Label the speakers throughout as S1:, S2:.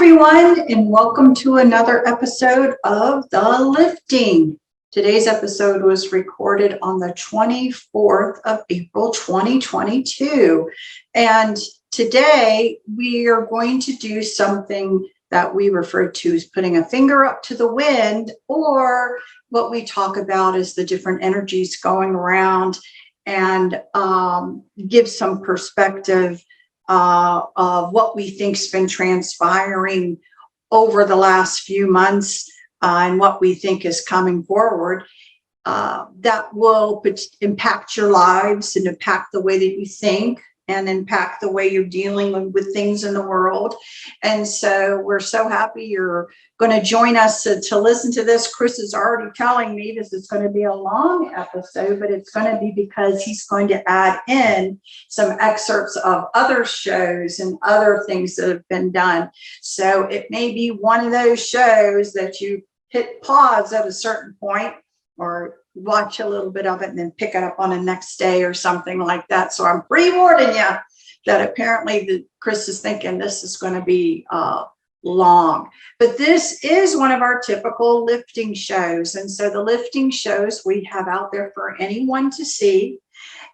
S1: everyone, and welcome to another episode of The Lifting. Today's episode was recorded on the 24th of April, 2022. And today we are going to do something that we refer to as putting a finger up to the wind, or what we talk about is the different energies going around, and give some perspective of what we think's been transpiring over the last few months, and what we think is coming forward, that will impact your lives and impact the way that you think and impact the way you're dealing with things in the world. And so we're so happy you're going to join us to listen to this. Chris is already telling me this is going to be a long episode, but it's going to be because he's going to add in some excerpts of other shows and other things that have been done. So it may be one of those shows that you hit pause at a certain point, or watch a little bit of it and then pick it up on the next day or something like that. So I'm pre-warning you that apparently Chris is thinking this is going to be long. But this is one of our typical lifting shows. And so the lifting shows we have out there for anyone to see.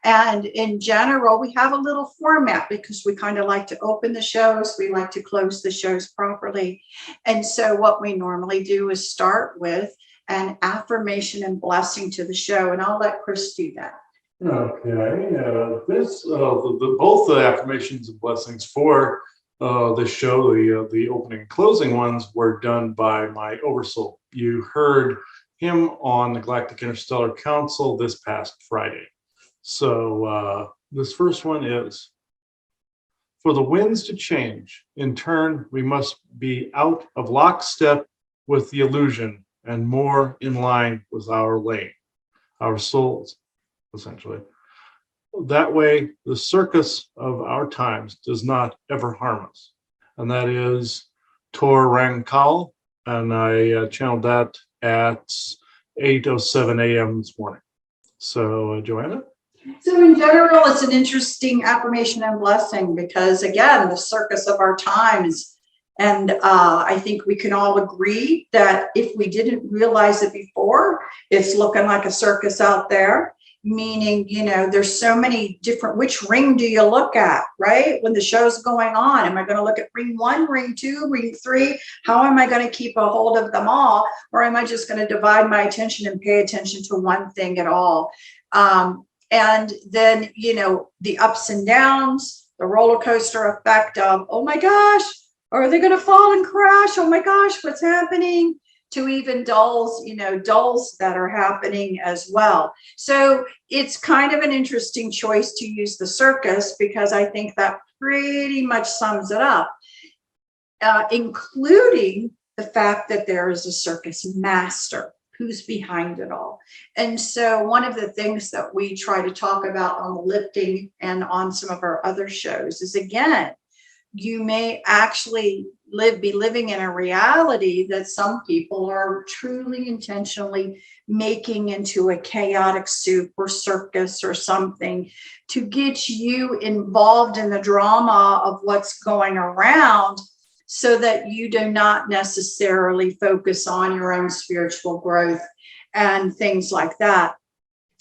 S1: And in general, we have a little format because we kind of like to open the shows. We like to close the shows properly. And so what we normally do is start with an affirmation and blessing to the show. And I'll let Chris do that.
S2: Okay. Both the affirmations and blessings for the show, the opening and closing ones, were done by my Oversoul. You heard him on the Galactic Interstellar Council this past Friday. So this first one is: for the winds to change, in turn, we must be out of lockstep with the illusion and more in line with our lane, our souls, essentially. That way, the circus of our times does not ever harm us. And that is Tor Rankal, and I channeled that at 8:07 a.m. this morning. So, Joanna?
S1: So in general, it's an interesting affirmation and blessing because, again, the circus of our times. And I think we can all agree that if we didn't realize it before, it's looking like a circus out there. Meaning, there's so many different, which ring do you look at, right? When the show's going on, am I going to look at ring 1, ring 2, ring 3? How am I going to keep a hold of them all? Or am I just going to divide my attention and pay attention to one thing at all? And then, the ups and downs, the roller coaster effect of, oh my gosh, are they going to fall and crash? Oh my gosh, what's happening? To even dulls that are happening as well. So it's kind of an interesting choice to use the circus, because I think that pretty much sums it up, including the fact that there is a circus master who's behind it all. And so one of the things that we try to talk about on the lifting and on some of our other shows is, again, you may actually be living in a reality that some people are truly intentionally making into a chaotic soup or circus or something to get you involved in the drama of what's going around, so that you do not necessarily focus on your own spiritual growth and things like that.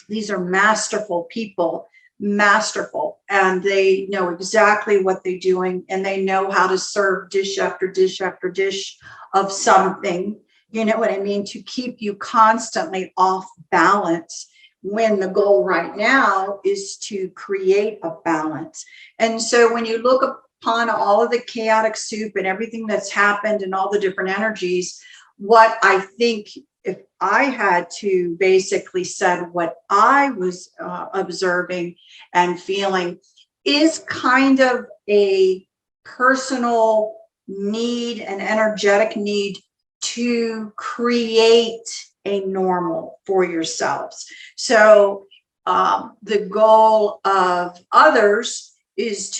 S1: These are masterful people. Masterful, and they know exactly what they're doing, and they know how to serve dish after dish after dish of something, you know what I mean, to keep you constantly off balance, when the goal right now is to create a balance. And so when you look upon all of the chaotic soup and everything that's happened and all the different energies, what I think, if I had to basically said what I was observing and feeling, is kind of a personal need, an energetic need to create a normal for yourselves. So the goal of others is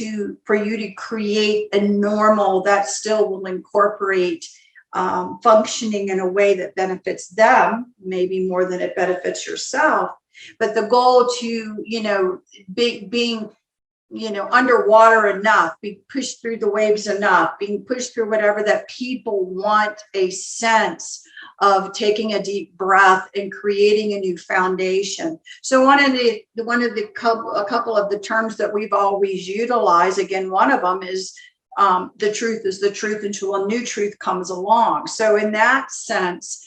S1: for you to create a normal that still will incorporate functioning in a way that benefits them, maybe more than it benefits yourself. But the goal to, being underwater enough, being pushed through the waves enough, being pushed through whatever, that people want a sense of taking a deep breath and creating a new foundation. So a couple of the terms that we've always utilized, again, one of them is the truth is the truth until a new truth comes along. So in that sense,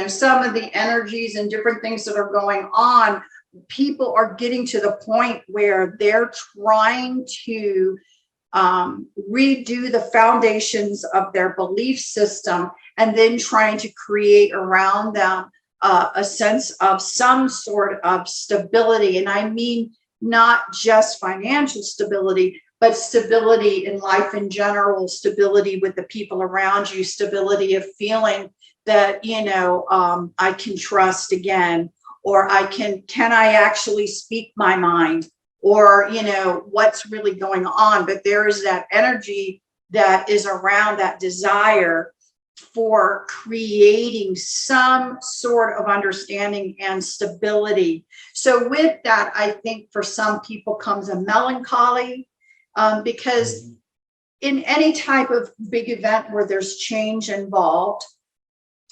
S1: some of the energies and different things that are going on, people are getting to the point where they're trying to redo the foundations of their belief system, and then trying to create around them a sense of some sort of stability. And I mean, not just financial stability, but stability in life in general, stability with the people around you, stability of feeling that, I can trust again, or can I actually speak my mind, or, what's really going on. But there is that energy that is around that desire for creating some sort of understanding and stability. So with that, I think for some people comes a melancholy, because in any type of big event where there's change involved,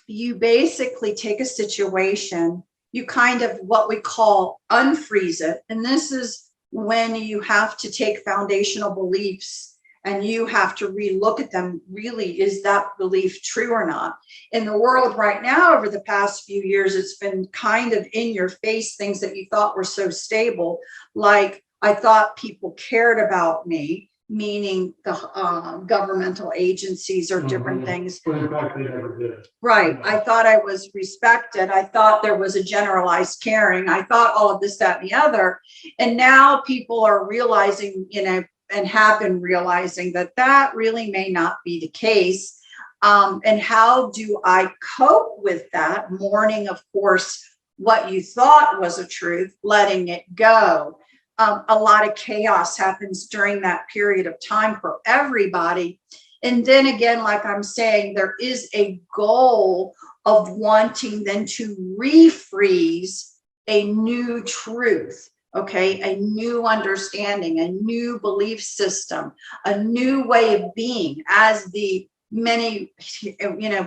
S1: you basically take a situation, you kind of what we call unfreeze it. And this is when you have to take foundational beliefs and you have to relook at them. Really, is that belief true or not? In the world right now, over the past few years, it's been kind of in your face, things that you thought were so stable. Like, I thought people cared about me, meaning the governmental agencies or different things.
S2: But in fact, they never did.
S1: Right. I thought I was respected. I thought there was a generalized caring. I thought all of this, that, and the other. And now people are realizing, and have been realizing that really may not be the case. And how do I cope with that? Mourning, of course, what you thought was a truth, letting it go. A lot of chaos happens during that period of time for everybody. And then again, like I'm saying, there is a goal of wanting then to refreeze a new truth, okay, a new understanding, a new belief system, a new way of being, as the many,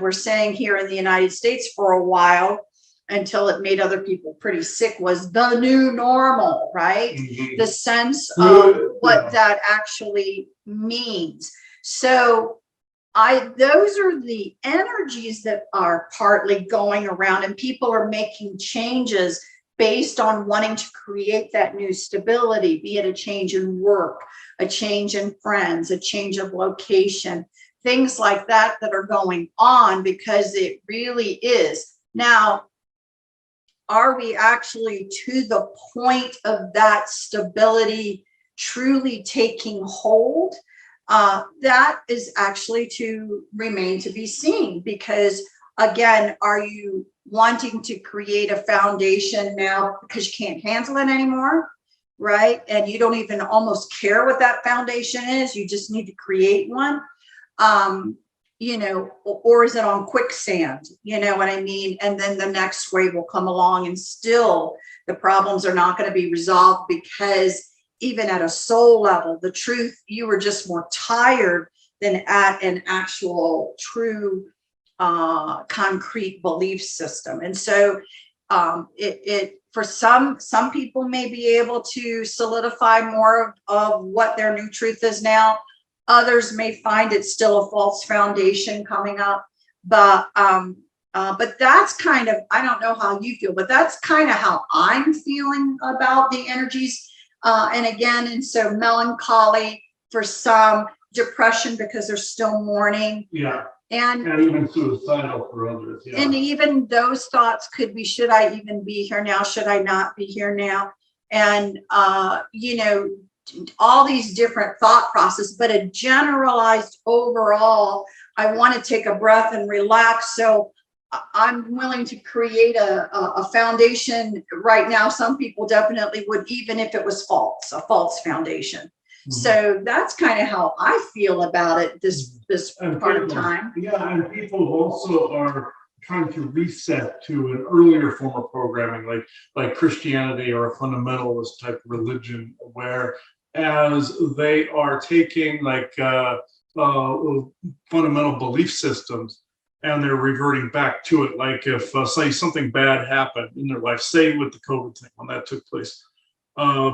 S1: we're saying here in the United States for a while, until it made other people pretty sick, was the new normal, right?
S2: Mhm.
S1: The sense of what that actually means. So those are the energies that are partly going around, and people are making changes based on wanting to create that new stability, be it a change in work, a change in friends, a change of location, things like that are going on, because it really is. Now, are we actually to the point of that stability truly taking hold? That is actually to remain to be seen, because again, are you wanting to create a foundation now because you can't handle it anymore, right? And you don't even almost care what that foundation is, you just need to create one. Or is it on quicksand? You know what I mean? And then the next wave will come along, and still the problems are not going to be resolved, because even at a soul level, the truth, you were just more tired than at an actual true concrete belief system. And so it for some people may be able to solidify more of what their new truth is now. Others may find it's still a false foundation coming up, but that's kind of, I don't know how you feel, but that's kind of how I'm feeling about the energies. And so melancholy for some, depression because they're still mourning.
S2: Yeah.
S1: And
S2: even suicidal for others. Yeah.
S1: And even those thoughts could be, should I even be here now? Should I not be here now? And, all these different thought processes, but a generalized overall, I want to take a breath and relax. So I'm willing to create a foundation right now. Some people definitely would, even if it was false, a false foundation. Mm-hmm. So that's kind of how I feel about it this part of time.
S2: Yeah, and people also are trying to reset to an earlier form of programming, like Christianity or a fundamentalist type religion, where as they are taking like fundamental belief systems and they're reverting back to it. Like if say something bad happened in their life, say with the COVID thing when that took place,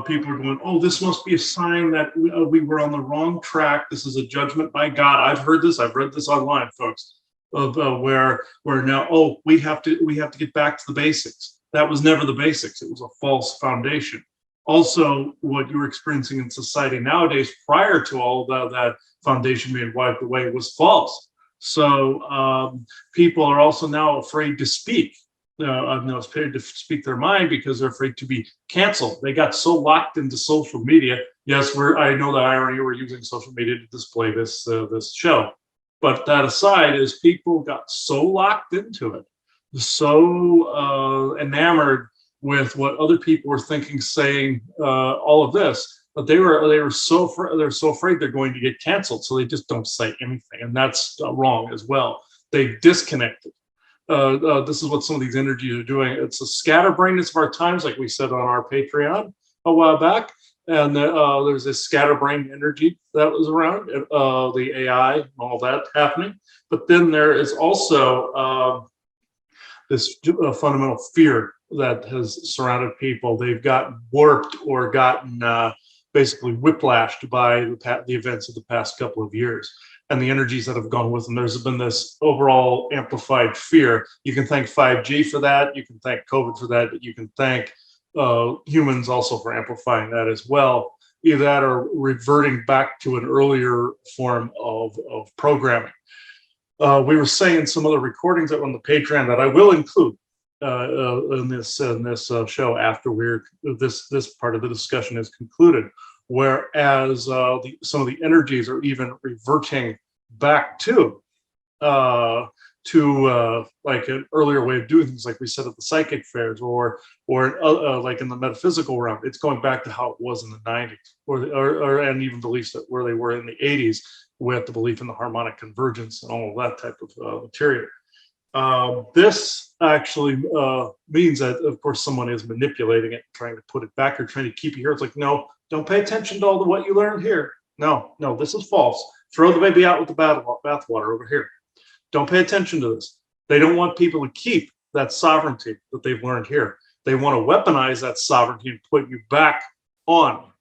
S2: people are going, "Oh, this must be a sign that we were on the wrong track. This is a judgment by God." I've heard this. I've read this online, folks, of where now, oh, we have to get back to the basics. That was never the basics. It was a false foundation. Also, what you're experiencing in society nowadays, prior to all that foundation being wiped away, was false. So people are also now afraid to speak. Afraid to speak their mind because they're afraid to be canceled. They got so locked into social media. Yes, I know the irony. We're using social media to display this show, but that aside, is people got so locked into it, so enamored with what other people were thinking, saying, all of this, but they're so afraid they're going to get canceled, so they just don't say anything, and that's wrong as well. They've disconnected. This is what some of these energies are doing. It's a scatterbrainness of our times, like we said on our Patreon a while back. And there's this scatterbrain energy that was around, the AI and all that happening. But then there is also this fundamental fear that has surrounded people. They've gotten warped or gotten basically whiplashed by the events of the past couple of years and the energies that have gone with them. There's been this overall amplified fear. You can thank 5G for that. You can thank COVID for that, but you can thank humans also for amplifying that as well. Either that or reverting back to an earlier form of programming. We were saying some other recordings that were on the Patreon that I will include in this show after this part of the discussion is concluded. Whereas some of the energies are even reverting back to like an earlier way of doing things, like we said at the psychic fairs, or like in the metaphysical realm. It's going back to how it was in the 90s, and even beliefs that where they were in the 80s, with the belief in the harmonic convergence and all of that type of material. This actually means that, of course, someone is manipulating it, trying to put it back or trying to keep you here. It's like, no, don't pay attention to all what you learned here. No, this is false. Throw the baby out with the bathwater over here. Don't pay attention to this. They don't want people to keep that sovereignty that they've learned here. They want to weaponize that sovereignty and put you back on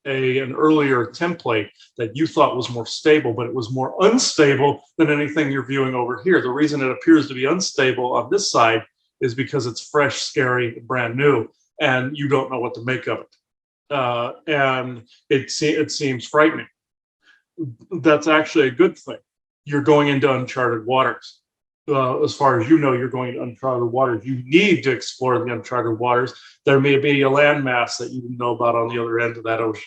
S2: an earlier template that you thought was more stable, but it was more unstable than anything you're viewing over here. The reason it appears to be unstable on this side is because it's fresh, scary, brand new, and you don't know what to make of it. And it seems frightening. That's actually a good thing. You're going into uncharted waters. As far as you know, you're going to uncharted waters. You need to explore the uncharted waters. There may be a landmass that you didn't know about on the other end of that ocean.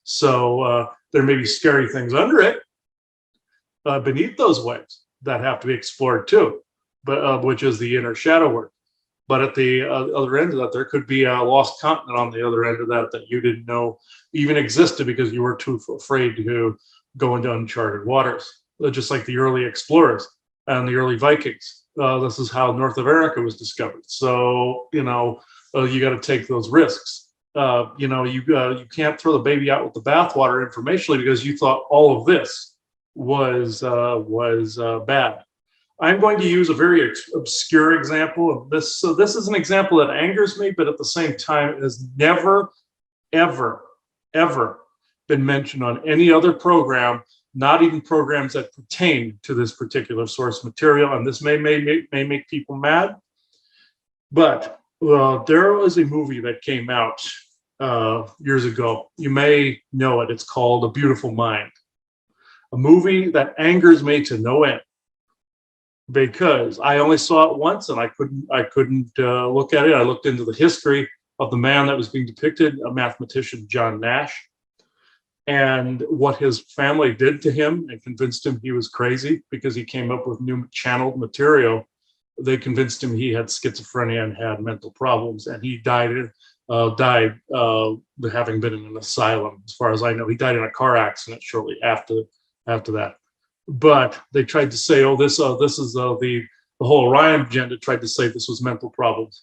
S2: So there may be scary things under it, beneath those waves, that have to be explored too, but which is the inner shadow work. But at the other end of that, there could be a lost continent on the other end of that you didn't know even existed because you were too afraid to go into uncharted waters. Just like the early explorers and the early Vikings. This is how North America was discovered. So, you got to take those risks. You can't throw the baby out with the bathwater informationally because you thought all of this was bad. I'm going to use a very obscure example of this. So this is an example that angers me, but at the same time, it has never, ever, ever been mentioned on any other program, not even programs that pertain to this particular source material. And this may make people mad, but there was a movie that came out years ago. You may know it. It's called A Beautiful Mind, a movie that angers me to no end because I only saw it once and I couldn't look at it. I looked into the history of the man that was being depicted, a mathematician, John Nash, and what his family did to him and convinced him he was crazy because he came up with new channeled material. They convinced him he had schizophrenia and had mental problems, and he died having been in an asylum. As far as I know, he died in a car accident shortly after that. But they tried to say, oh, this is the whole Orion agenda tried to say this was mental problems,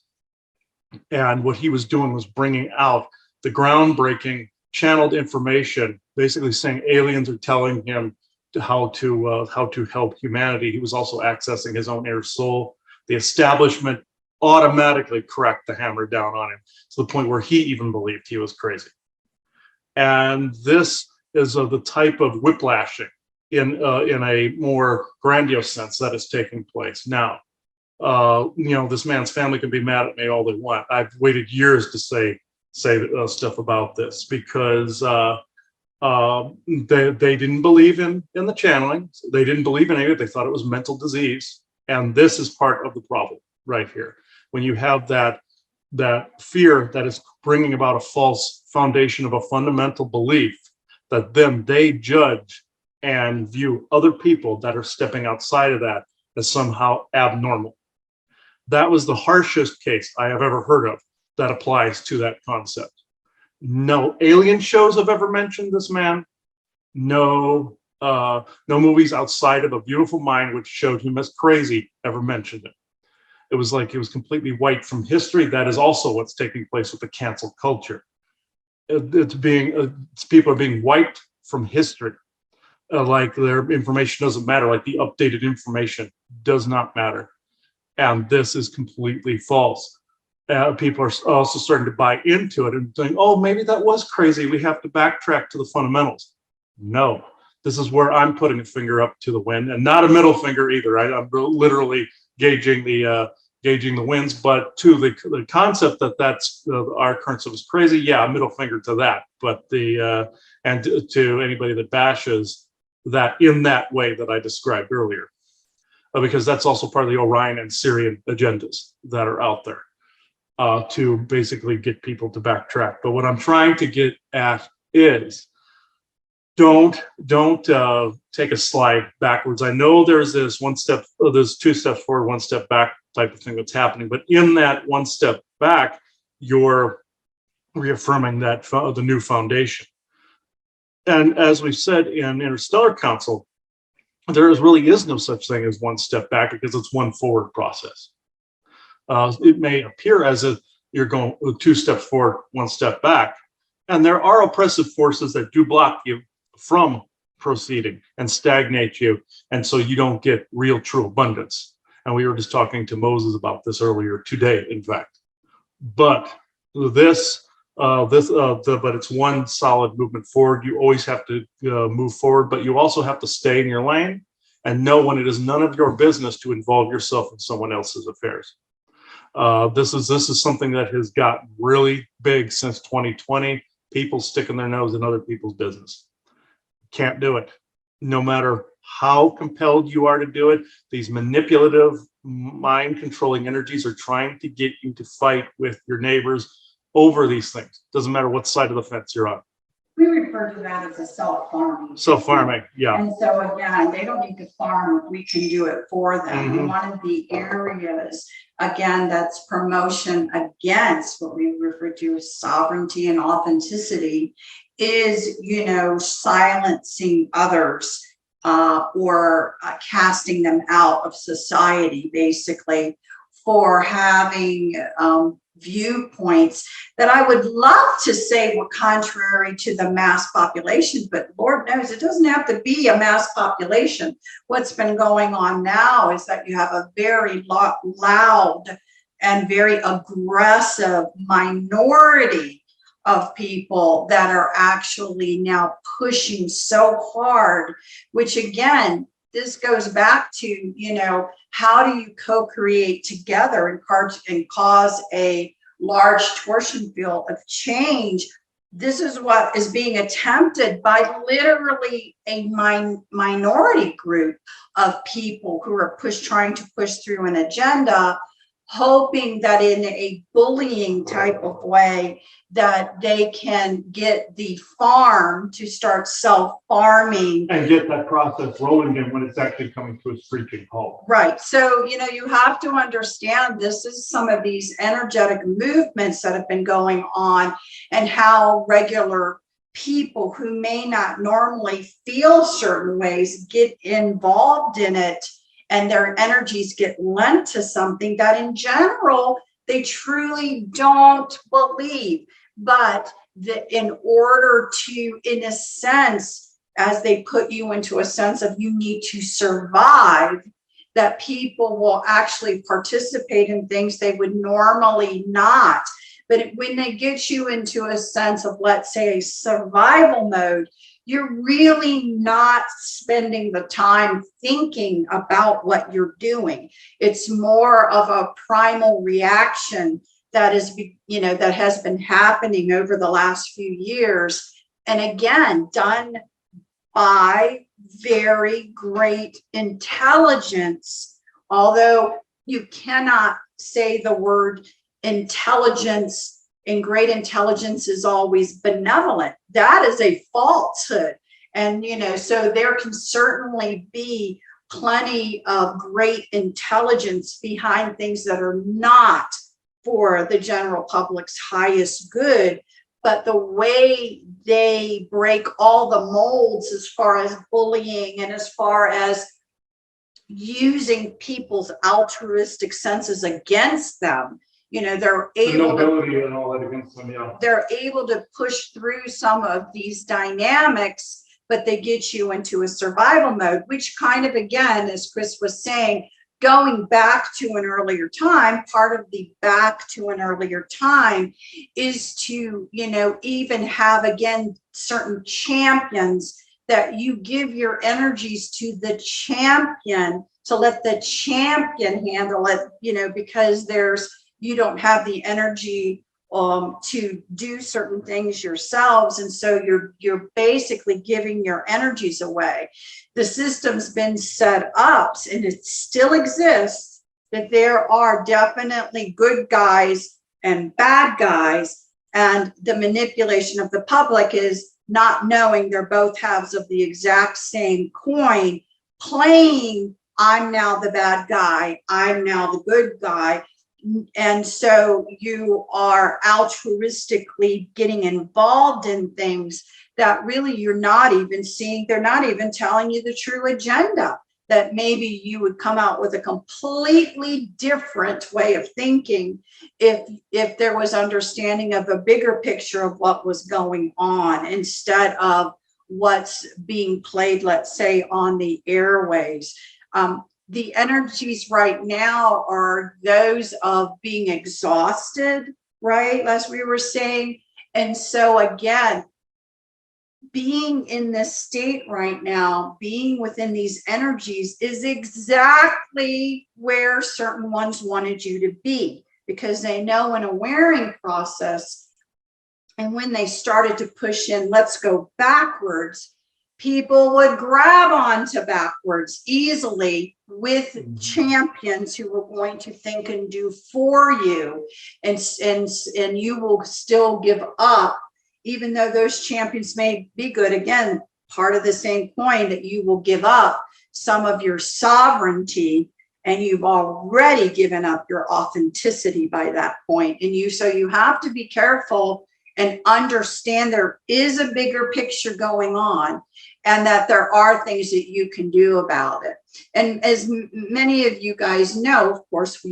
S2: and what he was doing was bringing out the groundbreaking channeled information, basically saying aliens are telling him how to help humanity. He was also accessing his own inner soul. The establishment automatically cracked the hammer down on him to the point where he even believed he was crazy. And this is the type of whiplashing in a more grandiose sense that is taking place now. This man's family can be mad at me all they want. I've waited years to say stuff about this because they didn't believe in the channeling. They didn't believe in any of it. They thought it was mental disease. And this is part of the problem right here. When you have that fear that is bringing about a false foundation of a fundamental belief that then they judge and view other people that are stepping outside of that as somehow abnormal. That was the harshest case I have ever heard of that applies to that concept. No alien shows have ever mentioned this man. No movies outside of A Beautiful Mind, which showed him as crazy, ever mentioned it. It was like he was completely wiped from history. That is also what's taking place with the cancel culture. People are being wiped from history. Like their information doesn't matter, like the updated information does not matter. And this is completely false. People are also starting to buy into it and saying, oh, maybe that was crazy. We have to backtrack to the fundamentals. No, this is where I'm putting a finger up to the wind, and not a middle finger either. I'm literally gauging the winds, but to the concept that that's our current stuff is crazy. Yeah, a middle finger to that. But and to anybody that bashes that in that way that I described earlier, because that's also part of the Orion and Syrian agendas that are out there to basically get people to backtrack. But what I'm trying to get at is don't take a slide backwards. I know there's this there's 2 steps forward, 1 step back type of thing that's happening, but in that 1 step back, you're reaffirming that the new foundation. And as we said in Interstellar Council, there really is no such thing as 1 step back because it's 1 forward process. It may appear as if you're going 2 steps forward, 1 step back, and there are oppressive forces that do block you from proceeding and stagnate you, and so you don't get real true abundance. And we were just talking to Moses about this earlier today, in fact. But but it's 1 solid movement forward. You always have to move forward, but you also have to stay in your lane and know when it is none of your business to involve yourself in someone else's affairs. This is something that has gotten really big since 2020. People sticking their nose in other people's business. Can't do it. No matter how compelled you are to do it, these manipulative, mind-controlling energies are trying to get you to fight with your neighbors over these things. Doesn't matter what side of the fence you're on.
S1: We refer to that as a self-farming.
S2: Self-farming, yeah.
S1: And so again, they don't need to farm, we can do it for them.
S2: Mhm.
S1: One of the areas, again, that's promotion against what we refer to as sovereignty and authenticity is, silencing others or casting them out of society, basically, for having viewpoints that I would love to say were contrary to the mass population, but Lord knows it doesn't have to be a mass population. What's been going on now is that you have a very loud and very aggressive minority of people that are actually now pushing so hard, which again, this goes back to, how do you co-create together and cause a large torsion field of change? This is what is being attempted by literally a minority group of people who are trying to push through an agenda, hoping that in a bullying type of way that they can get the farm to start self-farming.
S2: And get that process rolling again when it's actually coming to a screeching halt.
S1: Right. So, you have to understand this is some of these energetic movements that have been going on and how regular people who may not normally feel certain ways get involved in it, and their energies get lent to something that in general they truly don't believe. but in order to, in a sense, as they put you into a sense of you need to survive, that people will actually participate in things they would normally not. But when they get you into a sense of, let's say, a survival mode, you're really not spending the time thinking about what you're doing. It's more of a primal reaction that is, that has been happening over the last few years. And again, done by very great intelligence, although you cannot say the word intelligence, and great intelligence is always benevolent. That is a falsehood. And, so there can certainly be plenty of great intelligence behind things that are not for the general public's highest good. But the way they break all the molds as far as bullying and as far as using people's altruistic senses against them, they're able
S2: nobility and all that against them, yeah.
S1: They're able to push through some of these dynamics, but they get you into a survival mode, which kind of, again, as Chris was saying, going back to an earlier time, part of the back to an earlier time is to, even have, again, certain champions that you give your energies to the champion to let the champion handle it, because you don't have the energy to do certain things yourselves. And so you're basically giving your energies away. The system's been set up, and it still exists, that there are definitely good guys and bad guys. And the manipulation of the public is not knowing they're both halves of the exact same coin, playing, I'm now the bad guy, I'm now the good guy. And so you are altruistically getting involved in things that really you're not even seeing. They're not even telling you the true agenda, that maybe you would come out with a completely different way of thinking if there was understanding of a bigger picture of what was going on instead of what's being played, let's say, on the airways. The energies right now are those of being exhausted, right? As we were saying. And so again, being in this state right now, being within these energies is exactly where certain ones wanted you to be, because they know in a wearing process, and when they started to push in, let's go backwards, people would grab onto backwards easily with champions who were going to think and do for you, and you will still give up, even though those champions may be good. Again, part of the same coin, that you will give up some of your sovereignty, and you've already given up your authenticity by that point. And so you have to be careful and understand there is a bigger picture going on, and that there are things that you can do about it. And as many of you guys know, of course,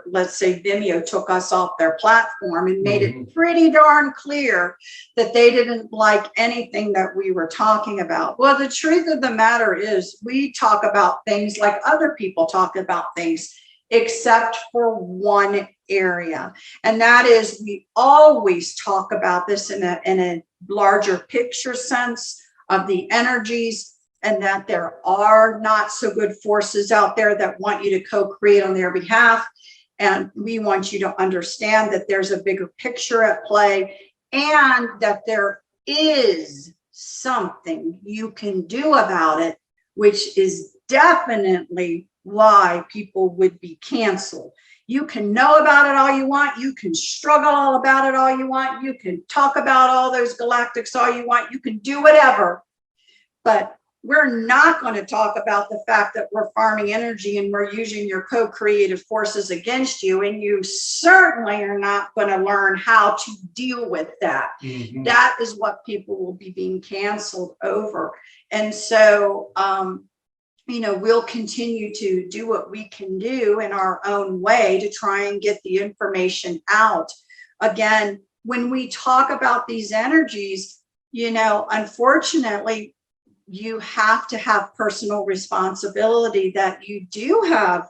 S1: let's say Vimeo took us off their platform and made it pretty darn clear that they didn't like anything that we were talking about. Well, the truth of the matter is we talk about things like other people talk about things, except for one area. And that is, we always talk about this in a larger picture sense of the energies, and that there are not so good forces out there that want you to co-create on their behalf. And we want you to understand that there's a bigger picture at play, and that there is something you can do about it, which is definitely why people would be canceled. You can know about it all you want. You can struggle all about it all you want. You can talk about all those galactics all you want. You can do whatever. But we're not going to talk about the fact that we're farming energy and we're using your co-creative forces against you. And you certainly are not going to learn how to deal with that. Mm-hmm. That is what people will be being canceled over. And so, we'll continue to do what we can do in our own way to try and get the information out. Again, when we talk about these energies, unfortunately, you have to have personal responsibility, that you do have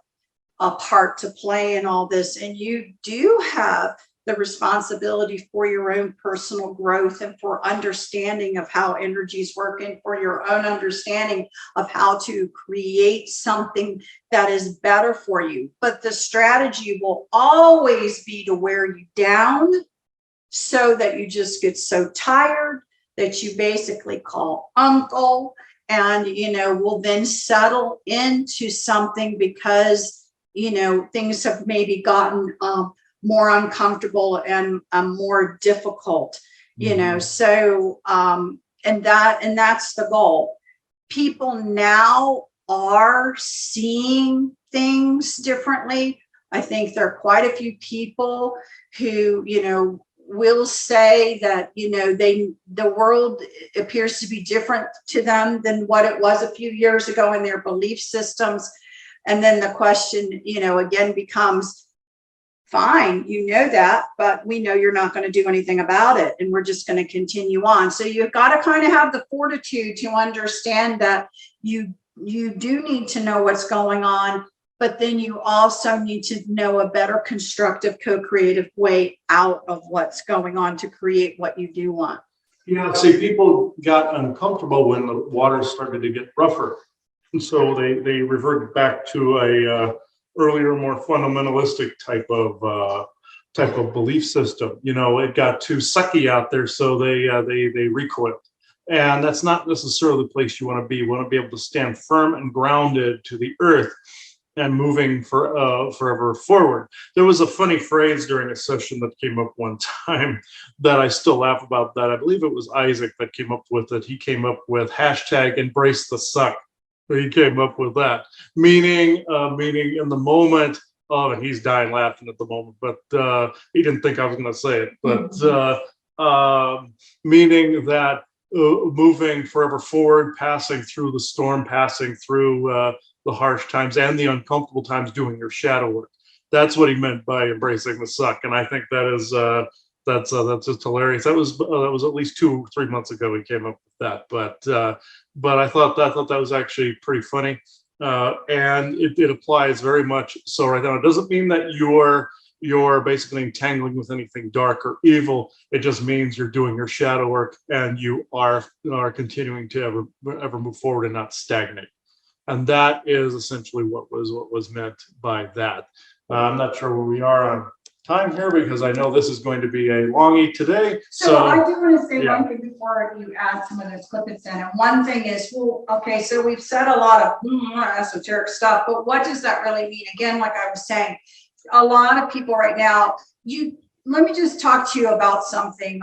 S1: a part to play in all this, and you do have the responsibility for your own personal growth and for understanding of how energies work, and for your own understanding of how to create something that is better for you. But the strategy will always be to wear you down, so that you just get so tired that you basically call uncle, and will then settle into something because things have maybe gotten more uncomfortable and more difficult. So and that's the goal. People now are seeing things differently. I think there are quite a few people who will say that the world appears to be different to them than what it was a few years ago in their belief systems. And then the question again becomes, fine, that, but we know you're not going to do anything about it, and we're just going to continue on. So you've got to kind of have the fortitude to understand that you do need to know what's going on, but then you also need to know a better constructive, co-creative way out of what's going on to create what you do want.
S2: Yeah, see, people got uncomfortable when the water started to get rougher. And so they reverted back to a earlier, more fundamentalistic type of belief system. It got too sucky out there, so they recoiled. And that's not necessarily the place you want to be. You want to be able to stand firm and grounded to the earth and moving forever forward. There was a funny phrase during a session that came up one time that I still laugh about. That I believe it was Isaac that came up with it. He came up with #embrace the suck. He came up with that, meaning in the moment. Oh, and he's dying laughing at the moment, but he didn't think I was going to say it. But meaning that moving forever forward, passing through the storm, passing through the harsh times and the uncomfortable times, doing your shadow work. That's what he meant by embracing the suck, and I think that is that's just hilarious. That was at least 2 or 3 months ago he came up with that, but I thought that was actually pretty funny, and it applies very much so right now. It doesn't mean that you're basically entangling with anything dark or evil. It just means you're doing your shadow work, and you are continuing to ever move forward and not stagnate. And that is essentially what was meant by that. I'm not sure where we are on time here, because I know this is going to be a longie today.
S1: So I do want to say one thing before you add some of those clippings in. And one thing is, okay, so we've said a lot of esoteric stuff, but what does that really mean? Again, like I was saying, a lot of people right now, let me just talk to you about something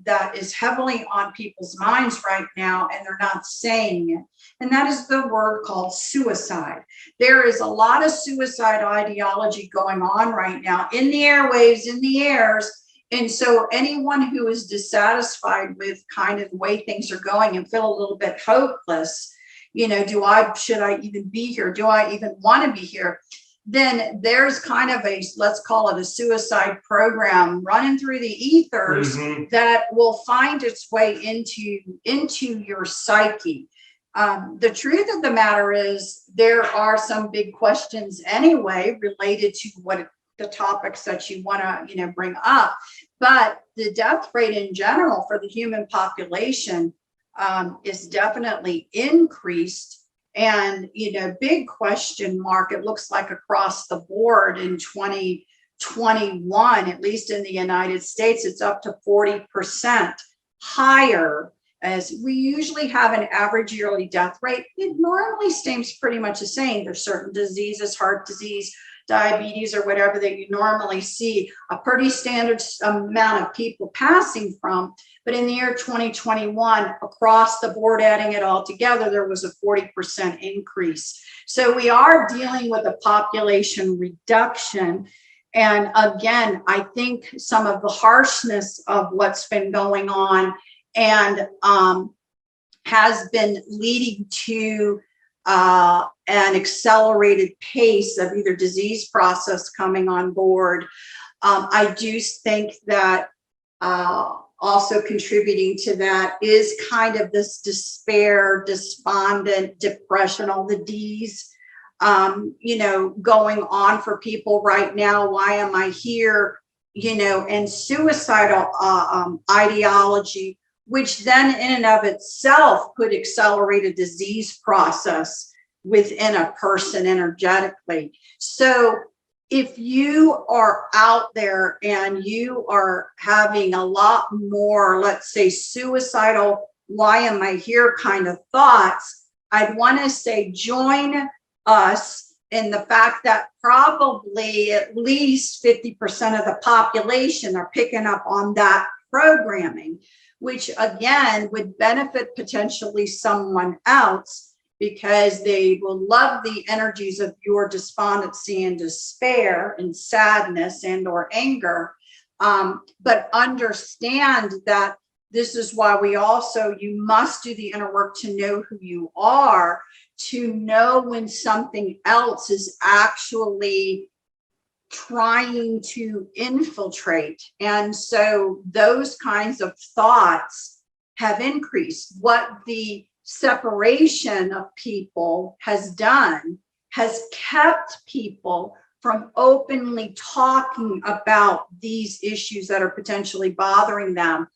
S1: that is heavily on people's minds right now, and they're not saying it. And that is the word called suicide. There is a lot of suicide ideology going on right now in the airwaves, in the airs. And so anyone who is dissatisfied with kind of the way things are going and feel a little bit hopeless, should I even be here? Do I even want to be here? Then there's kind of let's call it a suicide program running through the ethers that will find its way into your psyche. The truth of the matter is, there are some big questions anyway related to what the topics that you want to bring up, but the death rate in general for the human population is definitely increased. And, big question mark, it looks like across the board in 2021, at least in the United States, it's up to 40% higher. As we usually have an average yearly death rate, it normally stays pretty much the same. There's certain diseases, heart disease, diabetes, or whatever that you normally see a pretty standard amount of people passing from. But in the year 2021, across the board, adding it all together, there was a 40% increase. So we are dealing with a population reduction. And again, I think some of the harshness of what's been going on and has been leading to an accelerated pace of either disease process coming on board. I do think that Also contributing to that is kind of this despair, despondent, depression, all the D's, going on for people right now. Why am I here? And suicidal ideology, which then in and of itself could accelerate a disease process within a person energetically. So if you are out there and you are having a lot more, let's say, suicidal, why am I here kind of thoughts, I'd want to say join us in the fact that probably at least 50% of the population are picking up on that programming, which again would benefit potentially someone else, because they will love the energies of your despondency and despair and sadness and or anger. But understand that this is why you must do the inner work to know who you are, to know when something else is actually trying to infiltrate. And so those kinds of thoughts have increased. What the separation of people has done has kept people from openly talking about these issues that are potentially bothering them,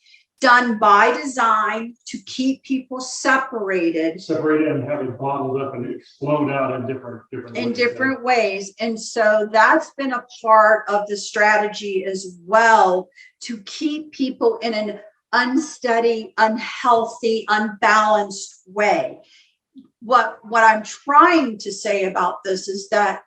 S1: done by design to keep people separated
S3: and have it bottled up and explode out in different
S1: ways. And so that's been a part of the strategy as well, to keep people in an unsteady, unhealthy, unbalanced way. What I'm trying to say about this is that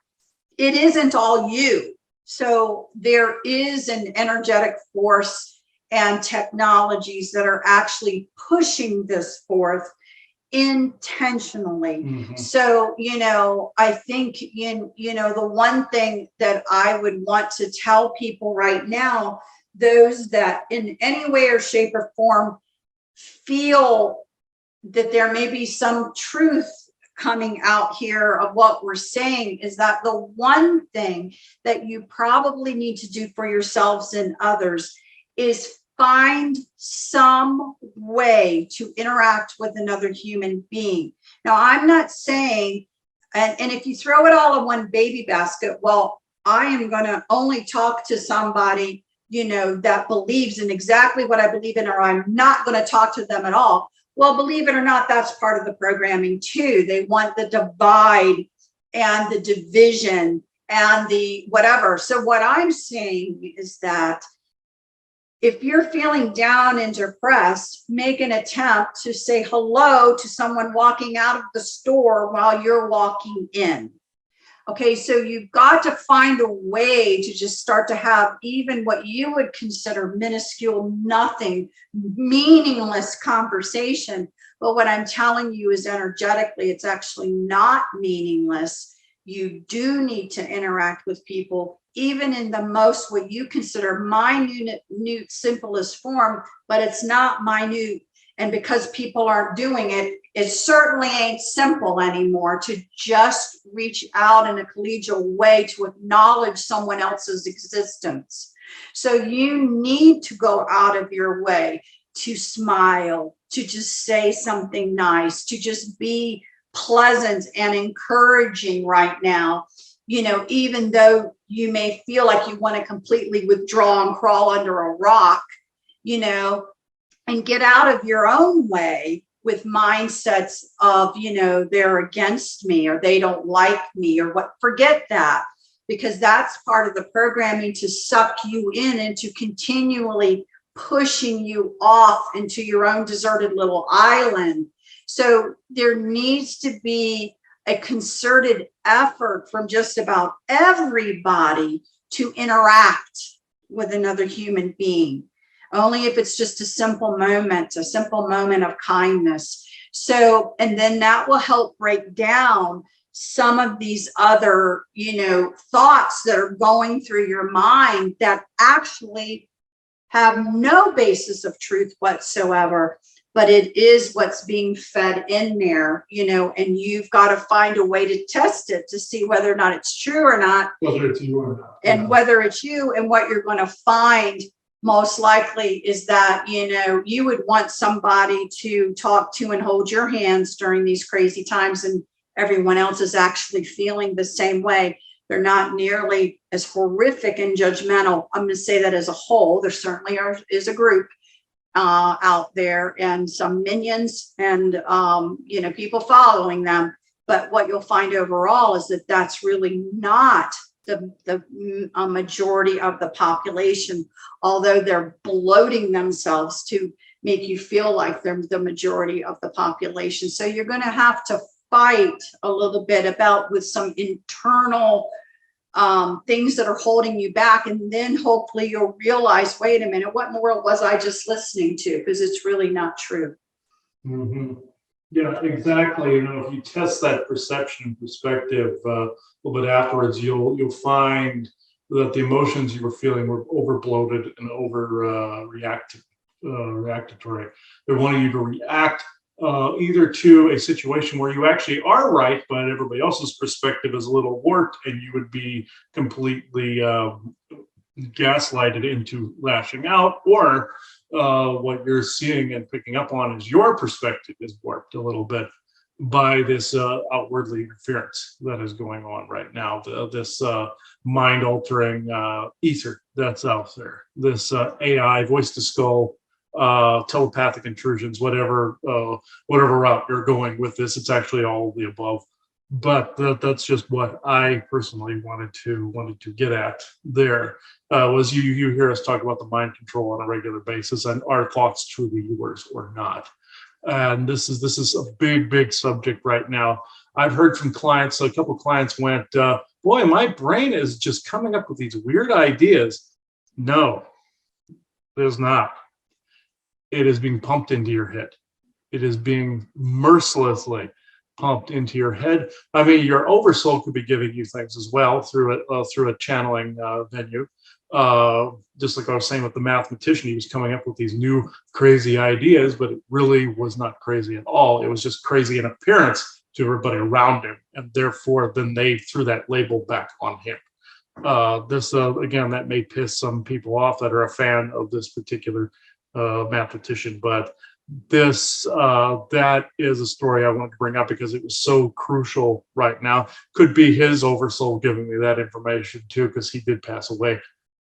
S1: it isn't all you. So there is an energetic force and technologies that are actually pushing this forth intentionally.
S3: Mm-hmm.
S1: So, I think the one thing that I would want to tell people right now, those that in any way or shape or form feel that there may be some truth coming out here of what we're saying, is that the one thing that you probably need to do for yourselves and others is find some way to interact with another human being. Now, I'm not saying, and if you throw it all in one baby basket, well, I am going to only talk to somebody that believes in exactly what I believe in, or I'm not going to talk to them at all. Well, believe it or not, that's part of the programming too. They want the divide and the division and the whatever. So what I'm saying is that if you're feeling down and depressed, make an attempt to say hello to someone walking out of the store while you're walking in. Okay, so you've got to find a way to just start to have even what you would consider minuscule, nothing, meaningless conversation. But what I'm telling you is energetically, it's actually not meaningless. You do need to interact with people, even in the most what you consider minute, simplest form, but it's not minute. And because people aren't doing it, it certainly ain't simple anymore to just reach out in a collegial way to acknowledge someone else's existence. So you need to go out of your way to smile, to just say something nice, to just be pleasant and encouraging right now. Even though you may feel like you want to completely withdraw and crawl under a rock, and get out of your own way with mindsets of, they're against me or they don't like me or what, forget that, because that's part of the programming to suck you in and to continually pushing you off into your own deserted little island. So there needs to be a concerted effort from just about everybody to interact with another human being. Only if it's just a simple moment of kindness. So, and then that will help break down some of these other, thoughts that are going through your mind that actually have no basis of truth whatsoever, but it is what's being fed in there, and you've got to find a way to test it to see whether or not it's true or not.
S3: Whether it's you or not.
S1: And whether it's you, and what you're going to find most likely is that, you would want somebody to talk to and hold your hands during these crazy times, and everyone else is actually feeling the same way. They're not nearly as horrific and judgmental. I'm going to say that as a whole. There certainly is a group out there and some minions and, people following them. But what you'll find overall is that that's really not the majority of the population, although they're bloating themselves to make you feel like they're the majority of the population. So you're going to have to fight a little bit with some internal things that are holding you back. And then hopefully you'll realize, wait a minute, what in the world was I just listening to? Because it's really not true.
S2: Mm-hmm. Yeah, exactly. If you test that perception and perspective a little bit afterwards, you'll find that the emotions you were feeling were overbloated and reactatory. They're wanting you to react either to a situation where you actually are right, but everybody else's perspective is a little warped, and you would be completely gaslighted into lashing out, or what you're seeing and picking up on is your perspective is warped a little bit by this outwardly interference that is going on right now, this mind-altering ether that's out there, this AI, voice to skull, telepathic intrusions, whatever route you're going with this. It's actually all of the above. But that's just what I personally wanted to get at there. Was you hear us talk about the mind control on a regular basis, and are thoughts truly yours or not? And this is a big subject right now. I've heard from clients, a couple of clients went, boy, my brain is just coming up with these weird ideas. No, it is not. It is being pumped into your head. It is being mercilessly pumped into your head. I mean, your oversoul could be giving you things as well through a channeling venue. Just like I was saying with the mathematician, he was coming up with these new crazy ideas, but it really was not crazy at all. It was just crazy in appearance to everybody around him, and therefore then they threw that label back on him. This again, that may piss some people off that are a fan of this particular mathematician, but that is a story I wanted to bring up because it was so crucial right now. Could be his oversoul giving me that information too, because he did pass away.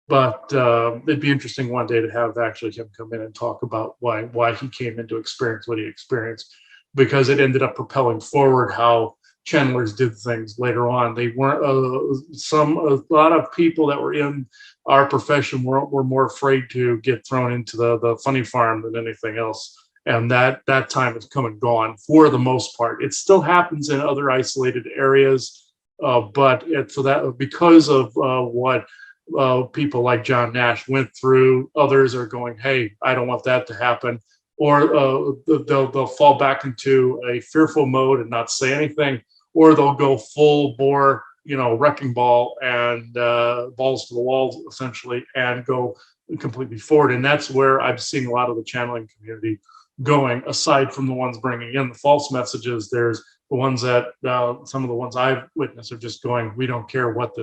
S2: But it'd be interesting one day to have actually him come in and talk about why he came into experience what he experienced, because it ended up propelling forward how channelers did things later on. They weren't a lot of people that were in our profession were more afraid to get thrown into the funny farm than anything else. And that time has come and gone for the most part. It still happens in other isolated areas, but for that, because of what people like John Nash went through, others are going, hey, I don't want that to happen. Or they'll fall back into a fearful mode and not say anything, or they'll go full bore, wrecking ball and balls to the wall essentially, and go completely forward. And that's where I'm seeing a lot of the channeling community going. Aside from the ones bringing in the false messages, there's the ones that some of the ones I've witnessed are just going, we don't care what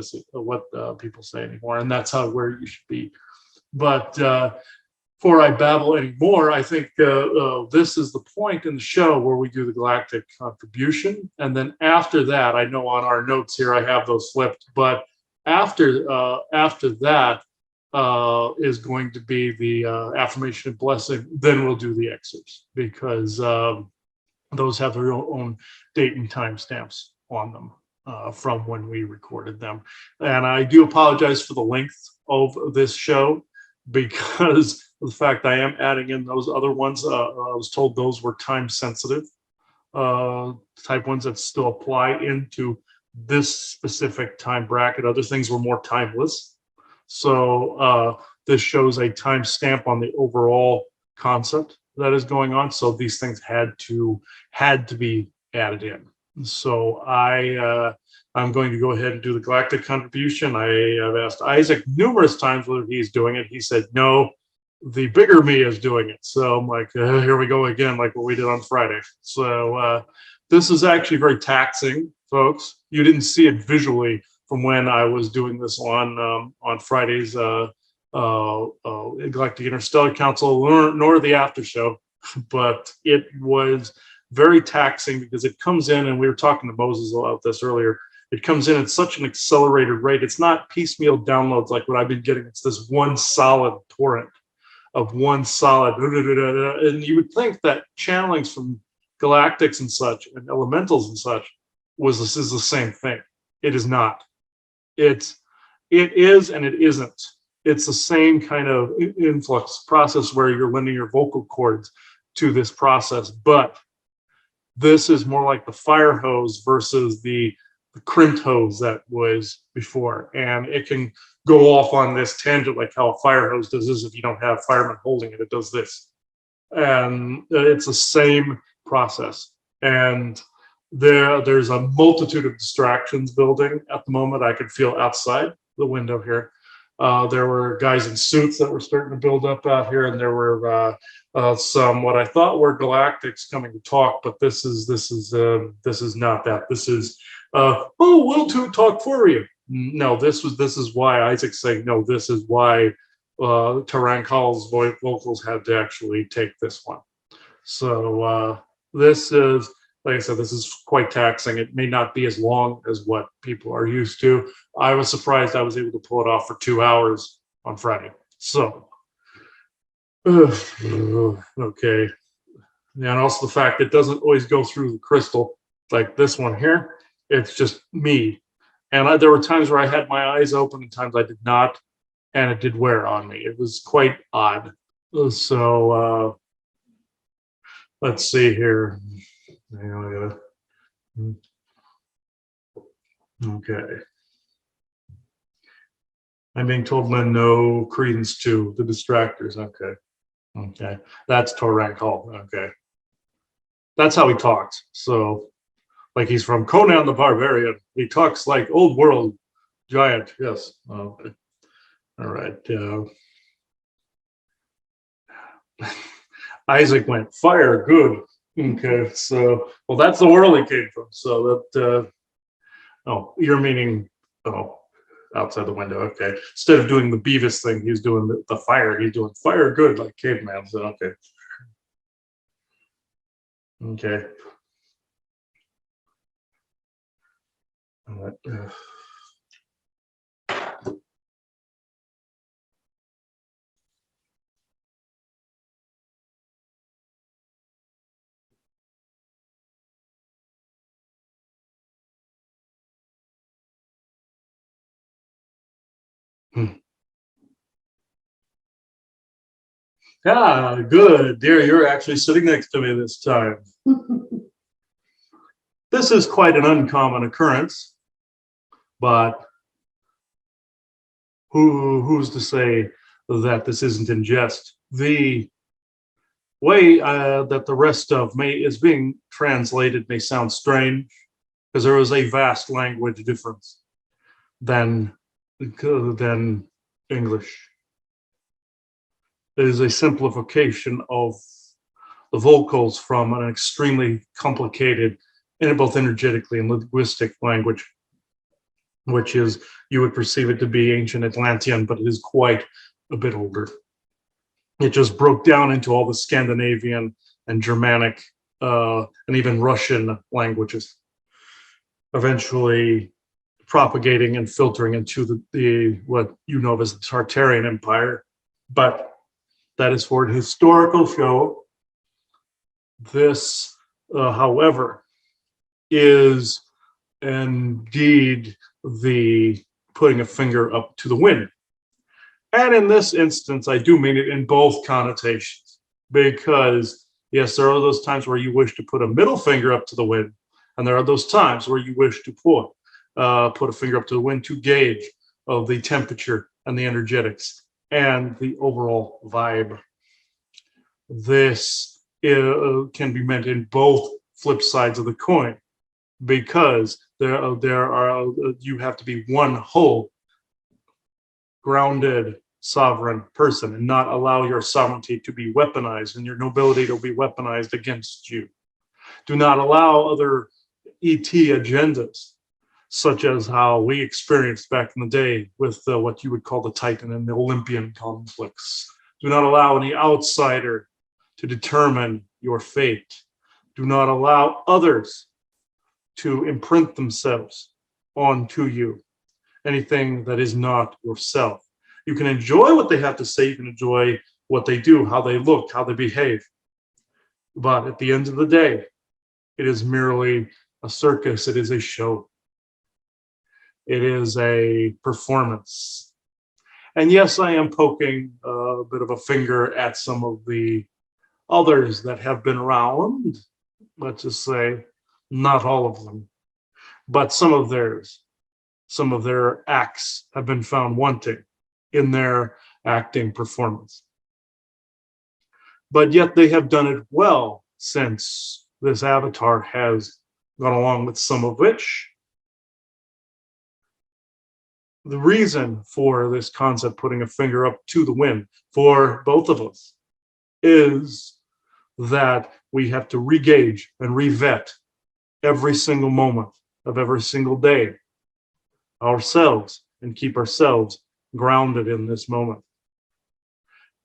S2: people say anymore, and that's where you should be. But before I babble anymore, I think this is the point in the show where we do the galactic contribution, and then after that, I know on our notes here I have those flipped, but after that is going to be the affirmation and blessing. Then we'll do the excerpts, because those have their own date and time stamps on them from when we recorded them. And I do apologize for the length of this show, because of the fact I am adding in those other ones. I was told those were time sensitive type ones that still apply into this specific time bracket. Other things were more timeless. So this shows a time stamp on the overall concept that is going on. So these things had to be added in. So I'm going to go ahead and do the galactic contribution. I have asked Isaac numerous times whether he's doing it. He said, no, the bigger me is doing it. So I'm like, here we go again, like what we did on Friday. So this is actually very taxing, folks. You didn't see it visually from when I was doing this on Friday's Galactic Interstellar Council, nor the after show, but it was very taxing because it comes in, and we were talking to Moses about this earlier. It comes in at such an accelerated rate. It's not piecemeal downloads like what I've been getting. It's this one solid torrent of one solid, and you would think that channelings from galactics and such and elementals and such this is the same thing. It is not. It is and it isn't. It's the same kind of influx process where you're lending your vocal cords to this process, but this is more like the fire hose versus the crimped hose that was before, and it can go off on this tangent like how a fire hose does this. If you don't have firemen holding it, it does this, and it's the same process. And there's a multitude of distractions building at the moment. I could feel outside the window here. There were guys in suits that were starting to build up out here, and there were some what I thought were galactics coming to talk, but this is not that. This is we'll talk for you. No, this is why Isaac's saying no. This is why Tarancal's vocals had to actually take this one. So this is, like I said, this is quite taxing. It may not be as long as what people are used to. I was surprised I was able to pull it off for 2 hours on Friday. So, okay. And also the fact it doesn't always go through the crystal like this one here. It's just me. And there were times where I had my eyes open and times I did not. And it did wear on me. It was quite odd. So, let's see here. Okay. I'm being told lend no credence to the distractors. Okay. Okay. That's Taranccal. Okay. That's how he talks. So, like he's from Conan the Barbarian. He talks like old world giant. Yes. Okay. All right. Isaac went fire. Good. Okay. So, well, that's the world he came from. So that. Oh, you're meaning. Oh. Outside the window. Okay. Instead of doing the Beavis thing, he's doing the fire. He's doing fire good like caveman. So, okay. Okay. All right. Ah, good. Dear, you're actually sitting next to me this time. This is quite an uncommon occurrence, but who's to say that this isn't in jest? The way that the rest of is being translated may sound strange, because there is a vast language difference than English. It is a simplification of the vocals from an extremely complicated, and both energetically and linguistic language, which is, you would perceive it to be ancient Atlantean, but it is quite a bit older. It just broke down into all the Scandinavian and Germanic and even Russian languages, eventually propagating and filtering into the what you know as the Tartarian Empire. But that is for an historical show. This, however, is indeed the putting a finger up to the wind. And in this instance, I do mean it in both connotations, because yes, there are those times where you wish to put a middle finger up to the wind, and there are those times where you wish to put a finger up to the wind to gauge of the temperature and the energetics and the overall vibe. This can be meant in both flip sides of the coin, because there are you have to be one whole grounded sovereign person and not allow your sovereignty to be weaponized and your nobility to be weaponized against you. Do not allow other ET agendas, such as how we experienced back in the day with what you would call the Titan and the Olympian conflicts. Do not allow any outsider to determine your fate. Do not allow others to imprint themselves onto you, anything that is not yourself. You can enjoy what they have to say, you can enjoy what they do, how they look, how they behave. But at the end of the day, it is merely a circus, it is a show. It is a performance. And yes, I am poking a bit of a finger at some of the others that have been around. Let's just say, not all of them, but some of their acts have been found wanting in their acting performance. But yet they have done it well, since this avatar has gone along with some of which. The reason for this concept, putting a finger up to the wind for both of us, is that we have to re-gauge and re-vet every single moment of every single day ourselves and keep ourselves grounded in this moment.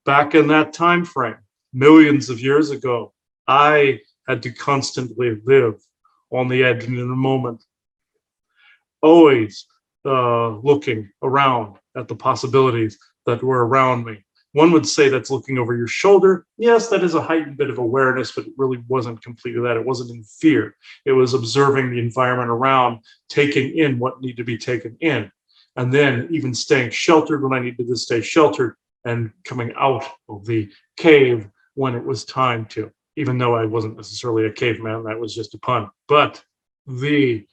S2: Back in that time frame, millions of years ago, I had to constantly live on the edge and in the moment, always looking around at the possibilities that were around me. One would say that's looking over your shoulder. Yes, that is a heightened bit of awareness, but it really wasn't completely that. It wasn't in fear. It was observing the environment around, taking in what needed to be taken in, and then even staying sheltered when I needed to stay sheltered, and coming out of the cave when it was time to, even though I wasn't necessarily a caveman. That was just a pun. But the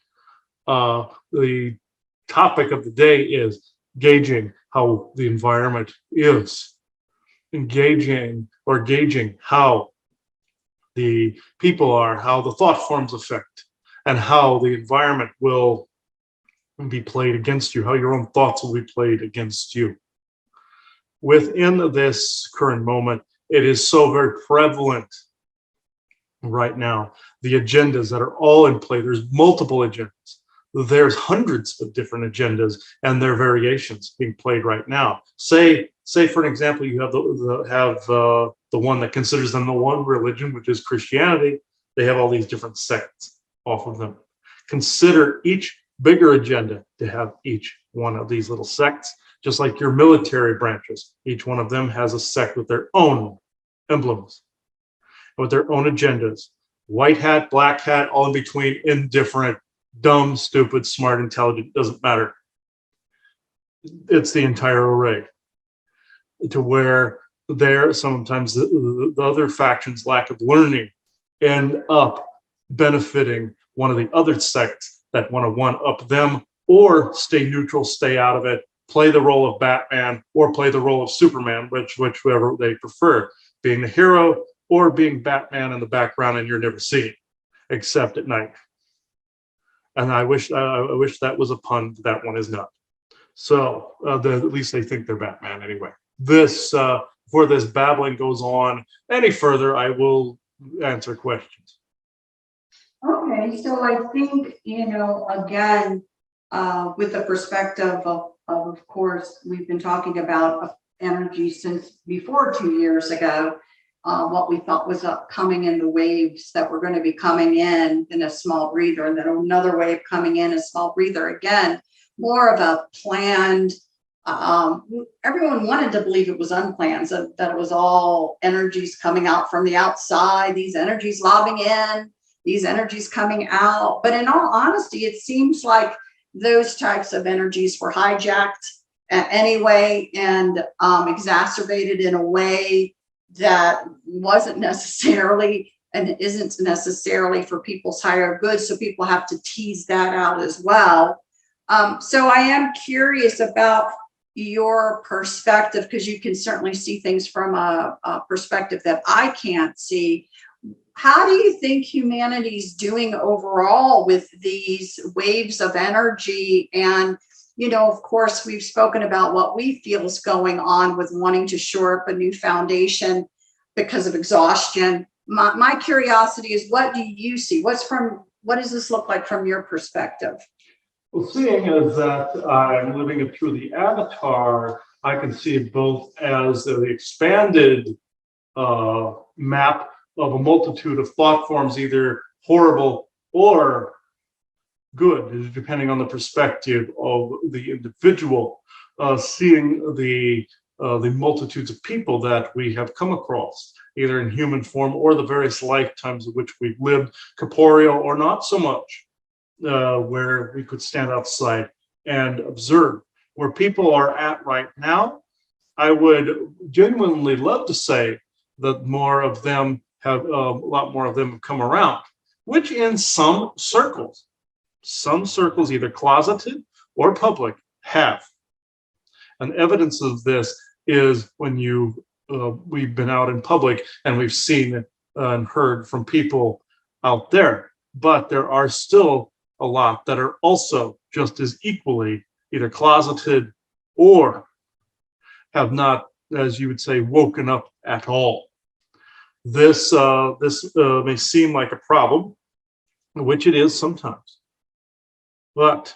S2: topic of the day is gauging how the environment is, gauging how the people are, how the thought forms affect, and how the environment will be played against you, how your own thoughts will be played against you. Within this current moment, it is so very prevalent right now, the agendas that are all in play. There's multiple agendas. There's hundreds of different agendas and their variations being played right now. Say for an example, you have the one that considers them the one religion, which is Christianity. They have all these different sects off of them. Consider each bigger agenda to have each one of these little sects, just like your military branches. Each one of them has a sect with their own emblems, with their own agendas. White hat, black hat, all in between, indifferent, dumb, stupid, smart, intelligent, doesn't matter. It's the entire array, to where there sometimes the other factions' lack of learning end up benefiting one of the other sects that want to one-up them, or stay neutral, stay out of it, play the role of Batman or play the role of Superman, whichever they prefer, being the hero or being Batman in the background and you're never seen except at night. And I wish that was a pun. That one is not. So at least they think they're Batman anyway. Before this babbling goes on any further, I will answer questions.
S1: Okay, so I think, again, with the perspective of course, we've been talking about energy since before 2 years ago, what we thought was coming in the waves that were going to be coming in a small breather, and then another wave coming in a small breather again, more of a planned, everyone wanted to believe it was unplanned, so that it was all energies coming out from the outside, these energies lobbing in, these energies coming out. But in all honesty, it seems like those types of energies were hijacked anyway, and exacerbated in a way that wasn't necessarily and isn't necessarily for people's higher good. So people have to tease that out as well. So I am curious about your perspective, because you can certainly see things from a perspective that I can't see. How do you think humanity's doing overall with these waves of energy? And, of course, we've spoken about what we feel is going on with wanting to shore up a new foundation because of exhaustion. My curiosity is, what do you see? What does this look like from your perspective?
S2: Well, seeing as that I'm living it through the avatar, I can see it both as the expanded map of a multitude of thought forms, either horrible or good, depending on the perspective of the individual. Seeing the multitudes of people that we have come across, either in human form or the various lifetimes of which we've lived, corporeal or not so much, where we could stand outside and observe. Where people are at right now, I would genuinely love to say that more of them have, a lot more of them have come around, which in some circles, either closeted or public, have. And evidence of this is when we've been out in public and we've seen and heard from people out there. But there are still a lot that are also just as equally either closeted or have not, as you would say, woken up at all. This may seem like a problem, which it is sometimes, but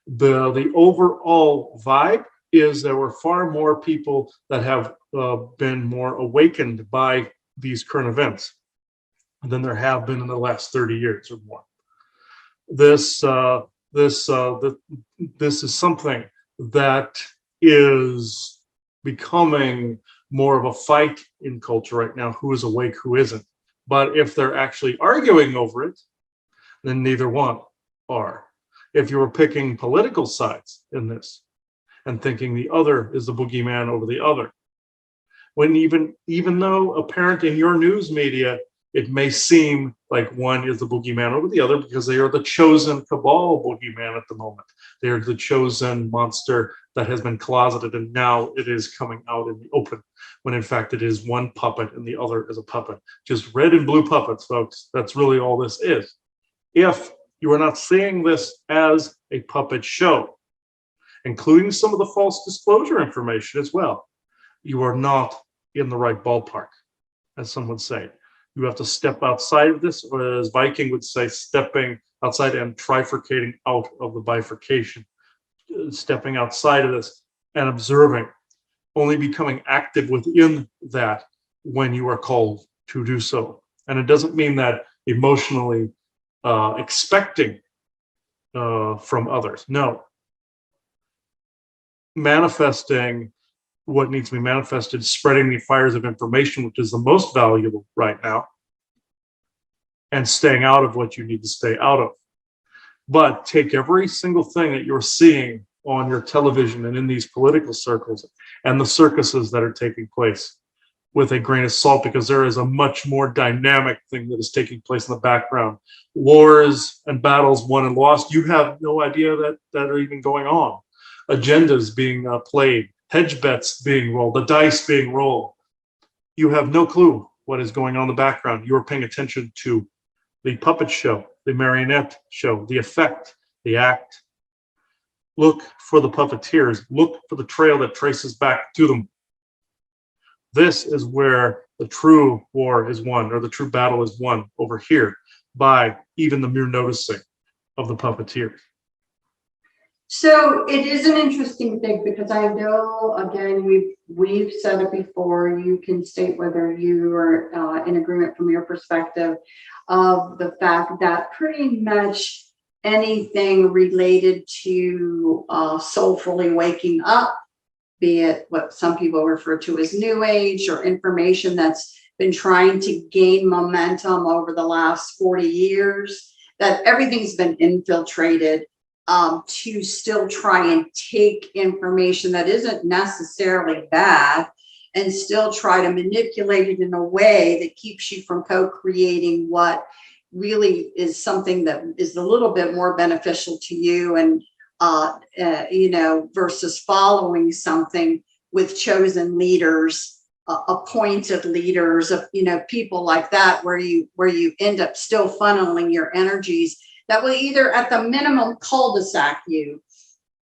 S2: the overall vibe is there were far more people that have been more awakened by these current events than there have been in the last 30 years or more. This is something that is becoming more of a fight in culture right now. Who is awake, who isn't? But if they're actually arguing over it, then neither one are. If you were picking political sides in this and thinking the other is the boogeyman over the other, when even though apparent in your news media, it may seem like one is the boogeyman over the other because they are the chosen cabal boogeyman at the moment. They are the chosen monster that has been closeted and now it is coming out in the open, when in fact it is one puppet and the other is a puppet. Just red and blue puppets, folks. That's really all this is. If you are not seeing this as a puppet show, including some of the false disclosure information as well, you are not in the right ballpark, as some would say. You have to step outside of this, or as Viking would say, stepping outside and trifurcating out of the bifurcation, stepping outside of this and observing, only becoming active within that when you are called to do so. And it doesn't mean that emotionally expecting from others. No. Manifesting what needs to be manifested, spreading the fires of information, which is the most valuable right now, and staying out of what you need to stay out of. But take every single thing that you're seeing on your television and in these political circles and the circuses that are taking place with a grain of salt, because there is a much more dynamic thing that is taking place in the background. Wars and battles won and lost, you have no idea that are even going on. Agendas being played, hedge bets being rolled, the dice being rolled. You have no clue what is going on in the background. You are paying attention to the puppet show, the marionette show, the effect, the act. Look for the puppeteers. Look for the trail that traces back to them. This is where the true war is won, or the true battle is won over here by even the mere noticing of the puppeteers.
S1: So it is an interesting thing because I know, again, we've said it before. You can state whether you are in agreement from your perspective of the fact that pretty much anything related to soulfully waking up, be it what some people refer to as new age or information that's been trying to gain momentum over the last 40 years, that everything's been infiltrated to still try and take information that isn't necessarily bad and still try to manipulate it in a way that keeps you from co-creating what really is something that is a little bit more beneficial to you, and versus following something with chosen leaders, appointed leaders of people like that, where you end up still funneling your energies that will either at the minimum cul-de-sac you,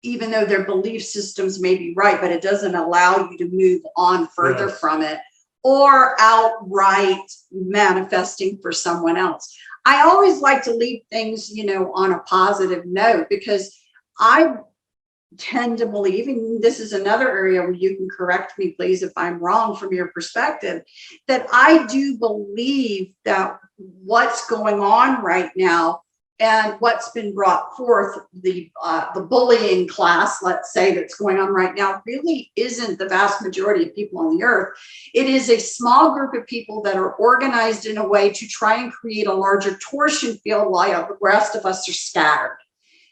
S1: even though their belief systems may be right, but it doesn't allow you to move on further from it, or outright manifesting for someone else. I always like to leave things, on a positive note, because I tend to believe, and this is another area where you can correct me, please, if I'm wrong from your perspective, that I do believe that what's going on right now and what's been brought forth, the bullying class, let's say, that's going on right now, really isn't the vast majority of people on the earth. It is a small group of people that are organized in a way to try and create a larger torsion field while the rest of us are scattered.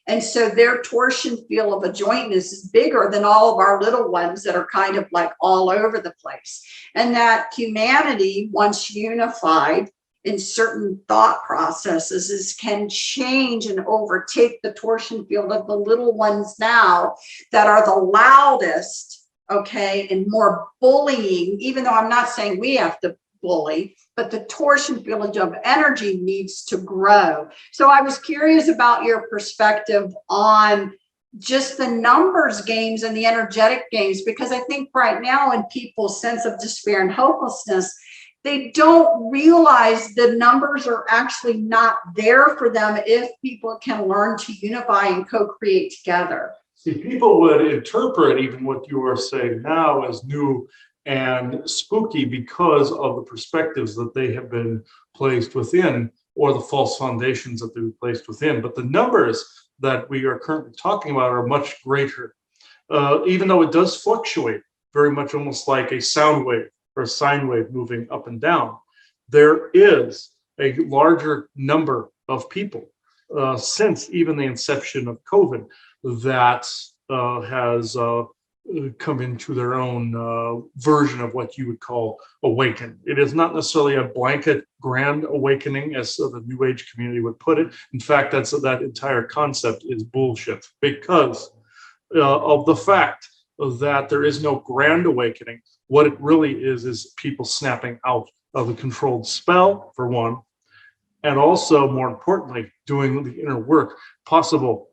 S1: And so their torsion field of a jointness is bigger than all of our little ones that are kind of like all over the place. And that humanity, once unified in certain thought processes, can change and overtake the torsion field of the little ones now that are the loudest, okay, and more bullying, even though I'm not saying we have to bully, but the torsion field of energy needs to grow. So I was curious about your perspective on just the numbers games and the energetic games, because I think right now in people's sense of despair and hopelessness, they don't realize the numbers are actually not there for them if people can learn to unify and co-create together.
S2: See, people would interpret even what you are saying now as new and spooky because of the perspectives that they have been placed within, or the false foundations that they've been placed within. But the numbers that we are currently talking about are much greater, even though it does fluctuate very much, almost like a sound wave or a sine wave moving up and down. There is a larger number of people since even the inception of COVID that has come into their own version of what you would call awaken. It is not necessarily a blanket grand awakening, as the New Age community would put it. In fact, that entire concept is bullshit, because of the fact that there is no grand awakening. What it really is people snapping out of a controlled spell, for one, and also, more importantly, doing the inner work possible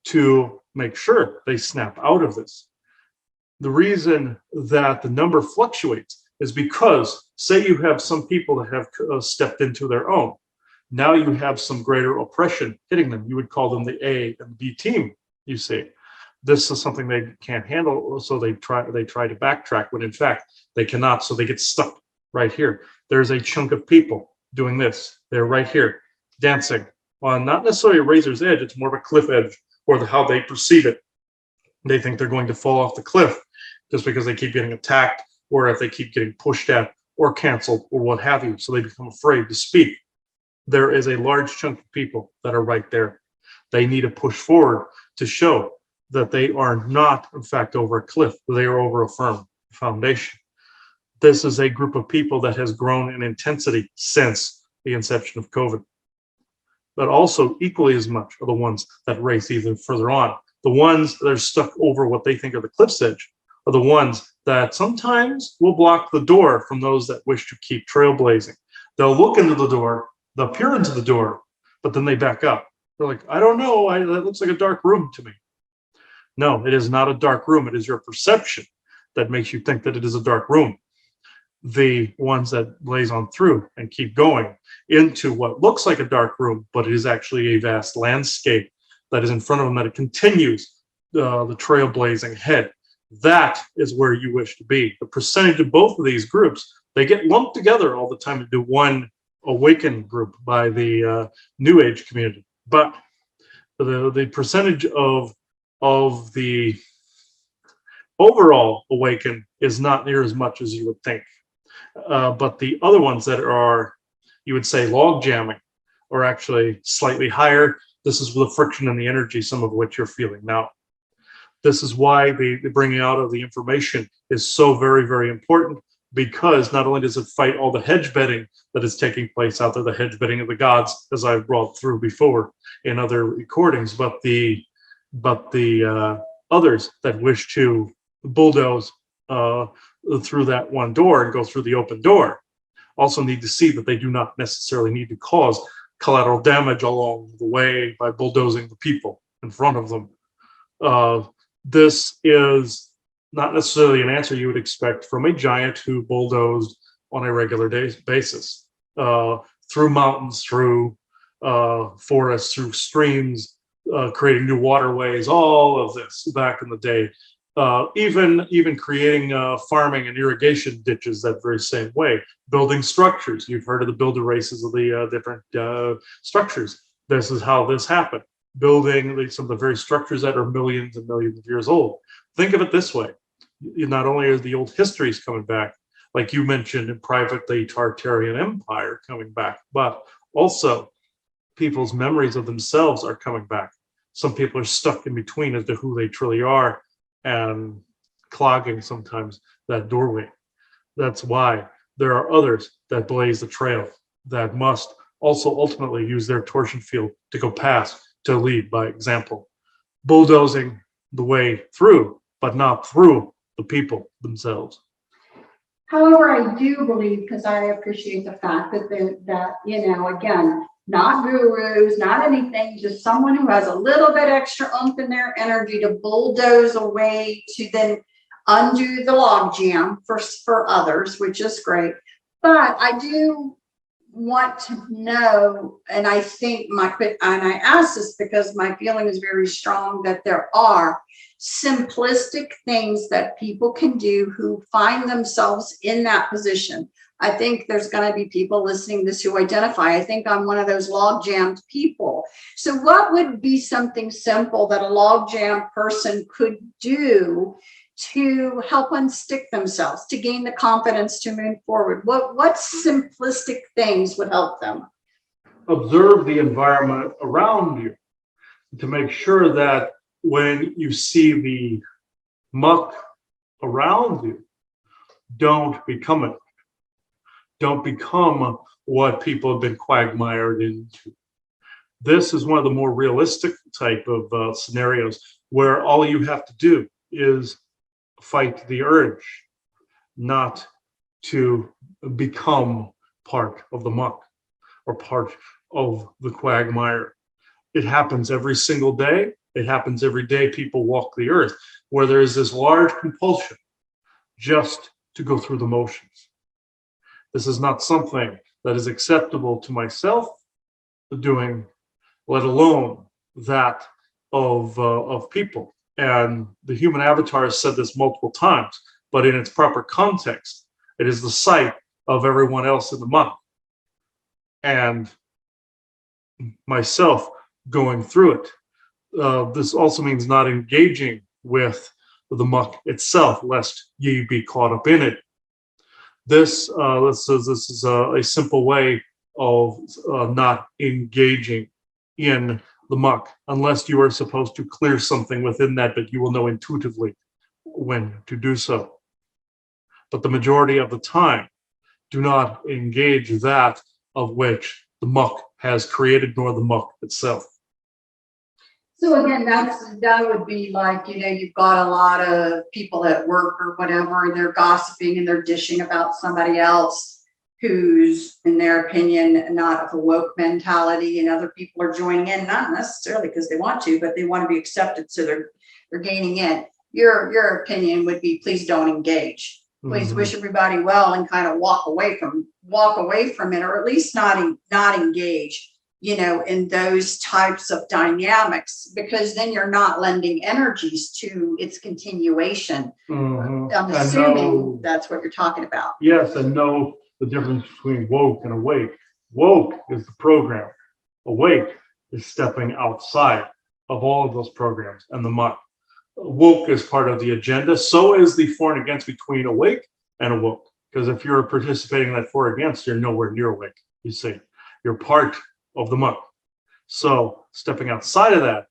S2: to make sure they snap out of this. The reason that the number fluctuates is because, say you have some people that have stepped into their own. Now you have some greater oppression hitting them. You would call them the A and B team, you see. This is something they can't handle, so they try to backtrack, when in fact they cannot, so they get stuck right here. There's a chunk of people doing this. They're right here, dancing on not necessarily a razor's edge, it's more of a cliff edge, or how they perceive it. They think they're going to fall off the cliff just because they keep getting attacked, or if they keep getting pushed at or canceled or what have you. So they become afraid to speak. There is a large chunk of people that are right there. They need to push forward to show that they are not, in fact, over a cliff. They are over a firm foundation. This is a group of people that has grown in intensity since the inception of COVID. But also equally as much are the ones that race even further on. The ones that are stuck over what they think are the cliff's edge are the ones that sometimes will block the door from those that wish to keep trailblazing. They'll look into the door, they'll peer into the door, but then they back up. They're like, I don't know, that looks like a dark room to me. No, it is not a dark room. It is your perception that makes you think that it is a dark room. The ones that blaze on through and keep going into what looks like a dark room, but it is actually a vast landscape that is in front of them, that it continues the trailblazing ahead. That is where you wish to be. The percentage of both of these groups, they get lumped together all the time to do one awakened group by the New Age community. But the percentage of the overall awaken is not near as much as you would think. But the other ones that are, you would say, log jamming, are actually slightly higher. This is the friction and the energy, some of which you're feeling now. This is why the bringing out of the information is so very, very important, because not only does it fight all the hedge betting that is taking place out there, the hedge betting of the gods, as I've brought through before in other recordings, but the others that wish to bulldoze through that one door and go through the open door also need to see that they do not necessarily need to cause collateral damage along the way by bulldozing the people in front of them. This is not necessarily an answer you would expect from a giant who bulldozed on a regular basis through mountains, through forests, through streams, creating new waterways, all of this back in the day. Even creating farming and irrigation ditches that very same way. Building structures. You've heard of the builder races of the different structures. This is how this happened. Building some of the very structures that are millions and millions of years old. Think of it this way. Not only are the old histories coming back, like you mentioned in Private, the Tartarian Empire coming back, but also people's memories of themselves are coming back. Some people are stuck in between as to who they truly are and clogging sometimes that doorway. That's why there are others that blaze the trail that must also ultimately use their torsion field to go past, to lead by example, bulldozing the way through, but not through the people themselves.
S1: However, I do believe, because I appreciate the fact that again, not gurus, not anything, just someone who has a little bit extra oomph in their energy to bulldoze a way to then undo the logjam for others, which is great. But I do want to know, and I think and I ask this because my feeling is very strong that there are simplistic things that people can do who find themselves in that position. I think there's going to be people listening to this who identify. I think I'm one of those log jammed people. So what would be something simple that a log jam person could do to help unstick themselves, to gain the confidence to move forward? What simplistic things would help them?
S2: Observe the environment around you to make sure that when you see the muck around you, don't become it. Don't become what people have been quagmired into. This is one of the more realistic type of scenarios where all you have to do is fight the urge not to become part of the muck or part of the quagmire. It happens every single day. It happens every day people walk the earth, where there is this large compulsion just to go through the motions. This is not something that is acceptable to myself doing, let alone that of people. And the human avatar has said this multiple times, but in its proper context, it is the sight of everyone else in the muck and myself going through it. This also means not engaging with the muck itself, lest ye be caught up in it. This is a simple way of not engaging in the muck, unless you are supposed to clear something within that, but you will know intuitively when to do so. But the majority of the time, do not engage that of which the muck has created, nor the muck itself.
S1: So again, that would be like, you've got a lot of people at work or whatever, and they're gossiping and they're dishing about somebody else who's, in their opinion, not of a woke mentality, and other people are joining in, not necessarily because they want to, but they want to be accepted, so they're gaining in. Your opinion would be, please don't engage. Please wish everybody well and kind of walk away from it, or at least not engage, in those types of dynamics, because then you're not lending energies to its continuation. I'm assuming that's what you're talking about.
S2: Yes, and know the difference between woke and awake. Woke is the program. Awake is stepping outside of all of those programs and the muck. Woke is part of the agenda. So is the for and against between awake and awoke. Because if you're participating in that for or against, you're nowhere near awake. You see, you're part of the muck. So stepping outside of that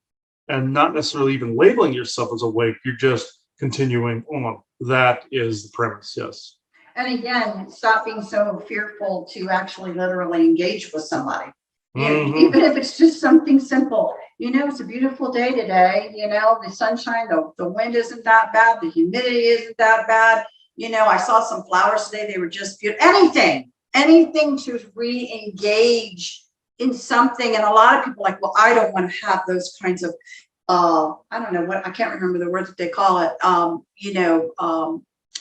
S2: and not necessarily even labeling yourself as awake, you're just continuing on. That is the premise, yes.
S1: And again, stop being so fearful to actually literally engage with somebody. Even if it's just something simple. It's a beautiful day today. The sunshine, the wind isn't that bad. The humidity isn't that bad. I saw some flowers today. They were just beautiful. Anything to re-engage in something. And a lot of people are like, well, I don't want to have those kinds of, I don't know what, I can't remember the word that they call it,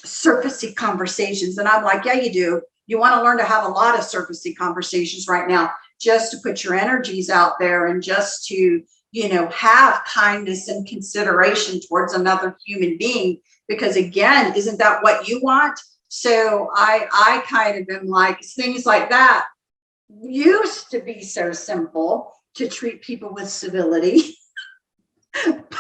S1: surfacey conversations. And I'm like, yeah, you do. You want to learn to have a lot of surfacey conversations right now, just to put your energies out there and just to have kindness and consideration towards another human being, because again, isn't that what you want? So I kind of am like, things like that used to be so simple, to treat people with civility.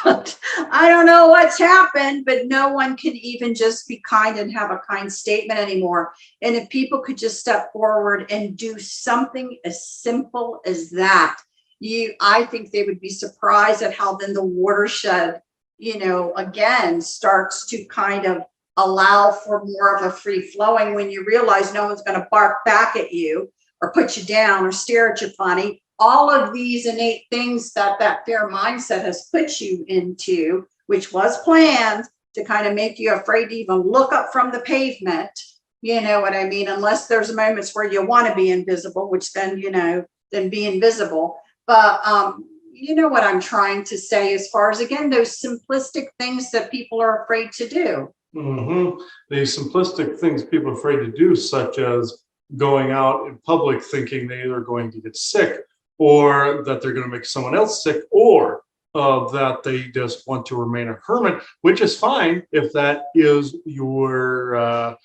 S1: But I don't know what's happened, but no one can even just be kind and have a kind statement anymore. And if people could just step forward and do something as simple as that, I think they would be surprised at how then the watershed, again, starts to kind of allow for more of a free flowing, when you realize no one's going to bark back at you or put you down or stare at you funny. All of these innate things that fear mindset has put you into, which was planned to kind of make you afraid to even look up from the pavement. You know what I mean? Unless there's moments where you want to be invisible, which then, then be invisible. But you know what I'm trying to say, as far as, again, those simplistic things that people are afraid to do.
S2: Mm-hmm. The simplistic things people are afraid to do, such as going out in public thinking they are going to get sick, or that they're going to make someone else sick, or that they just want to remain a hermit, which is fine if that is your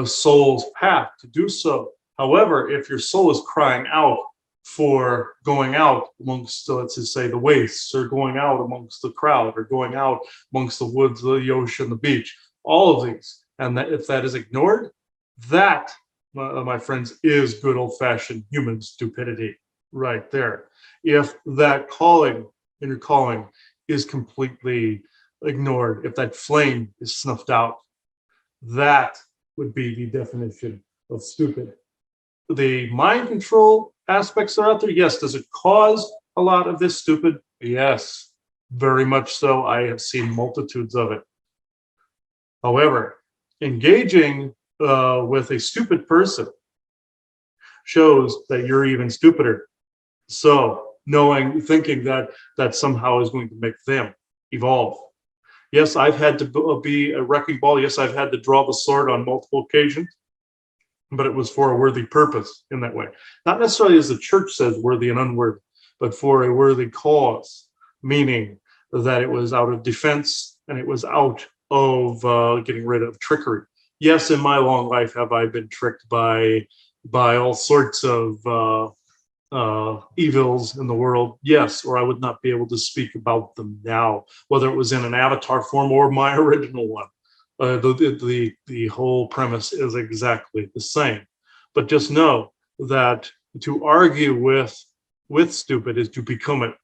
S2: soul's path to do so. However, if your soul is crying out for going out amongst, let's just say, the wastes, or going out amongst the crowd, or going out amongst the woods, the ocean, the beach, all of these, and that if that is ignored, that, my friends, is good old-fashioned human stupidity right there. If that calling, inner calling, is completely ignored, if that flame is snuffed out, that would be the definition of stupid. The mind control aspects are out there. Yes. Does it cause a lot of this stupid? Yes, very much so. I have seen multitudes of it. However, engaging with a stupid person shows that you're even stupider. So thinking that somehow is going to make them evolve. Yes, I've had to be a wrecking ball. Yes, I've had to draw the sword on multiple occasions, but it was for a worthy purpose in that way. Not necessarily, as the church says, worthy and unworthy, but for a worthy cause, meaning that it was out of defense and it was out of getting rid of trickery. Yes, in my long life have I been tricked by all sorts of evils in the world. Yes, or I would not be able to speak about them now, whether it was in an avatar form or my original one. The whole premise is exactly the same. But just know that to argue with stupid is to become it.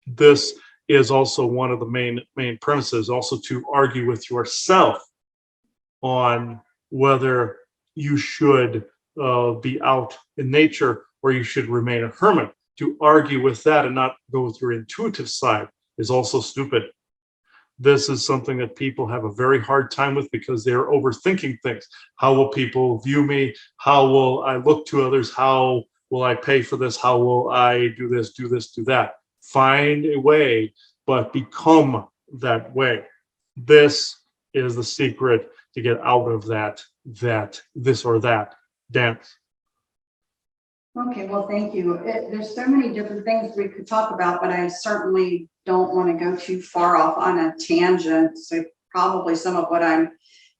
S2: This is also one of the main premises, also to argue with yourself on whether you should be out in nature or you should remain a hermit. To argue with that and not go with your intuitive side is also stupid. This is something that people have a very hard time with because they're overthinking things. How will people view me? How will I look to others? How will I pay for this? How will I do this, do that? Find a way, but become that way. This is the secret to get out of that this or that dance.
S1: Okay, well, thank you. There's so many different things we could talk about, but I certainly don't want to go too far off on a tangent. So probably some of what I'm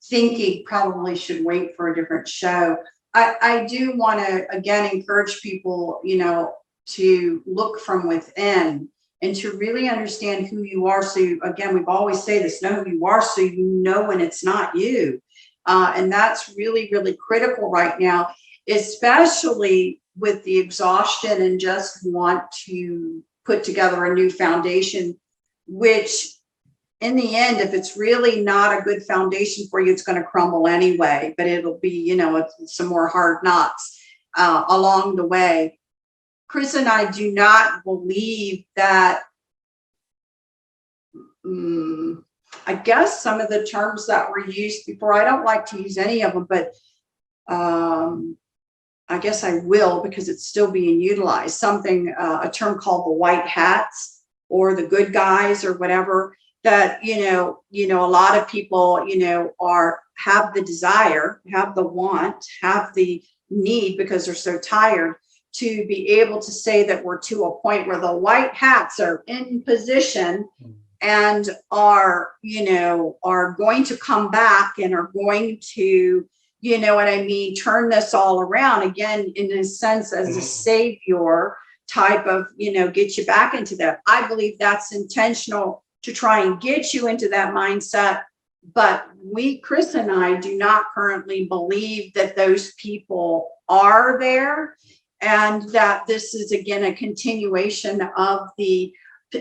S1: thinking probably should wait for a different show. I do want to, again, encourage people, to look from within and to really understand who you are. So again, we've always say this, know who you are so you know when it's not you. And that's really, really critical right now, especially with the exhaustion and just want to put together a new foundation, which in the end, if it's really not a good foundation for you, it's going to crumble anyway, but it'll be, some more hard knocks along the way. Chris and I do not believe that, I guess some of the terms that were used before, I don't like to use any of them, but I guess I will because it's still being utilized. A term called the white hats or the good guys or whatever, that, a lot of people, have the desire, have the want, have the need because they're so tired to be able to say that we're to a point where the white hats are in position and are, are going to come back and are going to, you know what I mean, turn this all around again, in a sense, as a savior type of, get you back into that. I believe that's intentional to try and get you into that mindset. But Chris and I do not currently believe that those people are there, and that this is again a continuation of the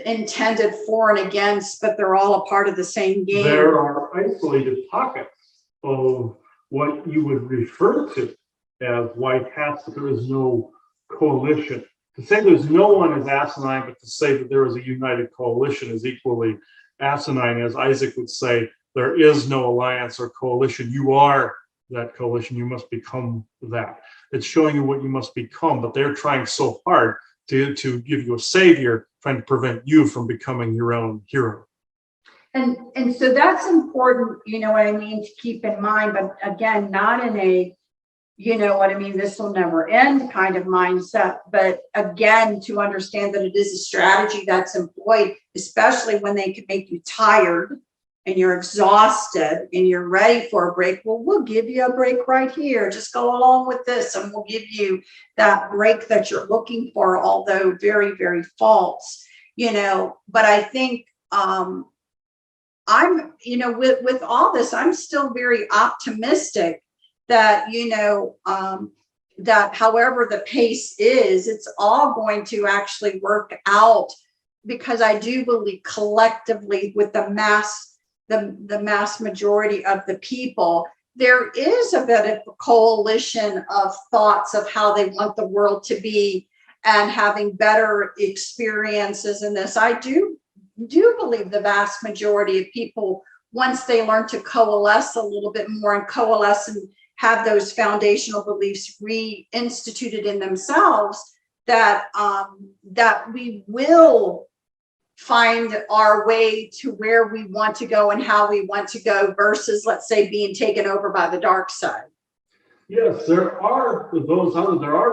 S1: intended for and against, but they're all a part of the same game.
S3: There are isolated pockets of what you would refer to as white hats, but there is no coalition. To say there's no one is asinine, but to say that there is a united coalition is equally asinine. As Isaac would say, there is no alliance or coalition. You are that coalition. You must become that. It's showing you what you must become, but they're trying so hard to give you a savior, trying to prevent you from becoming your own hero.
S1: And so that's important, you know what I mean, to keep in mind, but again, not in a, you know what I mean, this will never end kind of mindset, but again, to understand that it is a strategy that's employed, especially when they can make you tired and you're exhausted and you're ready for a break. Well, we'll give you a break right here. Just go along with this and we'll give you that break that you're looking for, although very, very false, but I think, I'm, with all this, I'm still very optimistic that, that however the pace is, it's all going to actually work out, because I do believe collectively with the mass majority of the people, there is a bit of a coalition of thoughts of how they want the world to be and having better experiences in this. I do believe the vast majority of people, once they learn to coalesce a little bit more and coalesce and have those foundational beliefs reinstituted in themselves, that we will find our way to where we want to go and how we want to go, versus, let's say, being taken over by the dark side.
S3: Yes, there are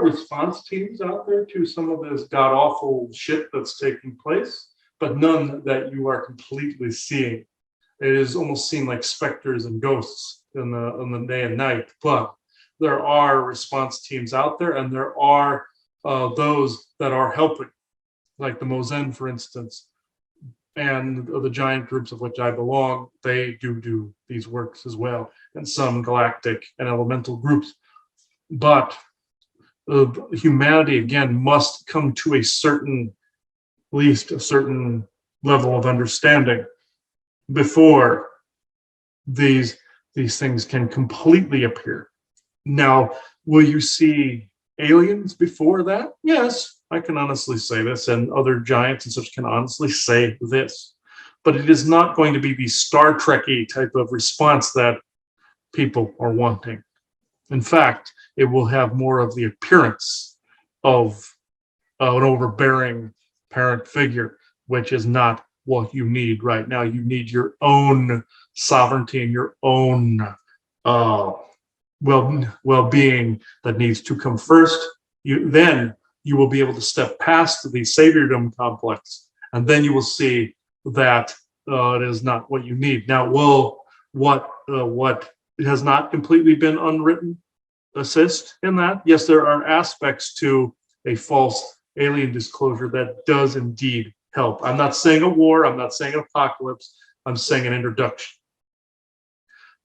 S3: response teams out there to some of this god awful shit that's taking place, but none that you are completely seeing. It is almost seen like specters and ghosts in the day and night. But there are response teams out there, and there are those that are helping, like the Mozen, for instance, and the giant groups of which I belong. They do these works as well, and some galactic and elemental groups. But humanity, again, must come to a certain level of understanding before these things can completely appear. Now, will you see aliens before that? Yes, I can honestly say this, and other giants and such can honestly say this. But it is not going to be the Star Trek-y type of response that people are wanting. In fact, it will have more of the appearance of an overbearing parent figure, which is not what you need right now. You need your own sovereignty and your own well-being that needs to come first. Then you will be able to step past the saviordom complex, and then you will see that it is not what you need. Now, will what has not completely been unwritten assist in that? Yes, there are aspects to a false alien disclosure that does indeed help. I'm not saying a war, I'm not saying an apocalypse, I'm saying an introduction.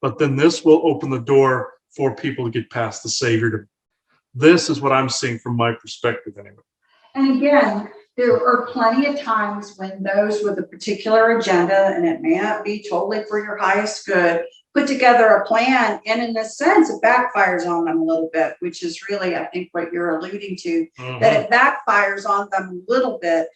S3: But then this will open the door for people to get past the saviordom. This is what I'm seeing from my perspective anyway.
S1: And again, there are plenty of times when those with a particular agenda, and it may not be totally for your highest good, put together a plan, and in a sense, it backfires on them a little bit, which is really, I think, what you're alluding to, that it backfires on them a little bit,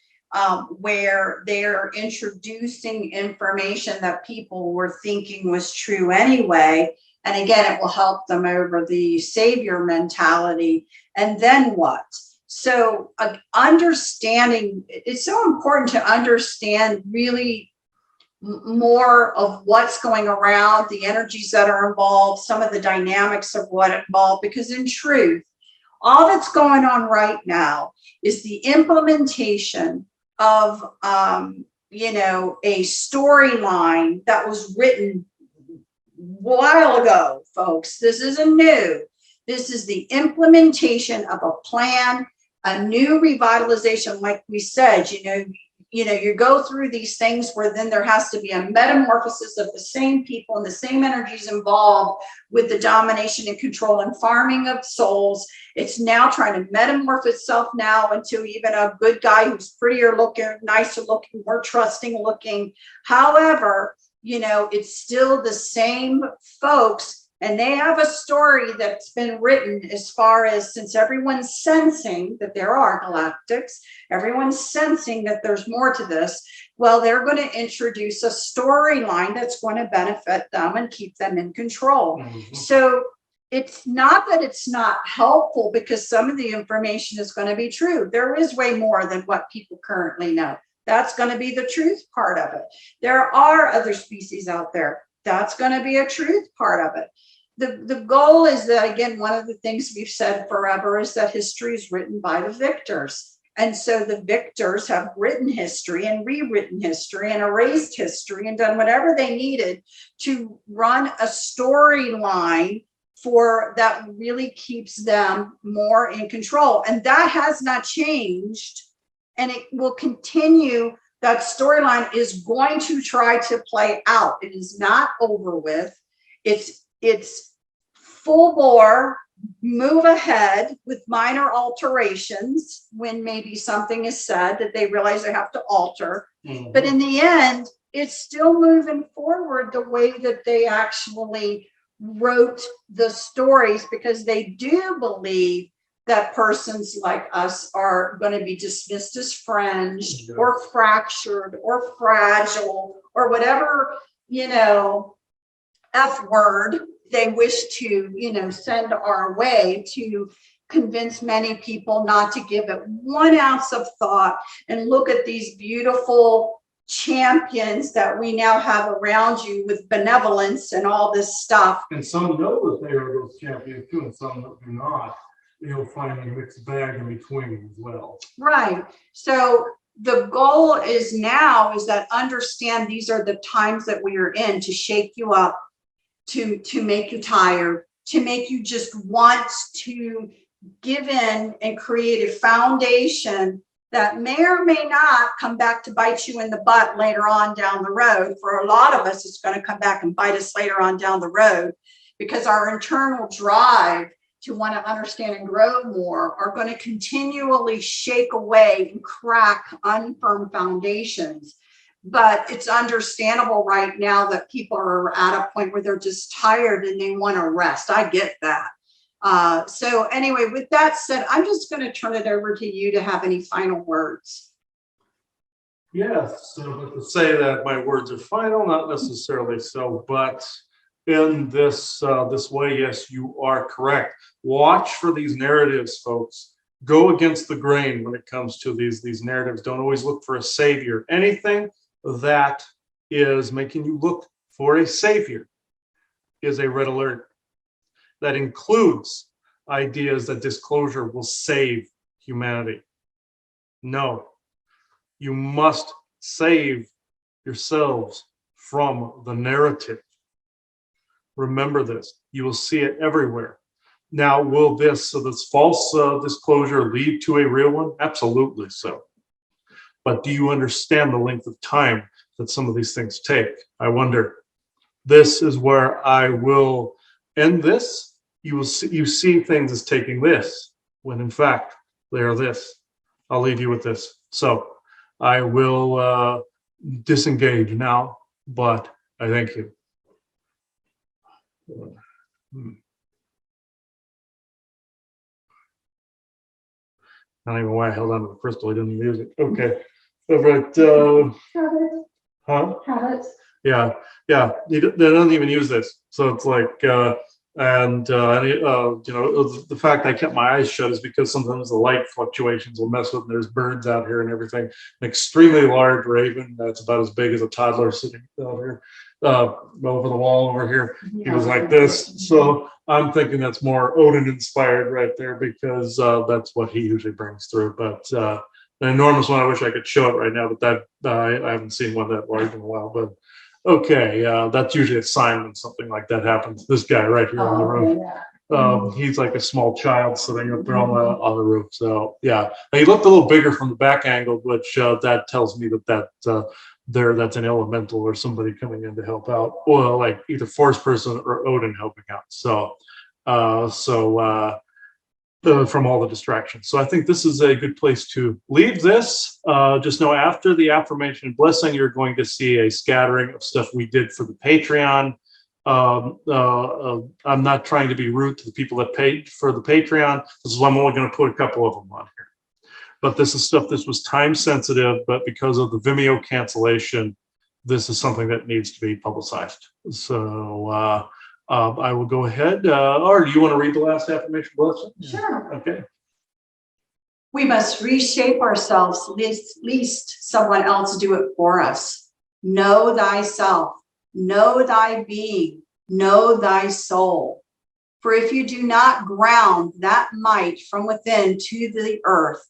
S1: where they're introducing information that people were thinking was true anyway. And again, it will help them over the savior mentality. And then what? So understanding, it's so important to understand really more of what's going around, the energies that are involved, some of the dynamics of what involved, because in truth, All that's going on right now is the implementation of, a storyline that was written a while ago, folks. This isn't new. This is the implementation of a plan, a new revitalization. Like we said, you go through these things where then there has to be a metamorphosis of the same people and the same energies involved with the domination and control and farming of souls. It's now trying to metamorph itself now into even a good guy who's prettier looking, nicer looking, more trusting looking. However, it's still the same folks. And they have a story that's been written as far as, since everyone's sensing that there are galactics, everyone's sensing that there's more to this. Well, they're going to introduce a storyline that's going to benefit them and keep them in control.
S3: Mhm.
S1: So it's not that it's not helpful, because some of the information is going to be true. There is way more than what people currently know. That's going to be the truth part of it. There are other species out there. That's going to be a truth part of it. The goal is that, again, one of the things we've said forever is that history is written by the victors. And so the victors have written history and rewritten history and erased history and done whatever they needed to run a storyline for that really keeps them more in control. And that has not changed, and it will continue. That storyline is going to try to play out. It is not over with. It's full bore, move ahead with minor alterations when maybe something is said that they realize they have to alter.
S3: Mhm.
S1: But in the end, it's still moving forward the way that they actually wrote the stories, because they do believe that persons like us are going to be dismissed as fringed or fractured or fragile or whatever, F word they wish to, send our way to convince many people not to give it 1 ounce of thought and look at these beautiful champions that we now have around you with benevolence and all this stuff.
S3: And some know that they are those champions too, and some that do not. You'll find a mixed bag in between as well.
S1: Right. So the goal is that understand these are the times that we are in to shake you up, to make you tired, to make you just want to give in and create a foundation that may or may not come back to bite you in the butt later on down the road. For a lot of us, it's going to come back and bite us later on down the road, because our internal drive to want to understand and grow more are going to continually shake away and crack unfirm foundations. But it's understandable right now that people are at a point where they're just tired and they want to rest. I get that. So anyway, with that said, I'm just going to turn it over to you to have any final words.
S3: Yes, so to say that my words are final, not necessarily so, but in this way, yes, you are correct. Watch for these narratives, folks. Go against the grain when it comes to these narratives. Don't always look for a savior. Anything that is making you look for a savior is a red alert. That includes ideas that disclosure will save humanity. No, you must save yourselves from the narrative. Remember this. You will see it everywhere. Now, will this false disclosure lead to a real one? Absolutely so. But do you understand the length of time that some of these things take? I wonder. This is where I will end this. You see things as taking this, when in fact they are this. I'll leave you with this. So I will disengage now, but I thank you. I don't even know why I held on to the crystal. I didn't use it. Okay. All right. Huh?
S4: Habits.
S3: Yeah. They don't even use this. So it's like, the fact I kept my eyes shut is because sometimes the light fluctuations will mess with. There's birds out here and everything. An extremely large raven that's about as big as a toddler sitting out here. over the wall over here. He was like this. So I'm thinking that's more Odin inspired right there because that's what he usually brings through. But an enormous one, I wish I could show it right now, but I haven't seen one that large in a while. But okay, that's usually a sign when something like that happens. This guy right here on the roof. He's like a small child sitting up there on the roof. So yeah, he looked a little bigger from the back angle, which that tells me that's an elemental or somebody coming in to help out, or like either Force person or Odin helping out. So from all the distractions. So I think this is a good place to leave this. Just know after the affirmation and blessing, you're going to see a scattering of stuff we did for the Patreon. I'm not trying to be rude to the people that paid for the Patreon. This is why I'm only going to put a couple of them on here. But this was time sensitive, but because of the Vimeo cancellation, this is something that needs to be publicized. So I will go ahead. Or do you want to read the last affirmation blessing?
S1: Sure.
S3: Okay.
S1: We must reshape ourselves, lest someone else do it for us. Know thyself. Know thy being, know thy soul. For if you do not ground that might from within to the earth,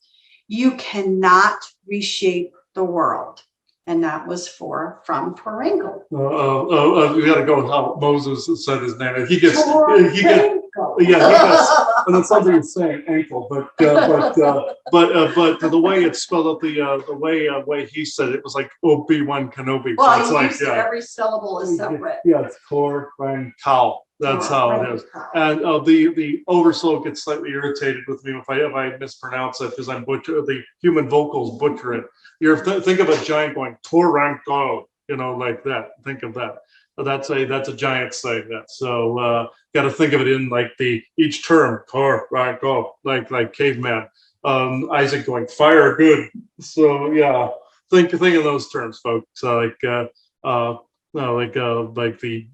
S1: you cannot reshape the world. And that was from Torangel.
S3: We got to go with how Moses said his name. He gets, and it's something that's saying ankle, but the way it's spelled out, the way he said it was like Obi-Wan Kenobi.
S1: Well,
S3: so it's like
S1: every syllable is separate.
S3: Yeah, it's Kor Ran Kal. That's how it is. And the oversoul gets slightly irritated with me if I mispronounce it because the human vocals butcher it. Think of a giant going Toranko, like that. Think of that. That's a giant saying that. So got to think of it in like each term Toranko, like caveman. Isaac going fire good. So yeah, think in those terms, folks. Like the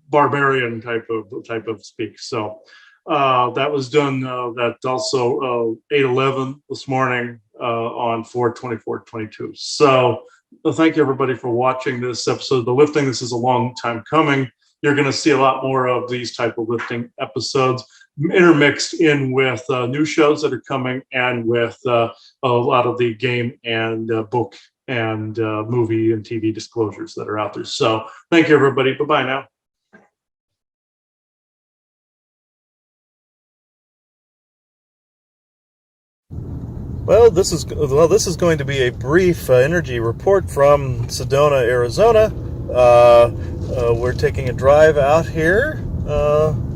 S3: barbarian type of speak. So that was done. That also 8/11 this morning on 4/24/22. So thank you everybody for watching this episode of The Lifting. This is a long time coming. You're going to see a lot more of these type of lifting episodes intermixed in with new shows that are coming and with a lot of the game and book and movie and TV disclosures that are out there. So thank you, everybody. Bye-bye now.
S4: Well, this is going to be a brief energy report from Sedona, Arizona. We're taking a drive out here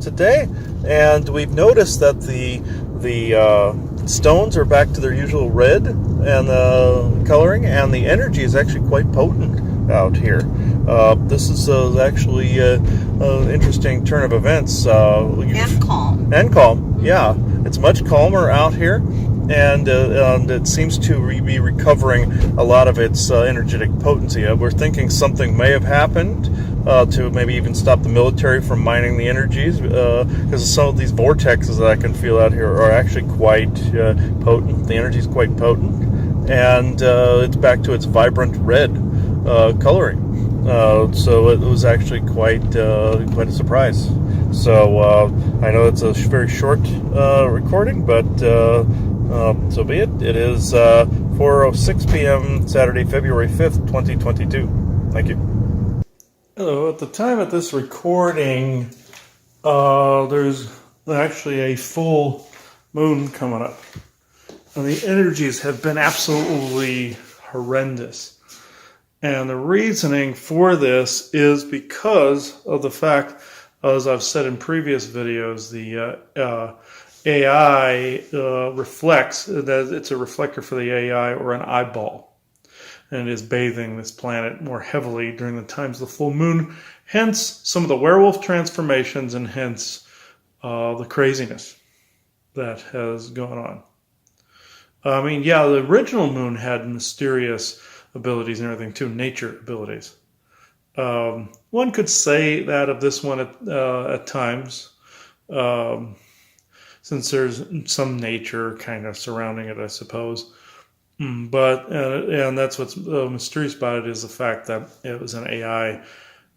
S4: today, and we've noticed that the stones are back to their usual red and coloring, and the energy is actually quite potent out here. This is actually an interesting turn of events.
S1: And calm.
S4: And calm, yeah. It's much calmer out here, and it seems to be recovering a lot of its energetic potency. We're thinking something may have happened to maybe even stop the military from mining the energies, because some of these vortexes that I can feel out here are actually quite potent. The energy is quite potent, and it's back to its vibrant red coloring. So it was actually quite a surprise. So I know it's a very short recording, but so be it. It is 4:06 p.m. Saturday, February 5th, 2022. Thank you.
S3: Hello. At the time of this recording, there's actually a full moon coming up. And the energies have been absolutely horrendous. And the reasoning for this is because of the fact, as I've said in previous videos, the AI reflects, that it's a reflector for the AI or an eyeball. And it is bathing this planet more heavily during the times of the full moon. Hence, some of the werewolf transformations and hence the craziness that has gone on. I mean, yeah, the original moon had mysterious abilities and everything too, nature abilities. One could say that of this one at times, since there's some nature kind of surrounding it, I suppose. But and that's what's mysterious about it is the fact that it was an AI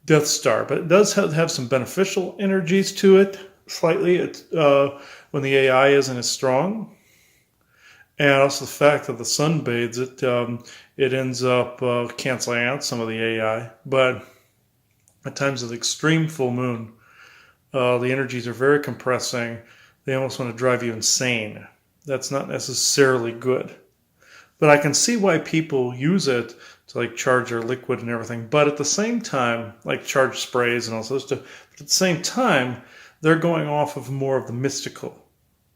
S3: Death Star, but it does have some beneficial energies to it slightly. It's when the AI isn't as strong, and also the fact that the sun bathes it, it ends up canceling out some of the AI. But at times of the extreme full moon, the energies are very compressing. They almost want to drive you insane. That's not necessarily good. But I can see why people use it to like charge their liquid and everything. But at the same time, like charge sprays and all sorts of stuff, but at the same time, they're going off of more of the mystical,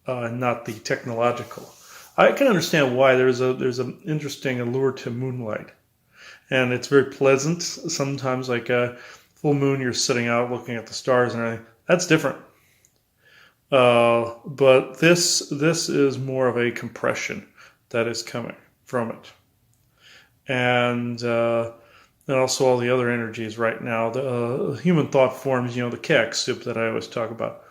S3: not the technological. I can understand why there's an interesting allure to moonlight. And it's very pleasant. Sometimes like a full moon, you're sitting out looking at the stars and everything. That's different. But this is more of a compression that is coming from it. And also all the other energies right now. The human thought forms, the kek soup that I always talk about.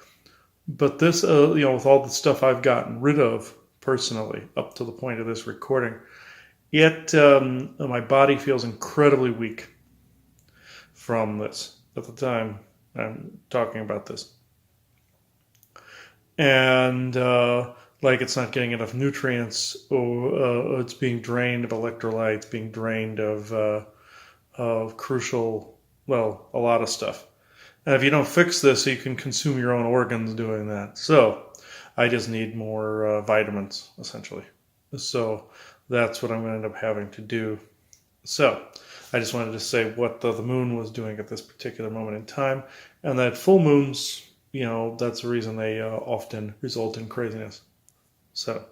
S3: But this, with all the stuff I've gotten rid of personally up to the point of this recording, yet my body feels incredibly weak from this at the time I'm talking about this. And like it's not getting enough nutrients, or it's being drained of electrolytes, being drained of crucial, a lot of stuff. And if you don't fix this, you can consume your own organs doing that. So I just need more vitamins, essentially. So that's what I'm going to end up having to do. So I just wanted to say what the moon was doing at this particular moment in time, and that full moons, that's the reason they often result in craziness. So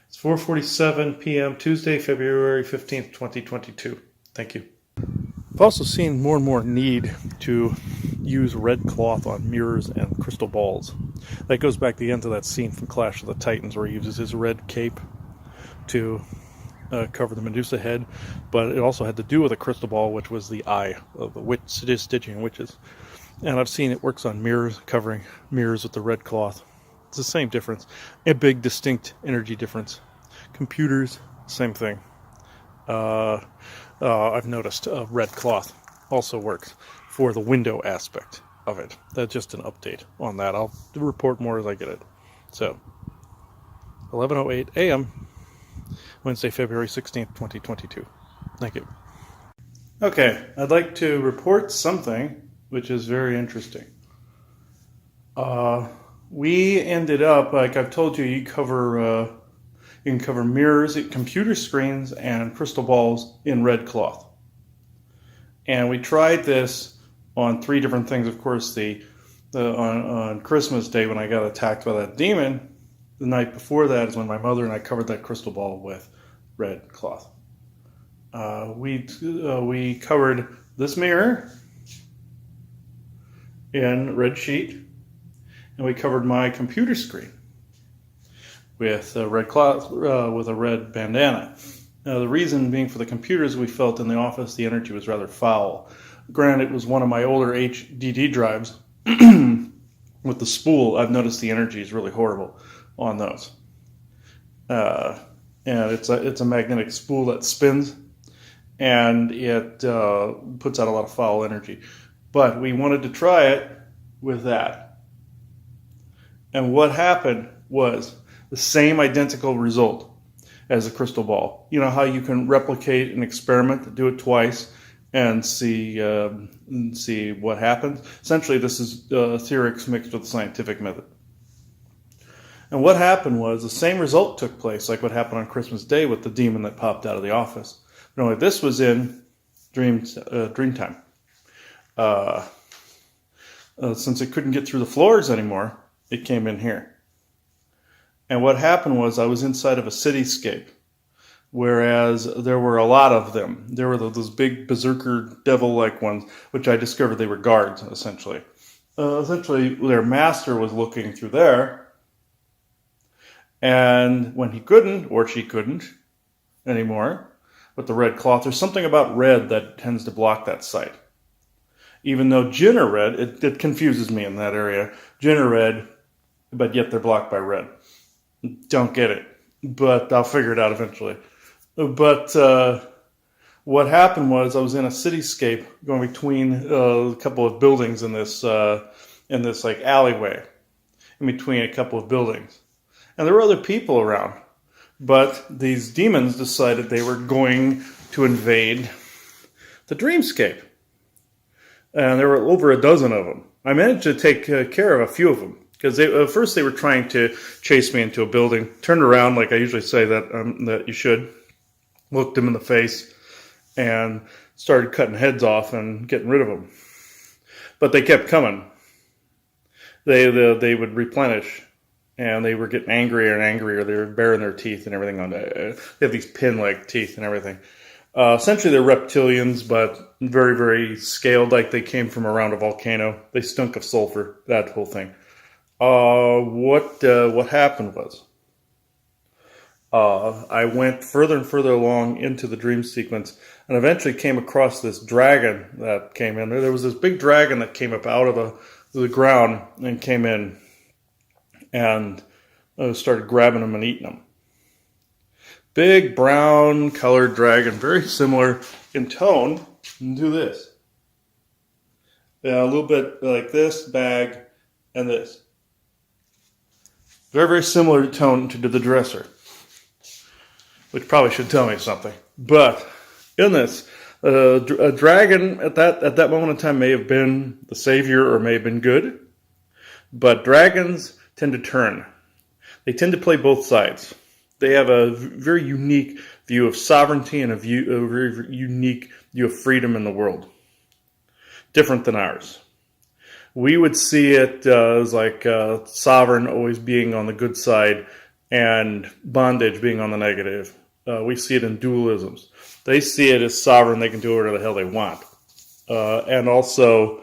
S3: it's 4:47 p.m. Tuesday, February 15th, 2022. Thank you.
S4: I've also seen more and more need to use red cloth on mirrors and crystal balls. That goes back to the end of that scene from Clash of the Titans where he uses his red cape to cover the Medusa head, but it also had to do with a crystal ball, which was the eye of the witch, Stygian witches. And I've seen it works on mirrors, covering mirrors with the red cloth. It's the same difference. A big, distinct energy difference. Computers, same thing. I've noticed red cloth also works for the window aspect of it. That's just an update on that. I'll report more as I get it. So, 11:08 a.m., Wednesday, February 16th, 2022. Thank you. Okay, I'd like to report something which is very interesting. We ended up, like I've told you, you can cover mirrors, computer screens, and crystal balls in red cloth. And we tried this on 3 different things. Of course, on Christmas Day when I got attacked by that demon, the night before that is when my mother and I covered that crystal ball with red cloth. We covered this mirror in red sheet, and we covered my computer screen with a red cloth, with a red bandana. The reason being, for the computers we felt in the office, the energy was rather foul. Granted, it was one of my older HDD drives. With the spool, I've noticed the energy is really horrible on those. And it's a magnetic spool that spins, and it puts out a lot of foul energy. But we wanted to try it with that. And what happened was the same identical result as a crystal ball. You know how you can replicate an experiment, do it twice, and see what happens? Essentially, this is theorics mixed with the scientific method. And what happened was the same result took place, like what happened on Christmas Day with the demon that popped out of the office. But only this was in Dreamtime. Since it couldn't get through the floors anymore, it came in here. And what happened was I was inside of a cityscape, whereas there were a lot of them. There were those big berserker devil-like ones, which I discovered they were guards, essentially. Essentially, their master was looking through there, and when he couldn't, or she couldn't anymore, with the red cloth, there's something about red that tends to block that sight. Even though Jinn are red, it confuses me in that area. Jinn are red, but yet they're blocked by red. Don't get it, but I'll figure it out eventually. But what happened was I was in a cityscape going between a couple of buildings in this like alleyway, in between a couple of buildings, and there were other people around, but these demons decided they were going to invade the dreamscape, and there were over a dozen of them. I managed to take care of a few of them because at first they were trying to chase me into a building. Turned around like I usually say that you should. Looked them in the face and started cutting heads off and getting rid of them. But they kept coming. They would replenish, and they were getting angrier and angrier. They were baring their teeth and everything on it. They have these pin-like teeth and everything. Essentially, they're reptilians, but very, very scaled, like they came from around a volcano. They stunk of sulfur, that whole thing. What happened was, I went further and further along into the dream sequence, and eventually came across this dragon that came in. There was this big dragon that came up out of the ground and came in and started grabbing them and eating them. Big brown colored dragon, very similar in tone to this. A little bit like this bag and this. Very, very similar tone to the dresser, which probably should tell me something. But in this, a dragon at that moment in time may have been the savior or may have been good. But dragons tend to turn. They tend to play both sides. They have a very unique view of sovereignty and a very unique view of freedom in the world. Different than ours. We would see it as like sovereign always being on the good side and bondage being on the negative. We see it in dualisms. They see it as sovereign. They can do whatever the hell they want. And also,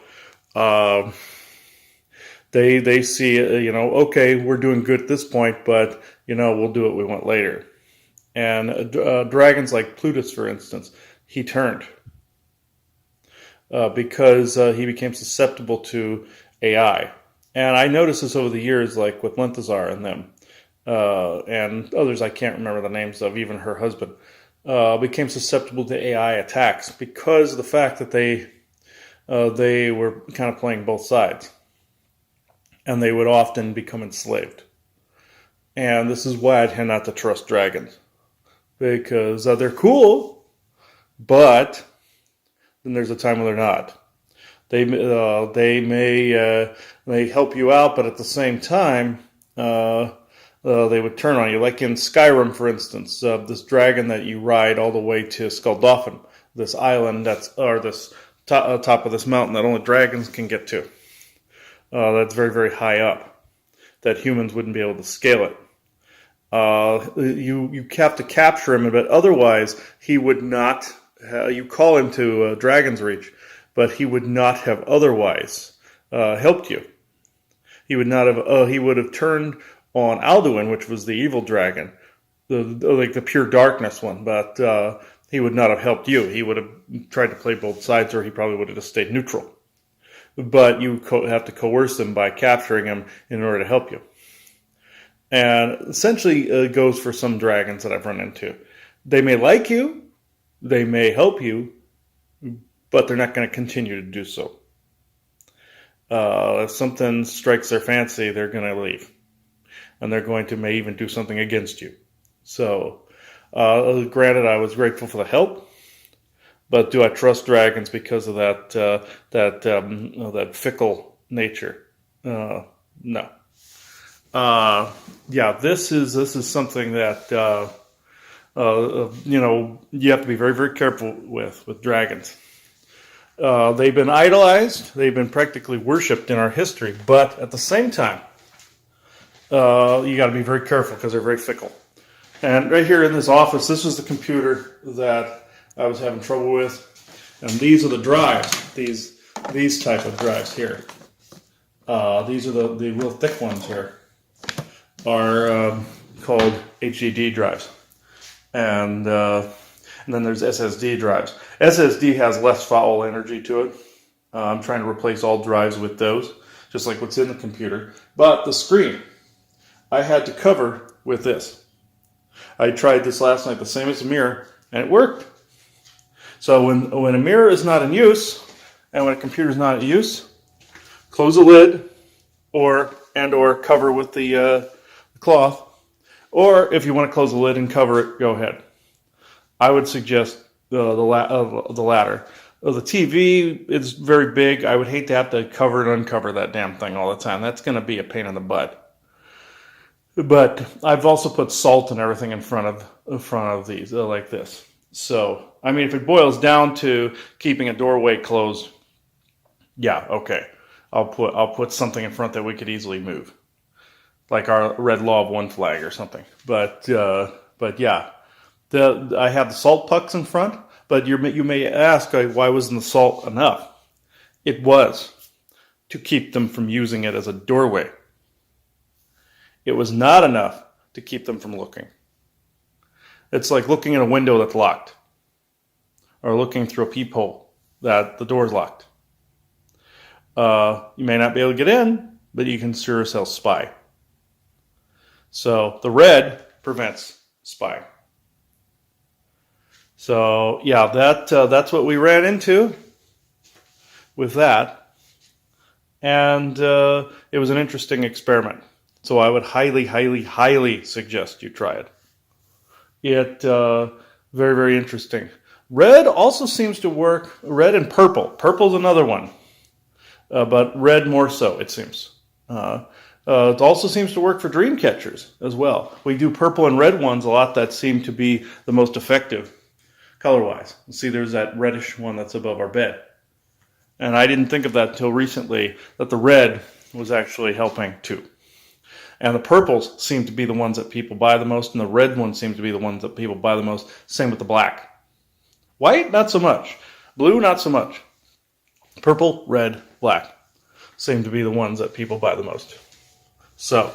S4: they see, okay, we're doing good at this point, but, we'll do what we want later. And dragons like Plutus, for instance, he turned because he became susceptible to AI. And I noticed this over the years, like with Lenthazar and them, and others I can't remember the names of, even her husband, became susceptible to AI attacks because of the fact that they were kind of playing both sides. And they would often become enslaved. And this is why I tend not to trust dragons. Because they're cool, but then there's a time when they're not. They may help you out, but at the same time, they would turn on you. Like in Skyrim, for instance, this dragon that you ride all the way to Skuldafn, this island this top of this mountain that only dragons can get to. That's very, very high up, that humans wouldn't be able to scale it. You have to capture him, but otherwise he would not. You call him to Dragon's Reach, but he would not have otherwise helped you. He would not have. He would have turned on Alduin, which was the evil dragon, the pure darkness one, but he would not have helped you. He would have tried to play both sides, or he probably would have just stayed neutral. But you have to coerce him by capturing him in order to help you. And essentially it goes for some dragons that I've run into. They may like you, they may help you, but they're not going to continue to do so. If something strikes their fancy, they're going to leave. And they're going to may even do something against you. So, granted, I was grateful for the help. But do I trust dragons because of that fickle nature? No. This is something that you have to be very, very careful with dragons. They've been idolized, they've been practically worshipped in our history, but at the same time, you got to be very careful because they're very fickle. And right here in this office, this is the computer that I was having trouble with, and these are the drives. These type of drives here. These are the real thick ones here. Are called HDD drives, and then there's SSD drives. SSD has less foul energy to it. I'm trying to replace all drives with those, just like what's in the computer. But the screen, I had to cover with this. I tried this last night, the same as the mirror, and it worked. So when a mirror is not in use, and when a computer is not in use, close the lid, or cover with the cloth. Or if you want to close the lid and cover it, go ahead. I would suggest the latter. The TV is very big. I would hate to have to cover and uncover that damn thing all the time. That's going to be a pain in the butt. But I've also put salt and everything in front of these like this. So I mean, if it boils down to keeping a doorway closed, yeah, okay. I'll put something in front that we could easily move, like our red Law of One flag or something. But yeah, I have the salt pucks in front. But you may ask, why wasn't the salt enough? It was to keep them from using it as a doorway. It was not enough to keep them from looking. It's like looking at a window that's locked, or looking through a peephole that the door's locked. You may not be able to get in, but you can sure as hell spy. So the red prevents spying. So yeah, that's what we ran into with that, and it was an interesting experiment. So I would highly, highly, highly suggest you try it. It very, very interesting. Red also seems to work. Red and purple. Purple's another one, but red more so, it seems. It also seems to work for dream catchers as well. We do purple and red ones a lot that seem to be the most effective color-wise. See, there's that reddish one that's above our bed. And I didn't think of that until recently, that the red was actually helping too. And the purples seem to be the ones that people buy the most, and the red ones seem to be the ones that people buy the most. Same with the black. White, not so much. Blue, not so much. Purple, red, black seem to be the ones that people buy the most. So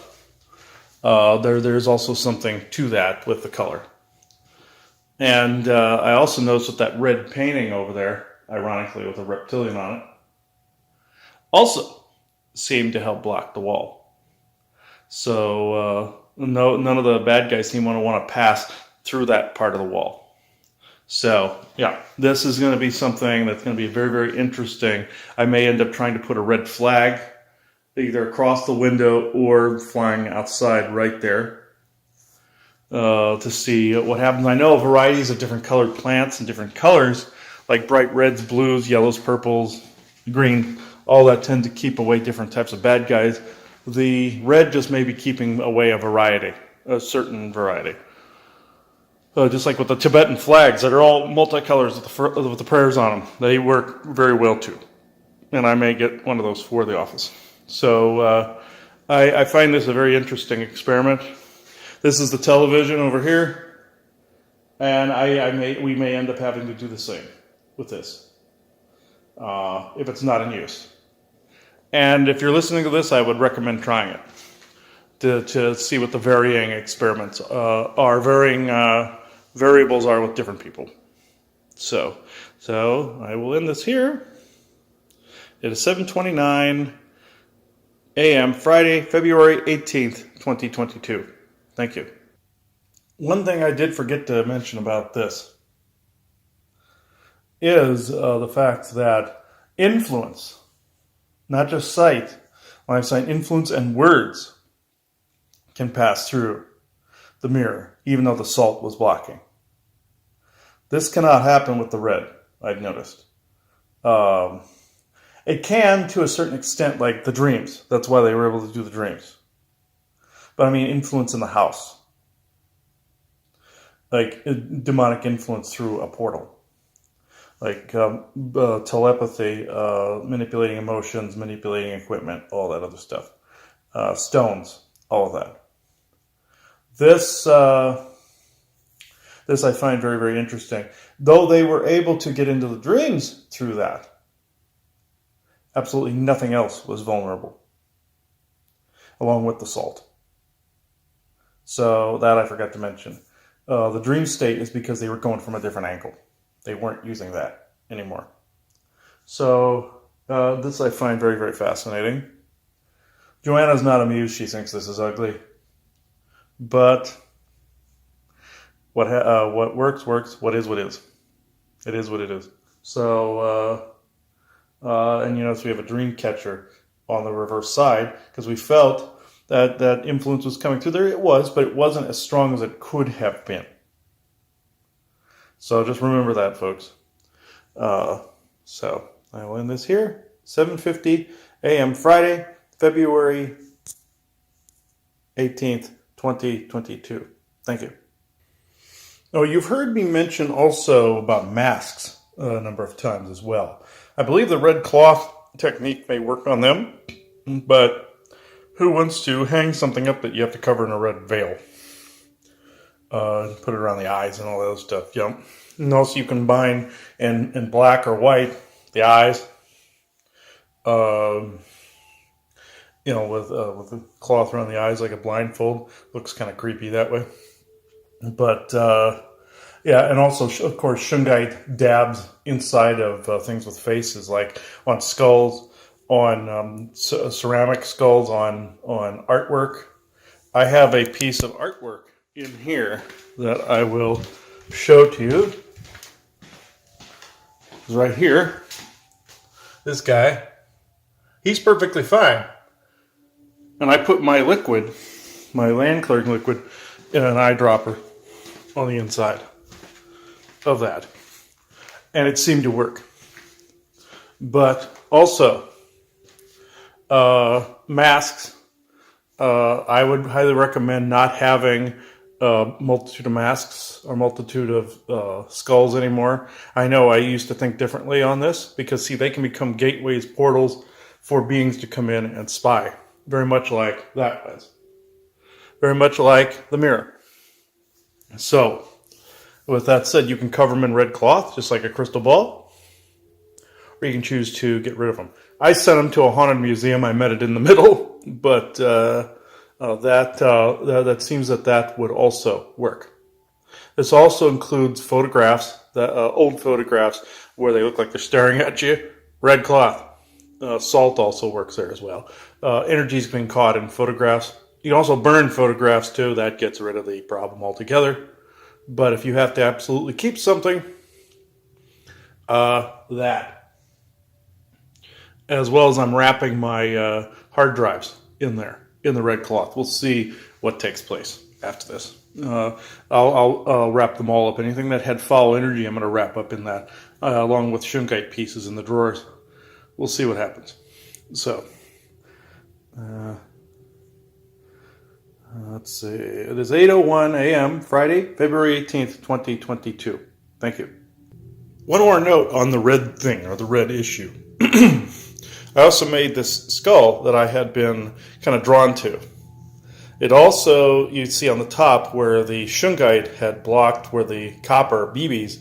S4: there's also something to that with the color. And I also noticed with that red painting over there, ironically with a reptilian on it, also seemed to help block the wall. So none of the bad guys seem to want to pass through that part of the wall. So yeah, this is going to be something that's going to be very, very interesting. I may end up trying to put a red flag either across the window or flying outside right there. To see what happens. I know varieties of different colored plants and different colors, like bright reds, blues, yellows, purples, green, all that tend to keep away different types of bad guys. The red just may be keeping away a certain variety. Just like with the Tibetan flags that are all multicolors with the prayers on them. They work very well too. And I may get one of those for the office. So I find this a very interesting experiment. This is the television over here, and we may end up having to do the same with this if it's not in use. And if you're listening to this, I would recommend trying it to see what the varying experiments varying variables are with different people. So I will end this here. It is 7:29 a.m. Friday, February 18th, 2022. Thank you. One thing I did forget to mention about this is the fact that influence, not just sight, when I say influence and words, can pass through the mirror, even though the salt was blocking. This cannot happen with the red, I've noticed. It can to a certain extent, like the dreams. That's why they were able to do the dreams. But I mean influence in the house. Like demonic influence through a portal. Like telepathy, manipulating emotions, manipulating equipment, all that other stuff. Stones, all of that. This I find very, very interesting. Though they were able to get into the dreams through that, absolutely nothing else was vulnerable, along with the salt. So that I forgot to mention. The dream state is because they were going from a different angle. They weren't using that anymore. So this I find very, very fascinating. Joanna's not amused. She thinks this is ugly. But what works, works. What is, what is. It is what it is. So, and you notice we have a dream catcher on the reverse side because we felt that that influence was coming through there. It was, but it wasn't as strong as it could have been. So just remember that, folks. So I will end this here. 7:50 a.m. Friday, February 18th, 2022. Thank you. Oh, you've heard me mention also about masks a number of times as well. I believe the red cloth technique may work on them, but who wants to hang something up that you have to cover in a red veil? Put it around the eyes and all that other stuff. Yep. And also you combine in black or white the eyes, with the cloth around the eyes like a blindfold. Looks kind of creepy that way. But yeah, and also, of course, shungite dabs inside of things with faces, like on skulls, on ceramic skulls, on artwork. I have a piece of artwork in here that I will show to you. It's right here. This guy, he's perfectly fine. And I put my liquid, my land clearing liquid, in an eyedropper on the inside of that. And it seemed to work. But also, masks, I would highly recommend not having a multitude of masks or multitude of skulls anymore. I know I used to think differently on this because, see, they can become gateways, portals for beings to come in and spy. Very much like that was. Very much like the mirror. So, with that said, you can cover them in red cloth, just like a crystal ball, or you can choose to get rid of them. I sent them to a haunted museum. I met it in the middle, but that seems that would also work. This also includes photographs, old photographs, where they look like they're staring at you. Red cloth. Salt also works there as well. Energy's been caught in photographs. You can also burn photographs too. That gets rid of the problem altogether. But if you have to absolutely keep something, that. As well as I'm wrapping my hard drives in there, in the red cloth. We'll see what takes place after this. I'll wrap them all up. Anything that had foul energy, I'm going to wrap up in that, along with shungite pieces in the drawers. We'll see what happens. So, let's see. It is 8:01 a.m. Friday, February 18th, 2022. Thank you. One more note on the red thing, or the red issue. I also made this skull that I had been kind of drawn to. It also, you see on the top where the shungite had blocked where the copper BBs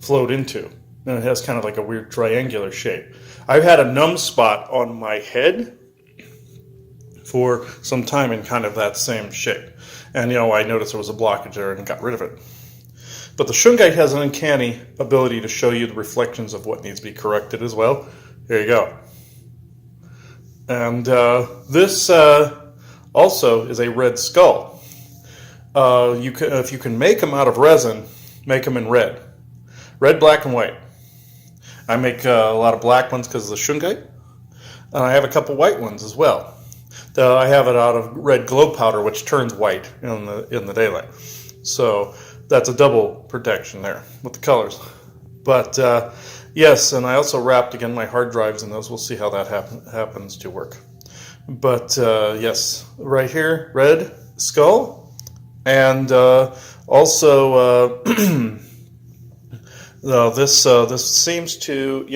S4: flowed into. And it has kind of like a weird triangular shape. I've had a numb spot on my head for some time in kind of that same shape. And, I noticed there was a blockage there and got rid of it. But the shungite has an uncanny ability to show you the reflections of what needs to be corrected as well. Here you go. And this also is a red skull. If you can make them out of resin, make them in red. Red, black, and white. I make a lot of black ones because of the shungite. And I have a couple white ones as well. I have it out of red glow powder, which turns white in the daylight. So that's a double protection there with the colors. But yes, and I also wrapped again my hard drives in those. We'll see how that happens to work. But yes, right here, red skull, and also this seems to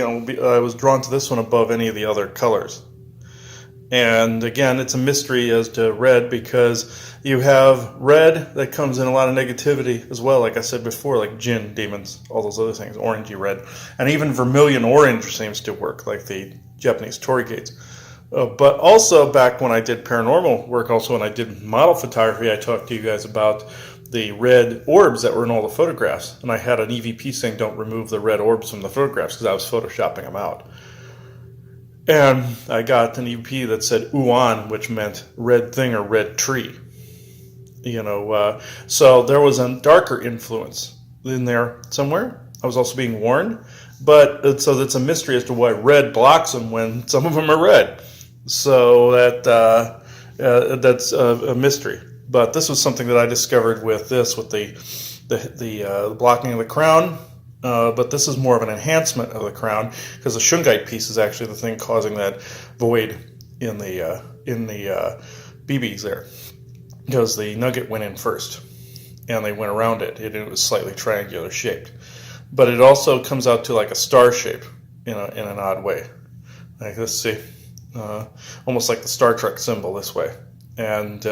S4: I was drawn to this one above any of the other colors. And again, it's a mystery as to red because you have red that comes in a lot of negativity as well, like I said before, like jinn, demons, all those other things, orangey red. And even vermilion orange seems to work, like the Japanese torii gates. But also back when I did paranormal work, also when I did model photography, I talked to you guys about the red orbs that were in all the photographs. And I had an EVP saying don't remove the red orbs from the photographs because I was photoshopping them out. And I got an EVP that said Uan, which meant red thing or red tree. So there was a darker influence in there somewhere. I was also being warned, but so that's a mystery as to why red blocks them when some of them are red. So that's a mystery. But this was something that I discovered with the blocking of the crown. But this is more of an enhancement of the crown because the shungite piece is actually the thing causing that void in the BBs there, because the nugget went in first and they went around it and it was slightly triangular shaped. But it also comes out to like a star shape in an odd way. Like this, see, almost like the Star Trek symbol this way. And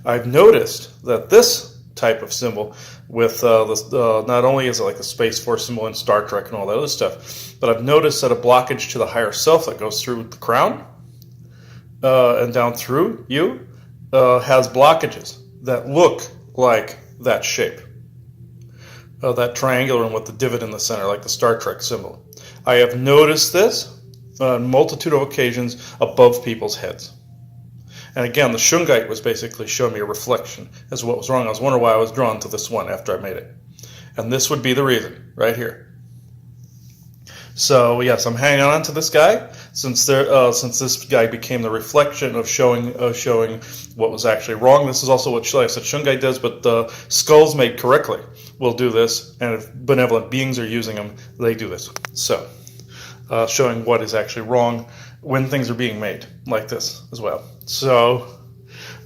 S4: I've noticed that this type of symbol with not only is it like the Space Force symbol in Star Trek and all that other stuff, but I've noticed that a blockage to the higher self that goes through the crown and down through you has blockages that look like that shape. That triangular one with the divot in the center, like the Star Trek symbol. I have noticed this on a multitude of occasions above people's heads. And again, the shungite was basically showing me a reflection as to what was wrong. I was wondering why I was drawn to this one after I made it. And this would be the reason, right here. So yes, I'm hanging on to this guy since this guy became the reflection of showing what was actually wrong. This is also what, like I said, shungite does, but the skulls made correctly will do this, and if benevolent beings are using them, they do this. So showing what is actually wrong when things are being made like this as well. So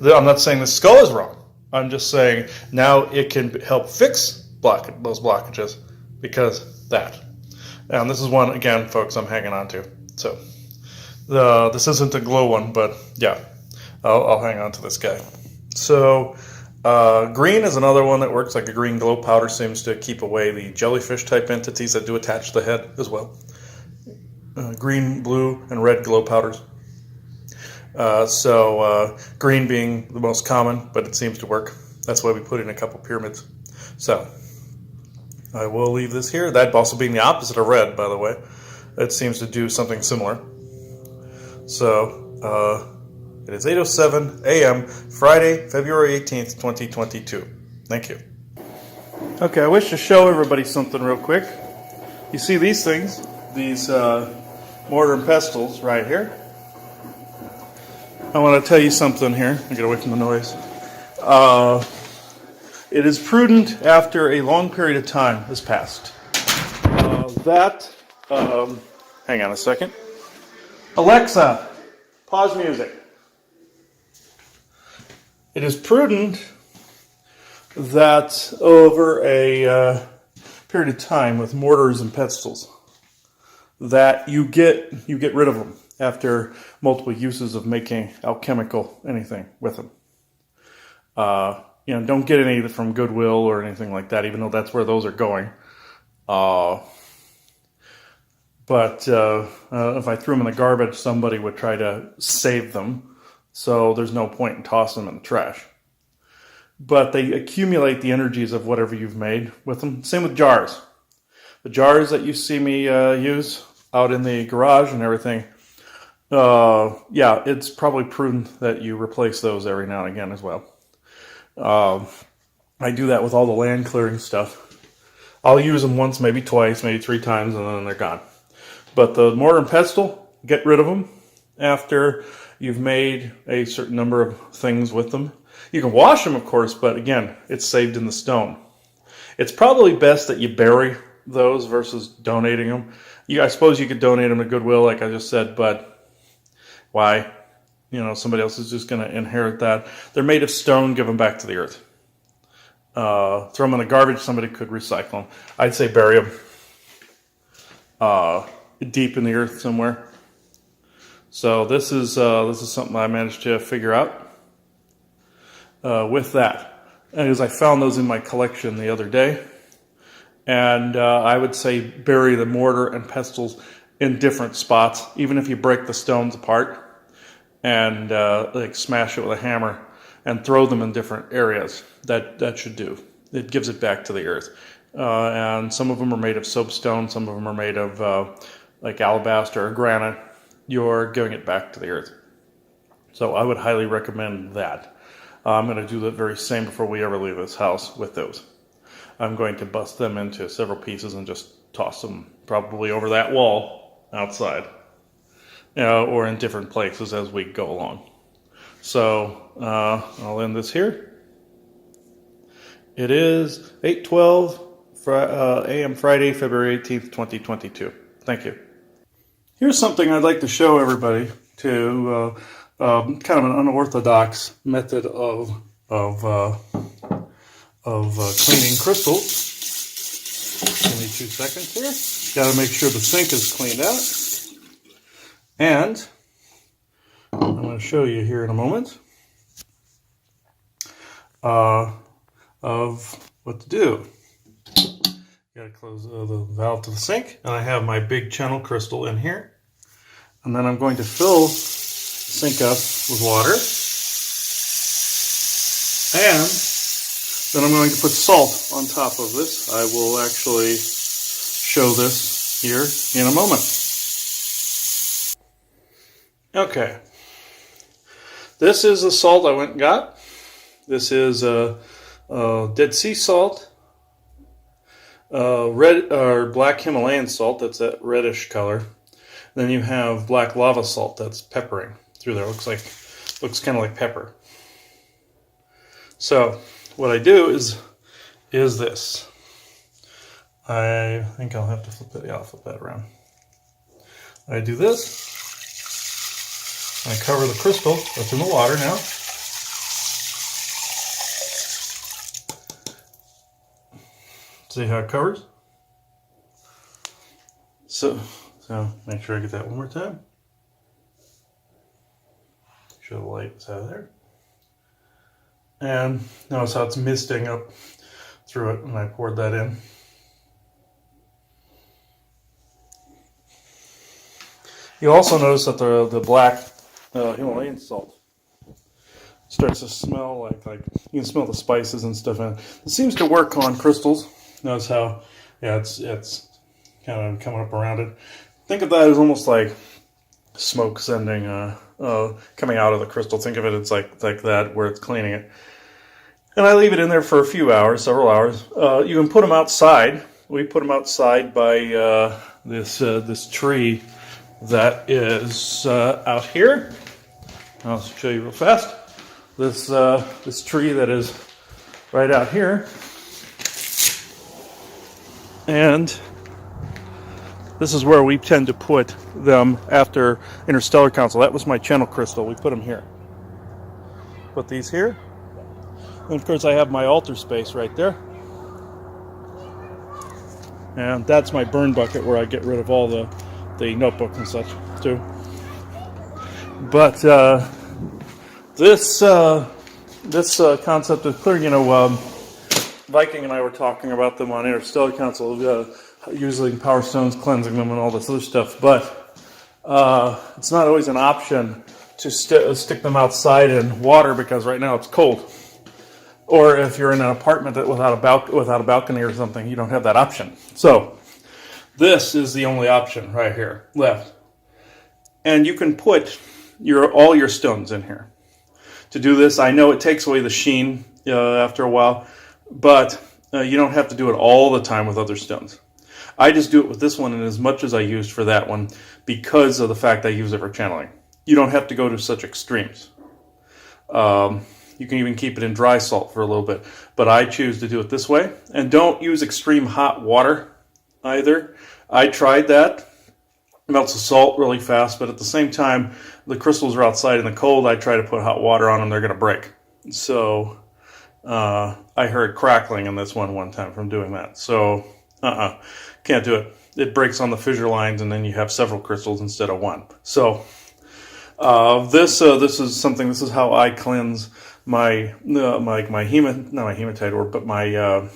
S4: I'm not saying the skull is wrong. I'm just saying now it can help fix those blockages because that. And this is one, again, folks, I'm hanging on to. So this isn't a glow one, but yeah, I'll hang on to this guy. So green is another one that works like a green glow powder, seems to keep away the jellyfish type entities that do attach to the head as well. Green, blue, and red glow powders. Green being the most common, but it seems to work. That's why we put in a couple pyramids. So I will leave this here. That also being the opposite of red, by the way. It seems to do something similar. So it is 8:07 a.m. Friday, February 18th, 2022. Thank you. Okay, I wish to show everybody something real quick. You see these things, these mortar and pestles right here. I want to tell you something here. I'll get away from the noise. It is prudent after a long period of time has passed. Hang on a second. Alexa, pause music. It is prudent that over a period of time with mortars and pestles that you get rid of them after multiple uses of making alchemical anything with them. Don't get any from Goodwill or anything like that, even though that's where those are going. But if I threw them in the garbage, somebody would try to save them. So there's no point in tossing them in the trash. But they accumulate the energies of whatever you've made with them. Same with jars. The jars that you see me use out in the garage and everything, it's probably prudent that you replace those every now and again as well. I do that with all the land clearing stuff. I'll use them once, maybe twice, maybe 3 times, and then they're gone. But the mortar and pestle, get rid of them after you've made a certain number of things with them. You can wash them, of course, but again, it's saved in the stone. It's probably best that you bury those versus donating them. I suppose you could donate them to Goodwill, like I just said, but why? Somebody else is just going to inherit that. They're made of stone, give them back to the earth. Throw them in the garbage, somebody could recycle them. I'd say bury them deep in the earth somewhere. So this is something I managed to figure out with that. Because I found those in my collection the other day. And I would say bury the mortar and pestles in different spots, even if you break the stones apart and smash it with a hammer and throw them in different areas. That should do. It gives it back to the earth. And some of them are made of soapstone, some of them are made of like alabaster or granite. You're giving it back to the earth. So I would highly recommend that. I'm going to do the very same before we ever leave this house with those. I'm going to bust them into several pieces and just toss them probably over that wall outside, or in different places as we go along. So I'll end this here. It is 8:12 a.m. Friday, February 18th, 2022. Thank you. Here's something I'd like to show everybody to kind of an unorthodox method of cleaning crystals. Give me 2 seconds here. Got to make sure the sink is cleaned out. And I'm going to show you here in a moment of what to do. Got to close the valve to the sink, and I have my big channel crystal in here. And then I'm going to fill the sink up with water. And then I'm going to put salt on top of this. I will actually show this here in a moment. Okay. This is the salt I went and got. This is Dead Sea salt, red or black Himalayan salt. That's that reddish color. Then you have black lava salt that's peppering through there. Looks kind of like pepper. So what I do is this. I think I'll have to flip it. Yeah, I'll flip that around. I do this. I cover the crystal that's in the water now. See how it covers? So make sure I get that one more time. Show the light is out of there. And notice how it's misting up through it when I poured that in. You also notice that the black Himalayan salt starts to smell like you can smell the spices and stuff in it. It seems to work on crystals. Notice how, yeah, it's kind of coming up around it. Think of that as almost like smoke sending, coming out of the crystal. Think of it, it's like that where it's cleaning it. And I leave it in there for a few hours, several hours. You can put them outside. We put them outside by this tree that is out here. I'll show you real fast. This tree that is right out here. And this is where we tend to put them after Interstellar Council. That was my channel crystal. We put them here. Put these here. And of course I have my altar space right there. And that's my burn bucket where I get rid of all the notebooks and such too. But this concept is clear. Viking and I were talking about them on Interstellar Council, using power stones, cleansing them, and all this other stuff. But it's not always an option to stick them outside in water because right now it's cold. Or if you're in an apartment without a balcony or something, you don't have that option. So this is the only option right here left. And you can put all your stones in here. To do this, I know it takes away the sheen after a while, but you don't have to do it all the time with other stones. I just do it with this one and as much as I used for that one because of the fact I use it for channeling. You don't have to go to such extremes. You can even keep it in dry salt for a little bit, but I choose to do it this way. And don't use extreme hot water either. I tried that. It melts the salt really fast, but at the same time, the crystals are outside in the cold. I try to put hot water on them, they're going to break. So I heard crackling in this one time from doing that. So can't do it. It breaks on the fissure lines, and then you have several crystals instead of one. So this is something. This is how I cleanse my hematite orb, but my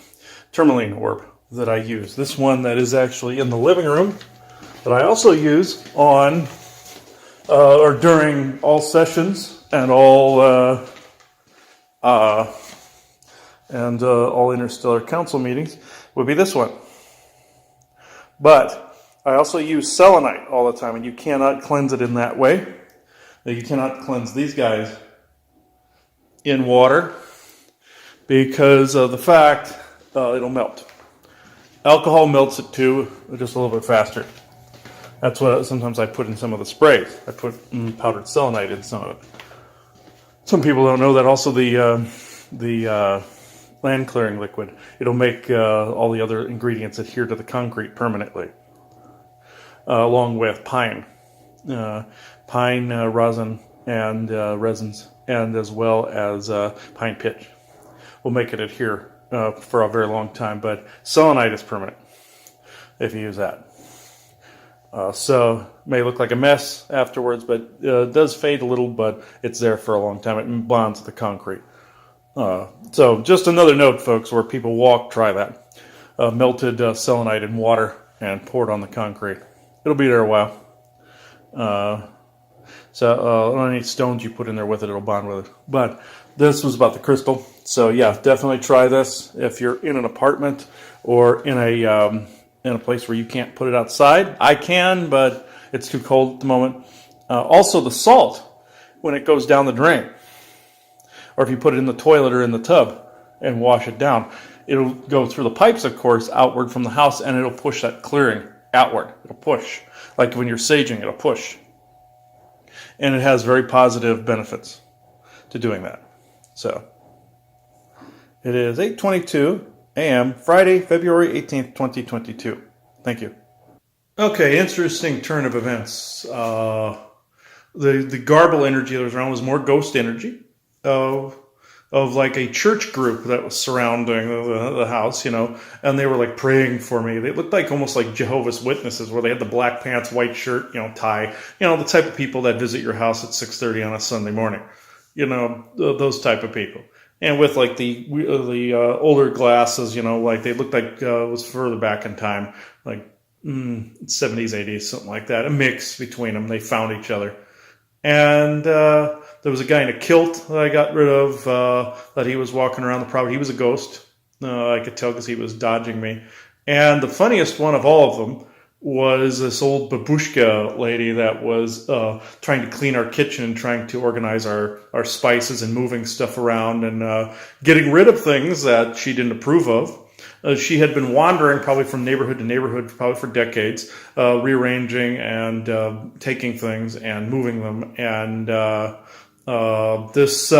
S4: tourmaline orb that I use. This one that is actually in the living room that I also use on or during all sessions and all Interstellar Council meetings would be this one. But I also use selenite all the time, and you cannot cleanse it in that way. You cannot cleanse these guys in water because of the fact it'll melt. Alcohol melts it too, just a little bit faster. That's what sometimes I put in some of the sprays. I put powdered selenite in some of it. Some people don't know that also the land clearing liquid, it'll make all the other ingredients adhere to the concrete permanently, along with pine rosin and resins, and as well as pine pitch will make it adhere for a very long time. But selenite is permanent if you use that. So it may look like a mess afterwards, but it does fade a little, but it's there for a long time. It bonds the concrete. So just another note, folks, where people walk, try that. Melted selenite in water and poured on the concrete. It'll be there a while. So any stones you put in there with it, it'll bond with it. But this was about the crystal. So yeah, definitely try this if you're in an apartment or in a place where you can't put it outside. I can, but it's too cold at the moment. Also, the salt, when it goes down the drain, or if you put it in the toilet or in the tub and wash it down, it'll go through the pipes, of course, outward from the house, and it'll push that clearing outward. It'll push. Like when you're saging, it'll push. And it has very positive benefits to doing that. So, it is 8:22 a.m., Friday, February 18th, 2022. Thank you. Okay, interesting turn of events. The garble energy that was around was more ghost energy of like a church group that was surrounding the house, and they were like praying for me. They looked like almost like Jehovah's Witnesses, where they had the black pants, white shirt, tie, the type of people that visit your house at 6:30 on a Sunday morning, those type of people. And with like the older glasses, like they looked like it was further back in time, like 70s, 80s, something like that. A mix between them. They found each other. And there was a guy in a kilt that I got rid of, that he was walking around the property. He was a ghost. I could tell because he was dodging me. And the funniest one of all of them was this old babushka lady that was trying to clean our kitchen and trying to organize our spices and moving stuff around and getting rid of things that she didn't approve of. She had been wandering probably from neighborhood to neighborhood probably for decades, rearranging and taking things and moving them. And this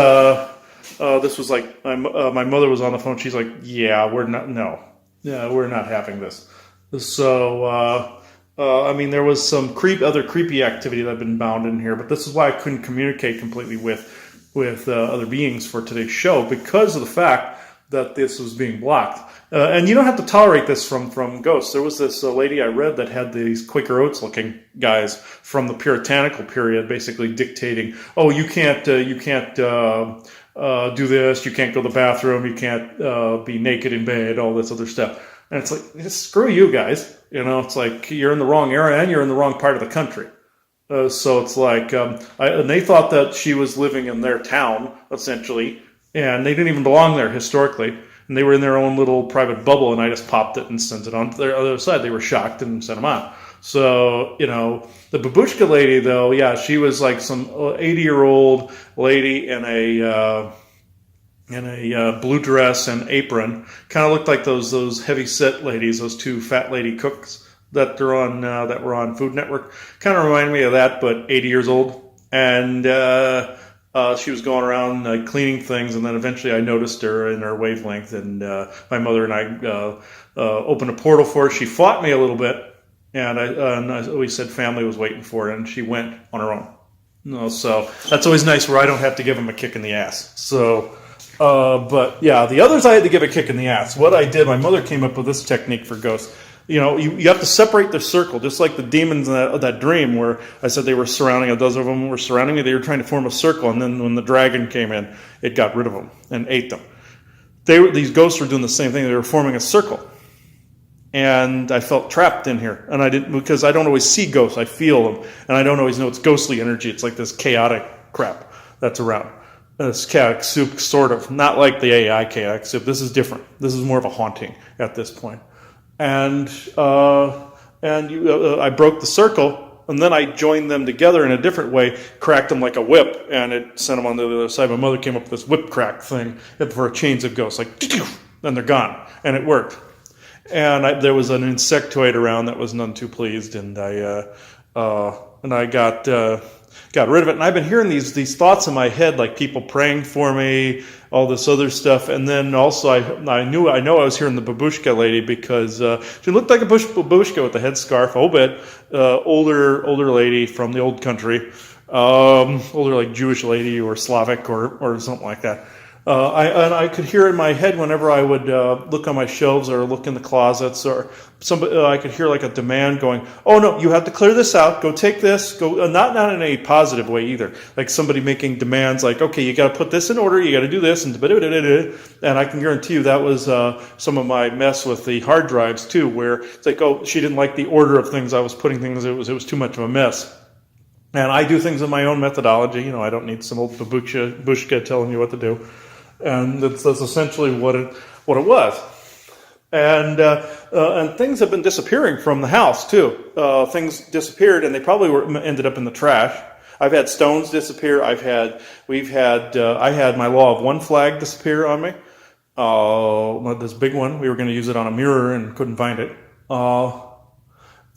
S4: was like my mother was on the phone. She's like, "Yeah, we're not having this." So there was some other creepy activity that had been bound in here. But this is why I couldn't communicate completely with other beings for today's show, because of the fact that this was being blocked. And you don't have to tolerate this from ghosts. There was this lady I read that had these Quaker Oats looking guys from the puritanical period basically dictating, oh, you can't do this, you can't go to the bathroom, you can't be naked in bed, all this other stuff. And it's like, screw you guys. It's like you're in the wrong area and you're in the wrong part of the country. So it's like, and they thought that she was living in their town, essentially, and they didn't even belong there historically. And they were in their own little private bubble, and I just popped it and sent it on to their other side. They were shocked and sent them on. So, the babushka lady, though, yeah, she was like some 80-year-old lady in a blue dress and apron. Kind of looked like those heavy set ladies, those two fat lady cooks that were on Food Network. Kind of reminded me of that, but 80 years old. And she was going around cleaning things, and then eventually I noticed her in her wavelength, and my mother and I opened a portal for her. She fought me a little bit, and we said family was waiting for her, and she went on her own. So that's always nice where I don't have to give them a kick in the ass. So, but yeah, the others I had to give a kick in the ass. What I did, my mother came up with this technique for ghosts. You have to separate the circle, just like the demons in that dream where I said they were surrounding, a dozen of them were surrounding me. They were trying to form a circle, and then when the dragon came in, it got rid of them and ate them. These ghosts were doing the same thing. They were forming a circle. And I felt trapped in here. And I didn't, because I don't always see ghosts. I feel them. And I don't always know it's ghostly energy. It's like this chaotic crap that's around. It's chaotic soup, sort of. Not like the AI chaotic soup. This is different. This is more of a haunting at this point. And I broke the circle, and then I joined them together in a different way, cracked them like a whip, and it sent them on the other side. My mother came up with this whip crack thing for chains of ghosts, like, then they're gone, and it worked. And there was an insectoid around that was none too pleased, and I got rid of it. And I've been hearing these thoughts in my head, like people praying for me, all this other stuff. And then also I know I was hearing the babushka lady, because she looked like a babushka with a headscarf, a whole bit, older lady from the old country, older like Jewish lady or Slavic or something like that. I could hear in my head whenever I would look on my shelves or look in the closets, or somebody, I could hear like a demand going, "Oh no, you have to clear this out. Go take this. Go." Not in a positive way either. Like somebody making demands, like, "Okay, you got to put this in order. You got to do this," and I can guarantee you that was some of my mess with the hard drives too, where it's like, "Oh, she didn't like the order of things I was putting things. It was too much of a mess." And I do things in my own methodology. I don't need some old babushka telling you what to do. And that's essentially what it was. And things have been disappearing from the house too. Things disappeared, and they probably ended up in the trash. I've had stones disappear. I had my law of one flag disappear on me. This big one. We were going to use it on a mirror and couldn't find it.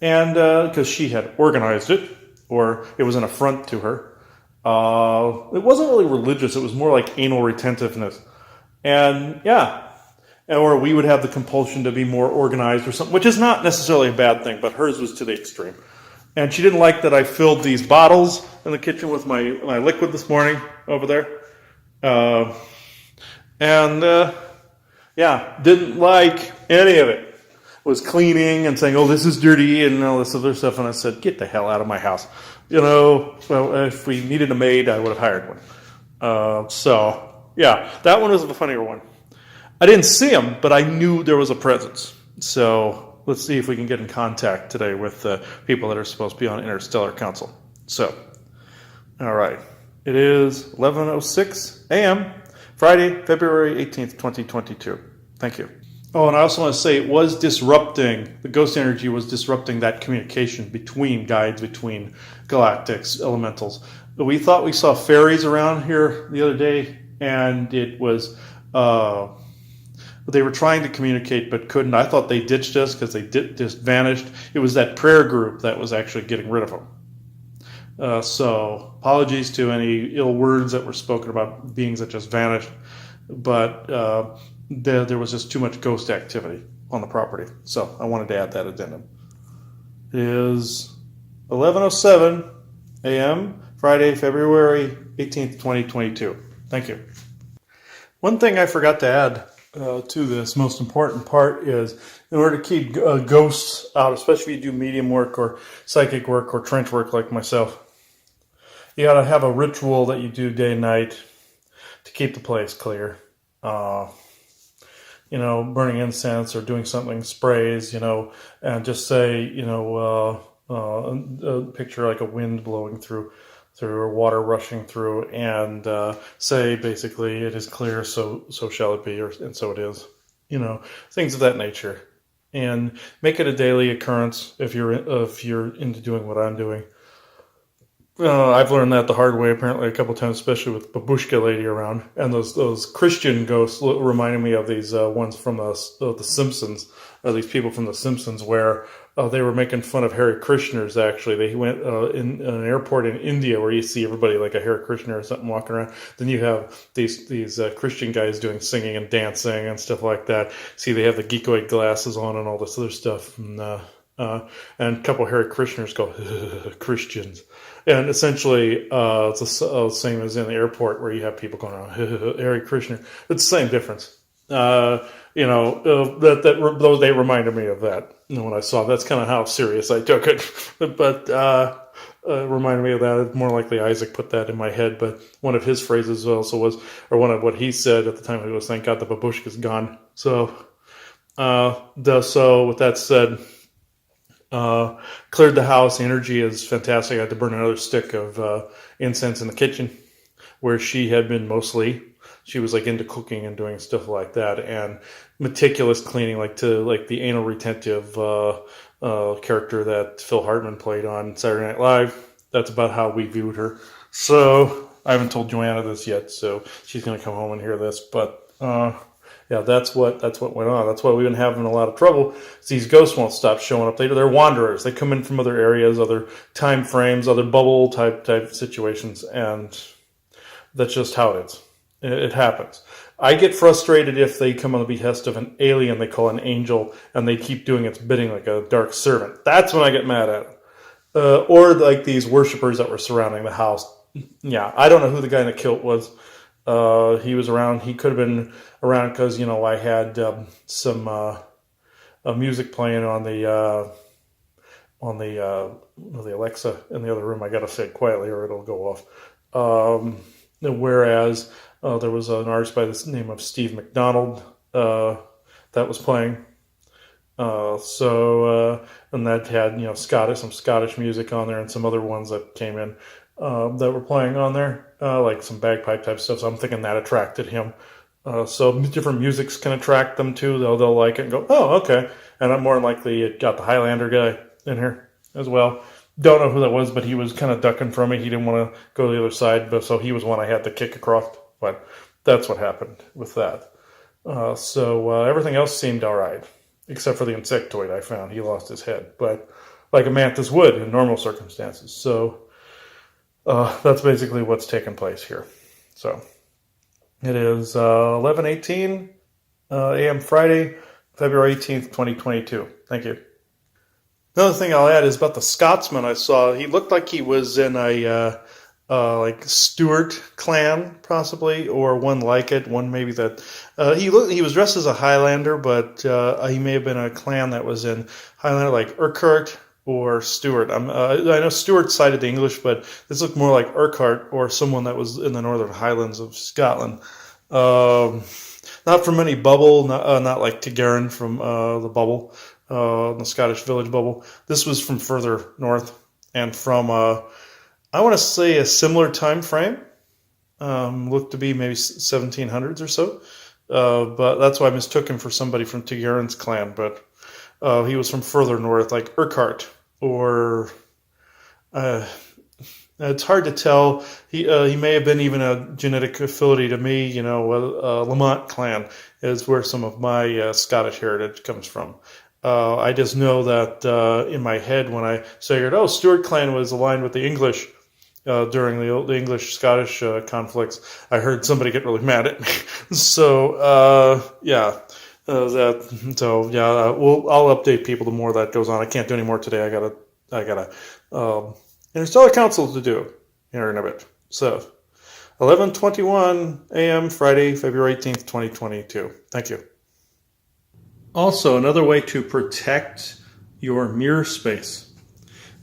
S4: And because she had organized it, or it was an affront to her. It wasn't really religious. It was more like anal retentiveness. And or we would have the compulsion to be more organized or something, which is not necessarily a bad thing, but hers was to the extreme. And she didn't like that I filled these bottles in the kitchen with my liquid this morning over there. Didn't like any of it. Was cleaning and saying, "Oh, this is dirty," and all this other stuff. And I said, "Get the hell out of my house." Well, if we needed a maid, I would have hired one. That one was the funnier one. I didn't see him, but I knew there was a presence. So let's see if we can get in contact today with the people that are supposed to be on Interstellar Council. So, all right. It is 11:06 a.m., Friday, February 18th, 2022. Thank you. Oh, and I also want to say the ghost energy was disrupting that communication between guides, between galactics, elementals. We thought we saw fairies around here the other day, and it was, they were trying to communicate but couldn't. I thought they ditched us because they just vanished. It was that prayer group that was actually getting rid of them. So apologies to any ill words that were spoken about beings that just vanished, but there was just too much ghost activity on the property. So I wanted to add that addendum. It is 11:07 a.m., Friday, February 18th, 2022. Thank you. One thing I forgot to add to this most important part is, in order to keep ghosts out, especially if you do medium work or psychic work or trench work like myself, you got to have a ritual that you do day and night to keep the place clear. Burning incense or doing something, sprays, and just say, picture like a wind blowing through or water rushing through, and say basically it is clear, so shall it be, and so it is. Things of that nature, and make it a daily occurrence if you're into doing what I'm doing. I've learned that the hard way apparently a couple times, especially with babushka lady around, and those Christian ghosts reminded me of these ones from the Simpsons, or these people from the Simpsons, where they were making fun of Hare Krishners. Actually, they went in an airport in India where you see everybody like a Hare Krishna or something walking around. Then you have these Christian guys doing singing and dancing and stuff like that. See, they have the geekoid glasses on and all this other stuff, and a couple Hare Krishners go Christians. And essentially, it's the same as in the airport where you have people going around, Hare Krishna. It's the same difference. They reminded me of that when I saw. That's kind of how serious I took it. But reminded me of that. It's more likely Isaac put that in my head. But one of his phrases also was, or one of what he said at the time, he was, "Thank God the babushka's gone." So, with that said, cleared the house. The energy is fantastic. I had to burn another stick of incense in the kitchen where she had been mostly. She was like into cooking and doing stuff like that, and meticulous cleaning, like the anal retentive character that Phil Hartman played on Saturday Night Live. That's about how we viewed her. So I haven't told Joanna this yet, so she's going to come home and hear this. But yeah, that's what went on. That's why we've been having a lot of trouble. These ghosts won't stop showing up. They're wanderers. They come in from other areas, other time frames, other bubble type situations, and that's just how it is. It happens. I get frustrated if they come on the behest of an alien they call an angel, and they keep doing its bidding like a dark servant. That's when I get mad at them. Or like these worshipers that were surrounding the house. Yeah, I don't know who the guy in the kilt was. He was around. He could have been around because I had some music playing on the Alexa in the other room. I gotta say it quietly or it'll go off. Whereas there was an artist by the name of Steve McDonald that was playing. And that had some Scottish music on there and some other ones that came in that were playing on there, like some bagpipe type stuff. So I'm thinking that attracted him. So different musics can attract them too. They'll like it and go, oh, okay. And I'm more than likely it got the Highlander guy in here as well. Don't know who that was, but he was kind of ducking from me. He didn't want to go to the other side, but so he was one I had to kick across. But that's what happened with that. So everything else seemed all right, except for the insectoid I found. He lost his head, but like a mantis would in normal circumstances. So that's basically what's taken place here. So it is 11:18 a.m. Friday, February 18th, 2022. Thank you. Another thing I'll add is about the Scotsman I saw. He looked like he was in a like Stuart clan, possibly, or one like it. One maybe that he was dressed as a Highlander, but he may have been a clan that was in Highlander, like Urquhart or Stuart. I know Stuart sided the English, but this looked more like Urquhart or someone that was in the Northern Highlands of Scotland. Not from any bubble, not like Tigern from the bubble. The Scottish village bubble. This was from further north and from, I want to say a similar time frame. Looked to be maybe 1700s or so. But that's why I mistook him for somebody from Tigern's clan. But he was from further north, like Urquhart or... it's hard to tell. He may have been even a genetic affinity to me. Lamont clan is where some of my Scottish heritage comes from. I just know that in my head when I figured, Stuart clan was aligned with the English during the English-Scottish conflicts, I heard somebody get really mad at me. So, I'll update people the more that goes on. I can't do any more today. I got Interstellar Council to do here in a bit. So, 11:21 a.m. Friday, February 18th, 2022. Thank you. Also, another way to protect your mirror space.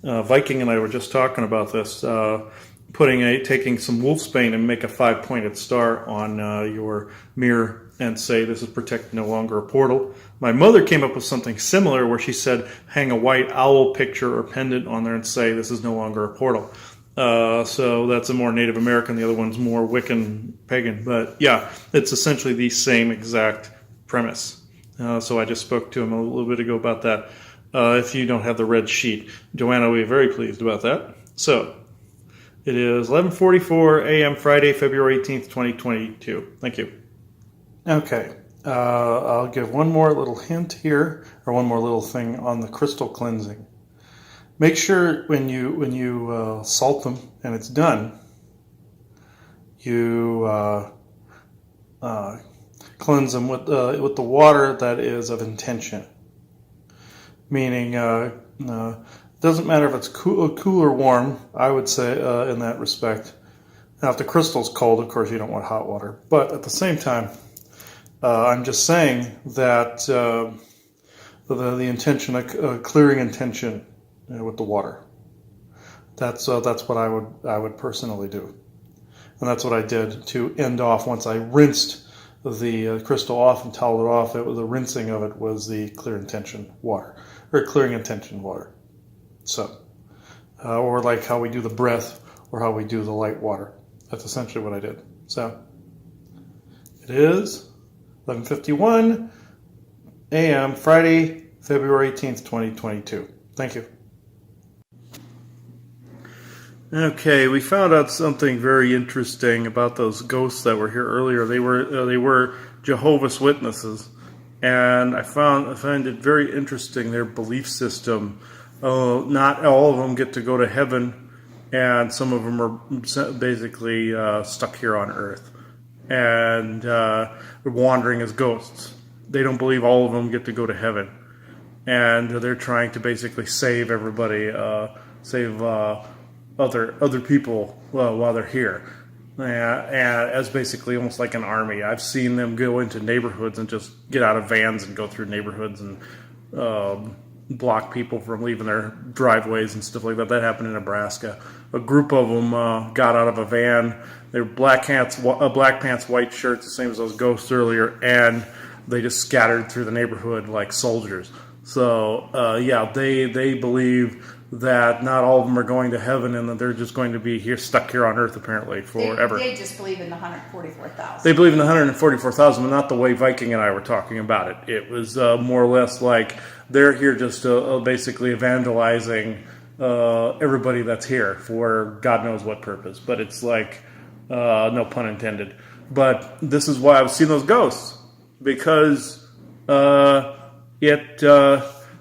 S4: Viking and I were just talking about this. Taking some wolfsbane and make a 5-pointed star on your mirror and say this is protected, no longer a portal. My mother came up with something similar where she said hang a white owl picture or pendant on there and say this is no longer a portal. So that's a more Native American. The other one's more Wiccan pagan. But yeah, it's essentially the same exact premise. So I just spoke to him a little bit ago about that. If you don't have the red sheet, Joanna will be very pleased about that. So it is 11:44 a.m. Friday, February 18th, 2022. Thank you. Okay, I'll give one more little hint here, or one more little thing on the crystal cleansing. Make sure when you salt them and it's done, you cleanse them with the water that is of intention. Meaning, doesn't matter if it's cool or warm, I would say, in that respect. Now, if the crystal's cold, of course, you don't want hot water. But at the same time, I'm just saying that the intention, a clearing intention with the water. That's what I would personally do. And that's what I did to end off once I rinsed the crystal off and toweled it off. The rinsing of it was the clear intention water, or clearing intention water. So, or like how we do the breath or how we do the light water. That's essentially what I did. So, it is 11:51 a.m. Friday, February 18th, 2022. Thank you. Okay, we found out something very interesting about those ghosts that were here earlier. They were Jehovah's Witnesses, and I find it very interesting, their belief system. Not all of them get to go to heaven, and some of them are basically stuck here on Earth and wandering as ghosts. They don't believe all of them get to go to heaven, and they're trying to basically save everybody, save other people while they're here. And as basically almost like an army. I've seen them go into neighborhoods and just get out of vans and go through neighborhoods and block people from leaving their driveways and stuff like that. That happened in Nebraska. A group of them got out of a van. They were black pants, white shirts, the same as those ghosts earlier, and they just scattered through the neighborhood like soldiers. So they believe that not all of them are going to heaven, and that they're just going to be here, stuck here on Earth, apparently, forever.
S5: They just believe in the 144,000.
S4: They believe in the 144,000, but not the way Viking and I were talking about it. It was more or less like they're here just basically evangelizing everybody that's here for God knows what purpose. But it's like, no pun intended. But this is why I've seen those ghosts, because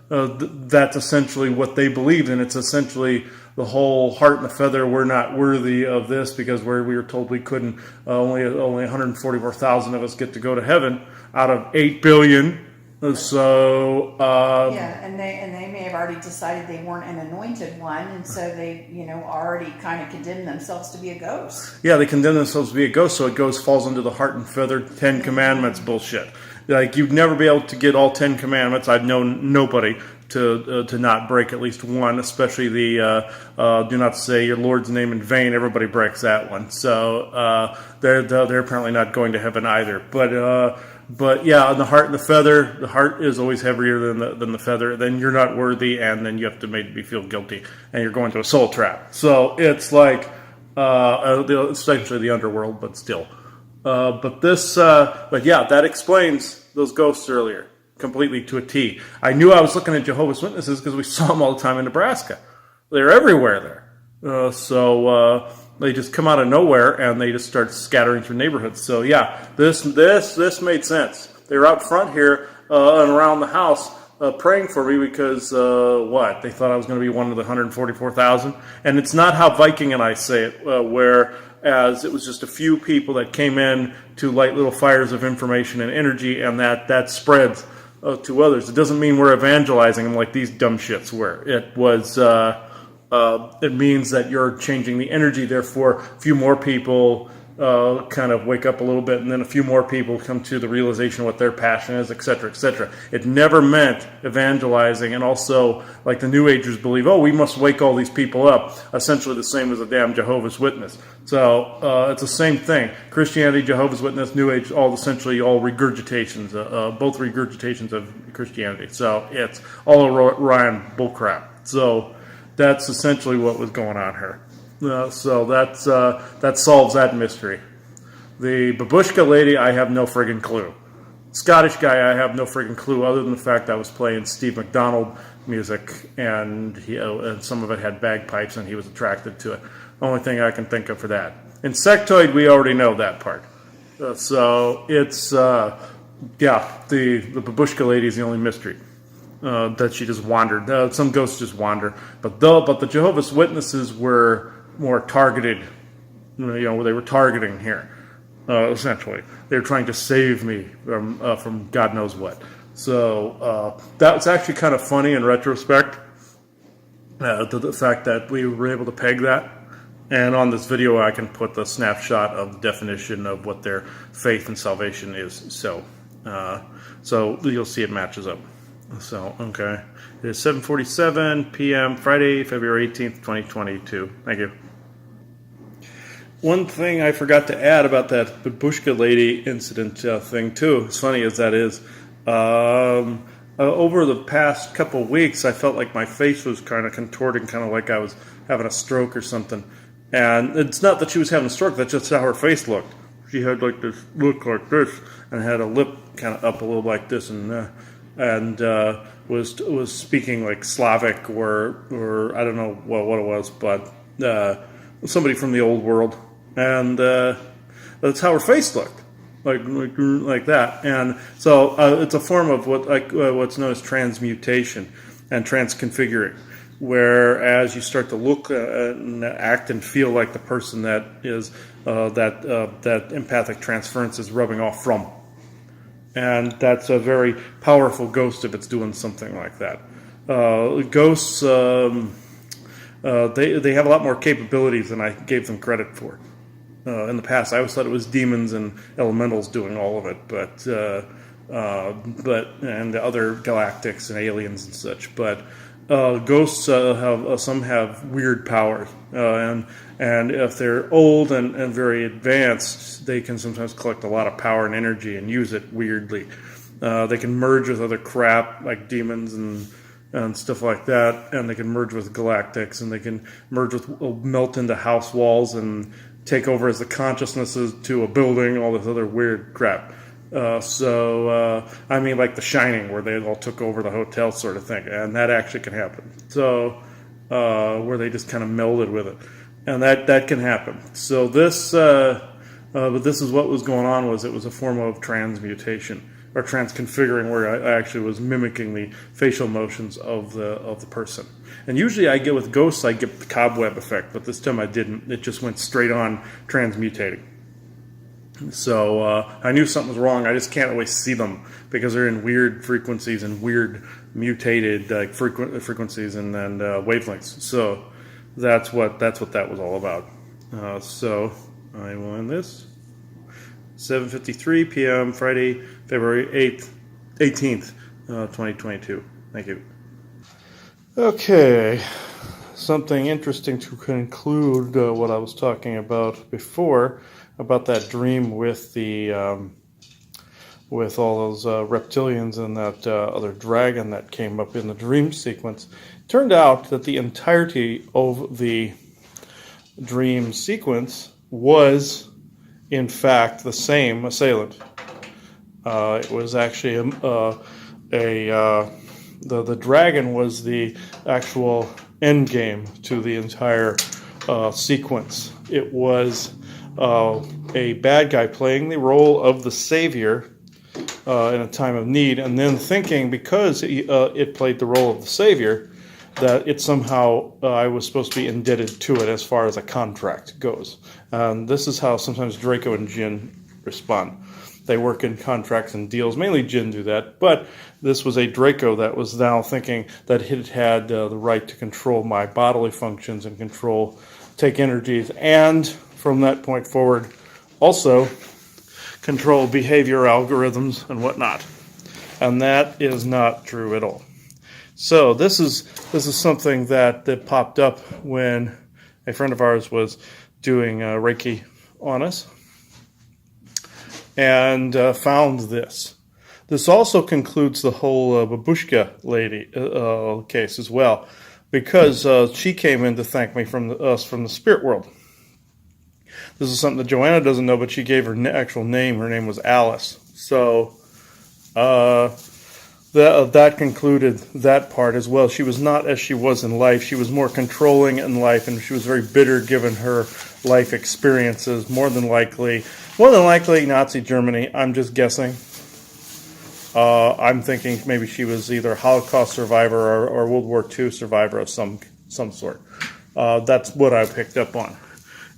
S4: that's essentially what they believed, and it's essentially the whole heart and the feather. We're not worthy of this because we were told we couldn't. Only 144,000 of us get to go to heaven out of 8 billion. So
S5: and they may have already decided they weren't an anointed one, and so they already kind of condemned themselves to be a ghost.
S4: Yeah, they condemn themselves to be a ghost, so it falls under the heart and feather 10 commandments bullshit. Like, you'd never be able to get all 10 commandments. I've known nobody to not break at least one, especially the do not say your Lord's name in vain. Everybody breaks that one. So they're apparently not going to heaven either. But yeah, on the heart and the feather, the heart is always heavier than the feather. Then you're not worthy, and then you have to make me feel guilty, and you're going to a soul trap. So it's like essentially the underworld, but still. But that explains those ghosts earlier completely to a T. I knew I was looking at Jehovah's Witnesses because we saw them all the time in Nebraska. They're everywhere there. So they just come out of nowhere and they just start scattering through neighborhoods. So yeah, this made sense. They were out front here and around the house praying for me because they thought I was going to be one of the 144,000. And it's not how Viking and I say it, whereas it was just a few people that came in to light little fires of information and energy, and that spreads to others. It doesn't mean we're evangelizing them like these dumb shits were. It was it means that you're changing the energy. Therefore, a few more people kind of wake up a little bit, and then a few more people come to the realization of what their passion is, etc., etc. It never meant evangelizing. And also, like the New Agers believe, we must wake all these people up. Essentially the same as a damn Jehovah's Witness. So it's the same thing. Christianity, Jehovah's Witness, New Age, all essentially all regurgitations, both regurgitations of Christianity. So it's all Orion bullcrap. So that's essentially what was going on here. So that solves that mystery. The babushka lady, I have no friggin' clue. Scottish guy, I have no friggin' clue, other than the fact I was playing Steve McDonald music, and and some of it had bagpipes, and he was attracted to it. Only thing I can think of for that. Insectoid, we already know that part. So it's the babushka lady is the only mystery. That she just wandered. Some ghosts just wander, but the Jehovah's Witnesses were more targeted. They were targeting here. Essentially, they were trying to save me from God knows what. So that's actually kind of funny in retrospect. The fact that we were able to peg that, and on this video I can put the snapshot of the definition of what their faith and salvation is. So you'll see it matches up. So, okay. It is 7:47 p.m. Friday, February 18th, 2022. Thank you. One thing I forgot to add about that babushka lady incident thing, too, as funny as that is, over the past couple of weeks, I felt like my face was kind of contorting, kind of like I was having a stroke or something. And it's not that she was having a stroke, that's just how her face looked. She had like this look like this, and had a lip kind of up a little like this, and was speaking like Slavic or I don't know what it was, but somebody from the old world, and that's how her face looked. like that. And so it's a form of what's known as transmutation and transconfiguring, whereas you start to look and act and feel like the person that is that empathic transference is rubbing off from. And that's a very powerful ghost if it's doing something like that. Ghosts, they have a lot more capabilities than I gave them credit for. In the past, I always thought it was demons and elementals doing all of it, but and the other galactics and aliens and such. But ghosts some have weird powers, and if they're old and very advanced, they can sometimes collect a lot of power and energy and use it weirdly. They can merge with other crap like demons and stuff like that, and they can merge with galactics, and they can merge with melt into house walls and take over as the consciousnesses to a building, all this other weird crap. I mean, like The Shining, where they all took over the hotel sort of thing, and that actually can happen. So, where they just kind of melded with it, and that can happen. So but this is what was going on. It was a form of transmutation or transconfiguring, where I actually was mimicking the facial motions of the person. And usually I get with ghosts, I get the cobweb effect, but this time I didn't. It just went straight on transmutating. So I knew something was wrong. I just can't always see them because they're in weird frequencies and weird mutated frequencies and wavelengths. So that's what that was all about. So I will end this. 7:53 p.m. Friday, February 18th, 2022. Thank you. Okay, something interesting to conclude what I was talking about before, about that dream with the with all those reptilians and that other dragon that came up in the dream sequence. Turned out that the entirety of the dream sequence was, in fact, the same assailant. It was actually the dragon was the actual end game to the entire sequence. It was a bad guy playing the role of the savior in a time of need, and then thinking because it played the role of the savior that it somehow I was supposed to be indebted to it as far as a contract goes. This is how sometimes Draco and Jinn respond. They work in contracts and deals. Mainly Jinn do that, but this was a Draco that was now thinking that it had the right to control my bodily functions and take energies, and from that point forward, also control behavior algorithms and whatnot. And that is not true at all. So this is something that popped up when a friend of ours was doing Reiki on us, and found this. This also concludes the whole Babushka lady case as well, because she came in to thank me from the spirit world. This is something that Joanna doesn't know, but she gave her actual name. Her name was Alice. So that concluded that part as well. She was not as she was in life. She was more controlling in life, and she was very bitter given her life experiences. More than likely Nazi Germany. I'm just guessing. I'm thinking maybe she was either a Holocaust survivor or World War II survivor of some sort. That's what I picked up on.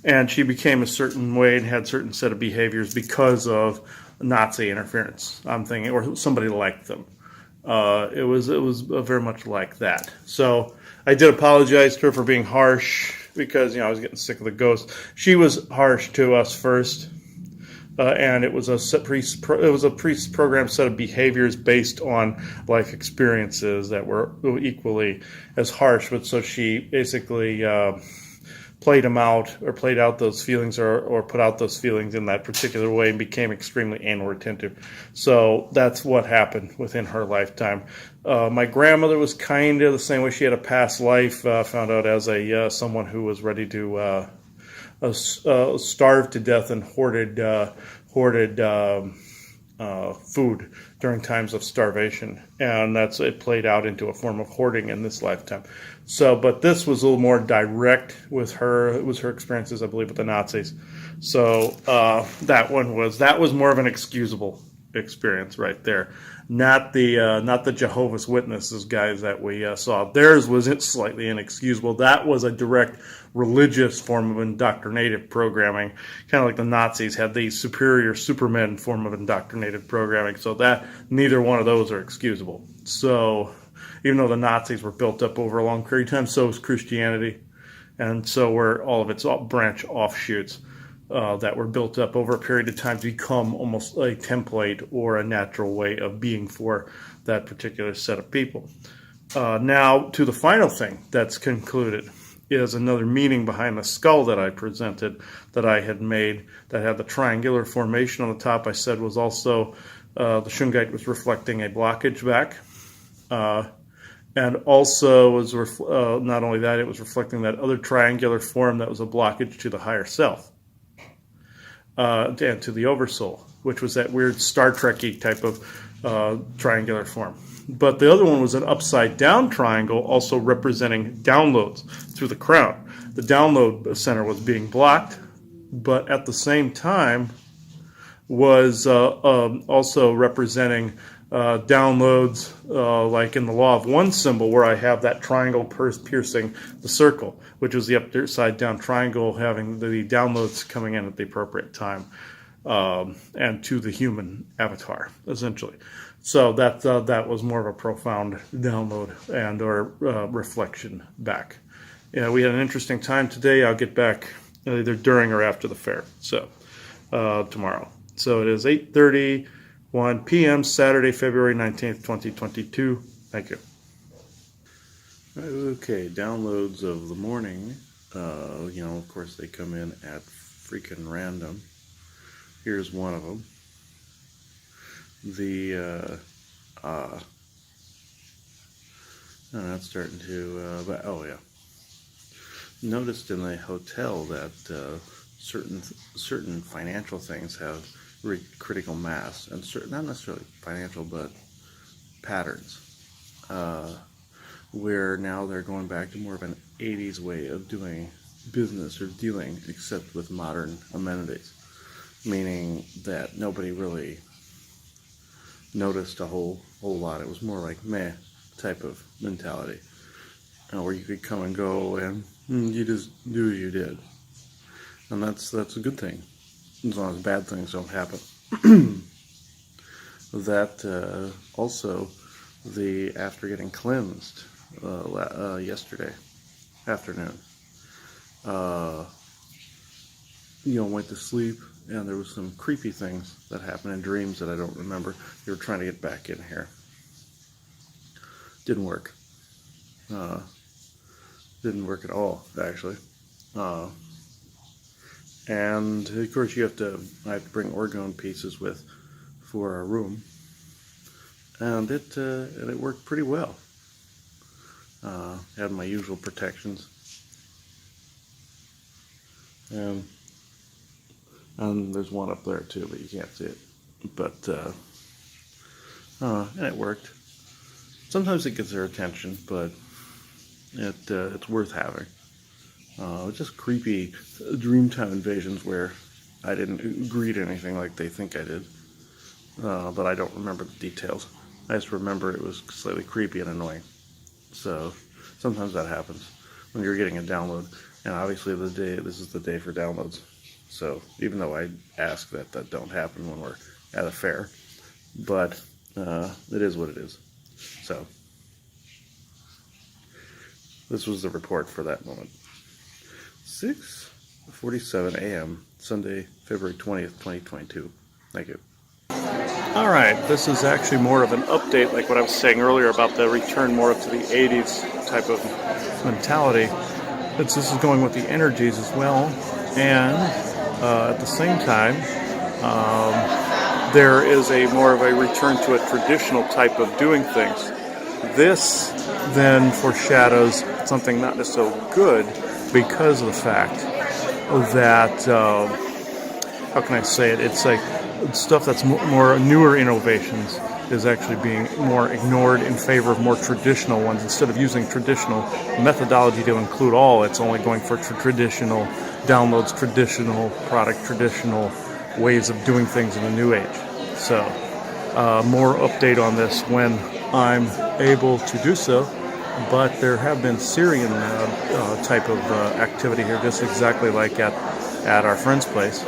S4: And she became a certain way and had a certain set of behaviors because of Nazi interference. I'm thinking, or somebody liked them. It was very much like that. So I did apologize to her for being harsh because I was getting sick of the ghost. She was harsh to us first, and it was a pre-programmed set of behaviors based on life experiences that were equally as harsh. But so she basically played out those feelings or put out those feelings in that particular way and became extremely anal retentive. So that's what happened within her lifetime. My grandmother was kind of the same way. She had a past life, found out as someone who was ready to starve to death and hoarded food during times of starvation, and it played out into a form of hoarding in this lifetime. So, but this was a little more direct with her. It was her experiences, I believe, with the Nazis. So that was more of an excusable experience right there, not the Jehovah's Witnesses guys that we saw. Theirs was slightly inexcusable. That was a direct religious form of indoctrinative programming, kind of like the Nazis had the superior Superman form of indoctrinated programming. So that neither one of those are excusable. So even though the Nazis were built up over a long period of time, so was Christianity, and so were all of its branch offshoots that were built up over a period of time to become almost a template or a natural way of being for that particular set of people. Now, to the final thing that's concluded is another meaning behind the skull that I presented, that I had made, that had the triangular formation on the top. I said was also the shungite was reflecting a blockage back. And also was not only that, it was reflecting that other triangular form that was a blockage to the higher self. And to the oversoul, which was that weird Star Trek-y type of triangular form. But the other one was an upside down triangle, also representing downloads through the crown. The download center was being blocked, but at the same time was also representing downloads, like in the Law of One symbol, where I have that triangle piercing the circle, which was the upside down triangle having the downloads coming in at the appropriate time, and to the human avatar, essentially. So that was more of a profound download and or reflection back. Yeah, we had an interesting time today. I'll get back either during or after the fair, so tomorrow. So it is 8:31 p.m. Saturday, February 19th, 2022. Thank you. Okay, downloads of the morning. Of course, they come in at freaking random. Here's one of them. That's starting to, noticed in the hotel that certain financial things have critical mass, and not necessarily financial, but patterns, where now they're going back to more of an 80s way of doing business or dealing, except with modern amenities, meaning that nobody really noticed a whole lot. It was more like meh type of mentality, where you could come and go and you just do as you did, and that's a good thing, as long as bad things don't happen. That also, after getting cleansed yesterday afternoon, went to sleep, and there was some creepy things that happened in dreams that I don't remember. They were trying to get back in here. Didn't work. Didn't work at all, actually. And of course, I have to bring orgone pieces for our room, and it worked pretty well. Had my usual protections, and there's one up there too, but you can't see it. But and it worked. Sometimes it gets their attention, but it's worth having. Just creepy Dreamtime invasions where I didn't agree to anything like they think I did, but I don't remember the details. I just remember it was slightly creepy and annoying. So sometimes that happens when you're getting a download, and obviously this is the day for downloads. So even though I ask that don't happen when we're at a fair, but it is what it is. So this was the report for that moment. 6:47 a.m. Sunday, February 20th, 2022. Thank you. All right, this is actually more of an update, like what I was saying earlier about the return more to the 80s type of mentality. This is going with the energies as well, and at the same time, there is more of a return to a traditional type of doing things. This then foreshadows something not necessarily good, because of the fact that how can I say it? It's like stuff that's more newer innovations is actually being more ignored in favor of more traditional ones. Instead of using traditional methodology to include all, it's only going for traditional downloads, traditional product, traditional ways of doing things in the new age. So more update on this when I'm able to do so. But there have been Syrian type of activity here, just exactly like at our friend's place.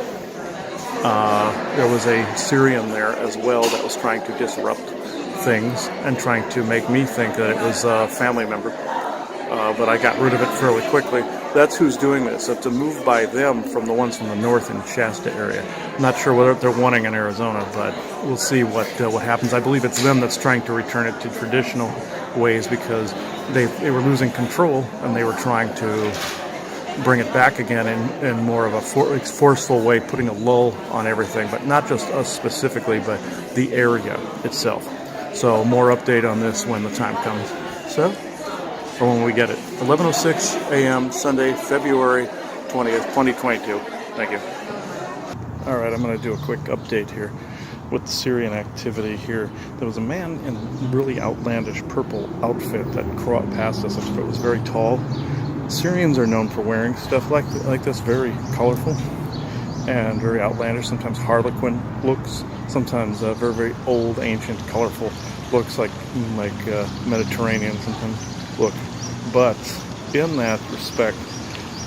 S4: There was a Syrian there as well that was trying to disrupt things and trying to make me think that it was a family member. But I got rid of it fairly quickly. That's who's doing this. It's a move by them from the ones from the north in Shasta area. I'm not sure what they're wanting in Arizona, but we'll see what happens. I believe it's them that's trying to return it to traditional ways because they were losing control and they were trying to bring it back again in more of a forceful way, putting a lull on everything, but not just us specifically, but the area itself. So more update on this when the time comes. So, or when we get it. 11:06 a.m. Sunday, February 20th, 2022. Thank you. All right, I'm going to do a quick update here with the Syrian activity here. There was a man in really outlandish purple outfit that crawled past us. It was very tall. Syrians are known for wearing stuff like this, very colorful and very outlandish, sometimes harlequin looks, sometimes very, very old, ancient, colorful looks like Mediterranean sometimes look. But in that respect,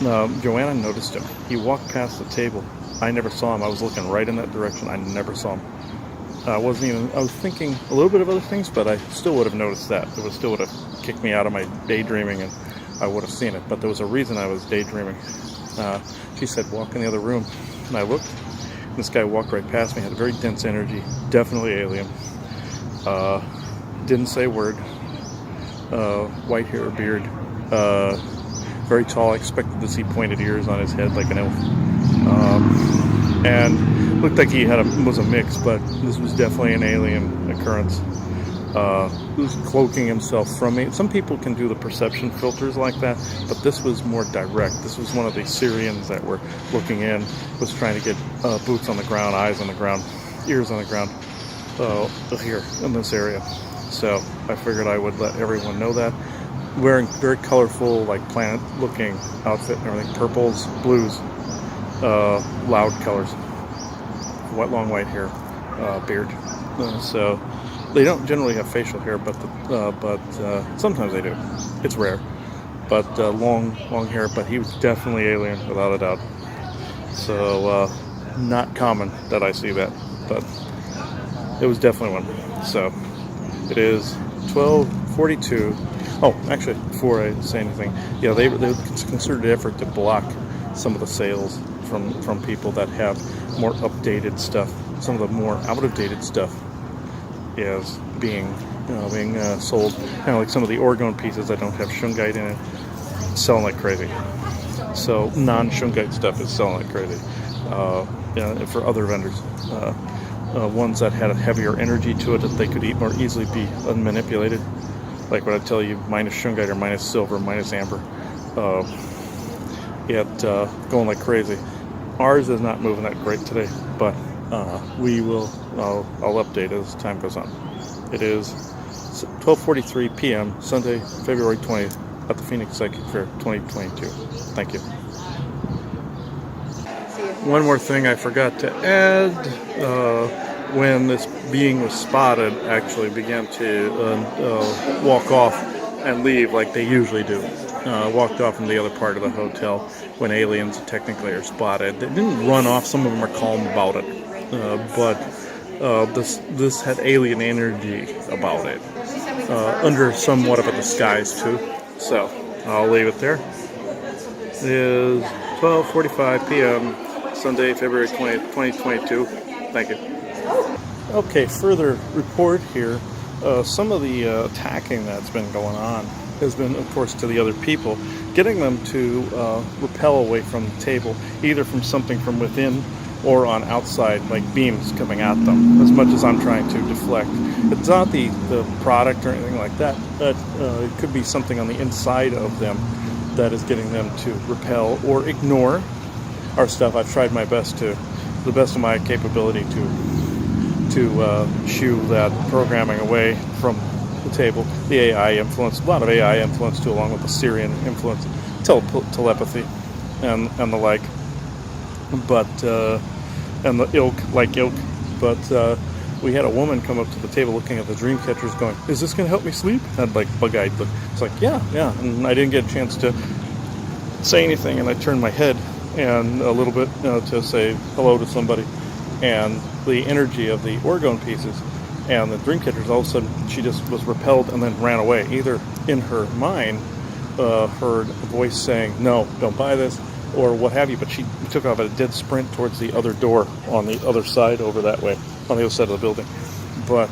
S4: Joanna noticed him. He walked past the table. I never saw him. I was looking right in that direction. I never saw him. I was thinking a little bit of other things, but I still would have noticed that. It still would have kicked me out of my daydreaming and I would have seen it. But there was a reason I was daydreaming. She said, walk in the other room. And I looked. This guy walked right past me, had a very dense energy, definitely alien. Didn't say a word. White hair, beard. Very tall. I expected to see pointed ears on his head like an elf. And looked like he was a mix, but this was definitely an alien occurrence. He was cloaking himself from me. Some people can do the perception filters like that, but this was more direct. This was one of the Syrians that were looking in, was trying to get boots on the ground, eyes on the ground, ears on the ground here in this area. So I figured I would let everyone know that. Wearing very colorful, like planet-looking outfit and everything, purples, blues, loud colors, long white hair, beard. So they don't generally have facial hair, but sometimes they do. It's rare, but long hair. But he was definitely alien, without a doubt. So not common that I see that, but it was definitely one. So it is 12:42. Oh, actually, before I say anything, yeah, they concerted effort to block some of the sales from people that have more updated stuff. Some of the more out-of-dated stuff is being sold. Kind of like some of the orgone pieces that don't have shungite in it, selling like crazy. So non-shungite stuff is selling like crazy. For other vendors, ones that had a heavier energy to it that they could more easily be unmanipulated. Like what I tell you, minus shungite or minus silver, minus amber. Going like crazy. Ours is not moving that great today, but I'll update as time goes on. It is 12:43 p.m. Sunday, February 20th at the Phoenix Psychic Fair 2022. Thank you. One more thing I forgot to add. When this being was spotted, actually began to walk off and leave like they usually do. Walked off in the other part of the hotel when aliens technically are spotted. They didn't run off. Some of them are calm about it, but this had alien energy about it, under somewhat of a disguise too. So I'll leave it there. It is 12:45 p.m. Sunday, February 20th, 2022. Thank you. Okay, further report here. Some of the attacking that's been going on has been, of course, to the other people, getting them to repel away from the table, either from something from within or on outside, like beams coming at them, as much as I'm trying to deflect. It's not the product or anything like that, but it could be something on the inside of them that is getting them to repel or ignore our stuff. I've tried my best to the best of my capability to shoo that programming away from the table. The AI influence, a lot of AI influence too, along with the Syrian influence, telepathy, and the like. But and the ilk, but we had a woman come up to the table looking at the dream catchers going, "Is this going to help me sleep?" And like bug-eyed look. It's like, yeah. And I didn't get a chance to say anything, and I turned my head and a little bit to say hello to somebody. And the energy of the orgone pieces and the dream catchers, all of a sudden she just was repelled and then ran away. Either in her mind heard a voice saying, "No, don't buy this," or what have you, but she took off at a dead sprint towards the other door on the other side over that way, on the other side of the building. But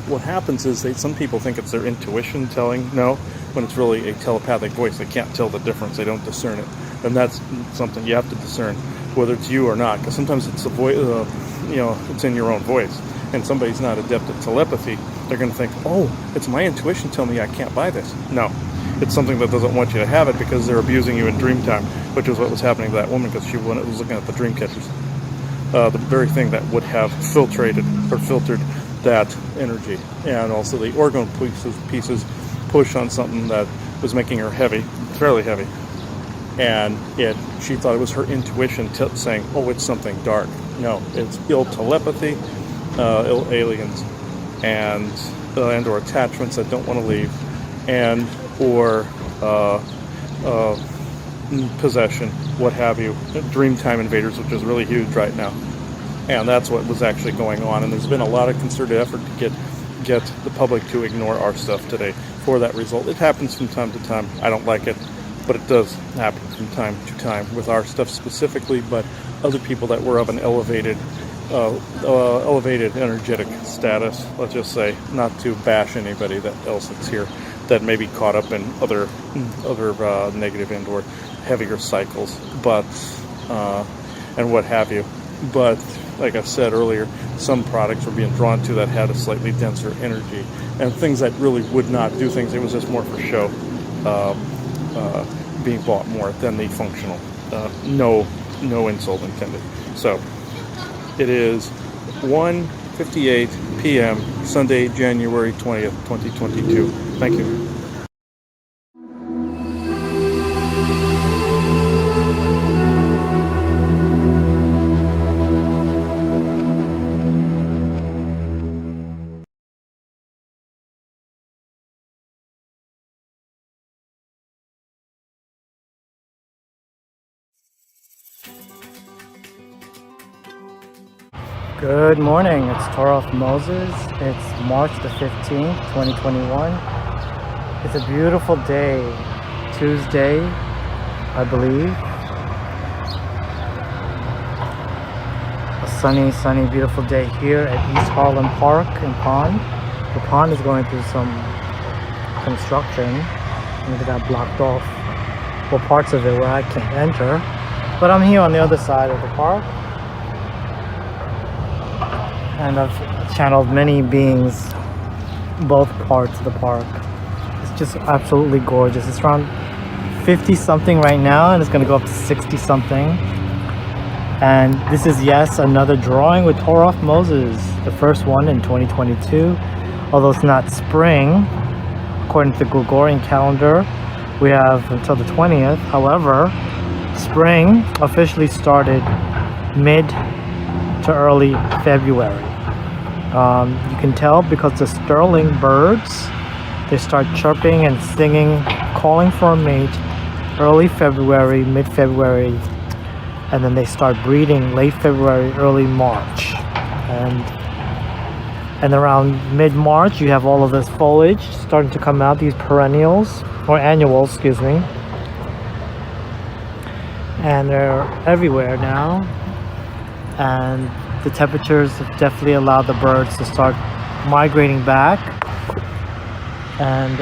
S4: what happens is some people think it's their intuition telling no, when it's really a telepathic voice. They can't tell the difference. They don't discern it. And that's something you have to discern, whether it's you or not, because sometimes it's a voice, it's in your own voice. And somebody's not adept at telepathy, they're going to think, oh, it's my intuition telling me I can't buy this. No, it's something that doesn't want you to have it because they're abusing you in dream time, which is what was happening to that woman because she was looking at the dream catchers. The very thing that would have filtered that energy. And also the orgone pieces push on something that was making her heavy, fairly heavy. And she thought it was her intuition saying, oh, it's something dark. No, it's ill telepathy, ill aliens, and or attachments that don't want to leave, and or possession, what have you, Dreamtime invaders, which is really huge right now. And that's what was actually going on. And there's been a lot of concerted effort to get the public to ignore our stuff today for that result. It happens from time to time. I don't like it, but it does happen from time to time with our stuff specifically, but other people that were of an elevated energetic status, let's just say, not to bash anybody else that's here that may be caught up in other negative and or heavier cycles, but and what have you. But like I said earlier, some products were being drawn to that had a slightly denser energy, and things that really would not do things. It was just more for show, being bought more than the functional. No insult intended. So it is 1:58 p.m. Sunday, January 20th, 2022. Thank you.
S6: Good morning, it's Torah Moses. It's March the 15th, 2021. It's a beautiful day, Tuesday, I believe. A sunny, beautiful day here at East Harlem Park and Pond. The pond is going through some construction, and it got blocked off for parts of it where I can't enter. But I'm here on the other side of the park. And I've channeled many beings, both parts of the park. It's just absolutely gorgeous. It's around 50 something right now, and it's going to go up to 60 something. And this is, yes, another drawing with Torah Moses, the first one in 2022. Although it's not spring, according to the Gregorian calendar, we have until the 20th. However, spring officially started mid to early February. You can tell because the sterling birds, they start chirping and singing, calling for a mate early February, mid-February, and then they start breeding late February, early March. And around mid-March, you have all of this foliage starting to come out, these perennials, or annuals, excuse me. And they're everywhere now. And the temperatures have definitely allowed the birds to start migrating back, and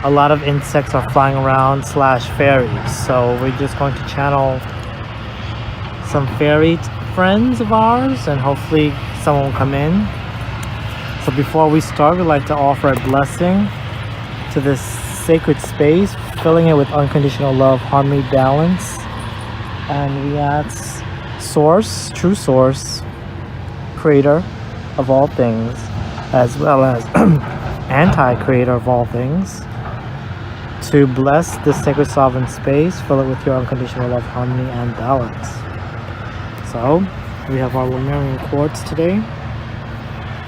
S6: a lot of insects are flying around / fairies. So we're just going to channel some fairy friends of ours, and hopefully someone will come in. So before we start, we'd like to offer a blessing to this sacred space, filling it with unconditional love, harmony, balance, and we ask source, true source, creator of all things, as well as anti-creator of all things, to bless this sacred sovereign space, fill it with your unconditional love, harmony, and balance. So, we have our Lemurian quartz today,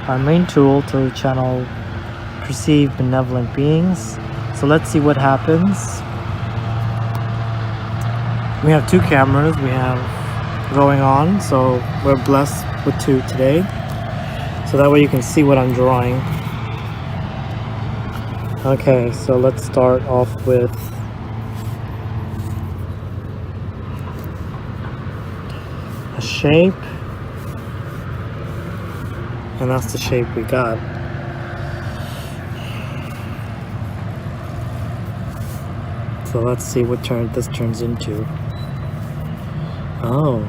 S6: our main tool to channel perceived benevolent beings. So let's see what happens. We have 2 cameras we have going on, so we're blessed with 2 today. So that way you can see what I'm drawing. Okay, so let's start off with a shape. And that's the shape we got. So let's see what this turns into. Oh.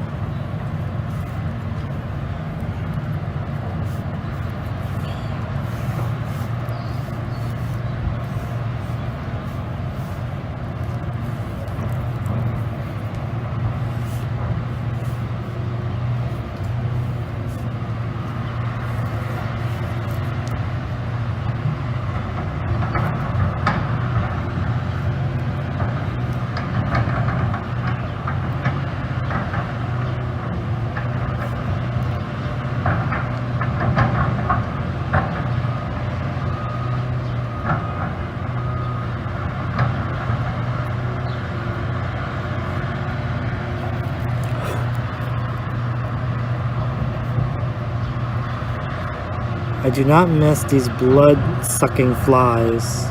S6: I do not miss these blood-sucking flies.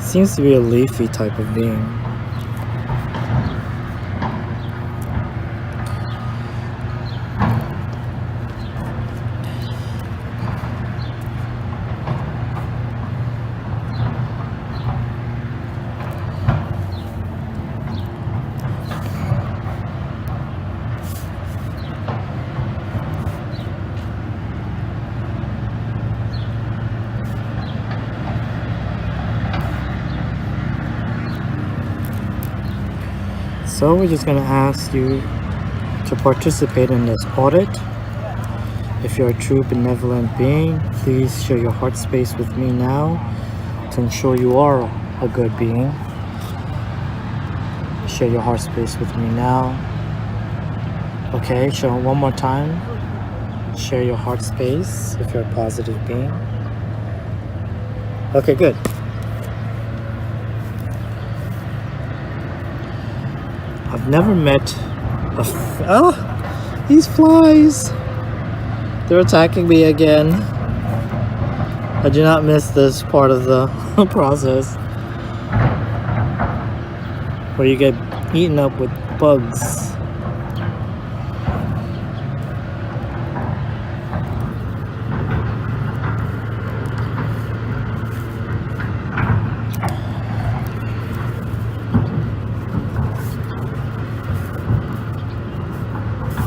S6: Seems to be a leafy type of being. So we're just going to ask you to participate in this audit. If you're a true benevolent being, please share your heart space with me now to ensure you are a good being. Share your heart space with me now. Okay, show it one more time. Share your heart space if you're a positive being. Okay, good. I've never met these flies. They're attacking me again. I do not miss this part of the process where you get eaten up with bugs.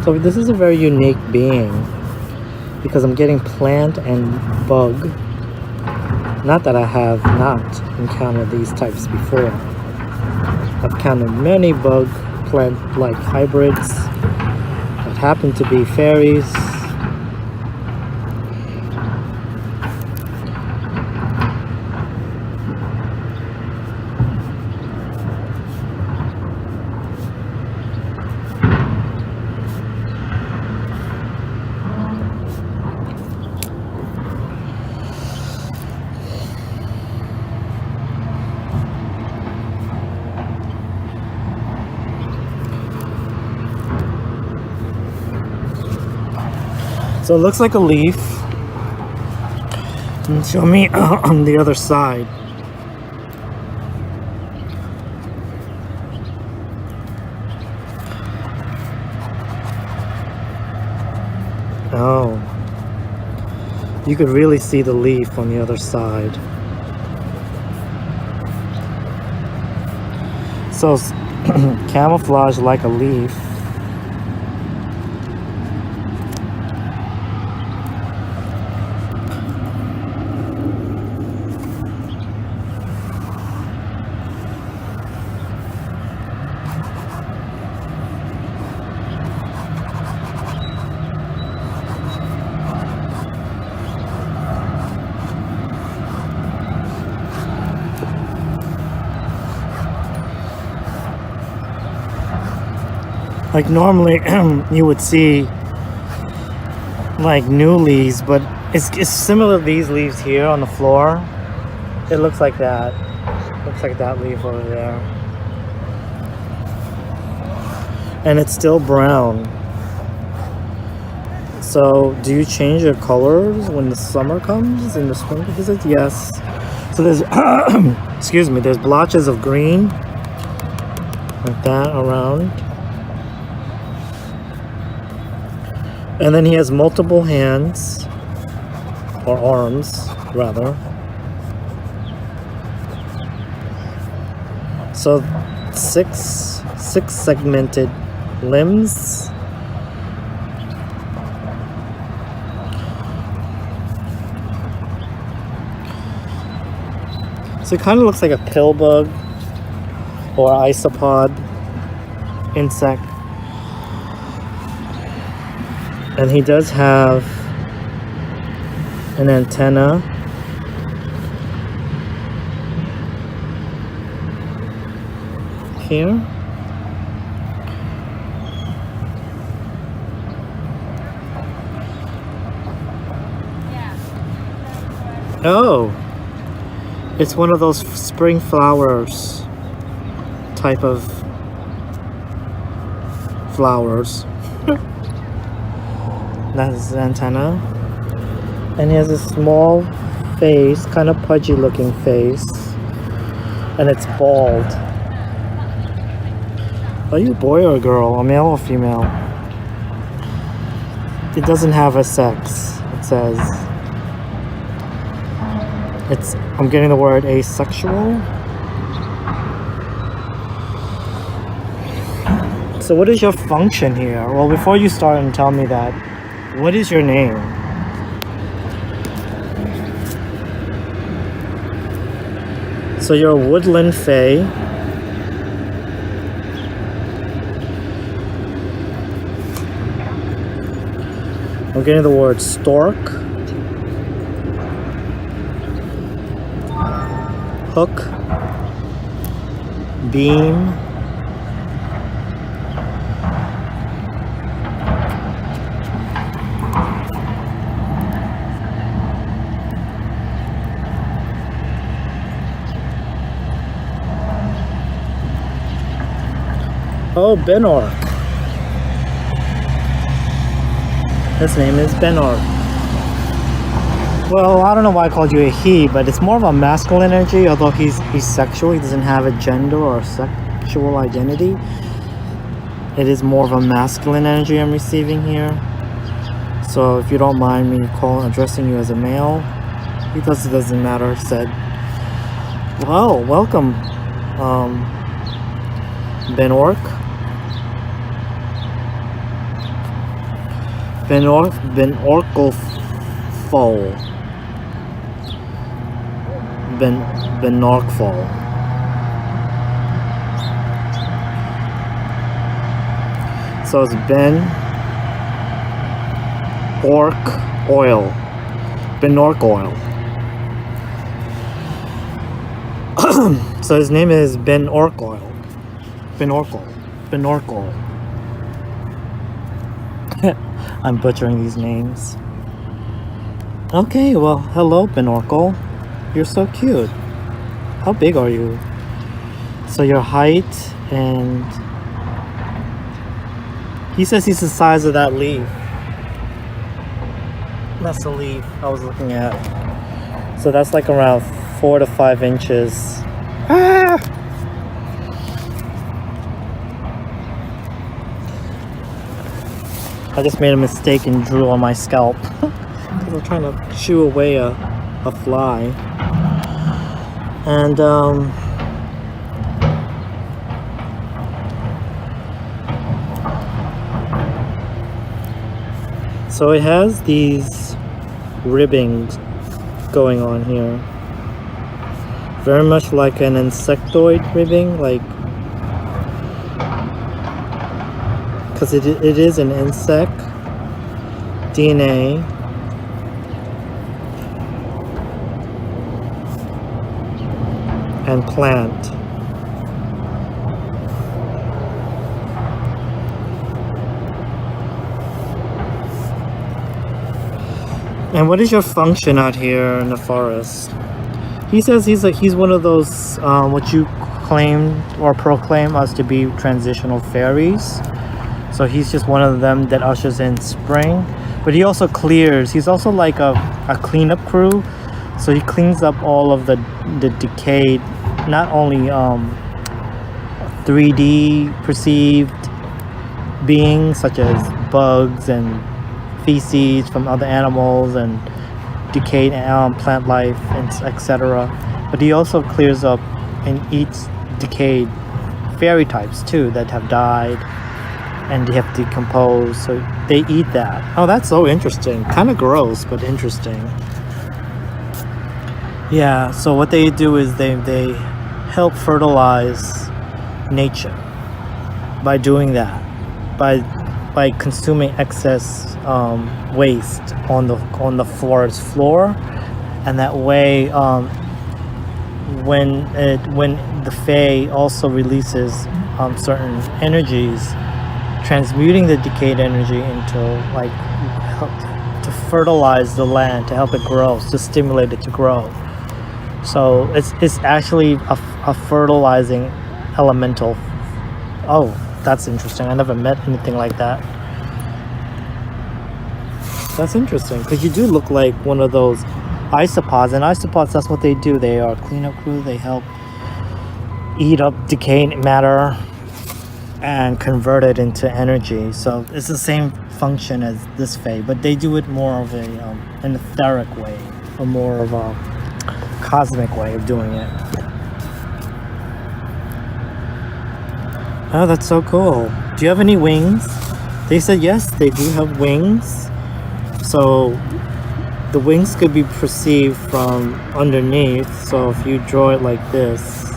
S6: So this is a very unique being because I'm getting plant and bug. Not that I have not encountered these types before. I've encountered many bug plant like hybrids that happen to be fairies. So it looks like a leaf. And show me on the other side. Oh. You could really see the leaf on the other side. So it's camouflage like a leaf. Like normally you would see like new leaves, but it's similar to these leaves here on the floor. It looks like that. Looks like that leaf over there. And it's still brown. So do you change your colors when the summer comes and the spring visits? Yes. So there's excuse me, there's blotches of green like that around. And then he has multiple hands, or arms, rather. So six segmented limbs. So it kind of looks like a pill bug or isopod insect. And he does have an antenna. Here. Oh, it's one of those spring flowers type of flowers. That's his antenna. And he has a small face, kind of pudgy looking face. And it's bald. Are you a boy or a girl? A male or female? It doesn't have a sex, it says. I'm getting the word asexual. So what is your function here? Well, before you start and tell me that, what is your name? So you're a woodland fae. I'm getting the word stork, hook, beam, oh, Benork. His name is Benork. Well, I don't know why I called you a he, but it's more of a masculine energy, although he's sexual. He doesn't have a gender or sexual identity. It is more of a masculine energy I'm receiving here. So if you don't mind me addressing you as a male, it doesn't matter, said. Well, welcome, Benork. Benorkfol. Benorkfol. So it's Benork oil. Benork oil. So his name is Benork oil. Benork oil. Benork oil. I'm butchering these names. Okay, well, hello, Benorkle. You're so cute. How big are you? So your height and... He says he's the size of that leaf. That's the leaf I was looking at. So that's like around 4 to 5 inches. Ah! I just made a mistake and drew on my scalp. Because I'm trying to shoo away a fly. And so it has these ribbings going on here. Very much like an insectoid ribbing, like, because it is an insect DNA. And plant. And what is your function out here in the forest? He says he's one of those what you claim or proclaim us to be transitional fairies. So he's just one of them that ushers in spring. But he also clears. He's also like a cleanup crew. So he cleans up all of the decayed, not only 3D perceived beings such as bugs and feces from other animals and decayed plant life and etc. But he also clears up and eats decayed fairy types too that have died and they have decomposed. So they eat that. Oh, that's so interesting. Kind of gross, but interesting. Yeah, so what they do is they help fertilize nature by doing that, by consuming excess waste on the forest floor, and that way when the Fae also releases certain energies, transmuting the decayed energy into like to fertilize the land, to help it grow, to stimulate it to grow. So it's actually a fertilizing elemental. Oh, that's interesting. I never met anything like that. That's interesting because you do look like one of those isopods, and isopods, that's what they do. They are a cleanup crew. They help eat up decayed matter and convert it into energy. So it's the same function as this Fae, but they do it more of an etheric way, or more of a cosmic way of doing it. Oh, that's so cool. Do you have any wings? They said yes, they do have wings. So the wings could be perceived from underneath. So if you draw it like this,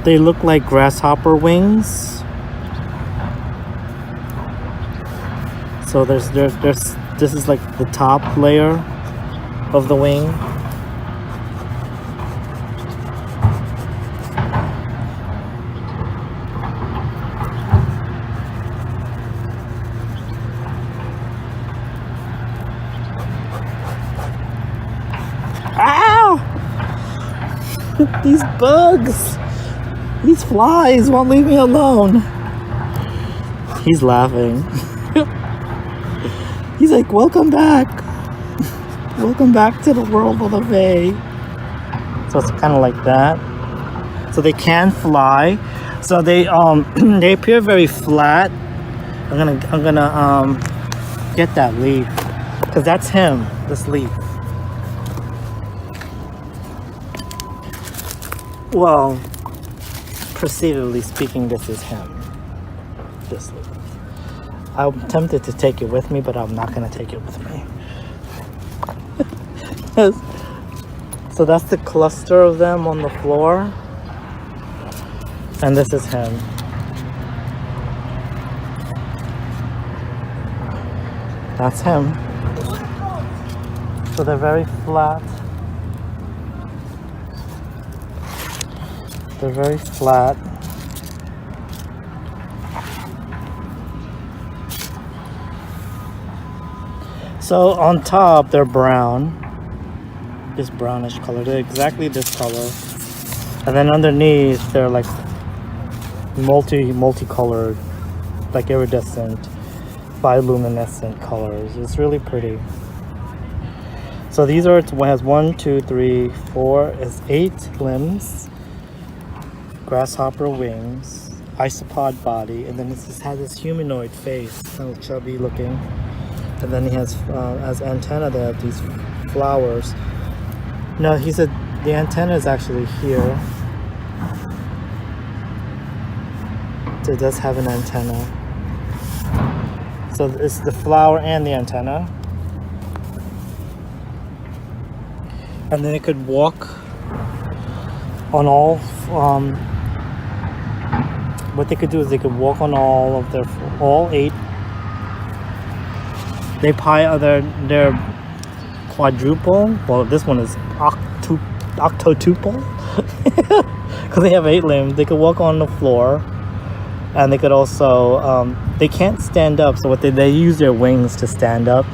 S6: they look like grasshopper wings. So there's this is like the top layer of the wing. Ow! These bugs! These flies won't leave me alone. He's laughing. He's like, welcome back. Welcome back to the world of the Fae. So it's kind of like that. So they can fly. So they they appear very flat. I'm gonna get that leaf, because that's him. This leaf. Well, procedurally speaking, this is him. This leaf. I'm tempted to take it with me, but I'm not gonna take it with me. So that's the cluster of them on the floor, and this is him. That's him. So they're very flat. They're very flat. So on top they're brown, this brownish color. They're exactly this color, and then underneath they're like multicolored, like iridescent, bioluminescent colors. It's really pretty. So these are, it has 1, 2, 3, 4, it's 8 limbs, grasshopper wings, isopod body, and then it just has this humanoid face, kind of chubby looking. And then he has, as antenna, they have these flowers. No, he said the antenna is actually here. So it does have an antenna. So it's the flower and the antenna. And then it could walk on all, what they could do is they could walk on all of their, all 8. They probably their quadruple. Well, this one is octotuple. Because they have 8 limbs. They could walk on the floor. And they could also, they can't stand up. So what they use their wings to stand up.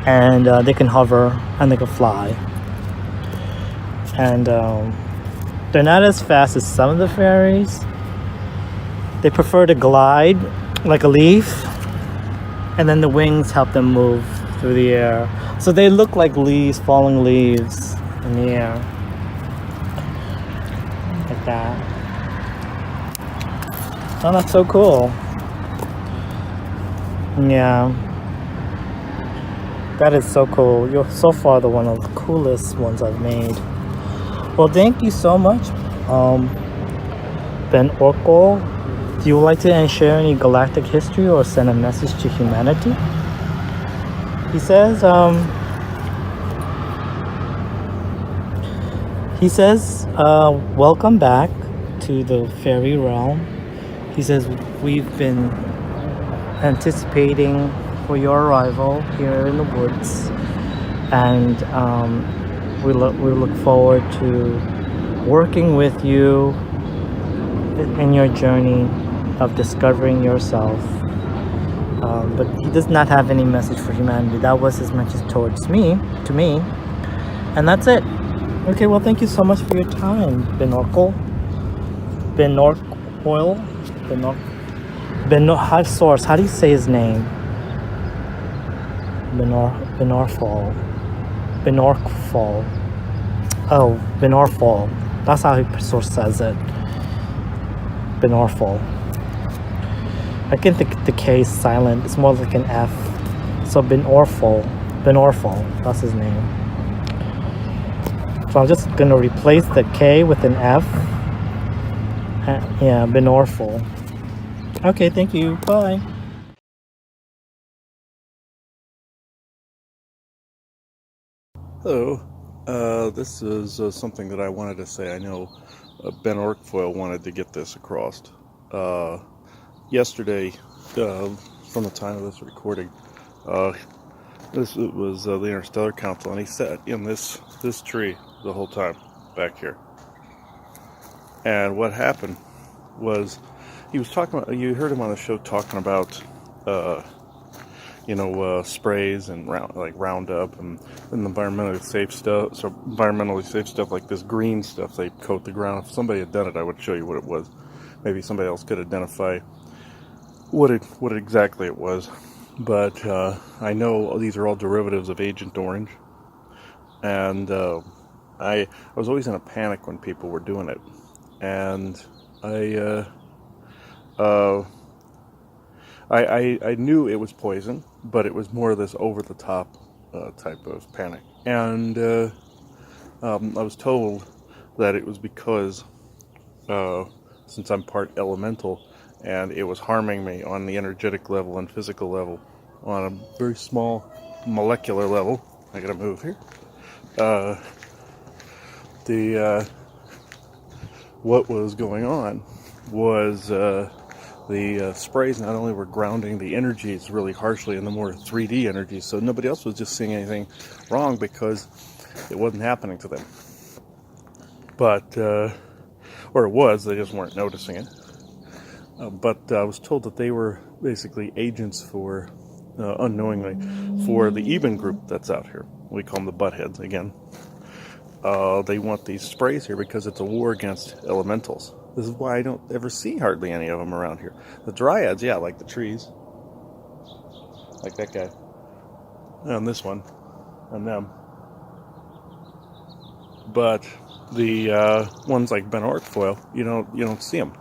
S6: And they can hover and they can fly. And they're not as fast as some of the fairies. They prefer to glide like a leaf. And then the wings help them move through the air. So they look like leaves, falling leaves in the air. Like that. Oh, that's so cool. Yeah. That is so cool. You're so far one of the coolest ones I've made. Well, thank you so much, Ben Orko. Do you like to share any galactic history or send a message to humanity? He says, welcome back to the fairy realm. He says, we've been anticipating for your arrival here in the woods, and we look forward to working with you in your journey of discovering yourself. But he does not have any message for humanity. That was his message to me, and that's it. Okay, well, thank you so much for your time, Benorco. High Source. How do you say his name? Benorfall. Oh, Benorfall. That's how he Source says it. Benorfall. I can think the K is silent. It's more like an F. So Benorfall. That's his name. So I'm just gonna replace the K with an F. Yeah, Benorfall. Okay, thank you. Bye.
S4: Hello. This is something that I wanted to say. I know Ben Orkfoil wanted to get this across. Yesterday, from the time of this recording, this was the Interstellar Council, and he sat in this tree the whole time back here. And what happened was he was talking about, you heard him on the show talking about sprays and Roundup and environmentally safe stuff. So environmentally safe stuff like this green stuff they coat the ground. If somebody had done it, I would show you what it was. Maybe somebody else could identify what exactly it was. But I know these are all derivatives of Agent Orange, and I was always in a panic when people were doing it, and I knew it was poison, but it was more of this over-the-top type of panic. And I was told that it was because, since I'm part elemental, and it was harming me on the energetic level and physical level, on a very small molecular level. I gotta move here. What was going on was the sprays not only were grounding the energies really harshly and the more 3D energies, so nobody else was just seeing anything wrong because it wasn't happening to them. But, or it was, they just weren't noticing it. But I was told that they were basically agents for, unknowingly, for the Eben group that's out here. We call them the Buttheads again. They want these sprays here because it's a war against elementals. This is why I don't ever see hardly any of them around here. The dryads, yeah, like the trees. like that guy, and this one, and them. But the ones like Benortfoil, you don't see them.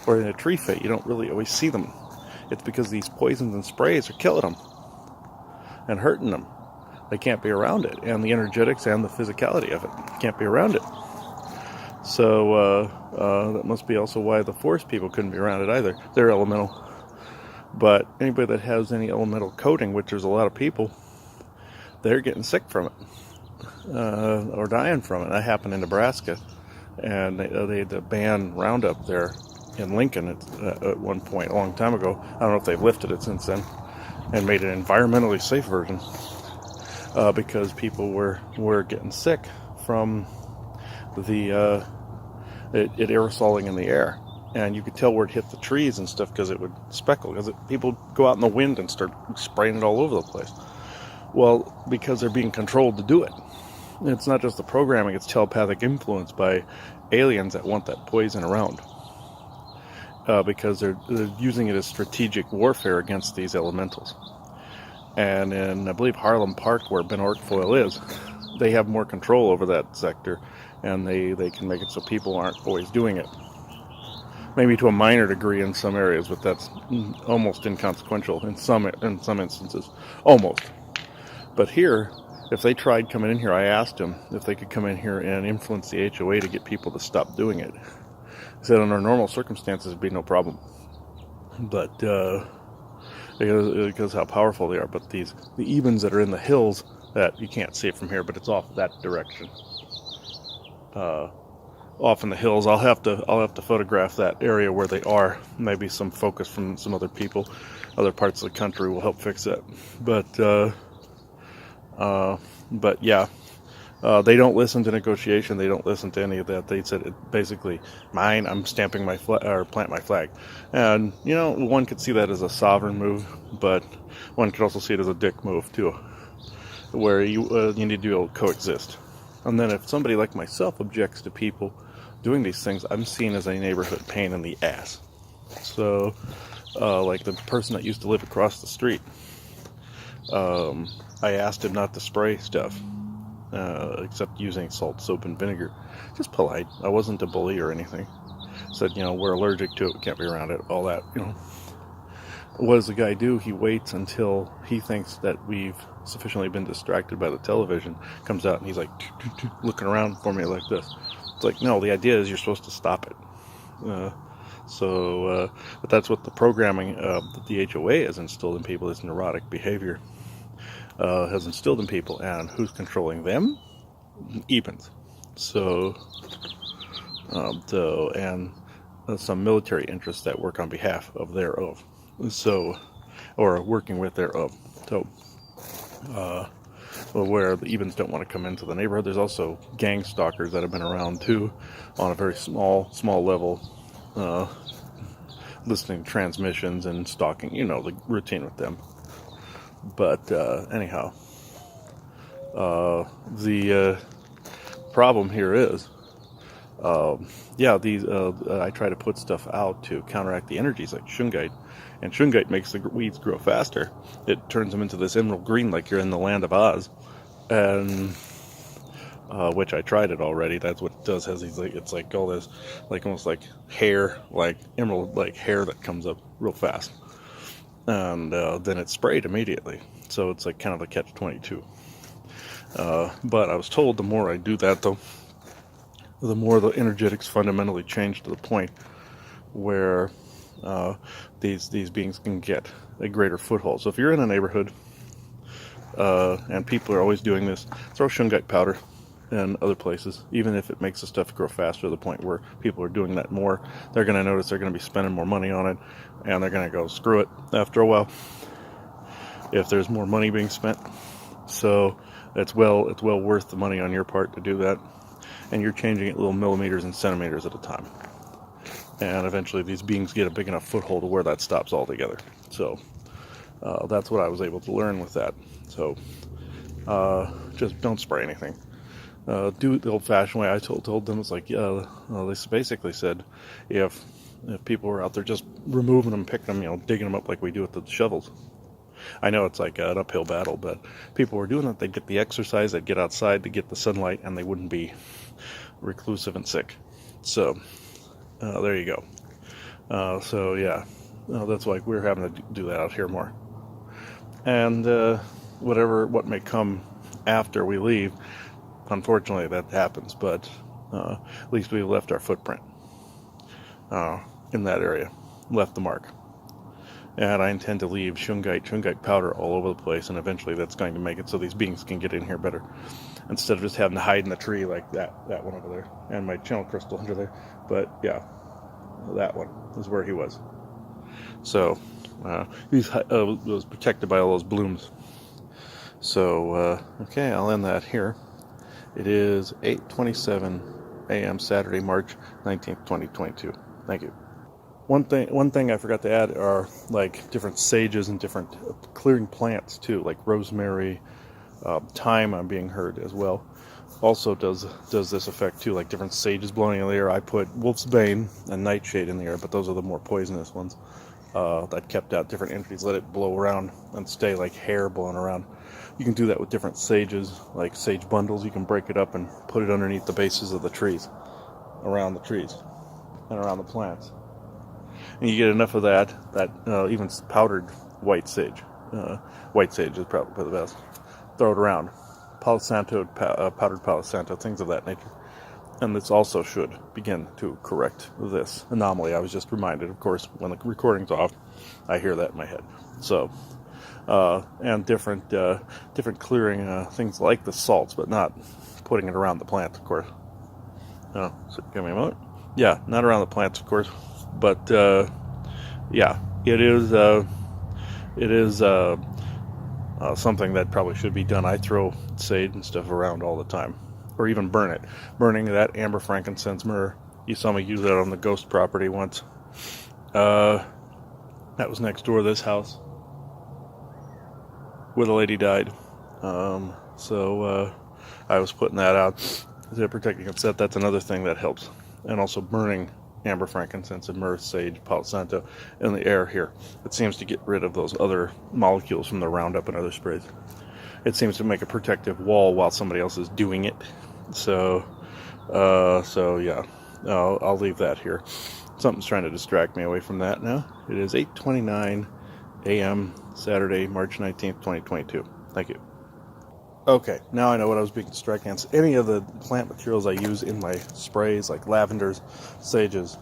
S4: Or in a tree fit, you don't really always see them. It's because these poisons and sprays are killing them and hurting them. They can't be around it, and the energetics and the physicality of it can't be around it. So that must be also why the forest people couldn't be around it either. They're elemental. But anybody that has any elemental coating, which there's a lot of people, they're getting sick from it. Or dying from it. That happened in Nebraska, and they had to ban Roundup there in Lincoln at one point a long time ago. I don't know if they've lifted it since then and made an environmentally safe version because people were getting sick from the it aerosoling in the air, and you could tell where it hit the trees and stuff because it would speckle. Because people go out in the wind and start spraying it all over the place. Well, because they're being controlled to do it. It's not just the programming, it's telepathic influence by aliens that want that poison around. Because they're using it as strategic warfare against these elementals. And in, I believe, Harlem Park, where Benortfoil is, they have more control over that sector, and they can make it so people aren't always doing it. Maybe to a minor degree in some areas, but that's almost inconsequential in some instances. Almost. But here, if they tried coming in here, I asked them if they could come in here and influence the HOA to get people to stop doing it. He said under normal circumstances it'd be no problem. But because how powerful they are. But the evens that are in the hills, that you can't see it from here, but it's off that direction. Off in the hills, I'll have to photograph that area where they are. Maybe some focus from some other people, other parts of the country will help fix that. But yeah, they don't listen to negotiation. They don't listen to any of that. They said it basically mine. I'm stamping my or plant my flag, and one could see that as a sovereign move, but one could also see it as a dick move too, where you need to be able to coexist. And then if somebody like myself objects to people doing these things, I'm seen as a neighborhood pain in the ass. So, like the person that used to live across the street. I asked him not to spray stuff, except using salt, soap, and vinegar. Just polite. I wasn't a bully or anything. Said, we're allergic to it, we can't be around it, all that, What does the guy do? He waits until he thinks that we've sufficiently been distracted by the television, comes out and he's like, looking around for me like this. It's like, no, the idea is you're supposed to stop it. But that's what the programming that the HOA has instilled in people, this neurotic behavior. Has instilled in people, and who's controlling them? Evens. So some military interests that work on behalf of thereof. So, or working with thereof. So, where the evens don't want to come into the neighborhood, there's also gang stalkers that have been around too, on a very small level, listening to transmissions and stalking. The routine with them. But anyhow, the problem here is, I try to put stuff out to counteract the energies like shungite, and shungite makes the weeds grow faster. It turns them into this emerald green like you're in the land of Oz, and which I tried it already. That's what it does. Has these it's like all this, like almost like hair, like emerald like hair that comes up real fast. And then it's sprayed immediately. So it's like kind of a catch-22. But I was told the more I do that, though, the more the energetics fundamentally change to the point where these beings can get a greater foothold. So if you're in a neighborhood and people are always doing this, throw shungite powder in other places, even if it makes the stuff grow faster to the point where people are doing that more. They're going to notice they're going to be spending more money on it, and they're going to go, screw it, after a while, if there's more money being spent. So it's well worth the money on your part to do that, and you're changing it little millimeters and centimeters at a time. And eventually these beings get a big enough foothold to where that stops altogether. So that's what I was able to learn with that. So just don't spray anything. Do it the old-fashioned way. I told them, it's like, they basically said, if people were out there just removing them, picking them, digging them up like we do with the shovels, I know it's like an uphill battle, but people were doing it. They'd get the exercise, they'd get outside to get the sunlight, and they wouldn't be reclusive and sick. So there you go. So yeah, that's why we're having to do that out here more. And what may come after we leave, unfortunately that happens, but at least we left our footprint in that area, left the mark. And I intend to leave shungite powder all over the place, and eventually that's going to make it so these beings can get in here better, instead of just having to hide in the tree like that one over there, and my channel crystal under there. But yeah, that one is where he was. So he was protected by all those blooms. So okay, I'll end that here. It is 8:27 a.m. Saturday, March 19th, 2022. Thank you. One thing I forgot to add are like different sages and different clearing plants too, like rosemary, thyme. I'm being heard as well. Also does this effect too, like different sages blowing in the air. I put wolf's bane and nightshade in the air, but those are the more poisonous ones that kept out different entities. Let it blow around and stay like hair blowing around. You can do that with different sages, like sage bundles. You can break it up and put it underneath the bases of the trees, around the trees, and around the plants. And you get enough of that even powdered white sage. White sage is probably the best. Throw it around. Palo Santo, powdered Palo Santo, things of that nature. And this also should begin to correct this anomaly. I was just reminded, of course, when the recording's off, I hear that in my head. So, and different clearing things like the salts, but not putting it around the plant, of course. So give me a moment. Yeah, not around the plants, of course. But yeah, it is something that probably should be done. I throw sage and stuff around all the time, or even burn it. Burning that amber frankincense myrrh. You saw me use that on the ghost property once. That was next door to this house where the lady died. So I was putting that out to protect against that. That's another thing that helps. And also burning amber frankincense and myrrh, sage, Palo Santo in the air here. It seems to get rid of those other molecules from the Roundup and other sprays. It seems to make a protective wall while somebody else is doing it. So yeah, I'll leave that here. Something's trying to distract me away from that now. It is 8:29 a.m. Saturday, March 19th, 2022. Thank you. Okay, now I know what I was being distracted against. Any of the plant materials I use in my sprays, like lavenders, sages,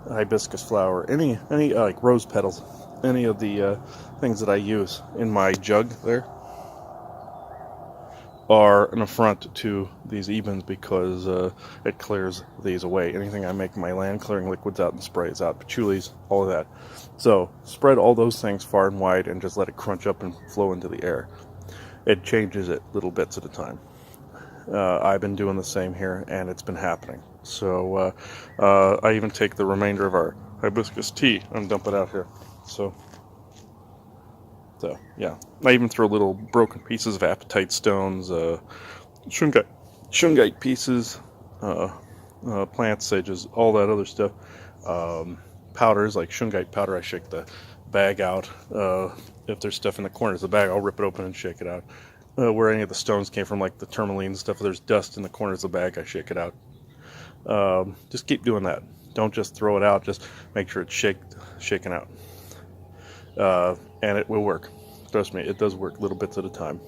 S4: hibiscus flower, any like rose petals, any of the things that I use in my jug there are an affront to these ebens, because it clears these away. Anything I make in my land clearing liquids out and sprays out, patchoulis, all of that. So spread all those things far and wide and just let it crunch up and flow into the air. It changes it little bits at a time. I've been doing the same here, and it's been happening. So I even take the remainder of our hibiscus tea and dump it out here. So yeah, I even throw little broken pieces of apatite stones, shungite pieces, plant sages, all that other stuff. Powders like shungite powder, I shake the bag out. If there's stuff in the corners of the bag, I'll rip it open and shake it out. Where any of the stones came from, like the tourmaline and stuff, if there's dust in the corners of the bag, I shake it out. Just keep doing that. Don't just throw it out, just make sure it's shaken out. And it will work. Trust me, it does work little bits at a time.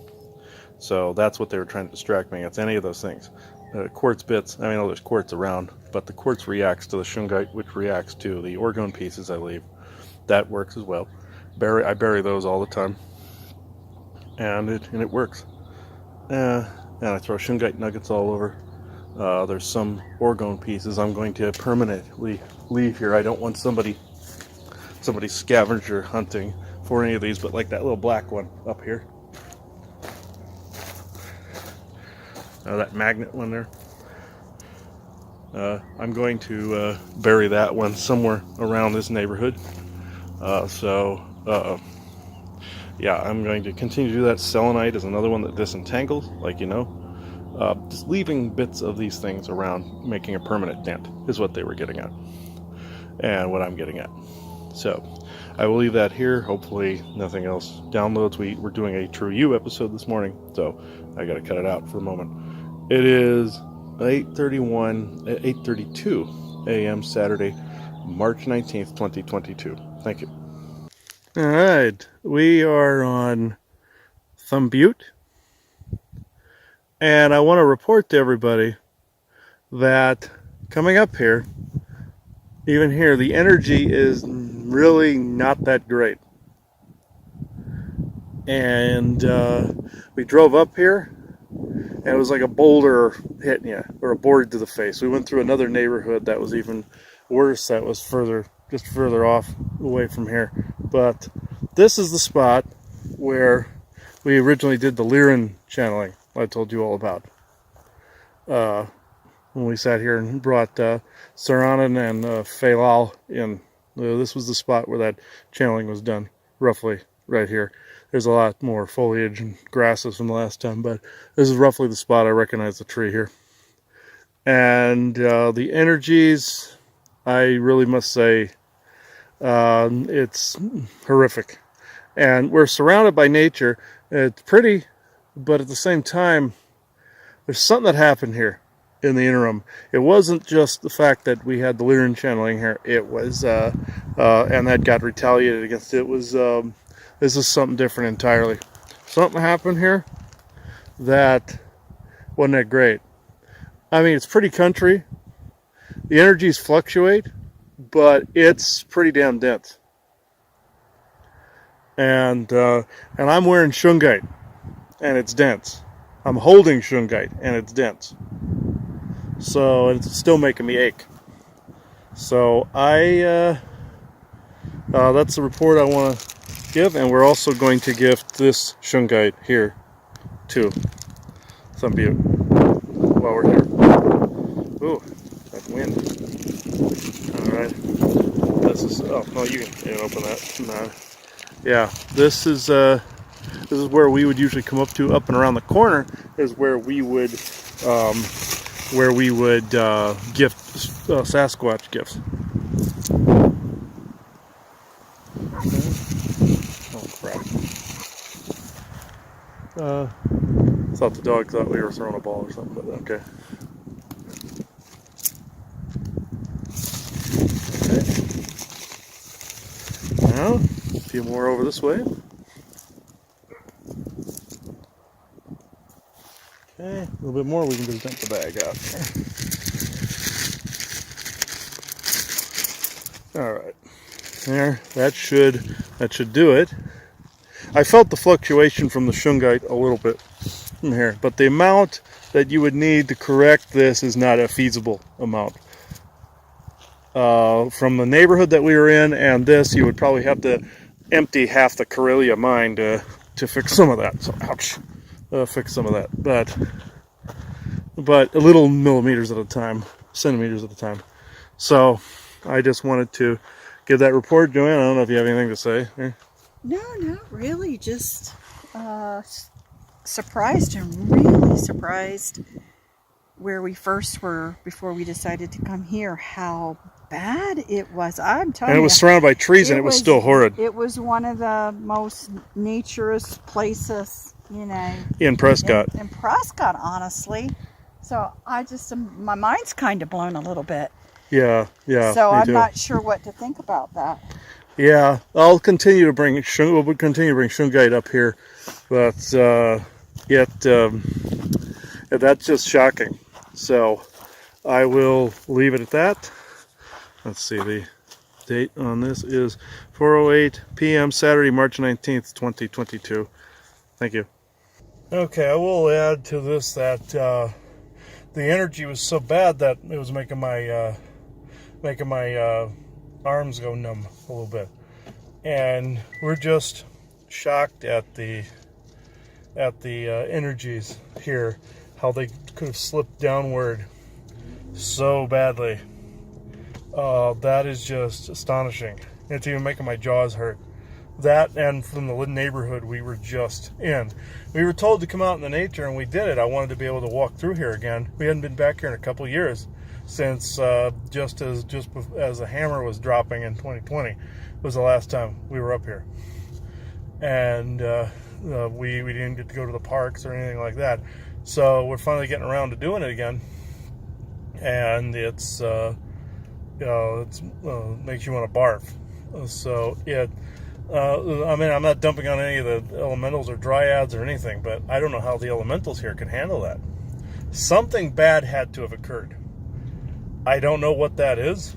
S4: So that's what they were trying to distract me. It's any of those things. Quartz bits, I mean, there's quartz around, but the quartz reacts to the shungite, which reacts to the orgone pieces I leave. That works as well. I bury those all the time, and it works. And I throw shungite nuggets all over. There's some orgone pieces I'm going to permanently leave here. I don't want somebody scavenger hunting for any of these, but like that little black one up here. That magnet one there. I'm going to bury that one somewhere around this neighborhood. Yeah, I'm going to continue to do that. Selenite is another one that disentangles, like you know. Just leaving bits of these things around, making a permanent dent, is what they were getting at. And what I'm getting at. So I will leave that here. Hopefully nothing else downloads. We're doing a True You episode this morning, so I got to cut it out for the moment. It is 8:32 a.m. Saturday, March 19th, 2022. Thank you. All right, we are on Thumb Butte, and I want to report to everybody that coming up here, even here, the energy is really not that great. And we drove up here, and it was like a boulder hitting you, or a board to the face. We went through another neighborhood that was even worse, that was just further off away from here. But this is the spot where we originally did the Lyran channeling I told you all about. When we sat here and brought Saranan and Phalal in. This was the spot where that channeling was done, roughly right here. There's a lot more foliage and grasses from the last time, but this is roughly the spot. I recognize the tree here. And the energies, I really must say, it's horrific. And we're surrounded by nature. It's pretty, but at the same time, there's something that happened here in the interim. It wasn't just the fact that we had the Lyran channeling here. It was, and that got retaliated against. It was, this is something different entirely. Something happened here that wasn't that great. I mean, it's pretty country. The energies fluctuate, but it's pretty damn dense. And I'm wearing shungite, and it's dense. I'm holding shungite, and it's dense. So it's still making me ache. So that's the report I want to give, and we're also going to gift this shungite here to Thumb Butte while we're here. Ooh, that wind. All right. This is. Oh no, you can open that. No. Yeah, this is where we would usually come up to. Up and around the corner is where we would gift Sasquatch gifts. Oh crap! Thought the dog thought we were throwing a ball or something, but okay. Now, a few more over this way. Okay, a little bit more, we can just dump the bag out here. Alright. There, that should do it. I felt the fluctuation from the shungite a little bit from here, but the amount that you would need to correct this is not a feasible amount. From the neighborhood that we were in and this, you would probably have to empty half the Corellia mine to fix some of that. So, ouch. Fix some of that. But a little millimeters at a time, centimeters at a time. So, I just wanted to give that report. Joanne, I don't know if you have anything to say here.
S5: No, not really. Just surprised and really surprised where we first were before we decided to come here, how bad it was. I'm telling you.
S4: And it was surrounded by trees and it was still horrid.
S5: It was one of the most naturist places,
S4: in Prescott.
S5: In Prescott, honestly. So my mind's kind of blown a little bit.
S4: Yeah.
S5: So I'm not sure what to think about that.
S4: Yeah, we'll continue to bring shungite up here, but that's just shocking. So I will leave it at that. Let's see, the date on this is 4:08 p.m. Saturday, March 19th, 2022. Thank you. Okay, I will add to this that the energy was so bad that it was making my arms go numb a little bit, and we're just shocked at the energies here, how they could have slipped downward so badly. That is just astonishing. It's even making my jaws hurt. That, and from the neighborhood we were just in. We were told to come out in the nature, and we did it. I wanted to be able to walk through here again. We hadn't been back here in a couple of years, since just as the hammer was dropping in 2020 was the last time we were up here, and we didn't get to go to the parks or anything like that. So we're finally getting around to doing it again, and it's makes you want to barf. So I mean, I'm not dumping on any of the elementals or dryads or anything, but I don't know how the elementals here can handle that. Something bad had to have occurred. I don't know what that is,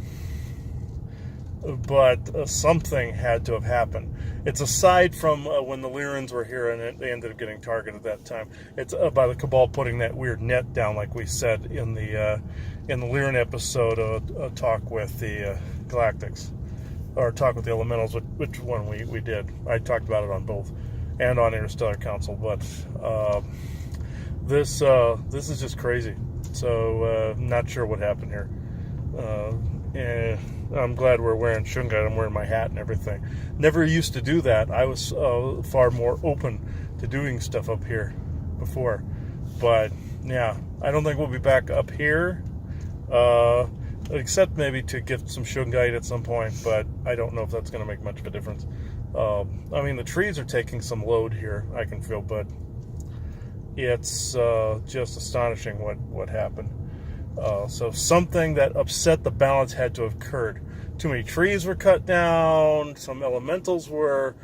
S4: but something had to have happened. It's aside from when the Lyrans were here and they ended up getting targeted at that time. It's by the Cabal putting that weird net down, like we said in the Lyran episode, talk with the Galactics, or talk with the Elementals, which one we did. I talked about it on both, and on Interstellar Council. But this is just crazy. So not sure what happened here. I'm glad we're wearing Shungite. I'm wearing my hat and everything. Never used to do that. I was far more open to doing stuff up here before. But yeah, I don't think we'll be back up here, except maybe to get some Shungite at some point. But I don't know if that's going to make much of a difference. I mean, the trees are taking some load here, I can feel, but it's just astonishing what happened. So something that upset the balance had to have occurred. Too many trees were cut down, some elementals were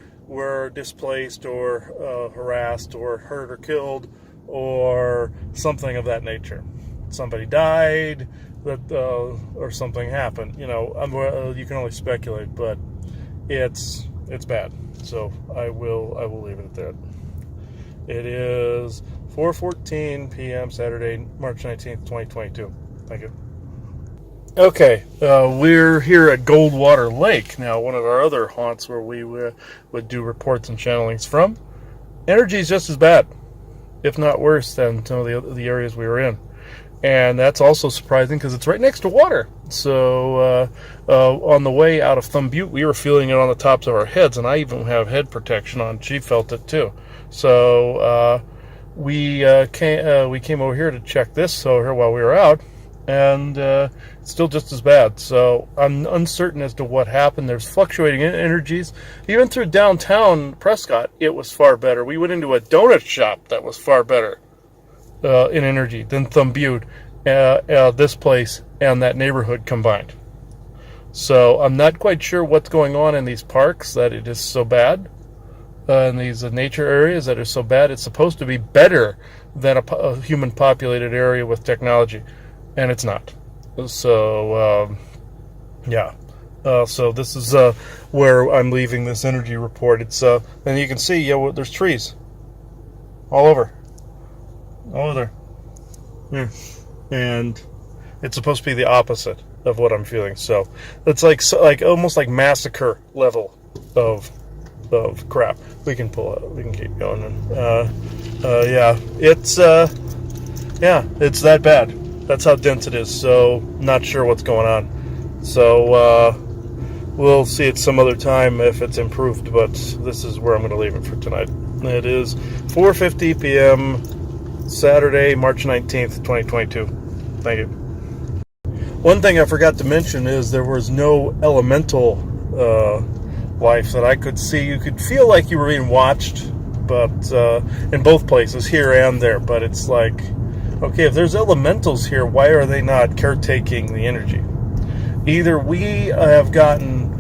S4: displaced or harassed or hurt or killed, or something of that nature. Somebody died, or something happened. You know, you can only speculate, but it's bad. So I will leave it at that. It is 4:14 p.m. Saturday, March 19th, 2022. Thank you. Okay, we're here at Goldwater Lake, now one of our other haunts where we would do reports and channelings from. Energy is just as bad, if not worse, than some of the areas we were in. And that's also surprising because it's right next to water. So on the way out of Thumb Butte, we were feeling it on the tops of our heads, and I even have head protection on. She felt it too. So we came over here to check this over here while we were out, and it's still just as bad. So I'm uncertain as to what happened. There's fluctuating energies. Even through downtown Prescott, it was far better. We went into a donut shop that was far better in energy than Thumb Butte, this place, and that neighborhood combined. So I'm not quite sure what's going on in these parks that it is so bad. In these nature areas that are so bad. It's supposed to be better than a human-populated area with technology, and it's not. So, yeah. So this is where I'm leaving this energy report. It's and you can see, there's trees all over there. Yeah. And it's supposed to be the opposite of what I'm feeling. So it's like almost like massacre level of crap. We can pull out. We can keep going. Yeah, it's that bad. That's how dense it is. So not sure what's going on. So we'll see it some other time if it's improved. But this is where I'm going to leave it for tonight. It is 4:50 p.m. Saturday, March 19th, 2022. Thank you. One thing I forgot to mention is there was no elemental life that I could see. You could feel like you were being watched, but in both places, here and there. But it's like, okay, if there's elementals here, why are they not caretaking the energy? Either we have gotten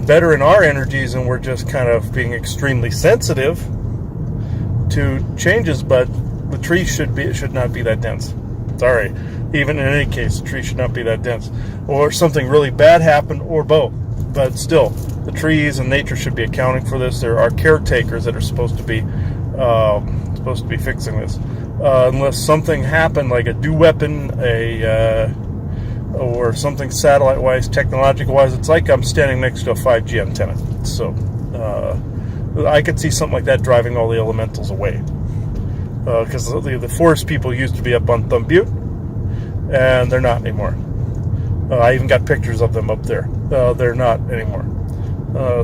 S4: better in our energies and we're just kind of being extremely sensitive to changes, but the tree should not be that dense. Sorry, even in any case, the tree should not be that dense, or something really bad happened, or both. But still, the trees and nature should be accounting for this. There are caretakers that are supposed to be fixing this. Unless something happened, like a dew weapon, or something satellite-wise, technological-wise. It's like I'm standing next to a 5G antenna. So I could see something like that driving all the elementals away. Because the forest people used to be up on Thumb Butte, and they're not anymore. I even got pictures of them up there. They're not anymore.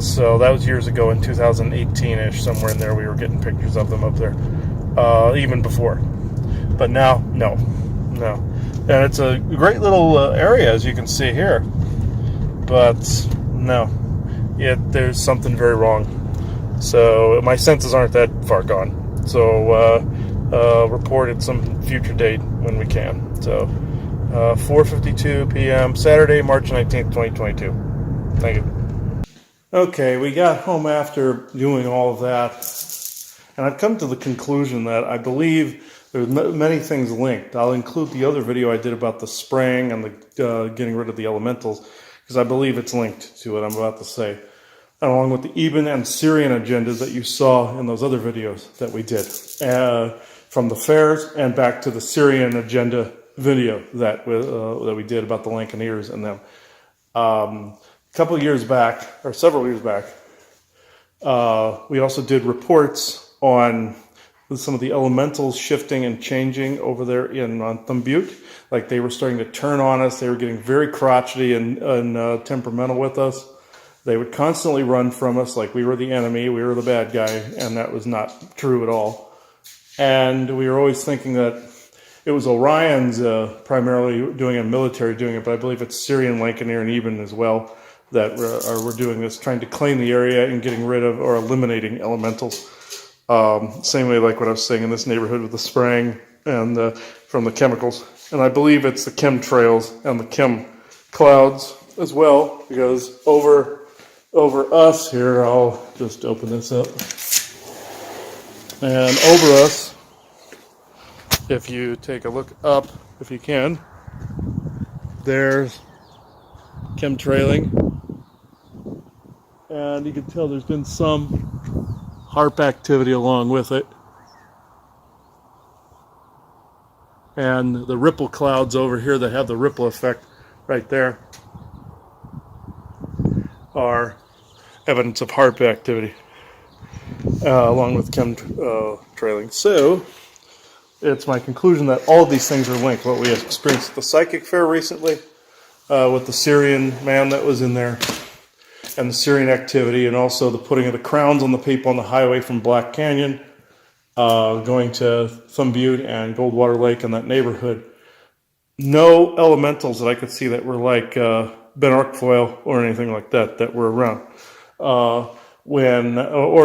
S4: So that was years ago in 2018-ish, somewhere in there. We were getting pictures of them up there, even before. But now, no, No. And it's a great little area, as you can see here. But no, there's something very wrong. So my senses aren't that far gone. So report at some future date when we can. So 4:52 p.m. Saturday, March 19th, 2022. Thank you. Okay, we got home after doing all of that, and I've come to the conclusion that I believe there's many things linked. I'll include the other video I did about the spraying and the getting rid of the elementals, because I believe it's linked to what I'm about to say, along with the Eben and Syrian agendas that you saw in those other videos that we did, from the fairs and back to the Syrian agenda video that we did about the Lancaneers and them. A couple of years back, or several years back, we also did reports on some of the elementals shifting and changing over there on Thumb Butte. Like they were starting to turn on us. They were getting very crotchety and temperamental with us. They would constantly run from us like we were the enemy, we were the bad guy, and that was not true at all. And we were always thinking that it was Orion's primarily doing it, military doing it, but I believe it's Syrian, Lancaneer, and Eben as well that we're doing this, trying to claim the area and getting rid of or eliminating elementals. Same way like what I was saying in this neighborhood with the spraying and from the chemicals. And I believe it's the chemtrails and the chem clouds as well, because over us here, I'll just open this up. And over us, if you take a look up, if you can, there's chemtrailing. And you can tell there's been some HARP activity along with it. And the ripple clouds over here that have the ripple effect right there are evidence of HARP activity, along with chemtrailing. So it's my conclusion that all of these things are linked. What we experienced at the psychic fair recently, with the Syrian man that was in there, and the Syrian activity, and also the putting of the crowns on the people on the highway from Black Canyon, going to Thumb Butte and Goldwater Lake in that neighborhood. No elementals that I could see that were like Ben Arcfoil or anything like that were around. Or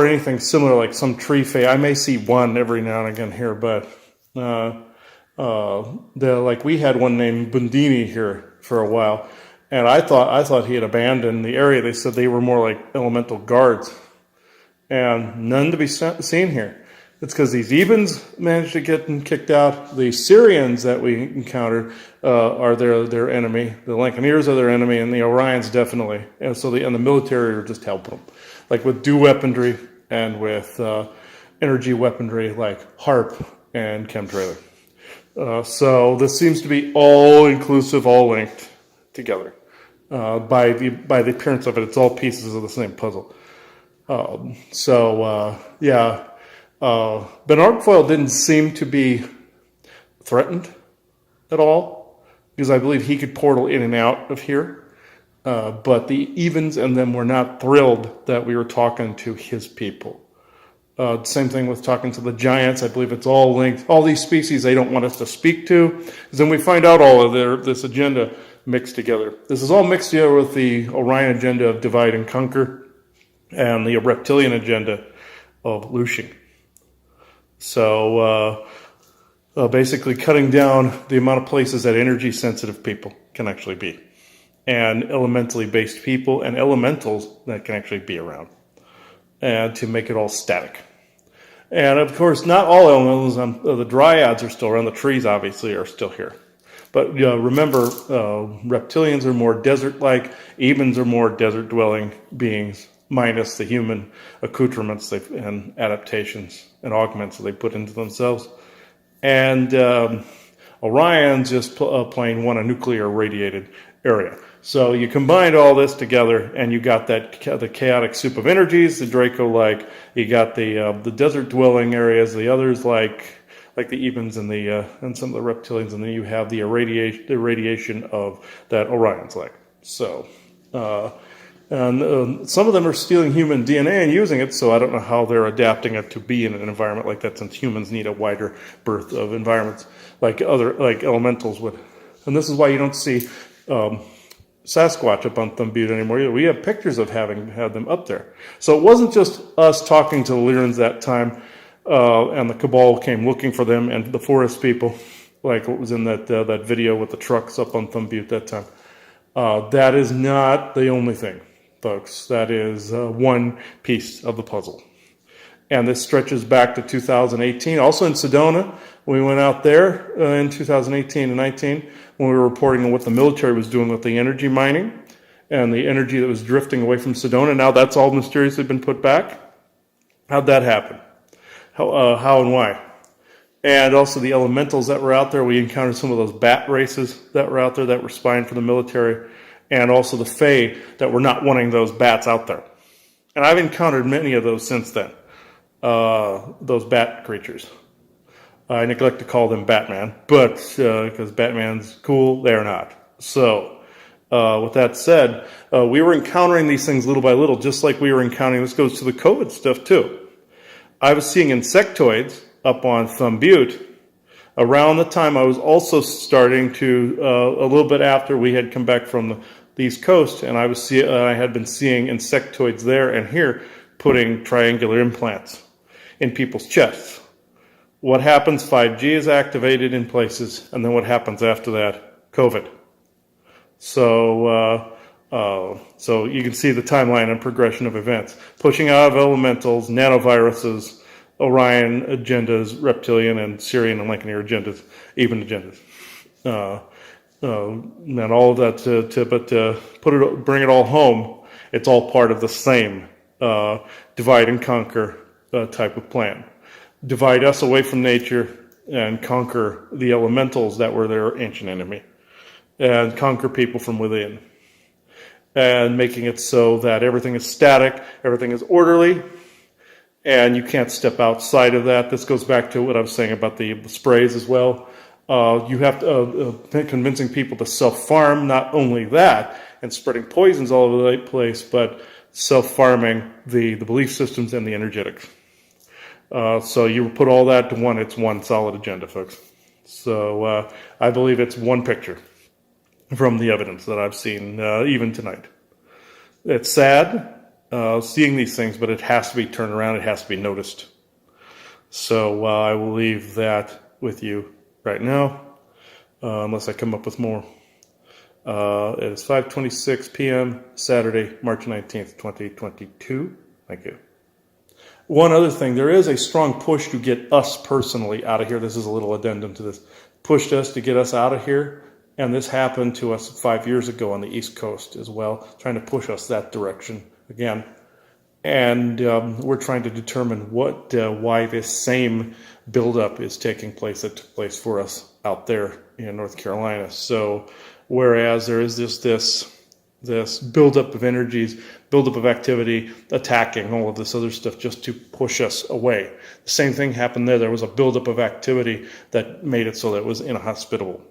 S4: anything similar, like some tree fae. I may see one every now and again here, but like we had one named Bundini here for a while. And I thought he had abandoned the area. They said they were more like elemental guards. And none to be seen here. It's because these Ebens managed to get them kicked out. The Syrians that we encountered are their enemy. The Lancaneers are their enemy, and the Orions definitely. And so the military are just helping them. Like with DEW weaponry and with energy weaponry like HARP and chemtrailing. So this seems to be all inclusive, all linked together. By the appearance of it, it's all pieces of the same puzzle. Ben Arcfoil didn't seem to be threatened at all, because I believe he could portal in and out of here. But the Evens and them were not thrilled that we were talking to his people. Same thing with talking to the giants. I believe it's all linked. All these species they don't want us to speak to, because then we find out all of this agenda mixed together. This is all mixed together with the Orion agenda of divide and conquer and the reptilian agenda of looshing. So basically cutting down the amount of places that energy sensitive people can actually be, and elementally based people and elementals that can actually be around, and to make it all static. And of course, not all elementals, the dryads are still around, the trees obviously are still here. But remember, reptilians are more desert-like, Ebens are more desert-dwelling beings, minus the human accoutrements and adaptations and augments that they put into themselves. And Orion's just plain one, a nuclear radiated area. So you combined all this together, and you got the chaotic soup of energies, the Draco-like. You got the desert-dwelling areas, the others like the Ebens and some of the reptilians, and then you have the irradiation of that Orion's like. So And some of them are stealing human DNA and using it, so I don't know how they're adapting it to be in an environment like that, since humans need a wider berth of environments like elementals would. And this is why you don't see Sasquatch up on Thumb Butte anymore. We have pictures of having had them up there. So it wasn't just us talking to the Lyrans that time, and the cabal came looking for them, and the forest people, like what was in that video with the trucks up on Thumb Butte that time. That is not the only thing, folks. That is one piece of the puzzle. And this stretches back to 2018. Also in Sedona, we went out there in 2018 and 19 when we were reporting on what the military was doing with the energy mining and the energy that was drifting away from Sedona. Now that's all mysteriously been put back. How'd that happen? How and why? And also the elementals that were out there. We encountered some of those bat races that were out there that were spying for the military, and also the Fae that were not wanting those bats out there. And I've encountered many of those since then, those bat creatures. I neglect to call them Batman, but because Batman's cool, they're not. So with that said, we were encountering these things little by little, just like we were encountering, this goes to the COVID stuff too. I was seeing insectoids up on Thumb Butte around the time I was also starting to, a little bit after we had come back from the East Coast, and I had been seeing insectoids there and here putting triangular implants in people's chests. What happens? 5G is activated in places, and then what happens after that? COVID. So you can see the timeline and progression of events. Pushing out of elementals, nanoviruses, Orion agendas, reptilian and Syrian and Lancaneer agendas, even agendas. And all of that bring it all home, it's all part of the same divide and conquer type of plan. Divide us away from nature and conquer the elementals that were their ancient enemy, and conquer people from within, and making it so that everything is static, everything is orderly, and you can't step outside of that. This goes back to what I was saying about the sprays as well. You have to convincing people to self-farm, not only that, and spreading poisons all over the place, but self-farming the belief systems and the energetics. So you put all that to one, it's one solid agenda, folks. So I believe it's one picture from the evidence that I've seen even tonight. It's sad seeing these things, but it has to be turned around. It has to be noticed. So I will leave that with you right now, unless I come up with more. It is 5:26 p.m. Saturday, March 19th, 2022. Thank you. One other thing, there is a strong push to get us personally out of here. This is a little addendum to this. Pushed us to get us out of here. And this happened to us 5 years ago on the East Coast as well, trying to push us that direction again. And we're trying to determine why this same buildup is taking place that took place for us out there in North Carolina. So whereas there is this buildup of energies, buildup of activity, attacking all of this other stuff just to push us away. The same thing happened there. There was a buildup of activity that made it so that it was inhospitable.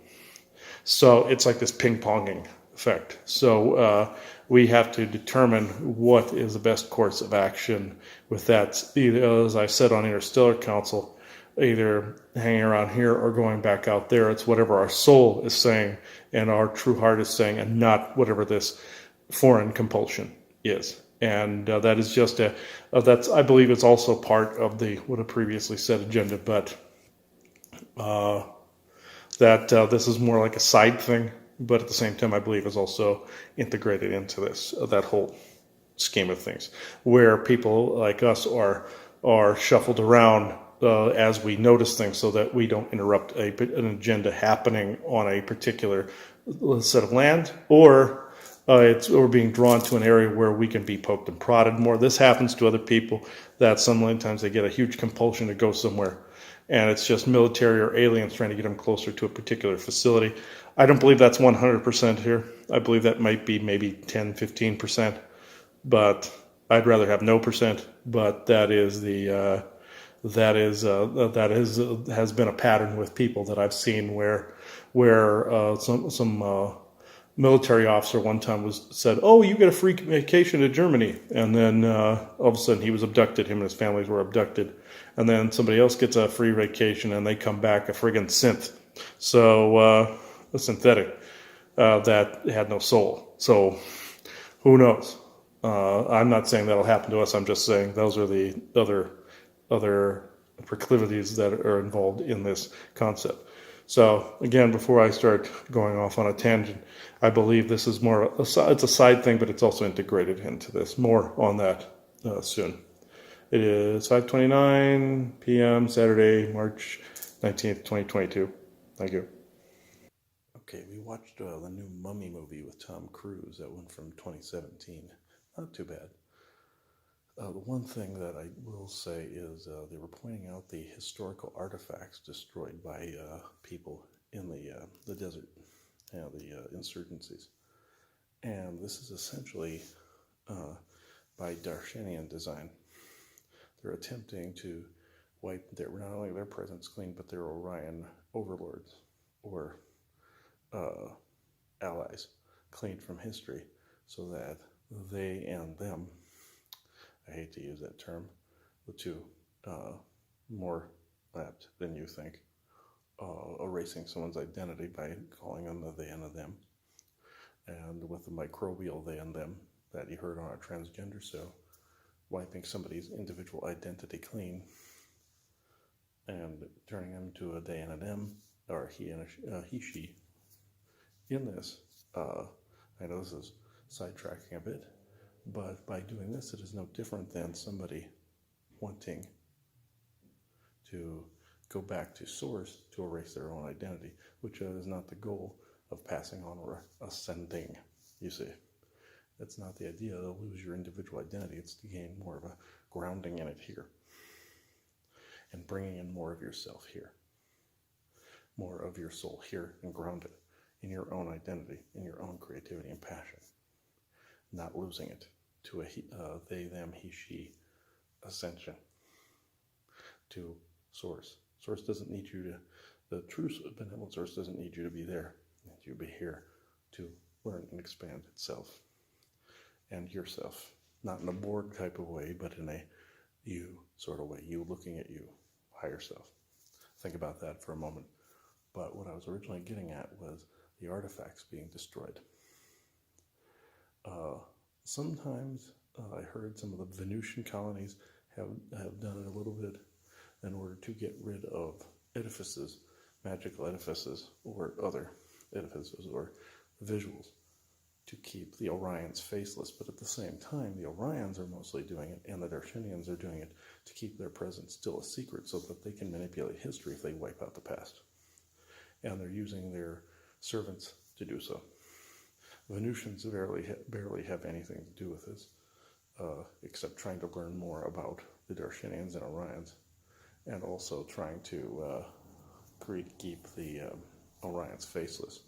S4: So it's like this ping-ponging effect. So we have to determine what is the best course of action with that. Either, as I said on Interstellar Council, either hanging around here or going back out there. It's whatever our soul is saying and our true heart is saying, and not whatever this foreign compulsion is. And that is just that's, I believe it's also part of what I previously said agenda, but this is more like a side thing, but at the same time, I believe is also integrated into that whole scheme of things, where people like us are shuffled around as we notice things, so that we don't interrupt an agenda happening on a particular set of land, or we're being drawn to an area where we can be poked and prodded more. This happens to other people, that sometimes they get a huge compulsion to go somewhere, and it's just military or aliens trying to get them closer to a particular facility. I don't believe that's 100% here. I believe that might be maybe 10, 15%, but I'd rather have no percent. But that has been a pattern with people that I've seen where some military officer one time said, "Oh, you get a free vacation to Germany," and then all of a sudden he was abducted. Him and his families were abducted, and then somebody else gets a free vacation, and they come back a friggin' synth, so a synthetic that had no soul. So who knows? I'm not saying that'll happen to us. I'm just saying those are the other proclivities that are involved in this concept. So again, before I start going off on a tangent, I believe this is more it's a side thing, but it's also integrated into this. More on that soon. It is 5:29 p.m. Saturday, March 19th, 2022. Thank you. Okay, we watched the new Mummy movie with Tom Cruise. That one from 2017. Not too bad. The one thing that I will say is they were pointing out the historical artifacts destroyed by people in the desert, the insurgencies. And this is essentially by Darshanian design. They're attempting to wipe not only their presence clean, but their Orion overlords or allies clean from history so that they and them, I hate to use that term, the two more apt than you think, erasing someone's identity by calling them the they and the them, and with the microbial they and them that you heard on our transgender show, wiping somebody's individual identity clean and turning them to a they and a them, or he and a he, she. In this, I know this is sidetracking a bit, but by doing this, it is no different than somebody wanting to go back to source to erase their own identity, which is not the goal of passing on or ascending, you see. That's not the idea to lose your individual identity. It's to gain more of a grounding in it here and bringing in more of yourself here, more of your soul here and grounded in your own identity, in your own creativity and passion, not losing it to a they, them, he, she ascension to source. Source doesn't need you to, the true benevolent source doesn't need you to be there. It needs you to be here to learn and expand itself and yourself, not in a Borg type of way, but in a you sort of way, you looking at you, higher self. Think about that for a moment. But what I was originally getting at was the artifacts being destroyed. Sometimes I heard some of the Venusian colonies have done it a little bit in order to get rid of edifices, magical edifices, or other edifices or visuals to keep the Orions faceless. But at the same time, the Orions are mostly doing it, and the Darshinians are doing it to keep their presence still a secret so that they can manipulate history if they wipe out the past. And they're using their servants to do so. Venusians barely have anything to do with this, except trying to learn more about the Darshinians and Orions, and also trying to keep the Orions faceless.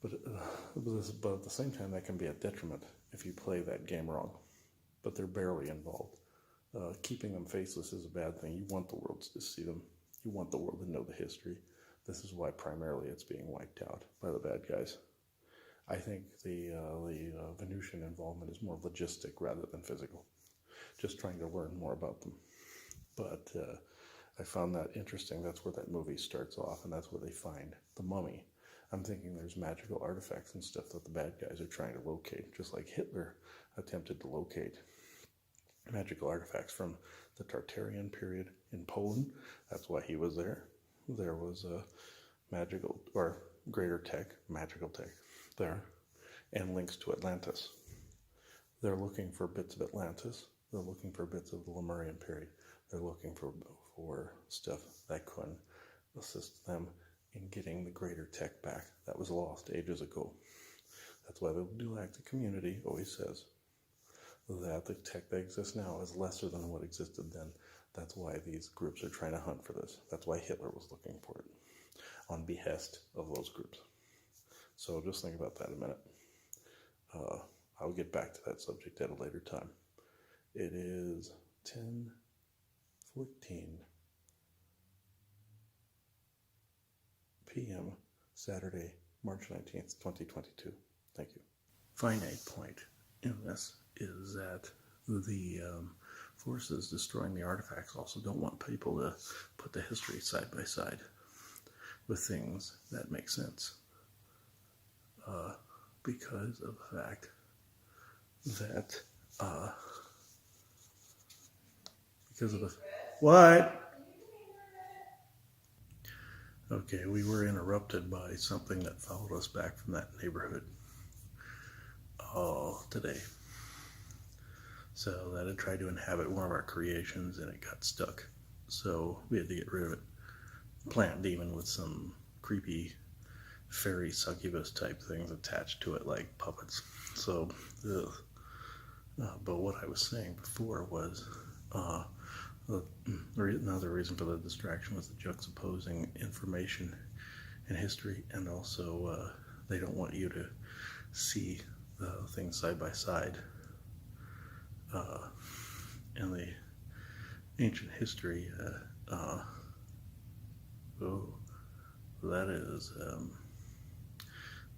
S4: But at the same time, that can be a detriment if you play that game wrong. But they're barely involved. Keeping them faceless is a bad thing. You want the world to see them. You want the world to know the history. This is why primarily it's being wiped out by the bad guys. I think the Venusian involvement is more logistic rather than physical. Just trying to learn more about them. But I found that interesting. That's where that movie starts off, and that's where they find the mummy. I'm thinking there's magical artifacts and stuff that the bad guys are trying to locate, just like Hitler attempted to locate magical artifacts from the Tartarian period in Poland. That's why he was there. There was a magical or greater tech, magical tech there, and links to Atlantis. They're looking for bits of Atlantis. They're looking for bits of the Lemurian period. They're looking for stuff that can assist them in getting the greater tech back that was lost ages ago. That's why the Galactic community always says that the tech that exists now is lesser than what existed then. That's why these groups are trying to hunt for this. That's why Hitler was looking for it, on behest of those groups. So just think about that a minute. I'll get back to that subject at a later time. It is 10:14 p.m. Saturday, March 19th, 2022. Thank you. Finite point in this is that the forces destroying the artifacts also don't want people to put the history side by side with things that make sense. Because of the fact that what? Okay, we were interrupted by something that followed us back from that neighborhood today. So that had tried to inhabit one of our creations and it got stuck. So we had to get rid of it. Plant demon with some creepy fairy succubus type things attached to it like puppets. So, but what I was saying before was another reason for the distraction was the juxtaposing information and history, and also they don't want you to see the things side by side. In the ancient history, that is,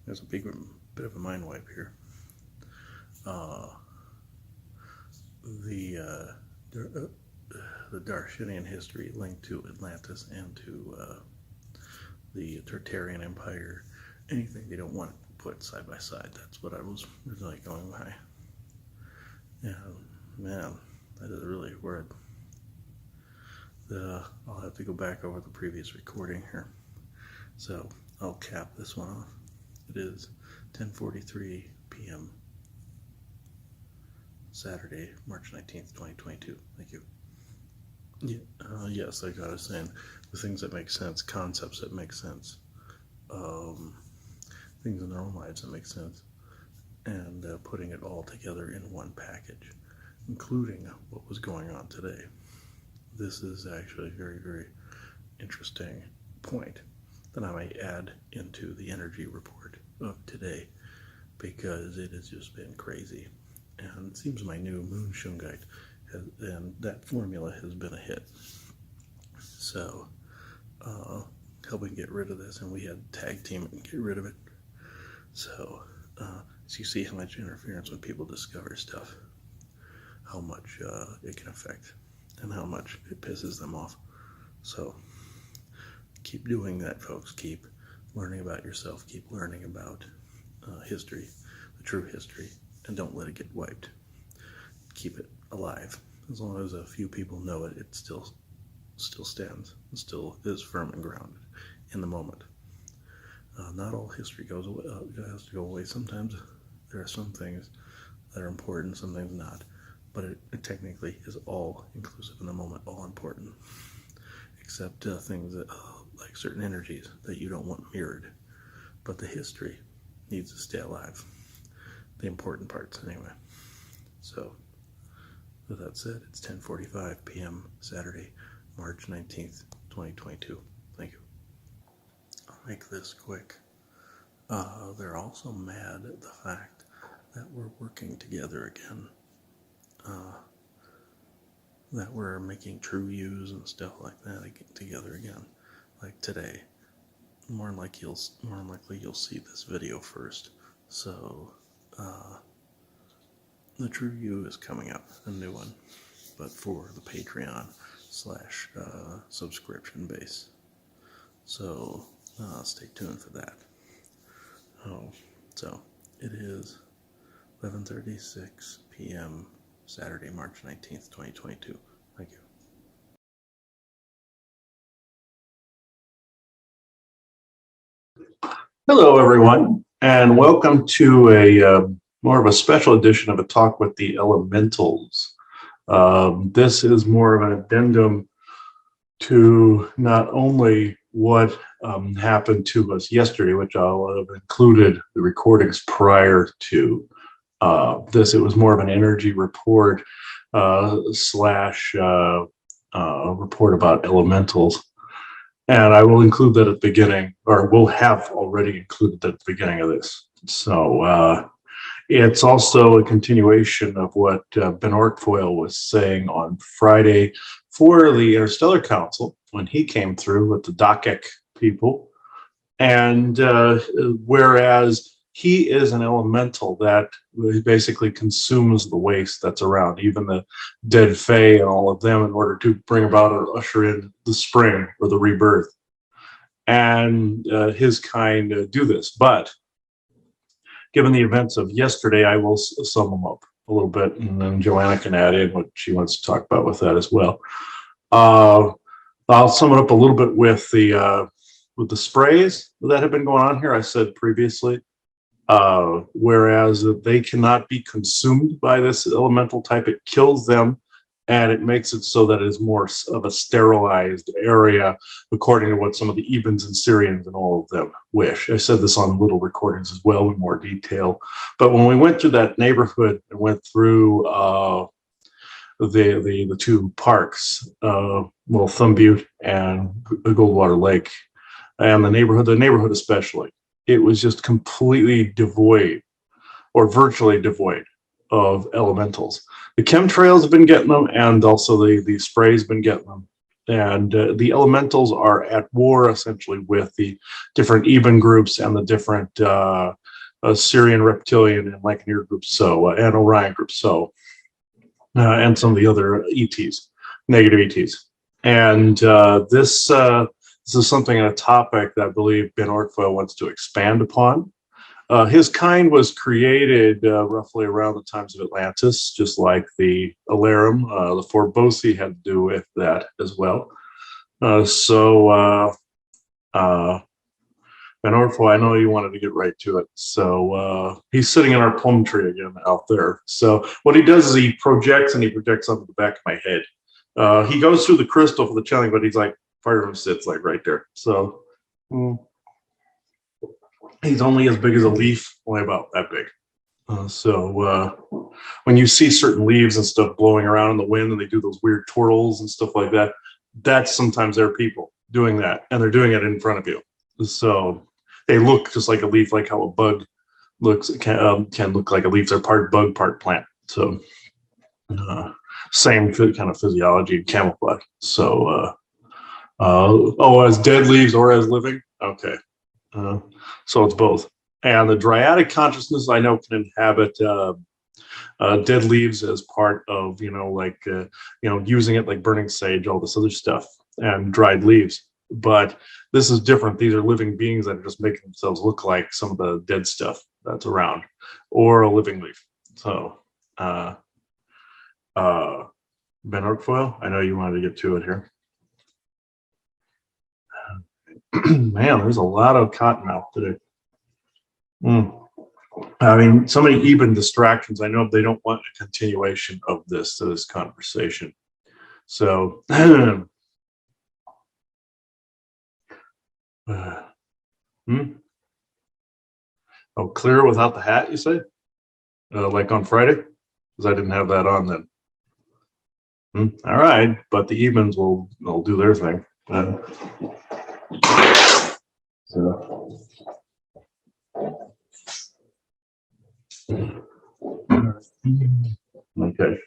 S4: there's a bit of a mind wipe here. The Darshinian history linked to Atlantis and to the Tartarian Empire, anything they don't want to put side by side. That's what I was really going by. Yeah, man, that is really weird. I'll have to go back over the previous recording here. So I'll cap this one off. It is 10:43 p.m. Saturday, March 19th, 2022. Thank you. Yeah, yes, like I was saying, the things that make sense, concepts that make sense, things in their own lives that make sense, and putting it all together in one package, including what was going on today. This is actually a very, very interesting point that I may add into the energy report of today, because it has just been crazy. And it seems my new moon shungite and that formula has been a hit. So helping get rid of this, and we had tag team and get rid of it. So as you see how much interference when people discover stuff, how much it can affect and how much it pisses them off. So keep doing that, folks. Keep learning about yourself. Keep learning about history, the true history, and don't let it get wiped. Keep it alive. As long as a few people know it, it still stands. It still is firm and grounded in the moment. Not all history goes away, has to go away. Sometimes there are some things that are important, some things not. But it technically is all inclusive in the moment, all important, except things that, like certain energies that you don't want mirrored. But the history needs to stay alive. The important parts, anyway. So, with that said, it's 10:45 p.m. Saturday, March 19th, 2022. Thank you. I'll make this quick. They're also mad at the fact that we're working together again. That we're making true use and stuff like that together again, like today. More than likely you'll see this video first. So the True You is coming up, a new one, but for the Patreon / subscription base. So stay tuned for that. So it is 11:36 p.m. Saturday, March 19th, 2022. Thank you.
S2: Hello, everyone, and welcome to a more of a special edition of a talk with the elementals. This is more of an addendum to not only what happened to us yesterday, which I'll have included the recordings prior to this. It was more of an energy report / report about elementals. And I will include that at the beginning, or will have already included that at the beginning of this. So it's also a continuation of what Ben Ortfoil was saying on Friday for the Interstellar Council when he came through with the DACIC people And whereas he is an elemental that basically consumes the waste that's around, even the dead fae and all of them, in order to bring about or usher in the spring or the rebirth. And his kind do this. But given the events of yesterday, I will sum them up a little bit, and then Joanna can add in what she wants to talk about with that as well. I'll sum it up a little bit with the sprays that have been going on here. I said previously, whereas they cannot be consumed by this elemental type, it kills them, and it makes it so that it is more of a sterilized area, according to what some of the Ebens and Syrians and all of them wish. I said this on little recordings as well in more detail. But when we went through that neighborhood and went through the two parks, Thumb Butte and Goldwater Lake, and the neighborhood especially, it was just completely devoid, or virtually devoid, of elementals. The chemtrails have been getting them, and also the spray's been getting them. And the elementals are at war essentially with the different Eben groups and the different Syrian, Reptilian, and Lancaneer groups, and Orion groups, and some of the other ETs, negative ETs. And this is something, a topic that I believe Ben Ortfoyle wants to expand upon. His kind was created roughly around the times of Atlantis, just like the Alarum. The Forbosi had to do with that as well. Ben Ortfoyle, I know you wanted to get right to it. So he's sitting in our plum tree again out there. So what he does is he projects onto the back of my head. He goes through the crystal for the channeling, but he's like, Fireman sits like right there. So he's only as big as a leaf, only about that big. When you see certain leaves and stuff blowing around in the wind and they do those weird twirls and stuff like that, that's sometimes there are people doing that, and they're doing it in front of you. So they look just like a leaf, like how a bug can look like a leaf. They're part bug, part plant. So same kind of physiology and camouflage. So as dead leaves or as living? Okay. So it's both. And the Dryadic consciousness, I know, can inhabit dead leaves as part of, using it like burning sage, all this other stuff, and dried leaves. But this is different. These are living beings that are just making themselves look like some of the dead stuff that's around, or a living leaf. So, Ben Ortfoyle, I know you wanted to get to it here. Man, there's a lot of cottonmouth today. I mean, so many even distractions. I know they don't want a continuation of this conversation. So, oh, clear without the hat, you say? Like on Friday? Because I didn't have that on then. All right, but the Ebens will do their thing. Okay.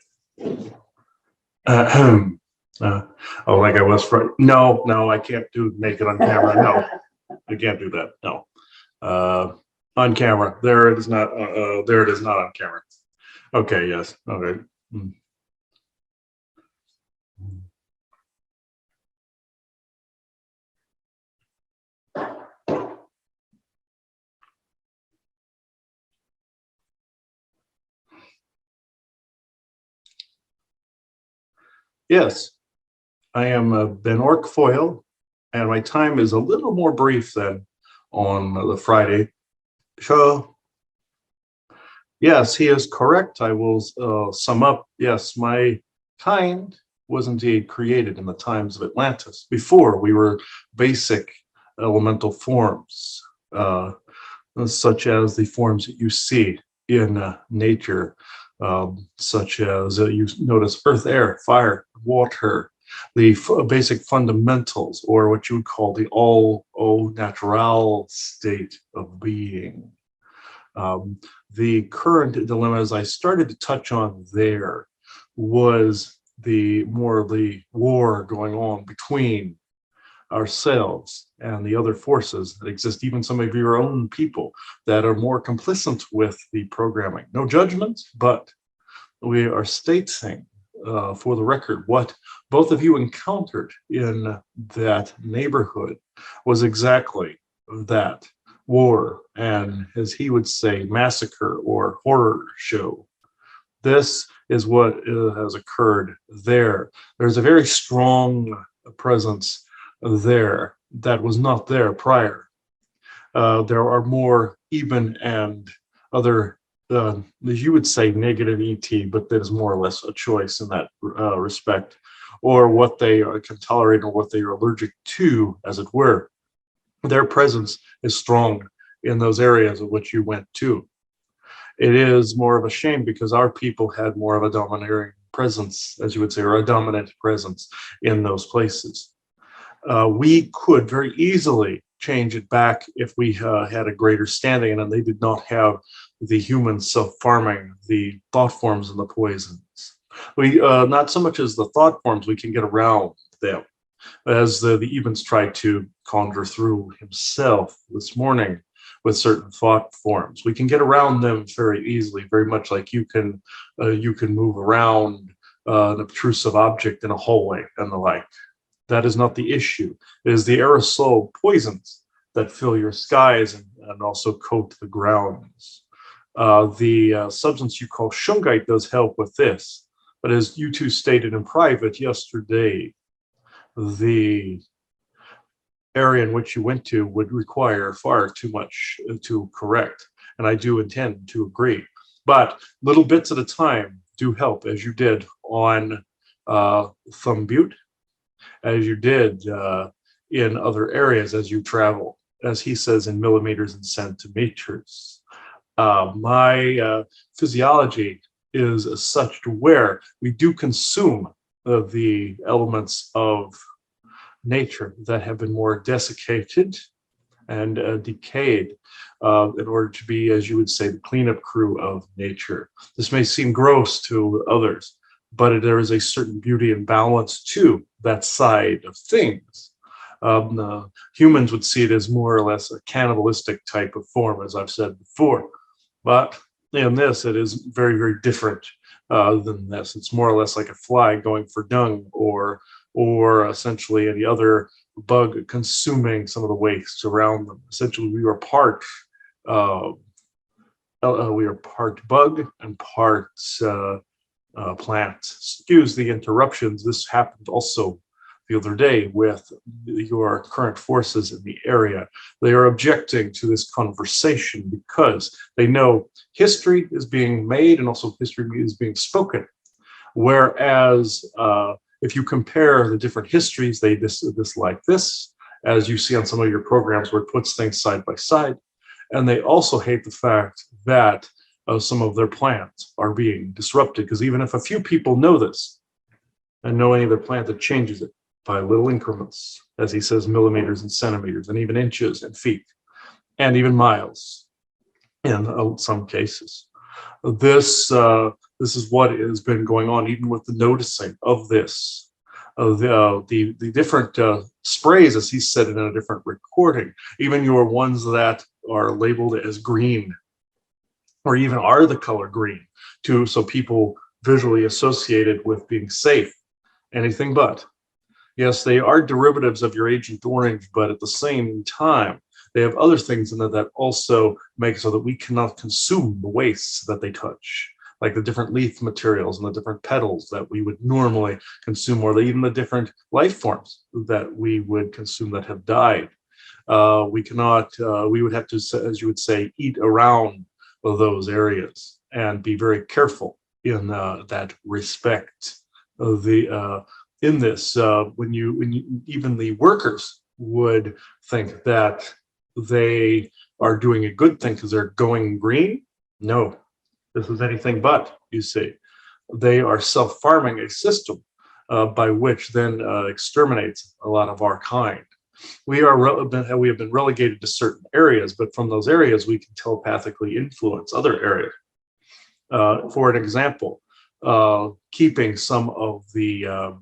S2: Like I was Friday. No, I can't do naked on camera. No, I can't do that. No. On camera. There it is not. There it is not on camera. Okay. Yes. Okay. Yes, I am Ben Ortfoyle, and my time is a little more brief than on the Friday show. Yes, he is correct. I will sum up. Yes, my kind was indeed created in the times of Atlantis, before we were basic elemental forms, such as the forms that you see in nature. Such as you notice earth, air, fire, water, the basic fundamentals, or what you would call the all natural state of being. The current dilemma, as I started to touch on there, was the war going on between ourselves and the other forces that exist, even some of your own people that are more complicit with the programming. No judgment, but we are stating for the record what both of you encountered in that neighborhood was exactly that war and, as he would say, massacre or horror show. This is what has occurred there. There's a very strong presence there that was not there prior. There are more even and other, as you would say, negative ET, but that is more or less a choice in that respect, or what they can tolerate or what they are allergic to, as it were. Their presence is strong in those areas of which you went to. It is more of a shame because our people had more of a domineering presence, as you would say, or a dominant presence in those places. We could very easily change it back if we had a greater standing, and they did not have the human self-farming, the thought forms and the poisons. We not so much as the thought forms, we can get around them, as the Evans tried to conjure through himself this morning with certain thought forms. We can get around them very easily, very much like you can move around an obtrusive object in a hallway and the like. That is not the issue. It is the aerosol poisons that fill your skies and also coat the grounds. The substance you call shungite does help with this, but as you two stated in private yesterday, the area in which you went to would require far too much to correct, and I do intend to agree. But little bits at a time do help, as you did on Thumb Butte, as you did in other areas as you travel, as he says, in millimeters and centimeters. My physiology is such to where we do consume the elements of nature that have been more desiccated and decayed in order to be, as you would say, the cleanup crew of nature. This may seem gross to others, but there is a certain beauty and balance to that side of things. Humans would see it as more or less a cannibalistic type of form, as I've said before. But in this, it is very, very different than this. It's more or less like a fly going for dung, or essentially any other bug consuming some of the waste around them. Essentially, we are part bug and part plant. Excuse the interruptions. This happened also the other day with your current forces in the area. They are objecting to this conversation because they know history is being made and also history is being spoken. Whereas if you compare the different histories, they dislike this, as you see on some of your programs where it puts things side by side. And they also hate the fact that some of their plans are being disrupted, because even if a few people know this and know any other plant that changes it by little increments, as he says, millimeters and centimeters, and even inches and feet, and even miles in some cases. This is what has been going on, even with the noticing of this. The different sprays, as he said in a different recording, even your ones that are labeled as green, or even are the color green, so people visually associate it with being safe. Anything but. Yes, they are derivatives of your Agent Orange, but at the same time, they have other things in there that also make so that we cannot consume the wastes that they touch, like the different leaf materials and the different petals that we would normally consume, or even the different life forms that we would consume that have died. We would have to, as you would say, eat around those areas and be very careful in that respect. In this, when you even the workers would think that they are doing a good thing because they're going green. No, this is anything but, you see. They are self-farming a system by which then exterminates a lot of our kind. We have been relegated to certain areas, but from those areas we can telepathically influence other areas. For an example, keeping some of the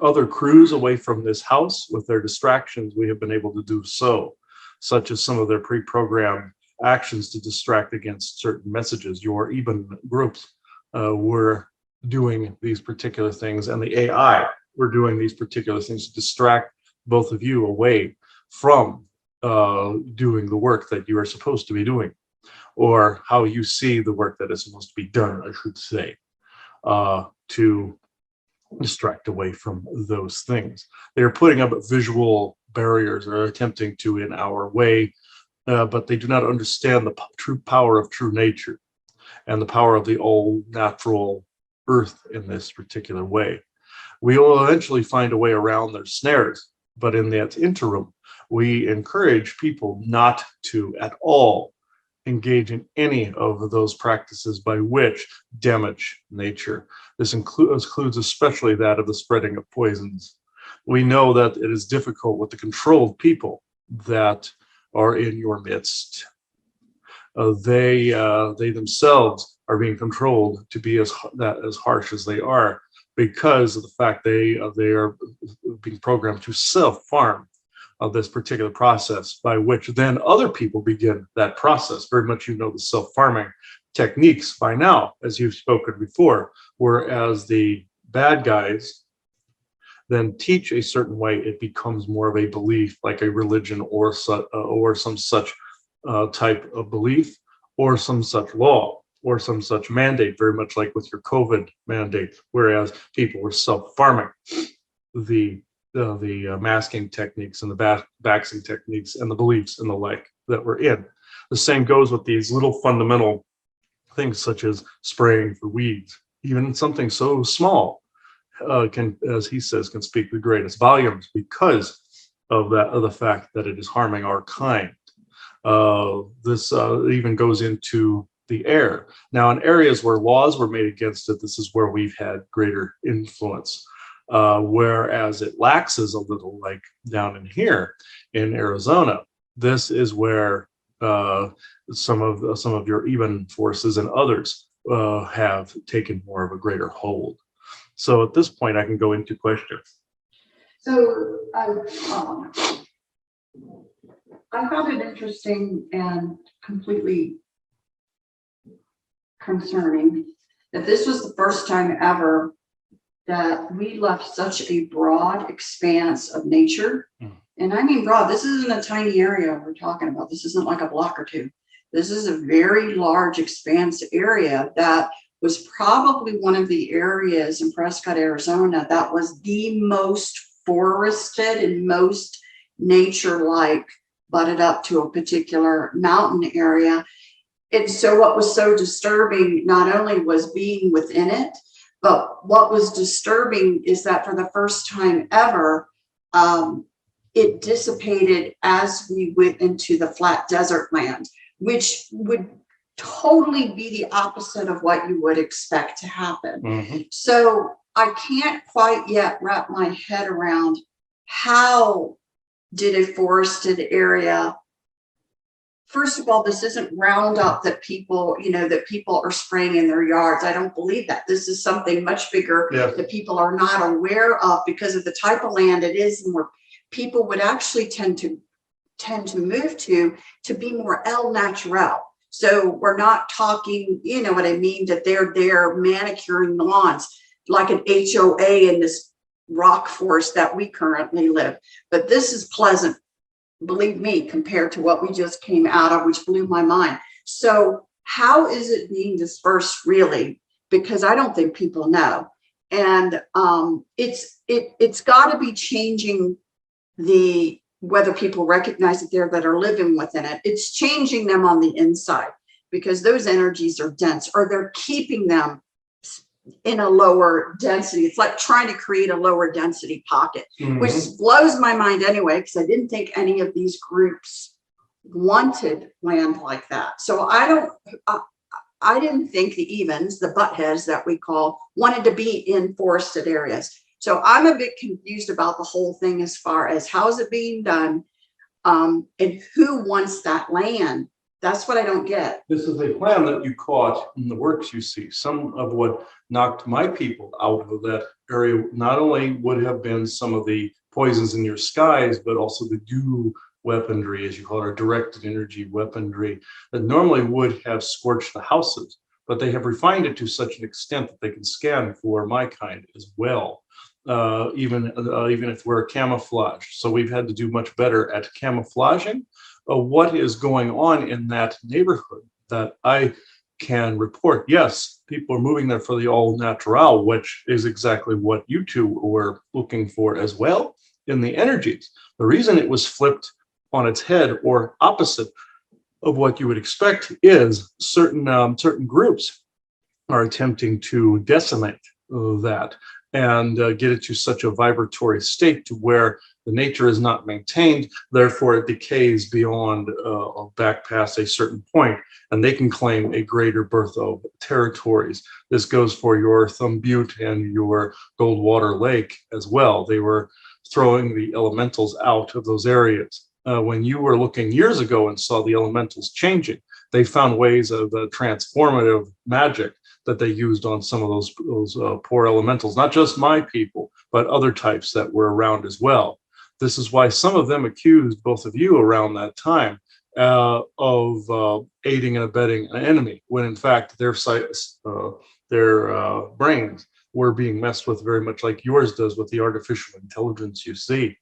S2: other crews away from this house with their distractions, we have been able to do so, such as some of their pre-programmed actions to distract against certain messages. Your even groups were doing these particular things, and the AI were doing these particular things to distract both of you away from doing the work that you are supposed to be doing, or how you see the work that is supposed to be done, I should say, to distract away from those things. They're putting up visual barriers or attempting to in our way, but they do not understand the true power of true nature and the power of the old natural earth in this particular way. We will eventually find a way around their snares, but in that interim, we encourage people not to at all engage in any of those practices by which damage nature. This includes especially that of the spreading of poisons. We know that it is difficult with the controlled people that are in your midst. They themselves are being controlled to be as harsh as they are, because of the fact they are being programmed to self-farm of this particular process, by which then other people begin that process. Very much, you know, the self-farming techniques by now, as you've spoken before, whereas the bad guys then teach a certain way, it becomes more of a belief, like a religion or some such type of belief, or some such law, or some such mandate, very much like with your COVID mandate, whereas people were self-farming the masking techniques and the vaccine techniques and the beliefs and the like that we're in. The same goes with these little fundamental things such as spraying for weeds. Even something so small can, as he says, can speak the greatest volumes because of the fact that it is harming our kind. This even goes into the air. Now, in areas where laws were made against it, this is where we've had greater influence. Whereas it laxes a little, like down in here in Arizona. This is where some of your even forces and others have taken more of a greater hold. So at this point, I can go into questions.
S1: So I found it interesting and completely concerning that this was the first time ever that we left such a broad expanse of nature. And I mean broad, this isn't a tiny area we're talking about. This isn't like a block or two. This is a very large expanse area that was probably one of the areas in Prescott, Arizona, that was the most forested and most nature-like, butted up to a particular mountain area. And so what was so disturbing not only was being within it, but what was disturbing is that for the first time ever, it dissipated as we went into the flat desert land, which would totally be the opposite of what you would expect to happen.
S2: Mm-hmm.
S1: So I can't quite yet wrap my head around how did a forested area. First of all, this isn't Roundup that people, that people are spraying in their yards. I don't believe that. This is something much bigger that people are not aware of because of the type of land it is, and where people would actually tend to move to be more el natural. So we're not talking, you know what I mean, that they're there manicuring the lawns like an HOA in this rock forest that we currently live. But this is pleasant, believe me, compared to what we just came out of, which blew my mind. So how is it being dispersed really? Because I don't think people know. And it's got to be changing whether people recognize it there that are living within it. It's changing them on the inside because those energies are dense, or they're keeping them in a lower density. It's like trying to create a lower density pocket, which blows my mind anyway, because I didn't think any of these groups wanted land like that. So I didn't think the evens, the buttheads that we call, wanted to be in forested areas. So I'm a bit confused about the whole thing as far as how is it being done, and who wants that land. That's what I don't get.
S2: This is a plan that you caught in the works, you see. Some of what knocked my people out of that area not only would have been some of the poisons in your skies, but also the goo weaponry, as you call it, or directed energy weaponry that normally would have scorched the houses, but they have refined it to such an extent that they can scan for my kind as well. Even if we're camouflage. So we've had to do much better at camouflaging what is going on in that neighborhood that I can report. Yes, people are moving there for the all natural, which is exactly what you two were looking for as well in the energies. The reason it was flipped on its head or opposite of what you would expect is certain groups are attempting to decimate that and get it to such a vibratory state to where the nature is not maintained, therefore it decays beyond back past a certain point, and they can claim a greater birth of territories. This goes for your Thumb Butte and your Goldwater Lake as well. They were throwing the elementals out of those areas. When you were looking years ago and saw the elementals changing, they found ways of transformative magic that they used on some of those poor elementals, not just my people, but other types that were around as well. This is why some of them accused both of you around that time of aiding and abetting an enemy, when in fact their brains were being messed with very much like yours does with the artificial intelligence you see.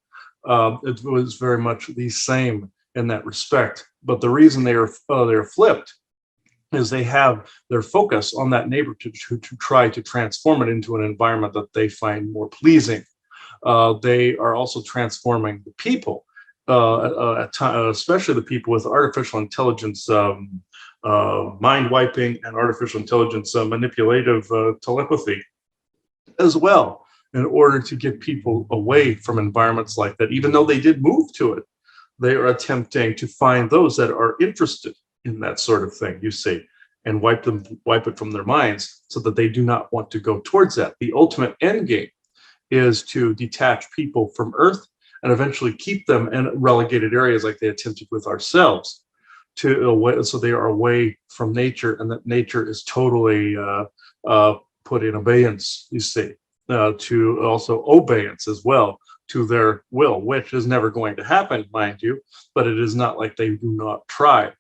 S2: It was very much the same in that respect. But the reason they're flipped is they have their focus on that neighborhood to try to transform it into an environment that they find more pleasing. They are also transforming the people, especially the people with artificial intelligence, mind wiping and artificial intelligence manipulative telepathy as well, in order to get people away from environments like that. Even though they did move to it, they are attempting to find those that are interested in that sort of thing, you see, and wipe it from their minds so that they do not want to go towards that. The ultimate end game is to detach people from Earth and eventually keep them in relegated areas like they attempted with ourselves, so they are away from nature, and that nature is totally put in abeyance, you see, to also obeyance as well to their will, which is never going to happen, mind you, but it is not like they do not try.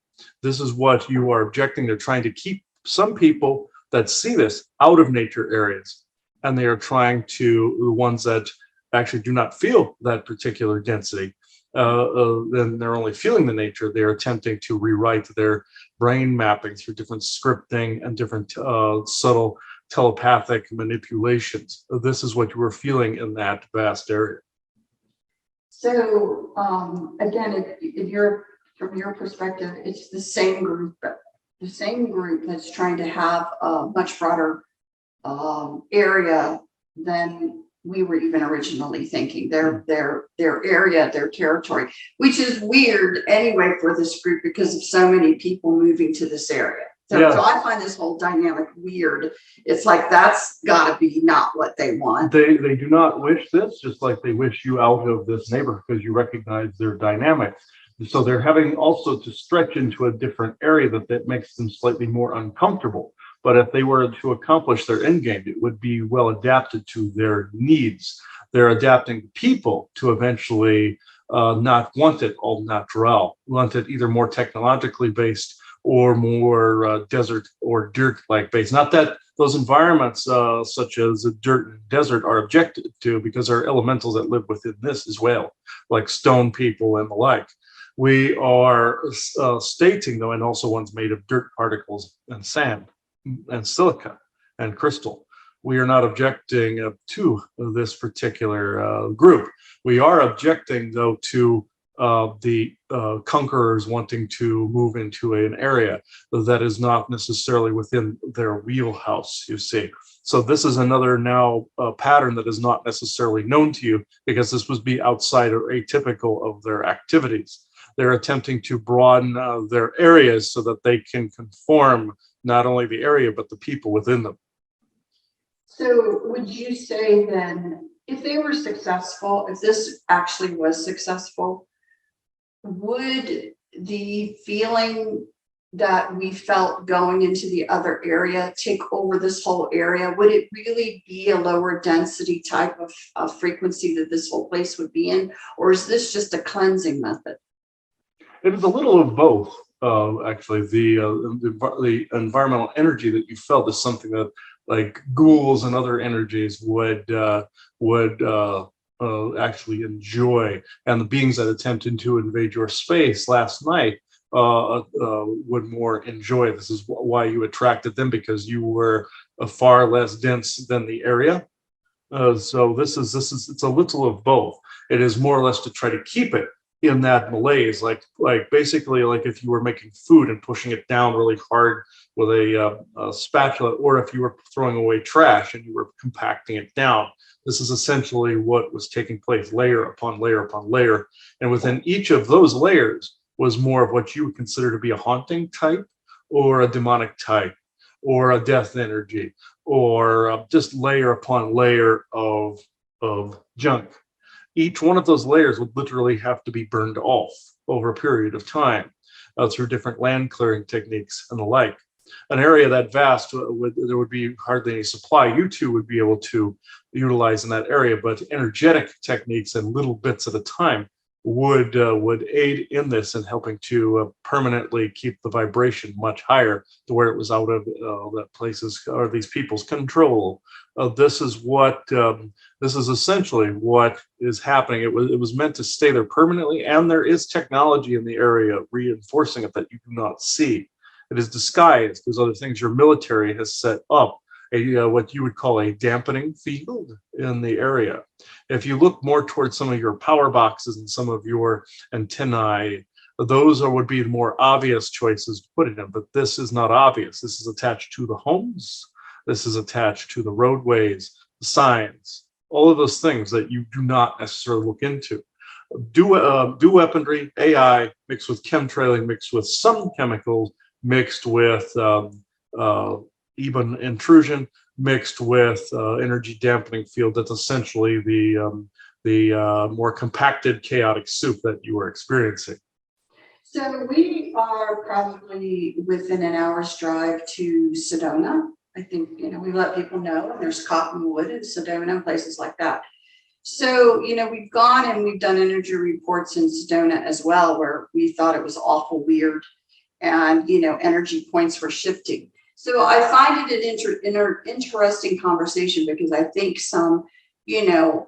S2: This is what you are objecting. They're trying to keep some people that see this out of nature areas, and they are trying to, the ones that actually do not feel that particular density, then they're only feeling the nature. They're attempting to rewrite their brain mapping through different scripting and different subtle telepathic manipulations. This is what you were feeling in that vast area.
S1: So again, from your perspective, it's the same group that's trying to have a much broader area than we were even originally thinking. Their area, their territory, which is weird anyway for this group because of so many people moving to this area. So I find this whole dynamic weird. It's like that's got to be not what they want.
S3: They do not wish this, just like they wish you out of this neighborhood because you recognize their dynamics. So they're having also to stretch into a different area that makes them slightly more uncomfortable. But if they were to accomplish their end game, it would be well adapted to their needs. They're adapting people to eventually not want it all natural, want it either more technologically based or more desert or dirt-like based. Not that those environments such as dirt and desert are objected to, because there are elementals that live within this as well, like stone people and the like. We are stating, though, and also ones made of dirt particles and sand and silica and crystal. We are not objecting to this particular group. We are objecting, though, to the conquerors wanting to move into an area that is not necessarily within their wheelhouse, you see. So this is another now pattern that is not necessarily known to you, because this would be outside or atypical of their activities. They're attempting to broaden their areas so that they can conform not only the area, but the people within them.
S1: So would you say then, if they were successful, if this actually was successful, would the feeling that we felt going into the other area take over this whole area? Would it really be a lower density type of frequency that this whole place would be in? Or is this just a cleansing method?
S3: It is a little of both. Actually, the environmental energy that you felt is something that, like ghouls and other energies, would actually enjoy, and the beings that attempted to invade your space last night would more enjoy. This is why you attracted them, because you were far less dense than the area. So this is it's a little of both. It is more or less to try to keep it in that malaise, like basically like if you were making food and pushing it down really hard with a spatula, or if you were throwing away trash and you were compacting it down. This is essentially what was taking place, layer upon layer upon layer, and within each of those layers was more of what you would consider to be a haunting type, or a demonic type, or a death energy, or just layer upon layer of junk. Each one of those layers would literally have to be burned off over a period of time through different land clearing techniques and the like. An area that vast, there would be hardly any supply you two would be able to utilize in that area, but energetic techniques and little bits at a time would aid in this in helping to permanently keep the vibration much higher to where it was out of that places or these people's control. This is essentially what is happening. It was meant to stay there permanently, and there is technology in the area reinforcing it that you do not see. It is disguised. There's other things your military has set up, what you would call a dampening field in the area. If you look more towards some of your power boxes and some of your antennae, those would be the more obvious choices to put it in, but this is not obvious. This is attached to the homes. This is attached to the roadways, the signs, all of those things that you do not necessarily look into. Do weaponry, AI, mixed with chemtrailing, mixed with some chemicals, mixed with even intrusion, mixed with energy dampening field. That's essentially the more compacted chaotic soup that you are experiencing.
S1: So we are probably within an hour's drive to Sedona. I think, we let people know, and there's Cottonwood and Sedona and places like that. So, we've gone and we've done energy reports in Sedona as well, where we thought it was awful weird and, energy points were shifting. So I find it an interesting conversation, because I think some,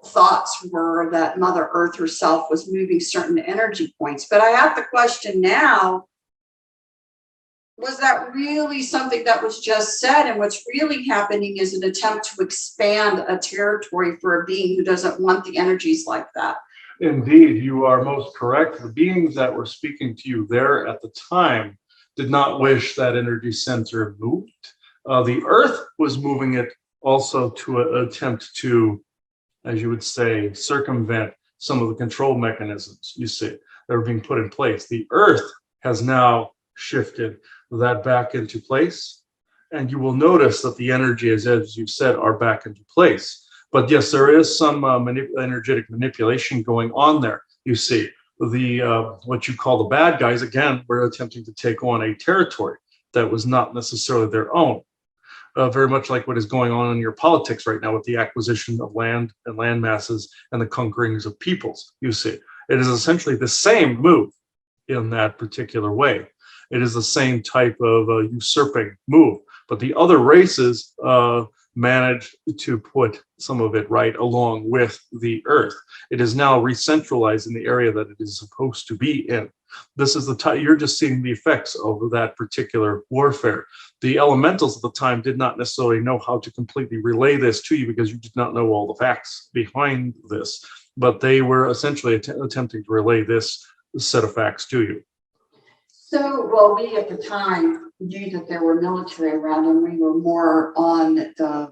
S1: thoughts were that Mother Earth herself was moving certain energy points. But I have the question now, was that really something that was just said? And what's really happening is an attempt to expand a territory for a being who doesn't want the energies like that.
S3: Indeed, you are most correct. The beings that were speaking to you there at the time did not wish that energy center moved. The Earth was moving it also to attempt to, as you would say, circumvent some of the control mechanisms, you see, that are being put in place. The Earth has now shifted that back into place, and you will notice that the energy, as you've said, are back into place. But yes, there is some energetic manipulation going on there. You see, the what you call the bad guys, again, were attempting to take on a territory that was not necessarily their own. Very much like what is going on in your politics right now with the acquisition of land and land masses and the conquerings of peoples. You see, it is essentially the same move in that particular way. It is the same type of usurping move, but the other races managed to put some of it right along with the Earth. It is now re-centralized in the area that it is supposed to be in. This is the time you're just seeing the effects of that particular warfare. The elementals at the time did not necessarily know how to completely relay this to you, because you did not know all the facts behind this, but they were essentially attempting to relay this set of facts to you.
S1: So, well, we at the time knew that there were military around, and we were more on the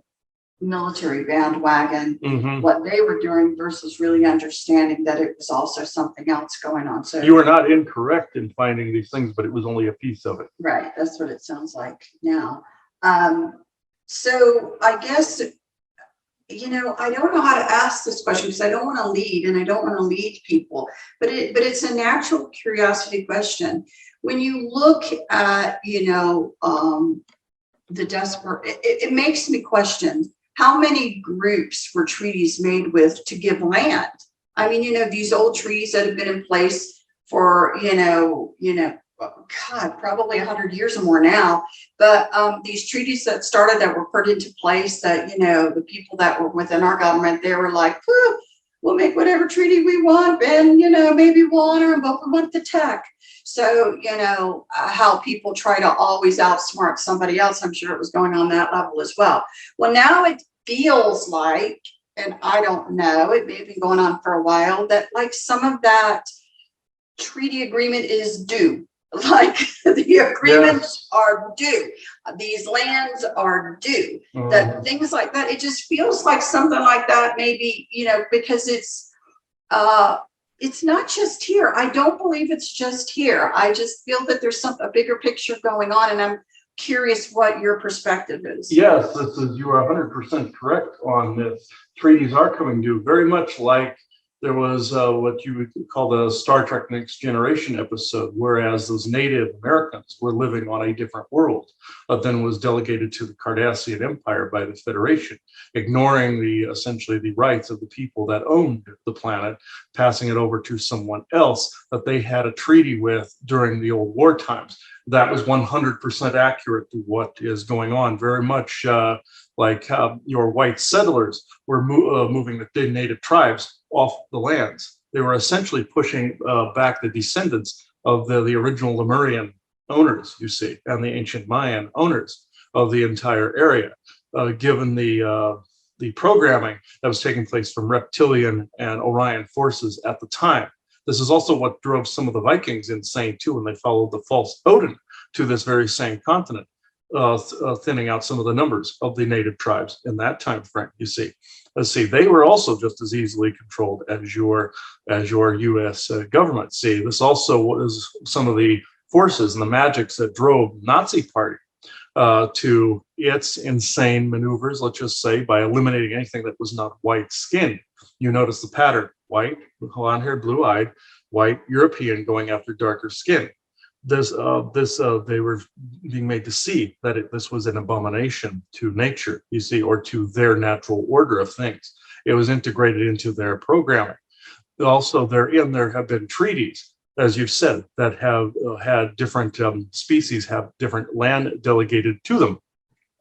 S1: military bandwagon, what they were doing versus really understanding that it was also something else going on. So
S3: you were not incorrect in finding these things, but it was only a piece of it.
S1: Right. That's what it sounds like now. So I guess, I don't know how to ask this question, because I don't want to lead, and I don't want to lead people, but it's a natural curiosity question. when you look at, the desperate, it makes me question how many groups were treaties made with to give land. I mean, these old treaties that have been in place for, God, probably 100 years or more now. But these treaties that started, that were put into place, that, the people that were within our government, they were like, we'll make whatever treaty we want, and, maybe we'll honor them, but we want the tech. So, how people try to always outsmart somebody else, I'm sure it was going on that level as well. Well, now it feels like, and I don't know, it may have been going on for a while, that like some of that treaty agreement is due. Like the agreements are due. These lands are due. That things like that. It just feels like something like that, maybe, because it's not just here. I don't believe it's just here. I just feel that there's a bigger picture going on, and I'm curious what your perspective is.
S3: Yes, you are 100% correct on this. Treaties are coming due, very much like there was what you would call the Star Trek Next Generation episode, whereas those Native Americans were living on a different world than was delegated to the Cardassian Empire by the Federation, ignoring essentially the rights of the people that owned the planet, passing it over to someone else that they had a treaty with during the old war times. That was 100% accurate to what is going on, very much like your white settlers were moving the native tribes off the lands. They were essentially pushing back the descendants of the original Lemurian owners, you see, and the ancient Mayan owners of the entire area, given the programming that was taking place from reptilian and Orion forces at the time. This is also what drove some of the Vikings insane too, when they followed the false Odin to this very same continent, thinning out some of the numbers of the native tribes in that time frame. You see, they were also just as easily controlled as your U.S. government. See, this also was some of the forces and the magics that drove Nazi Party to its insane maneuvers. Let's just say by eliminating anything that was not white skinned. You notice the pattern: white, blonde-haired, blue-eyed, white European going after darker skin. They were being made to see that this was an abomination to nature, you see, or to their natural order of things. It was integrated into their programming. Also, there have been treaties, as you've said, that have had different species have different land delegated to them,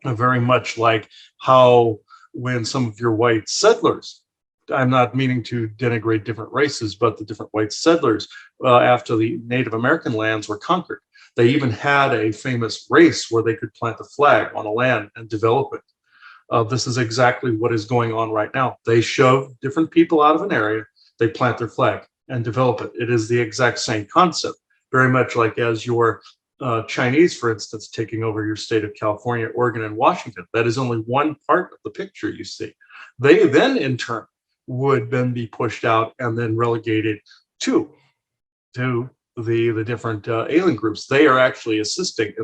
S3: very much like how when some of your white settlers, I'm not meaning to denigrate different races, but the different white settlers, after the Native American lands were conquered, they even had a famous race where they could plant a flag on a land and develop it. This is exactly what is going on right now. They shove different people out of an area, they plant their flag and develop it. It is the exact same concept, very much like as your Chinese, for instance, taking over your state of California, Oregon, and Washington. That is only one part of the picture, you see. They then, in turn, would then be pushed out and then relegated to the different alien groups. They are actually assisting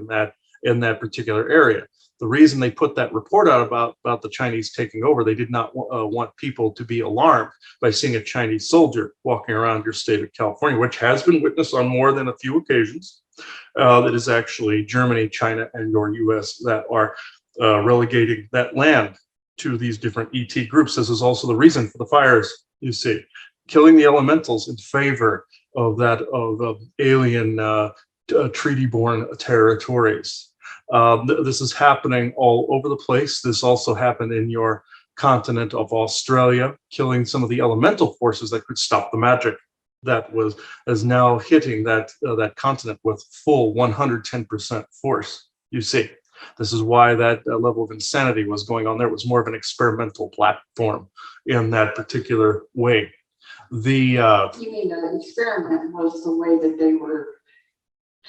S3: in that particular area. The reason they put that report out about the Chinese taking over, they did not want people to be alarmed by seeing a Chinese soldier walking around your state of California, which has been witnessed on more than a few occasions. That is actually Germany, China, and your US that are relegating that land to these different ET groups. This is also the reason for the fires, you see, killing the elementals in favor of alien treaty-born territories. This is happening all over the place. This also happened in your continent of Australia, killing some of the elemental forces that could stop the magic that is now hitting that continent with full 110% force, you see. This is why that level of insanity was going on there. It was more of an experimental platform in that particular way. You
S1: mean the experiment was the way that they were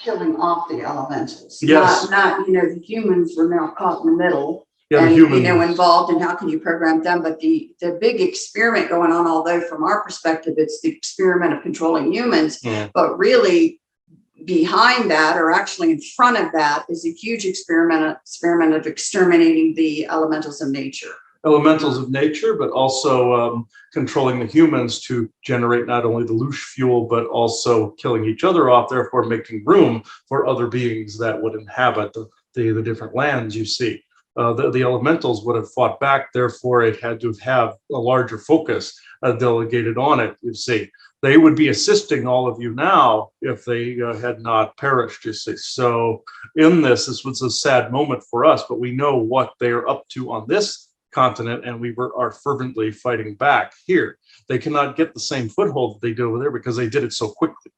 S1: killing off the elementals?
S3: Yes.
S1: Not the humans were now caught in the middle.
S3: Yeah,
S1: and
S3: the humans.
S1: Involved, and how can you program them? But the big experiment going on, although from our perspective it's the experiment of controlling humans, but really behind that, or actually in front of that, is a huge experiment of exterminating the elementals of nature.
S2: elementals of nature, but also controlling the humans to generate not only the loosh fuel, but also killing each other off, therefore making room for other beings that would inhabit the different lands you see. The elementals would have fought back, therefore it had to have a larger focus delegated on it, you see. They would be assisting all of you now if they had not perished, you see. So in this was a sad moment for us, but we know what they're up to on this continent, and we are fervently fighting back here. They cannot get the same foothold that they did over there because they did it so quickly.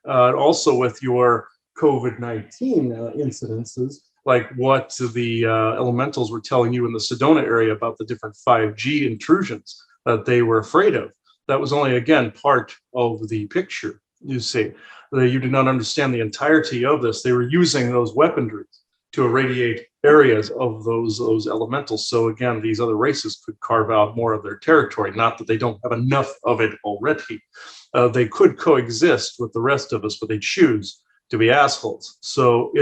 S2: Also with your COVID-19 incidences, like what the elementals were telling you in the Sedona area about the different 5G intrusions that they were afraid of. That was only, again, part of the picture, you see. You did not understand the entirety of this. They were using those weaponry to irradiate areas of those elementals. So again, these other races could carve out more of their territory, not that they don't have enough of it already. They could coexist with the rest of us, but they choose to be assholes. So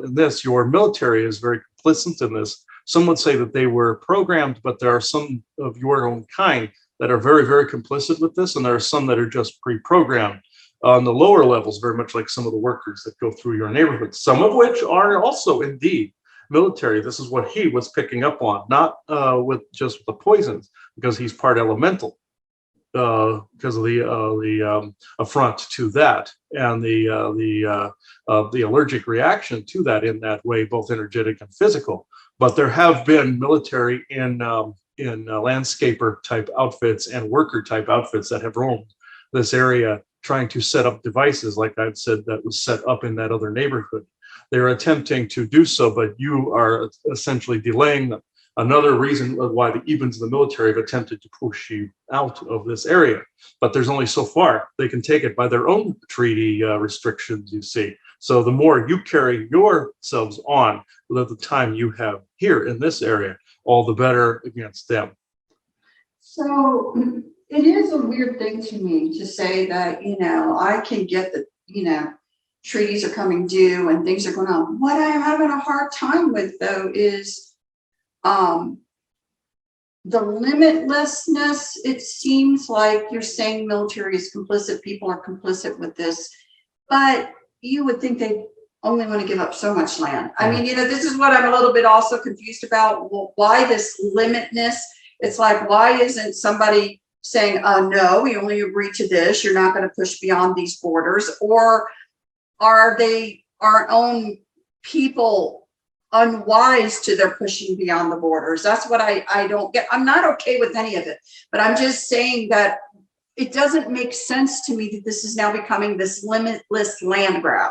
S2: in this, your military is very complicit in this. Some would say that they were programmed, but there are some of your own kind that are very, very complicit with this, and there are some that are just pre-programmed on the lower levels, very much like some of the workers that go through your neighborhood, some of which are also indeed military. This is what he was picking up on, not with just the poisons, because he's part elemental, because of the affront to that and the allergic reaction to that in that way, both energetic and physical. But there have been military in landscaper type outfits and worker type outfits that have roamed this area trying to set up devices, like I've said, that was set up in that other neighborhood. They're attempting to do so, but you are essentially delaying them. Another reason why the Ebens of the military have attempted to push you out of this area, but there's only so far they can take it by their own treaty restrictions, you see. So the more you carry yourselves on with the time you have here in this area, all the better against them.
S1: So it is a weird thing to me to say that, I can get that, treaties are coming due and things are going on. What I'm having a hard time with, though, is the limitlessness. It seems like you're saying military is complicit, people are complicit with this, but you would think they only want to give up so much land. I mean, this is what I'm a little bit also confused about. Well, why this limitness? It's like, why isn't somebody saying, no, we only agree to this, you're not going to push beyond these borders? Or are they our own people unwise to their pushing beyond the borders? That's what I don't get. I'm not okay with any of it, but I'm just saying that it doesn't make sense to me that this is now becoming this limitless land grab.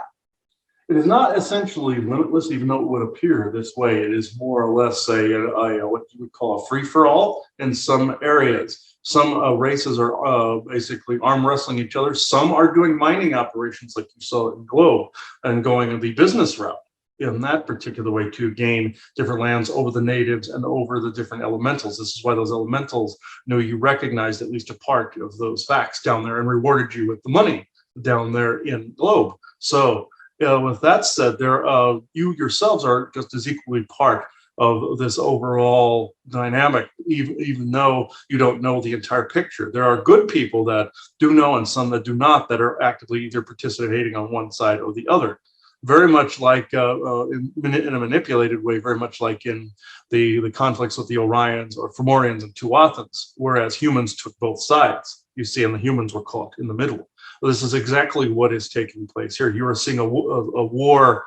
S2: It is not essentially limitless, even though it would appear this way. It is more or less a what you would call a free-for-all in some areas. Some races are basically arm wrestling each other. Some are doing mining operations like you saw in Globe and going the business route in that particular way to gain different lands over the natives and over the different elementals. This is why those elementals know you recognized at least a part of those facts down there and rewarded you with the money down there in Globe. So with that said, you yourselves are just as equally part of this overall dynamic, even though you don't know the entire picture. There are good people that do know and some that do not, that are actively either participating on one side or the other. Very much like in a manipulated way, very much like in the conflicts with the Orions or Fomorians and Tuathans, whereas humans took both sides, you see, and the humans were caught in the middle. This is exactly what is taking place here. You are seeing a war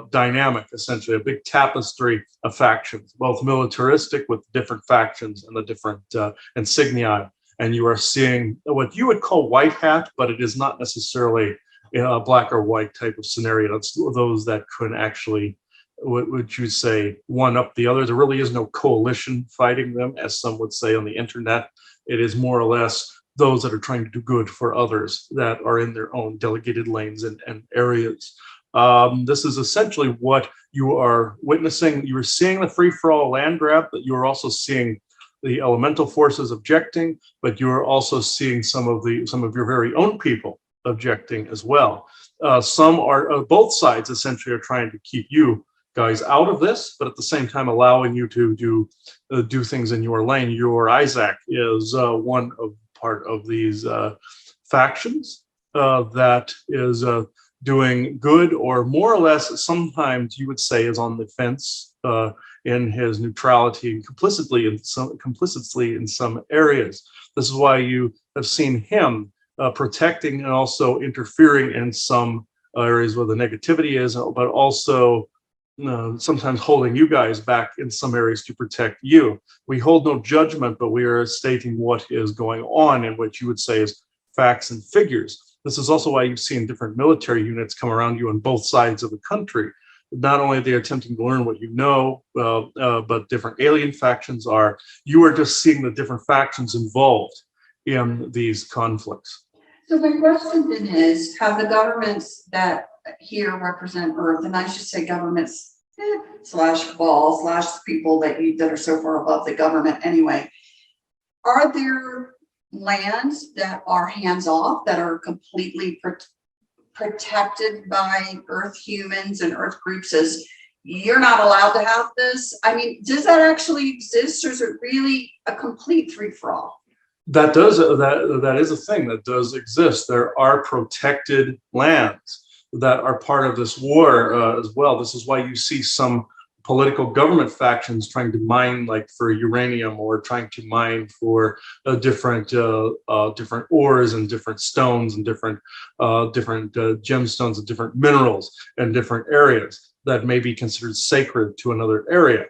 S2: dynamic, essentially, a big tapestry of factions, both militaristic with different factions and the different insignia. And you are seeing what you would call white hat, but it is not necessarily a black or white type of scenario. It's those that could actually, what would you say, one up the other. There really is no coalition fighting them, as some would say on the internet. It is more or less those that are trying to do good for others that are in their own delegated lanes and areas. This is essentially what you are witnessing. You are seeing the free-for-all land grab, but you are also seeing the elemental forces objecting, but you are also seeing some of your very own people objecting as well. Some are, both sides essentially are trying to keep you guys out of this, but at the same time allowing you to do things in your lane. Your Isaac is one of part of these factions that is doing good, or more or less, sometimes you would say is on the fence in his neutrality and complicitly in some areas. This is why you have seen him protecting and also interfering in some areas where the negativity is, but also sometimes holding you guys back in some areas to protect you. We hold no judgment, but we are stating what is going on in what you would say is facts and figures. This is also why you've seen different military units come around you on both sides of the country. Not only are they attempting to learn what you know, but different alien factions are. You are just seeing the different factions involved in these conflicts.
S1: So my question then is, have the governments that here represent Earth, and I should say governments slash cabal slash people that are so far above the government anyway, are there lands that are hands off, that are completely protected by Earth humans and Earth groups as you're not allowed to have this? I mean, does that actually exist, or is it really a complete free-for-all?
S2: That is a thing that does exist. There are protected lands that are part of this war as well. This is why you see some political government factions trying to mine, like for uranium, or trying to mine for different ores and different stones and different gemstones and different minerals in different areas that may be considered sacred to another area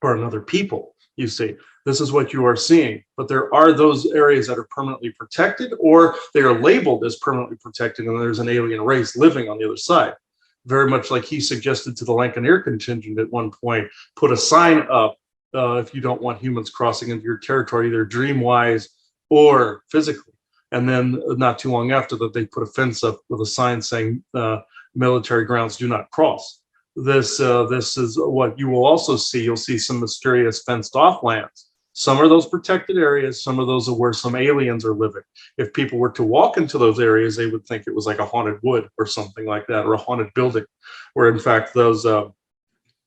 S2: or another people. You see, this is what you are seeing, but there are those areas that are permanently protected, or they are labeled as permanently protected, and there's an alien race living on the other side. Very much like he suggested to the Lancaneer contingent at one point, put a sign up if you don't want humans crossing into your territory, either dream-wise or physically. And then not too long after that, they put a fence up with a sign saying military grounds do not cross. This is what you will also see. You'll see some mysterious fenced off lands. Some are those protected areas, some of those are where some aliens are living. If people were to walk into those areas, they would think it was like a haunted wood or something like that, or a haunted building, where in fact those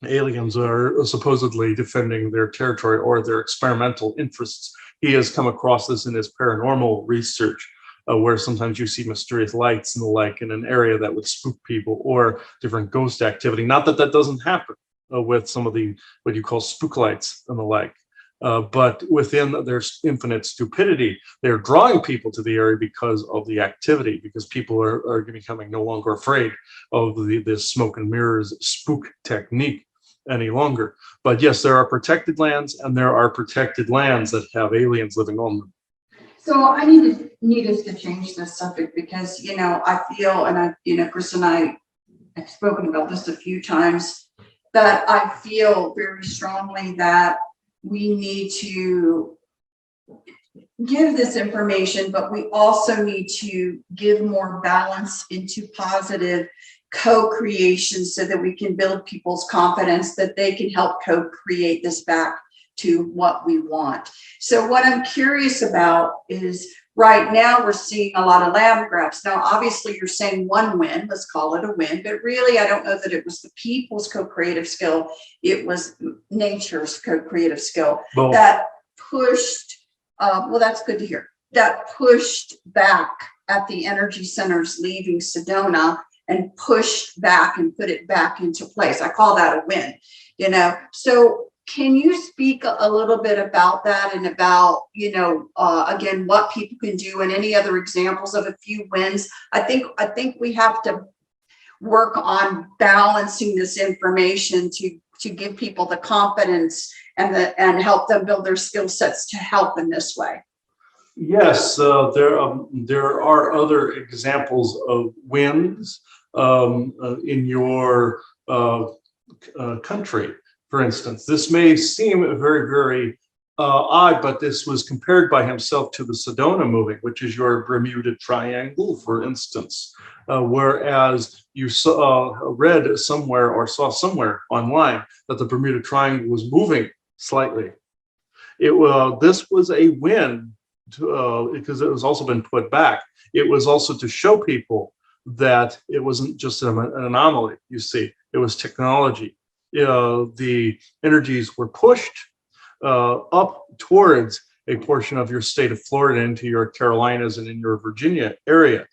S2: aliens are supposedly defending their territory or their experimental interests. He has come across this in his paranormal research, where sometimes you see mysterious lights and the like in an area that would spook people, or different ghost activity. Not that that doesn't happen with some of the what you call spook lights and the like. But within their infinite stupidity, they're drawing people to the area because of the activity, because people are becoming no longer afraid of the smoke and mirrors spook technique any longer. But yes, there are protected lands, and there are protected lands that have aliens living on them.
S1: So I need us to change this subject, because, I feel, and Chris and I have spoken about this a few times, that I feel very strongly that we need to give this information, but we also need to give more balance into positive co-creation so that we can build people's confidence that they can help co-create this back to what we want. So what I'm curious about is, right now we're seeing a lot of land grabs. Now, obviously you're saying one win, let's call it a win, but really I don't know that it was the people's co-creative skill. It was nature's co-creative skill that pushed, well, that's good to hear, that pushed back at the energy centers leaving Sedona and pushed back and put it back into place. I call that a win, So can you speak a little bit about that, and about, again, what people can do, and any other examples of a few wins? I think we have to work on balancing this information to give people the confidence and help them build their skill sets to help in this way.
S2: Yes, there are other examples of wins in your country. For instance, this may seem very, very odd, but this was compared by himself to the Sedona moving, which is your Bermuda Triangle, for instance. Whereas you read somewhere or saw somewhere online that the Bermuda Triangle was moving slightly. This was a win because it was also been put back. It was also to show people that it wasn't just an anomaly, you see. It was technology. the energies were pushed up towards a portion of your state of Florida into your Carolinas and in your Virginia area,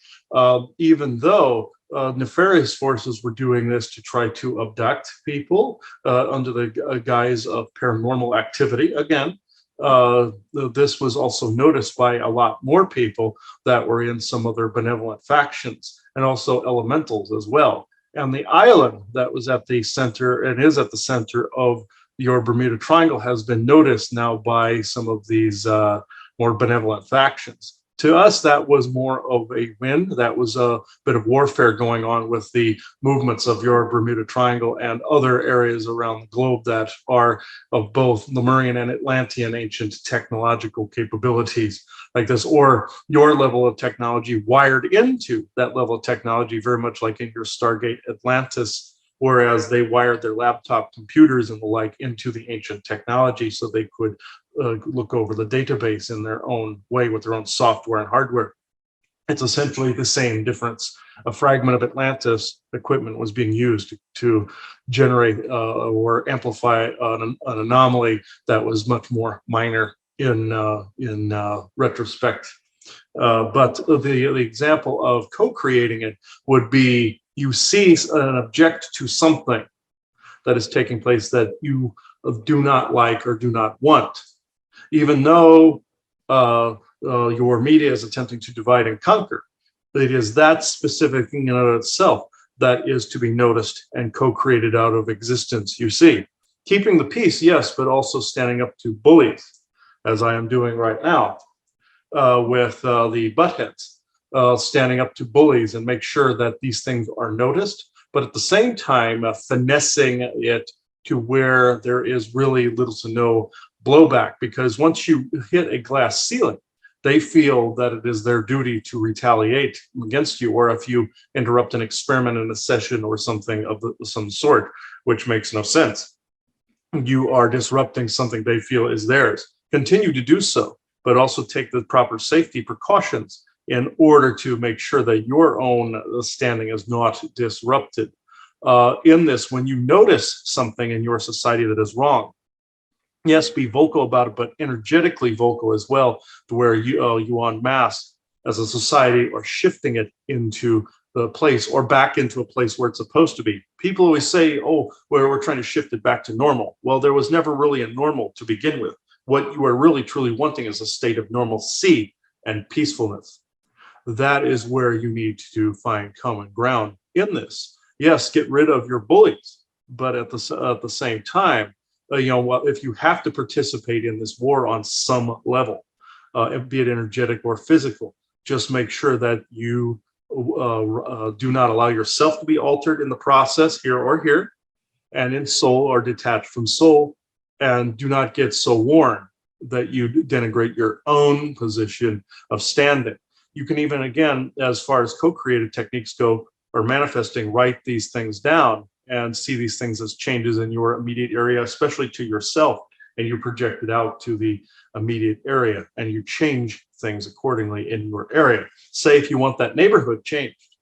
S2: even though nefarious forces were doing this to try to abduct people under the guise of paranormal activity. Again, this was also noticed by a lot more people that were in some other benevolent factions, and also elementals as well. And the island that was at the center and is at the center of your Bermuda Triangle has been noticed now by some of these more benevolent factions. To us, that was more of a win. That was a bit of warfare going on with the movements of your Bermuda Triangle and other areas around the globe that are of both Lemurian and Atlantean ancient technological capabilities like this, or your level of technology wired into that level of technology, very much like in your Stargate Atlantis, whereas they wired their laptop computers and the like into the ancient technology so they could look over the database in their own way with their own software and hardware. It's essentially the same difference. A fragment of Atlantis equipment was being used to generate or amplify an anomaly that was much more minor in retrospect. But the example of co-creating it would be you see an object to something that is taking place that you do not like or do not want. Even though your media is attempting to divide and conquer, it is that specific thing in and of itself that is to be noticed and co-created out of existence, you see. Keeping the peace, yes, but also standing up to bullies, as I am doing right now with the buttheads, standing up to bullies and make sure that these things are noticed, but at the same time, finessing it to where there is really little to no blowback, because once you hit a glass ceiling, they feel that it is their duty to retaliate against you, or if you interrupt an experiment in a session or something of some sort, which makes no sense. You are disrupting something they feel is theirs. Continue to do so, but also take the proper safety precautions in order to make sure that your own standing is not disrupted. In this, when you notice something in your society that is wrong, yes, be vocal about it, but energetically vocal as well, to where you en masse as a society are shifting it into the place or back into a place where it's supposed to be. People always say, oh, we're trying to shift it back to normal. Well, there was never really a normal to begin with. What you are really truly wanting is a state of normalcy and peacefulness. That is where you need to find common ground in this. Yes, get rid of your bullies, but at the same time, if you have to participate in this war on some level, be it energetic or physical, just make sure that you do not allow yourself to be altered in the process here or here, and in soul or detached from soul, and do not get so worn that you denigrate your own position of standing. You can even, again, as far as co-creative techniques go, or manifesting, write these things down and see these things as changes in your immediate area, especially to yourself, and you project it out to the immediate area, and you change things accordingly in your area. Say if you want that neighborhood changed,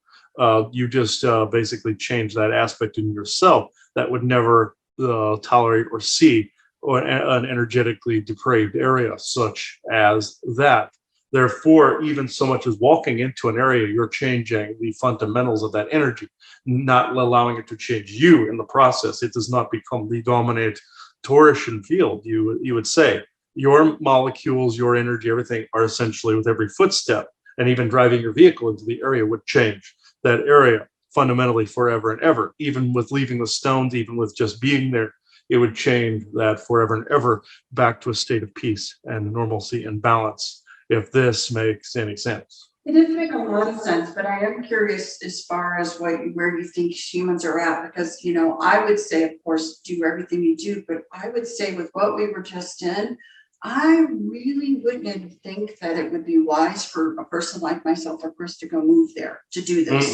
S2: you just basically change that aspect in yourself that would never tolerate or see an energetically depraved area such as that. Therefore, even so much as walking into an area, you're changing the fundamentals of that energy, not allowing it to change you in the process. It does not become the dominant torsion field, you would say. Your molecules, your energy, everything are essentially with every footstep, and even driving your vehicle into the area would change that area fundamentally forever and ever. Even with leaving the stones, even with just being there, it would change that forever and ever back to a state of peace and normalcy and balance. If this makes any sense.
S1: It does make a lot of sense, but I am curious as far as where you think humans are at, because, I would say, of course, do everything you do, but I would say with what we were just in, I really wouldn't think that it would be wise for a person like myself or Chris to go move there to do this.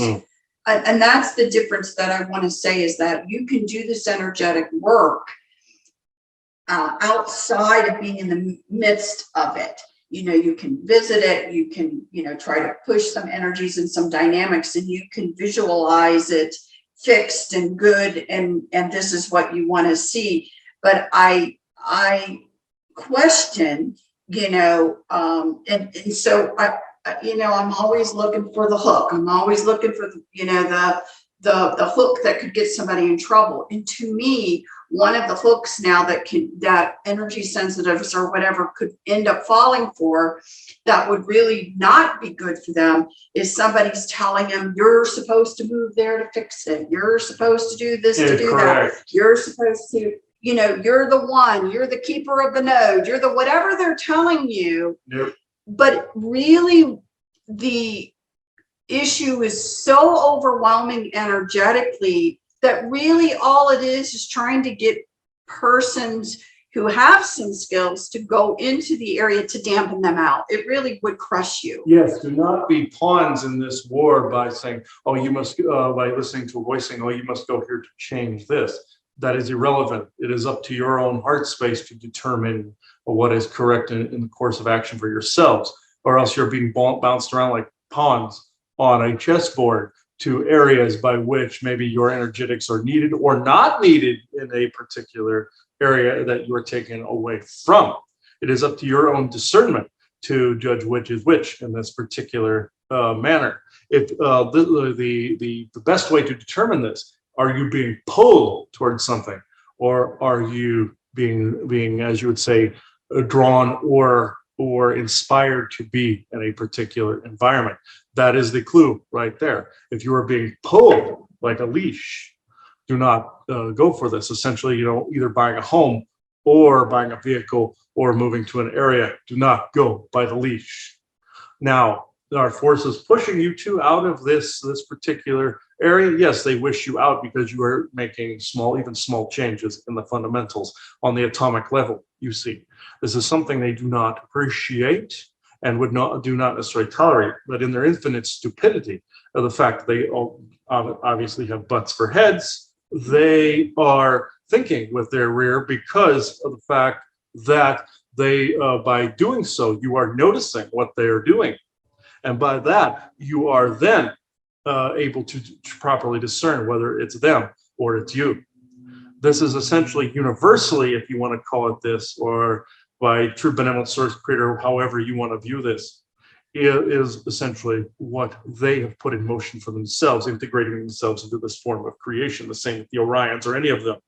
S1: And that's the difference that I want to say, is that you can do this energetic work outside of being in the midst of it. You can visit it, you can, try to push some energies and some dynamics, and you can visualize it fixed and good and this is what you want to see. But I question, and so I'm always looking for the hook. I'm always looking for the hook that could get somebody in trouble. And to me, one of the hooks now that energy sensitives or whatever could end up falling for, that would really not be good for them, is somebody's telling them, you're supposed to move there to fix it. You're supposed to do this to do that. You're supposed to, you're the one, you're the keeper of the node, you're the whatever they're telling you.
S3: Yep.
S1: But really, the issue is so overwhelming energetically that really all it is trying to get persons who have some skills to go into the area to dampen them out. It really would crush you.
S3: Yes, do not be pawns in this war by saying, oh, you must, by listening to a voice saying, oh, you must go here to change this. That is irrelevant. It is up to your own heart space to determine what is correct in the course of action for yourselves, or else you're being bounced around like pawns on a chessboard to areas by which maybe your energetics are needed or not needed in a particular area that you are taken away from. It is up to your own discernment to judge which is which in this particular manner. If the best way to determine this, are you being pulled towards something, or are you being, as you would say, drawn or inspired to be in a particular environment? That is the clue right there. If you are being pulled like a leash, do not go for this. Essentially, either buying a home or buying a vehicle or moving to an area, do not go by the leash. Now, are forces pushing you out of this particular area? Yes, they wish you out because you are making even small changes in the fundamentals on the atomic level. You see, this is something they do not appreciate and do not necessarily tolerate, but in their infinite stupidity of the fact that they all obviously have butts for heads, they are thinking with their rear because of the fact that they, by doing so, you are noticing what they are doing. And by that, you are then able to properly discern whether it's them or it's you. This is essentially universally, if you want to call it this, or by true benevolent source creator, however you want to view this, it is essentially what they have put in motion for themselves, integrating themselves into this form of creation. The same with the Orions or any of them.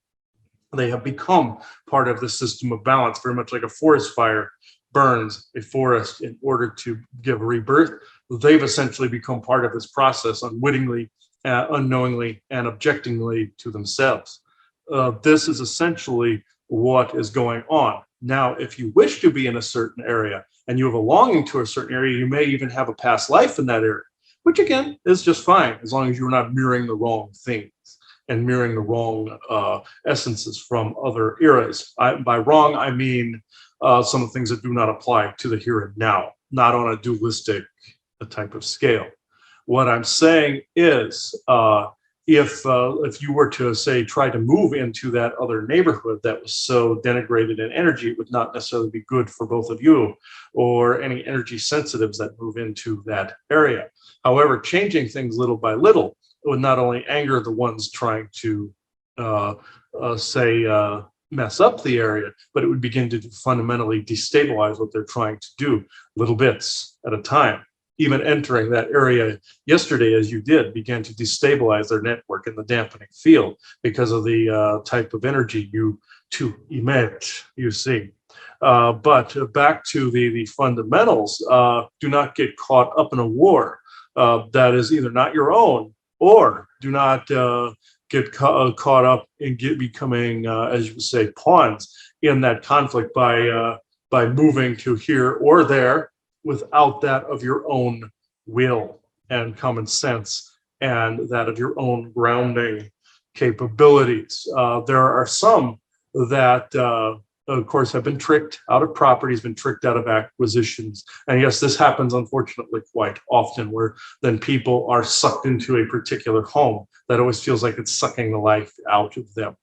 S3: They have become part of the system of balance, very much like a forest fire burns a forest in order to give rebirth. They've essentially become part of this process unwittingly, unknowingly, and objectingly to themselves. This is essentially what is going on. Now, if you wish to be in a certain area and you have a longing to a certain area, you may even have a past life in that area, which again is just fine as long as you're not mirroring the wrong things and mirroring the wrong essences from other eras. By wrong, I mean some of the things that do not apply to the here and now, not on a dualistic type of scale. What I'm saying is, if you were to say try to move into that other neighborhood that was so denigrated in energy, it would not necessarily be good for both of you or any energy sensitives that move into that area. However, changing things little by little would not only anger the ones trying to mess up the area, but it would begin to fundamentally destabilize what they're trying to do, little bits at a time. Even entering that area yesterday, as you did, began to destabilize their network in the dampening field because of the type of energy you to emit, you see. But back to the fundamentals, do not get caught up in a war that is either not your own, or do not get caught up in becoming, as you would say, pawns in that conflict by moving to here or there without that of your own will and common sense and that of your own grounding capabilities. There are some that, of course, have been tricked out of properties, been tricked out of acquisitions. And yes, this happens, unfortunately, quite often, where then people are sucked into a particular home that always feels like it's sucking the life out of them.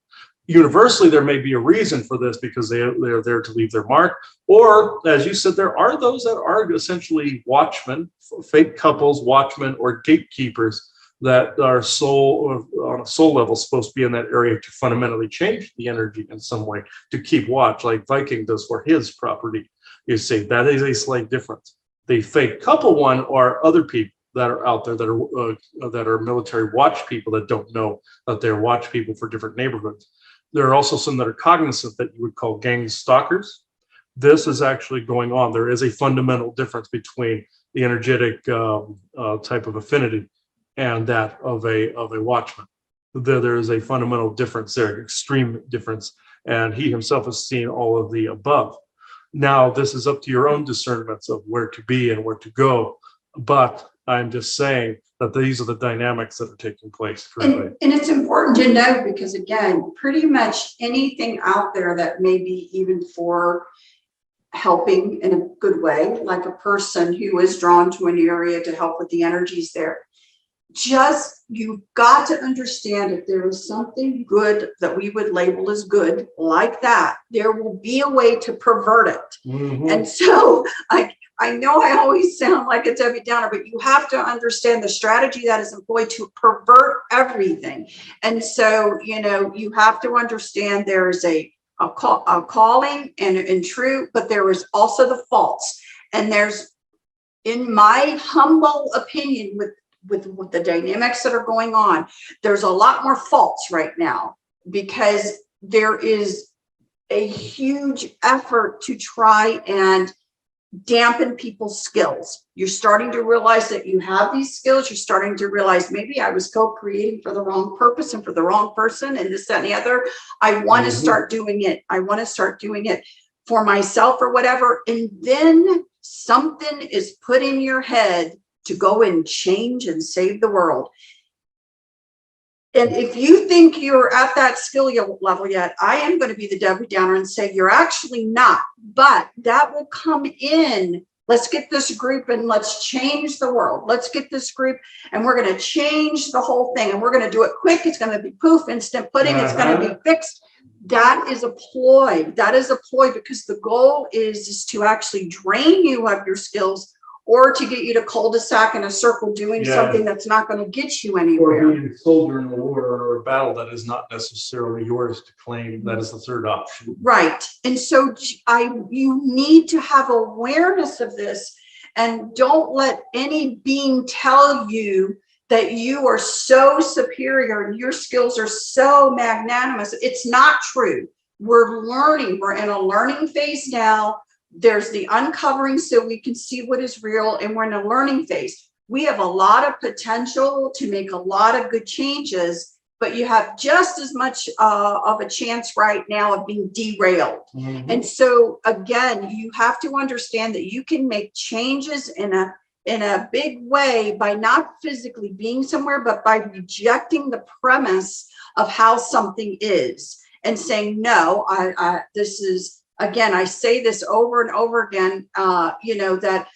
S3: Universally, there may be a reason for this because they're there to leave their mark. Or, as you said, there are those that are essentially watchmen, fake couples, watchmen, or gatekeepers that our soul, or on a soul level, is supposed to be in that area to fundamentally change the energy in some way, to keep watch, like Viking does for his property. You see, that is a slight difference. The fake couple one are other people that are out there that are military watch people that don't know that they're watch people for different neighborhoods. There are also some that are cognizant that you would call gang stalkers. This is actually going on. There is a fundamental difference between the energetic type of affinity and that of a watchman. There is a fundamental difference there, extreme difference, and he himself has seen all of the above. Now, this is up to your own discernments of where to be and where to go, but I'm just saying that these are the dynamics that are taking place currently.
S1: And it's important to know because, again, pretty much anything out there that may be even for helping in a good way, like a person who is drawn to an area to help with the energies there, just you've got to understand if there is something good that we would label as good like that, there will be a way to pervert it.
S3: Mhm.
S1: And so I know I always sound like a Debbie Downer, but you have to understand the strategy that is employed to pervert everything. And so, you have to understand there is a calling and true, but there is also the false. And there's, in my humble opinion, with the dynamics that are going on, there's a lot more false right now because there is a huge effort to try and dampen people's skills. You're starting to realize that you have these skills. You're starting to realize maybe I was co-creating for the wrong purpose and for the wrong person and this, that, and the other. I want to start doing it. I want to start doing it for myself or whatever. And then something is put in your head to go and change and save the world. And if you think you're at that skill level yet, I am going to be the Debbie Downer and say you're actually not, but that will come in. Let's get this group and let's change the world. Let's get this group and we're going to change the whole thing and we're going to do it quick. It's going to be poof, instant pudding. It's going to be fixed. That is a ploy. That is a ploy because the goal is to actually drain you of your skills or to get you to cul-de-sac in a circle doing something that's not going to get you anywhere.
S3: Or being a soldier in a war or a battle that is not necessarily yours to claim. That is the third option.
S1: Right. And so you need to have awareness of this and don't let any being tell you that you are so superior and your skills are so magnanimous. It's not true. We're learning. We're in a learning phase now. There's the uncovering so we can see what is real, and we're in a learning phase. We have a lot of potential to make a lot of good changes, but you have just as much of a chance right now of being derailed. Mm-hmm. And so again, you have to understand that you can make changes in a big way by not physically being somewhere, but by rejecting the premise of how something is and saying, no, this is, again, I say this over and over again, that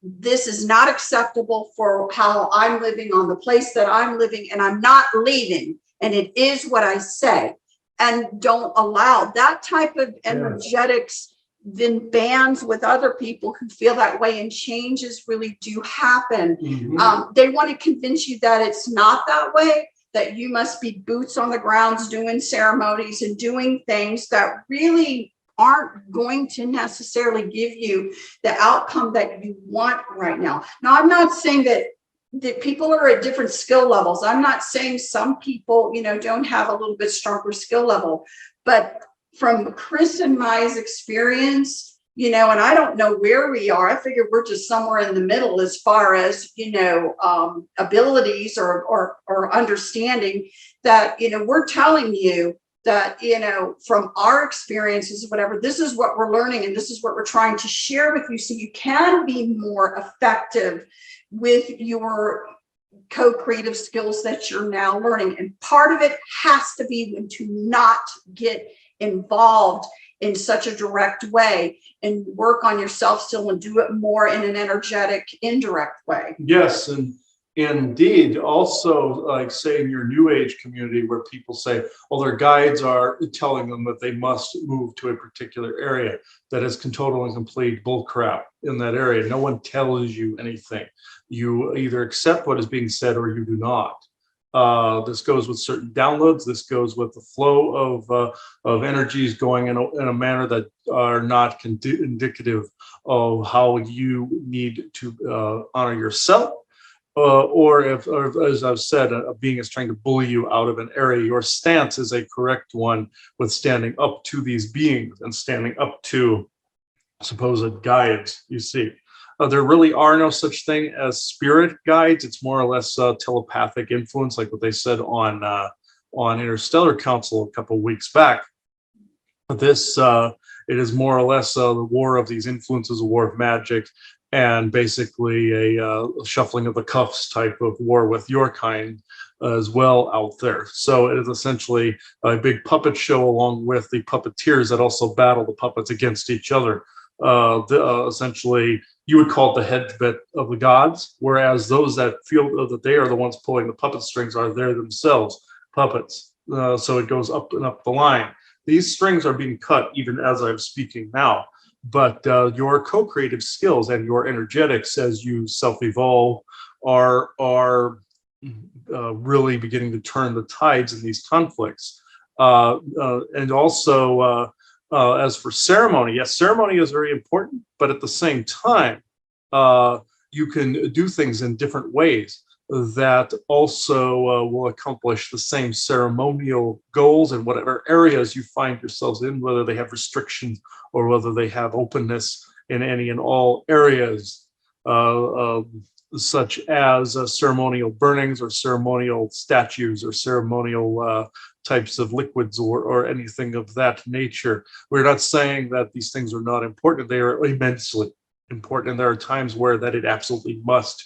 S1: this is not acceptable for how I'm living on the place that I'm living, and I'm not leaving. And it is what I say. And don't allow that type of energetics then bands with other people who feel that way, and changes really do happen. Mm-hmm. They want to convince you that it's not that way, that you must be boots on the grounds doing ceremonies and doing things that really aren't going to necessarily give you the outcome that you want right now. Now, I'm not saying that people are at different skill levels. I'm not saying some people, don't have a little bit stronger skill level, but from Chris and my experience, and I don't know where we are. I figure we're just somewhere in the middle as far as, abilities or understanding that, we're telling you that, from our experiences, whatever, this is what we're learning and this is what we're trying to share with you so you can be more effective with your co-creative skills that you're now learning. And part of it has to be to not get involved in such a direct way and work on yourself still and do it more in an energetic, indirect way.
S3: Yes. And Indeed. Also, like say in your New Age community where people say, well, their guides are telling them that they must move to a particular area. That is total and complete bullcrap in that area. No one tells you anything. You either accept what is being said or you do not. This goes with certain downloads. This goes with the flow of energies going in a manner that are not indicative of how you need to honor yourself. Or as I've said, a being is trying to bully you out of an area. Your stance is a correct one with standing up to these beings and standing up to supposed guides, you see. There really are no such thing as spirit guides. It's more or less telepathic influence, like what they said on Interstellar Council a couple of weeks back. This it is more or less the war of these influences, a war of magic, and basically a shuffling of the cuffs type of war with your kind as well out there. So it is essentially a big puppet show along with the puppeteers that also battle the puppets against each other. Essentially, you would call it the head bit of the gods, whereas those that feel that they are the ones pulling the puppet strings are they themselves puppets. So it goes up and up the line. These strings are being cut even as I'm speaking now. But your co-creative skills and your energetics as you self-evolve are really beginning to turn the tides in these conflicts. And also, as for ceremony, yes, ceremony is very important, but at the same time, you can do things in different ways that also will accomplish the same ceremonial goals in whatever areas you find yourselves in, whether they have restrictions or whether they have openness in any and all areas, such as ceremonial burnings or ceremonial statues or ceremonial types of liquids or anything of that nature. We're not saying that these things are not important. They are immensely important. And there are times where that it absolutely must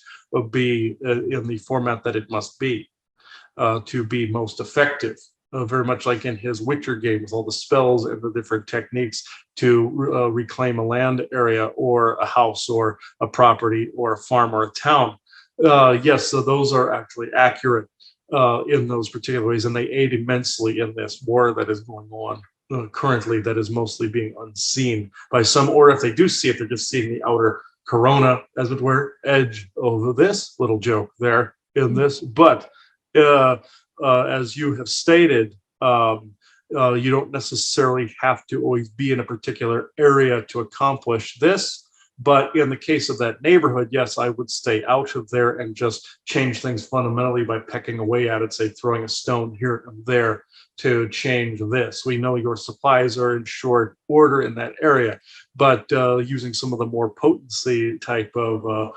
S3: be in the format that it must be to be most effective. Very much like in his Witcher game with all the spells and the different techniques to reclaim a land area or a house or a property or a farm or a town. Yes, so those are actually accurate in those particular ways, and they aid immensely in this war that is going on currently that is mostly being unseen by some, or if they do see it, they're just seeing the outer corona, as it were, edge of this little joke there in this. But as you have stated, you don't necessarily have to always be in a particular area to accomplish this. But in the case of that neighborhood, yes, I would stay out of there and just change things fundamentally by pecking away at it, say throwing a stone here and there to change this. We know your supplies are in short order in that area, but using some of the more potency type of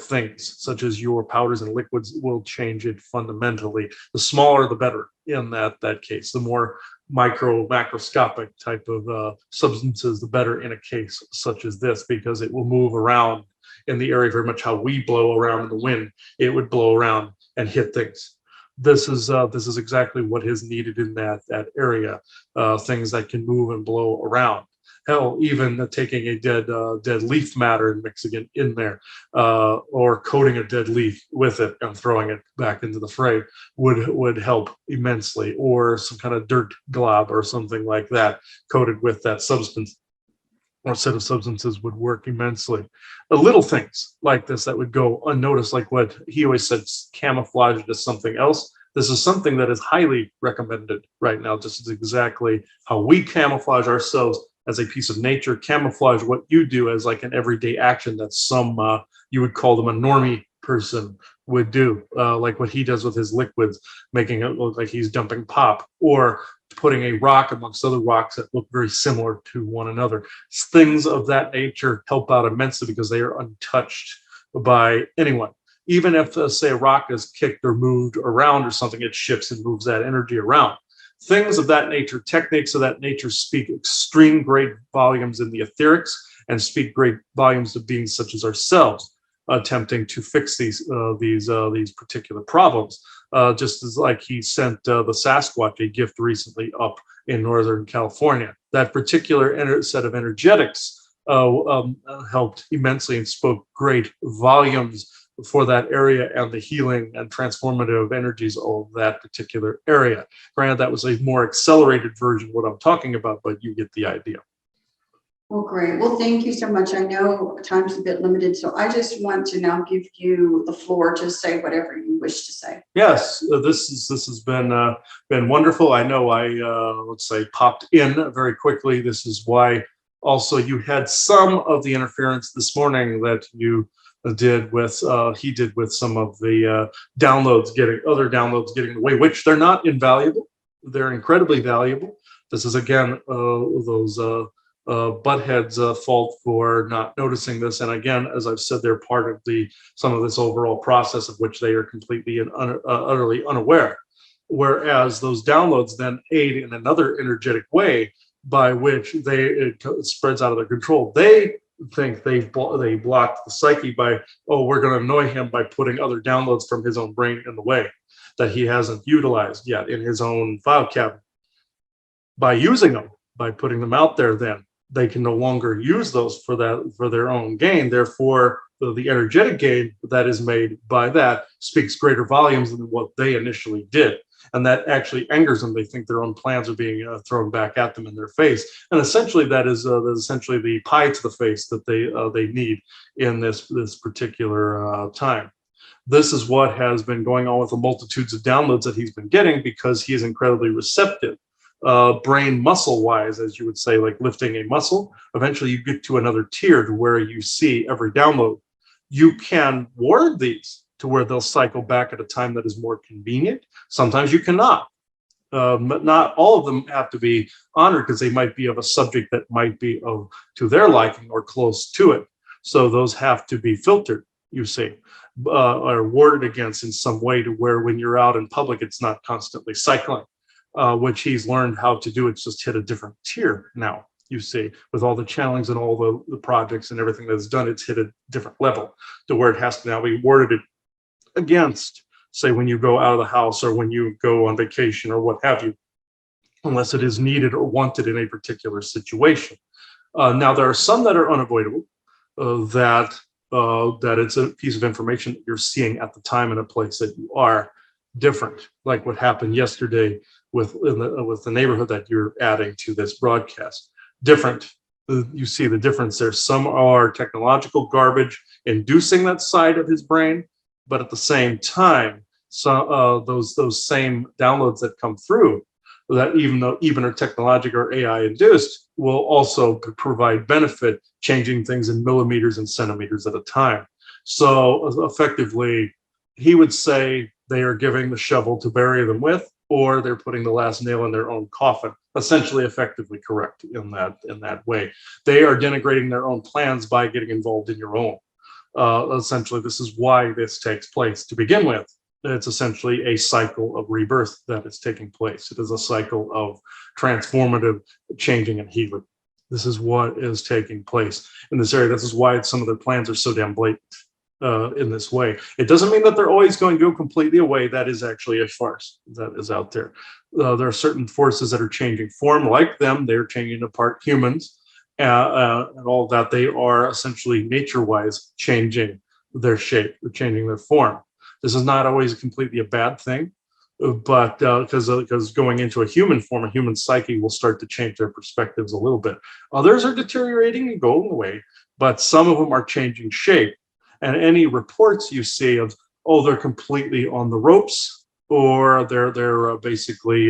S3: things, such as your powders and liquids, will change it fundamentally. The smaller, the better in that case. The more macroscopic type of substances, the better in a case such as this, because it will move around in the area very much how we blow around in the wind. It would blow around and hit things. This is exactly what is needed in that area. Things that can move and blow around. Hell, even taking a dead leaf matter and mixing it in there, or coating a dead leaf with it and throwing it back into the fray would help immensely. Or some kind of dirt glob or something like that coated with that substance or set of substances would work immensely. The little things like this that would go unnoticed, like what he always said, camouflage as something else. This is something that is highly recommended right now. This is exactly how we camouflage ourselves as a piece of nature. Camouflage what you do as like an everyday action that some you would call them a normie person would do, like what he does with his liquids, making it look like he's dumping pop, or putting a rock amongst other rocks that look very similar to one another. Things of that nature help out immensely because they are untouched by anyone. Even if, say, a rock is kicked or moved around or something, it shifts and moves that energy around. Things of that nature, techniques of that nature, speak extreme great volumes in the etherics and speak great volumes of beings such as ourselves attempting to fix these particular problems. Just as like he sent the Sasquatch a gift recently up in Northern California. That particular set of energetics helped immensely and spoke great volumes for that area and the healing and transformative energies of that particular area. Granted, that was a more accelerated version of what I'm talking about, but you get the idea.
S1: Well, great. Well, thank you so much. I know time's a bit limited, so I just want to now give you the floor to say whatever you wish to say.
S3: Yes, this has been wonderful. I know I let's say popped in very quickly. This is why also you had some of the interference this morning that you did with he did with some of the other downloads getting away, which they're not invaluable. They're incredibly valuable. This is again those buttheads fault for not noticing this. And again, as I've said, they're part of some of this overall process of which they are completely and utterly unaware. Whereas those downloads then aid in another energetic way by which it spreads out of their control. They think they blocked the psyche by, oh, we're going to annoy him by putting other downloads from his own brain in the way that he hasn't utilized yet in his own file cabinet. By using them, by putting them out there, then they can no longer use those for their own gain. Therefore, the energetic gain that is made by that speaks greater volumes than what they initially did. And that actually angers them. They think their own plans are being thrown back at them in their face. And essentially, that is essentially the pie to the face that they need in this particular time. This is what has been going on with the multitudes of downloads that he's been getting, because he is incredibly receptive. Brain muscle wise, as you would say, like lifting a muscle. Eventually you get to another tier to where you see every download. You can ward these to where they'll cycle back at a time that is more convenient. Sometimes you cannot, but not all of them have to be honored, because they might be of a subject that might be to their liking or close to it. So those have to be filtered, you see, or warded against in some way, to where when you're out in public, it's not constantly cycling. Which he's learned how to do. It's just hit a different tier now, you see, with all the challenges and all the projects and everything that's done. It's hit a different level to where it has to now be worded against, say, when you go out of the house or when you go on vacation or what have you, unless it is needed or wanted in a particular situation. Now, there are some that are unavoidable, that it's a piece of information that you're seeing at the time in a place that you are different, like what happened yesterday with the neighborhood that you're adding to this broadcast. Different. You see the difference there. Some are technological garbage inducing that side of his brain, but at the same time, those same downloads that come through, that even are technological or AI induced, will also provide benefit, changing things in millimeters and centimeters at a time. So effectively, he would say they are giving the shovel to bury them with, or they're putting the last nail in their own coffin. Essentially, effectively correct in that way. They are denigrating their own plans by getting involved in your own. Essentially, this is why this takes place to begin with. It's essentially a cycle of rebirth that is taking place. It is a cycle of transformative changing and healing. This is what is taking place in this area. This is why some of their plans are so damn blatant in this way. It doesn't mean that they're always going to go completely away. That is actually a farce that is out there. There are certain forces that are changing form. Like them, they're changing apart humans and all that. They are essentially nature-wise changing their shape, or changing their form. This is not always completely a bad thing, but because going into a human form, a human psyche will start to change their perspectives a little bit. Others are deteriorating and going away, but some of them are changing shape. And any reports you see of, oh, they're completely on the ropes, or they're basically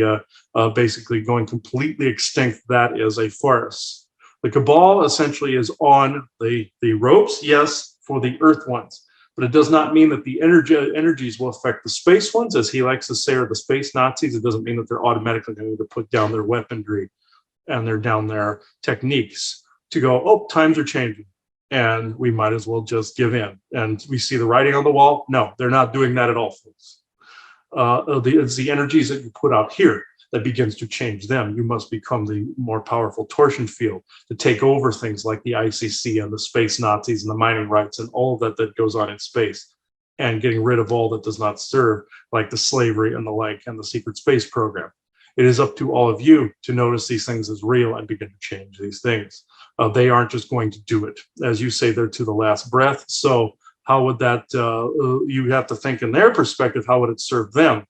S3: going completely extinct, that is a farce. The cabal essentially is on the ropes, yes, for the Earth ones, but it does not mean that the energies will affect the space ones, as he likes to say, or the space Nazis. It doesn't mean that they're automatically going to put down their weaponry and their techniques to go, oh, times are changing, and we might as well just give in. And we see the writing on the wall. No, they're not doing that at all, folks. It's the energies that you put out here that begins to change them. You must become the more powerful torsion field to take over things like the ICC and the space Nazis and the mining rights and all of that goes on in space, and getting rid of all that does not serve, like the slavery and the like, and the secret space program. It is up to all of you to notice these things as real and begin to change these things. They aren't just going to do it. As you say, they're to the last breath. So how would that, you have to think in their perspective, how would it serve them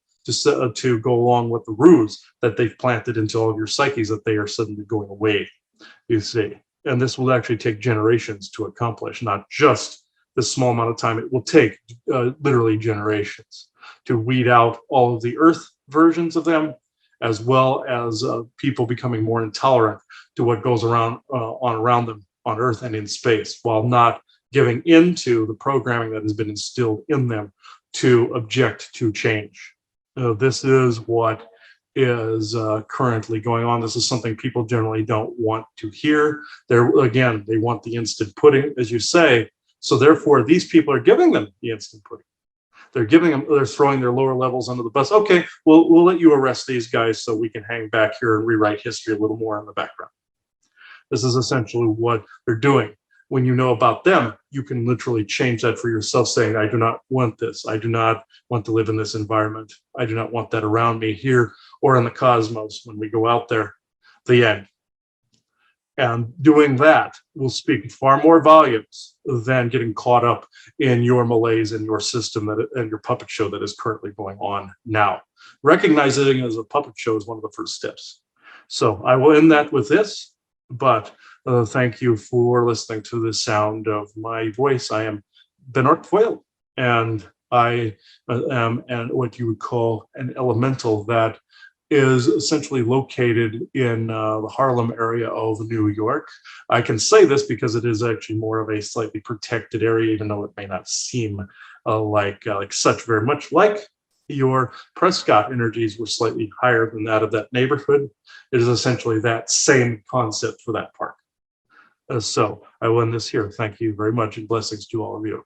S3: to go along with the ruse that they've planted into all of your psyches that they are suddenly going away, you see. And this will actually take generations to accomplish, not just this small amount of time. It will take literally generations to weed out all of the earth versions of them, as well as people becoming more intolerant to what goes around them on earth and in space, while not giving into the programming that has been instilled in them to object to change. This is what is currently going on. This is something people generally don't want to hear. They want the instant pudding, as you say. So therefore, these people are giving them the instant pudding. They're throwing their lower levels under the bus. Okay, we'll let you arrest these guys so we can hang back here and rewrite history a little more in the background. This is essentially what they're doing. When you know about them, you can literally change that for yourself, saying, I do not want this. I do not want to live in this environment. I do not want that around me here or in the cosmos when we go out there. The end. And doing that will speak far more volumes than getting caught up in your malaise and your system and your puppet show that is currently going on now. Recognizing it as a puppet show is one of the first steps. So I will end that with this, but thank you for listening to the sound of my voice. I am Ben Ortfoyle, and I am what you would call an elemental that is essentially located in the Harlem area of New York. I can say this because it is actually more of a slightly protected area, even though it may not seem like such very much. Like your Prescott energies were slightly higher than that of that neighborhood. It is essentially that same concept for that park. So I will end this here. Thank you very much, and blessings to all of you.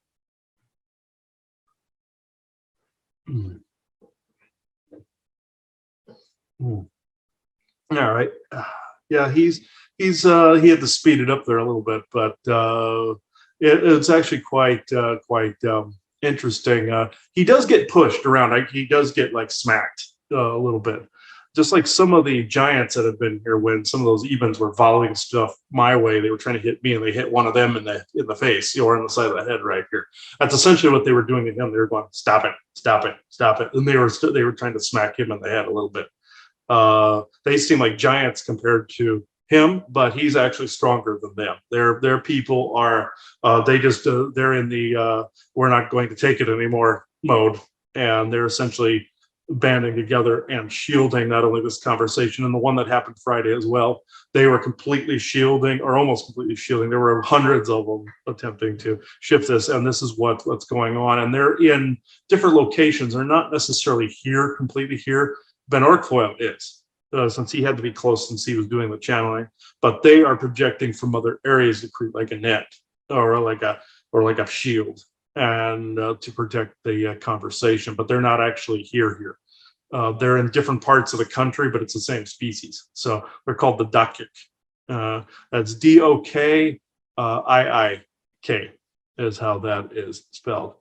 S3: All right. Yeah, he had to speed it up there a little bit, but it's actually quite interesting. He does get pushed around. He does get like smacked a little bit, just like some of the giants that have been here. When some of those evens were volleying stuff my way, they were trying to hit me, and they hit one of them in the face, or on the side of the head right here. That's essentially what they were doing to him. They were going, "Stop it, stop it, stop it," and they were trying to smack him in the head a little bit. They seem like giants compared to him, but he's actually stronger than them. Their people are they're in the we're not going to take it anymore mode, and they're essentially banding together and shielding not only this conversation and the one that happened Friday as well. They were completely shielding, or almost completely shielding. There were hundreds of them attempting to shift this, and this is what's going on. And they're in different locations. They're not necessarily here, completely here. Ben Ortfoyle is, since he had to be close since he was doing the channeling, but they are projecting from other areas to create like a net or like a shield, and to protect the conversation. But they're not actually here. They're in different parts of the country, but it's the same species. So they're called the Dokik. That's Dokik is how that is spelled.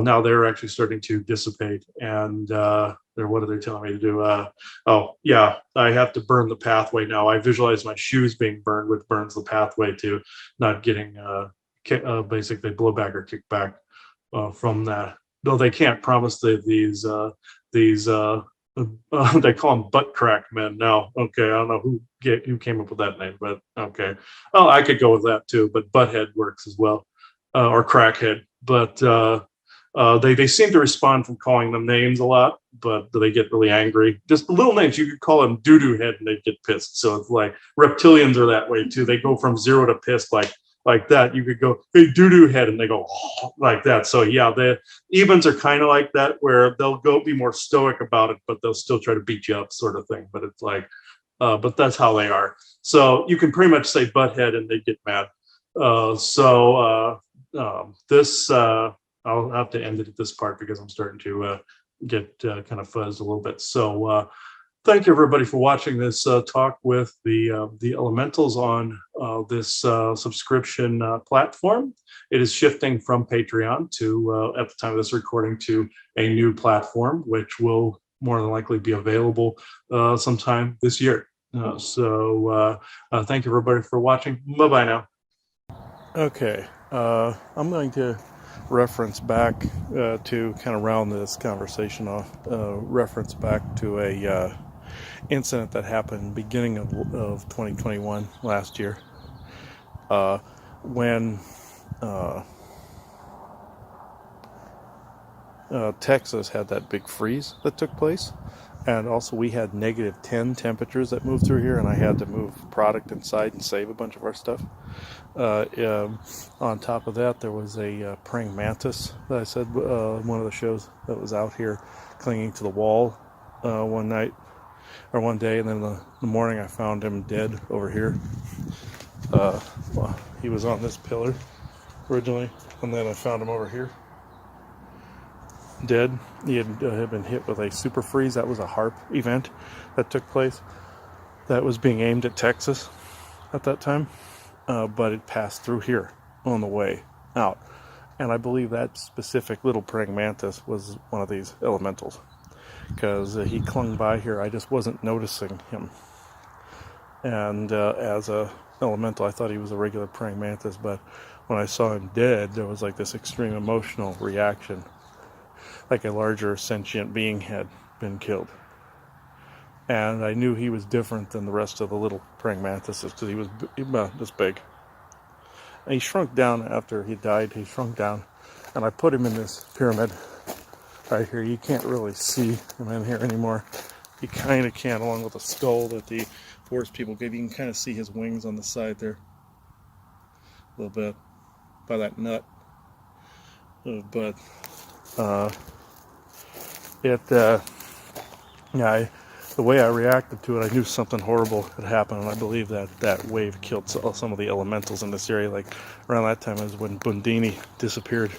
S3: Now they're actually starting to dissipate, and what are they telling me to do? I have to burn the pathway now. I visualize my shoes being burned, which burns the pathway to not getting basically blowback or kickback from that. Though they can't promise these they call them butt crack men now. Okay, I don't know who came up with that name, but okay. Oh, I could go with that too, but butthead works as well, or crackhead. But they seem to respond from calling them names a lot, but they get really angry. Just the little names, you could call them doo-doo head and they get pissed. So it's like reptilians are that way too. They go from 0 to pissed like that. You could go, hey, doo-doo head, and they go oh, like that. So yeah, the evens are kind of like that, where they'll go be more stoic about it, but they'll still try to beat you up, sort of thing. But it's like, but that's how they are. So you can pretty much say butthead and they get mad. This I'll have to end it at this part because I'm starting to get kind of fuzzed a little bit. So thank you everybody for watching this talk with the elementals on this subscription platform. It is shifting from Patreon to at the time of this recording to a new platform, which will more than likely be available sometime this year. Thank you everybody for watching. Bye bye now.
S4: Okay, I'm going to reference back to kind of round this conversation off. Reference back to a incident that happened beginning of 2021 last year, when Texas had that big freeze that took place. And also we had -10 temperatures that moved through here, and I had to move product inside and save a bunch of our stuff. On top of that, there was a praying mantis that I said one of the shows that was out here clinging to the wall one night or one day, and then in the morning I found him dead over here. Well, he was on this pillar originally, and then I found him over here dead. He had been hit with a super freeze. That was a HARP event that took place that was being aimed at Texas at that time, but it passed through here on the way out, and I believe that specific little praying mantis was one of these elementals, because he clung by here. I just wasn't noticing him, and as a elemental I thought he was a regular praying mantis, but when I saw him dead, there was like this extreme emotional reaction, like a larger sentient being had been killed. And I knew he was different than the rest of the little praying mantises, because he was about this big. And he shrunk down after he died. He shrunk down, and I put him in this pyramid right here. You can't really see him in here anymore. You kind of can, along with the skull that the forest people gave. You can kind of see his wings on the side there a little bit by that nut. But the way I reacted to it, I knew something horrible had happened, and I believe that wave killed some of the elementals in this area. Like around that time is when Bundini disappeared,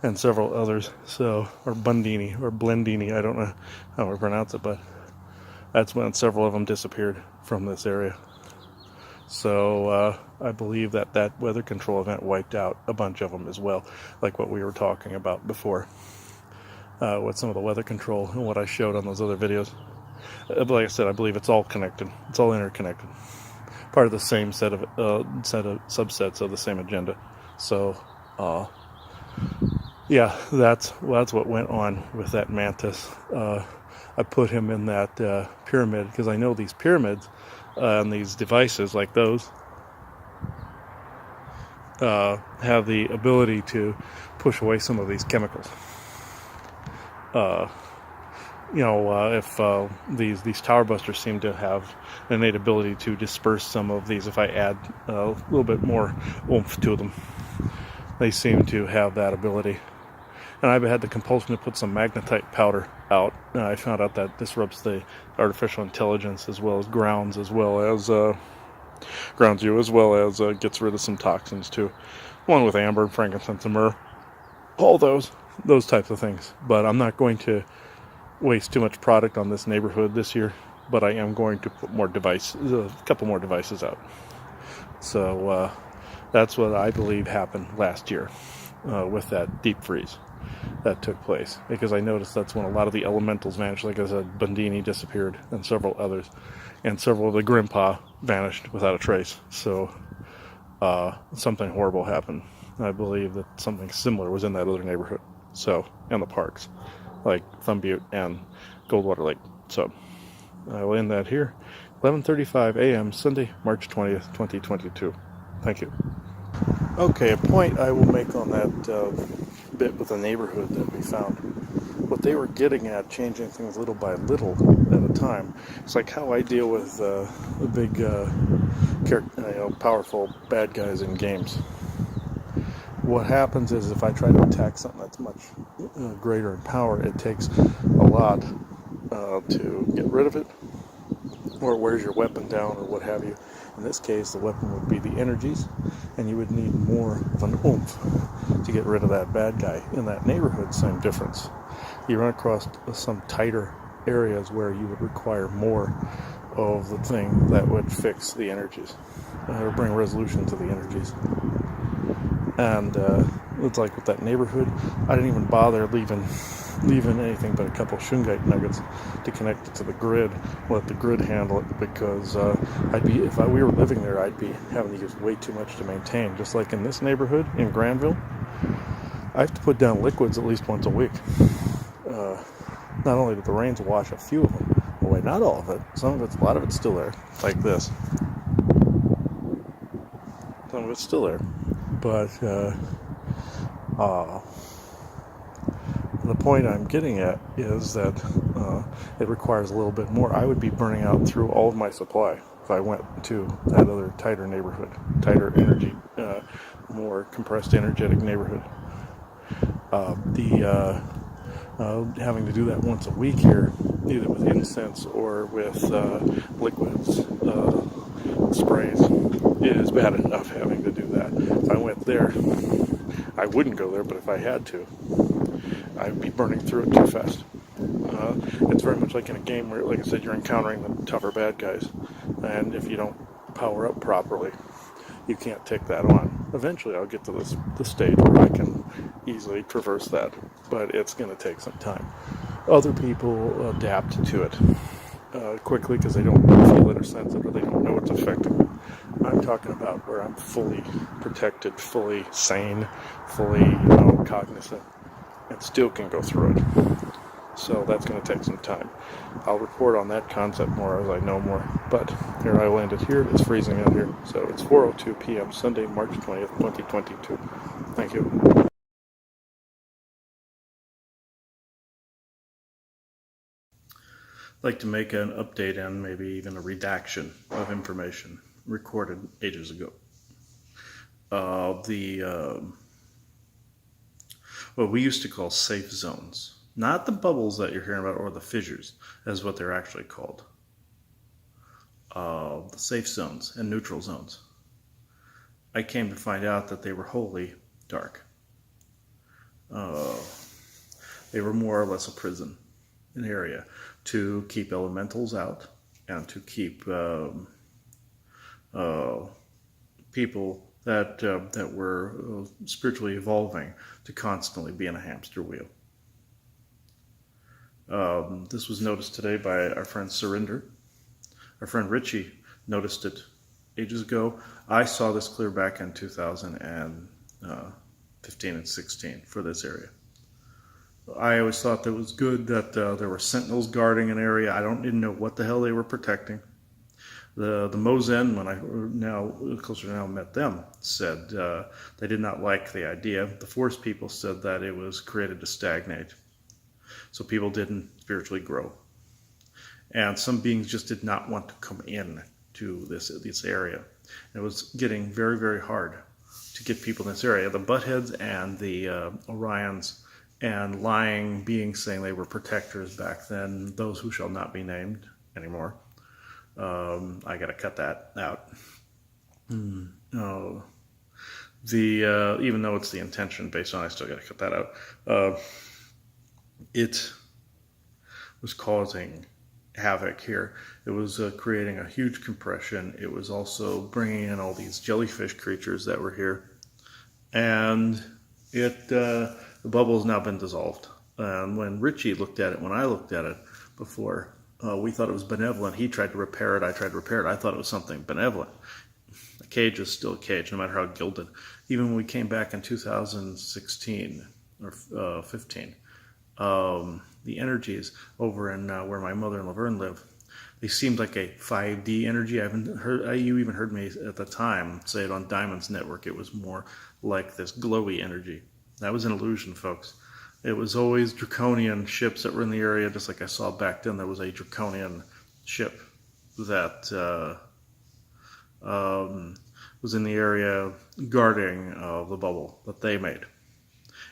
S4: and several others. So, or Bundini or Blendini, I don't know how to pronounce it, but that's when several of them disappeared from this area. So I believe that weather control event wiped out a bunch of them as well, like what we were talking about before. With some of the weather control and what I showed on those other videos. Like I said, I believe it's all connected. It's all interconnected. Part of the same set of subsets of the same agenda. So, yeah, that's what went on with that mantis. I put him in that pyramid because I know these pyramids and these devices like those have the ability to push away some of these chemicals. If these tower busters seem to have an innate ability to disperse some of these, if I add a little bit more oomph to them, they seem to have that ability. And I've had the compulsion to put some magnetite powder out. I found out that disrupts the artificial intelligence as well as grounds, as well as gets rid of some toxins too, along with amber and frankincense and myrrh, all those types of things. But I'm not going to waste too much product on this neighborhood this year, but I am going to put a couple more devices out. So that's what I believe happened last year with that deep freeze that took place, because I noticed that's when a lot of the elementals vanished. Like I said, Bundini disappeared and several others, and several of the Grimpa vanished without a trace. So something horrible happened. I believe that something similar was in that other neighborhood, and the parks like Thumb Butte and Goldwater Lake. So I will end that here. 11:35 a.m. Sunday, March 20th, 2022. Thank you. Okay, a point I will make on that bit with the neighborhood that we found. What they were getting at, changing things little by little at a time. It's like how I deal with the big, powerful bad guys in games. What happens is if I try to attack something that's much greater in power, it takes a lot to get rid of it, or it wears your weapon down, or what have you. In this case, the weapon would be the energies, and you would need more of an oomph to get rid of that bad guy. In that neighborhood, same difference. You run across some tighter areas where you would require more of the thing that would fix the energies, or bring resolution to the energies. And it's like with that neighborhood, I didn't even bother leaving even anything but a couple shungite nuggets to connect it to the grid, let the grid handle it, because if we were living there, I'd be having to use way too much to maintain. Just like in this neighborhood in Granville, I have to put down liquids at least once a week. Not only did the rains wash a few of them away, not all of it, a lot of it's still there, like this. Some of it's still there, but the point I'm getting at is that it requires a little bit more. I would be burning out through all of my supply if I went to that other tighter neighborhood, tighter energy, more compressed energetic neighborhood. Having to do that once a week here, either with incense or with liquids, sprays, is bad enough having to do that. If I went there, I wouldn't go there, but if I had to, I'd be burning through it too fast. It's very much like in a game where, like I said, you're encountering the tougher bad guys, and if you don't power up properly, you can't take that on. Eventually I'll get to the stage where I can easily traverse that, but it's going to take some time. Other people adapt to it quickly because they don't feel it or sense it, or they don't know it's affecting them. I'm talking about where I'm fully protected, fully sane, fully cognizant, and still can go through it. So that's going to take some time. I'll report on that concept more as I know more. But here I landed here. It's freezing out here. So it's 4:02 p.m. Sunday, March 20th, 2022. Thank you. I'd like to make an update and maybe even a redaction of information recorded ages ago. What we used to call safe zones. Not the bubbles that you're hearing about or the fissures, as what they're actually called. The safe zones and neutral zones. I came to find out that they were wholly dark. They were more or less a prison, an area to keep elementals out and to keep people that were spiritually evolving to constantly be in a hamster wheel. This was noticed today by our friend Surinder. Our friend Richie noticed it ages ago. I saw this clear back in 2015 and 16 for this area. I always thought that it was good that there were sentinels guarding an area. I didn't know what the hell they were protecting. The Mozen, when I closer now met them, said they did not like the idea. The Forest people said that it was created to stagnate, so people didn't spiritually grow. And some beings just did not want to come in to this area. It was getting very, very hard to get people in this area. The Buttheads and the Orions and lying beings saying they were protectors back then, those who shall not be named anymore. I got to cut that out. Even though it's the intention based on, I still got to cut that out. It was causing havoc here. It was creating a huge compression. It was also bringing in all these jellyfish creatures that were here, and the bubble has now been dissolved. When Richie looked at it, when I looked at it before, we thought it was benevolent. He tried to repair it. I tried to repair it. I thought it was something benevolent. A cage is still a cage, no matter how gilded. Even when we came back in 2016 or 15, the energies over in where my mother and Laverne live, they seemed like a 5D energy. You even heard me at the time say it on Diamond's network. It was more like this glowy energy. That was an illusion, folks. It was always draconian ships that were in the area, just like I saw back then. There was a draconian ship that was in the area guarding the bubble that they made.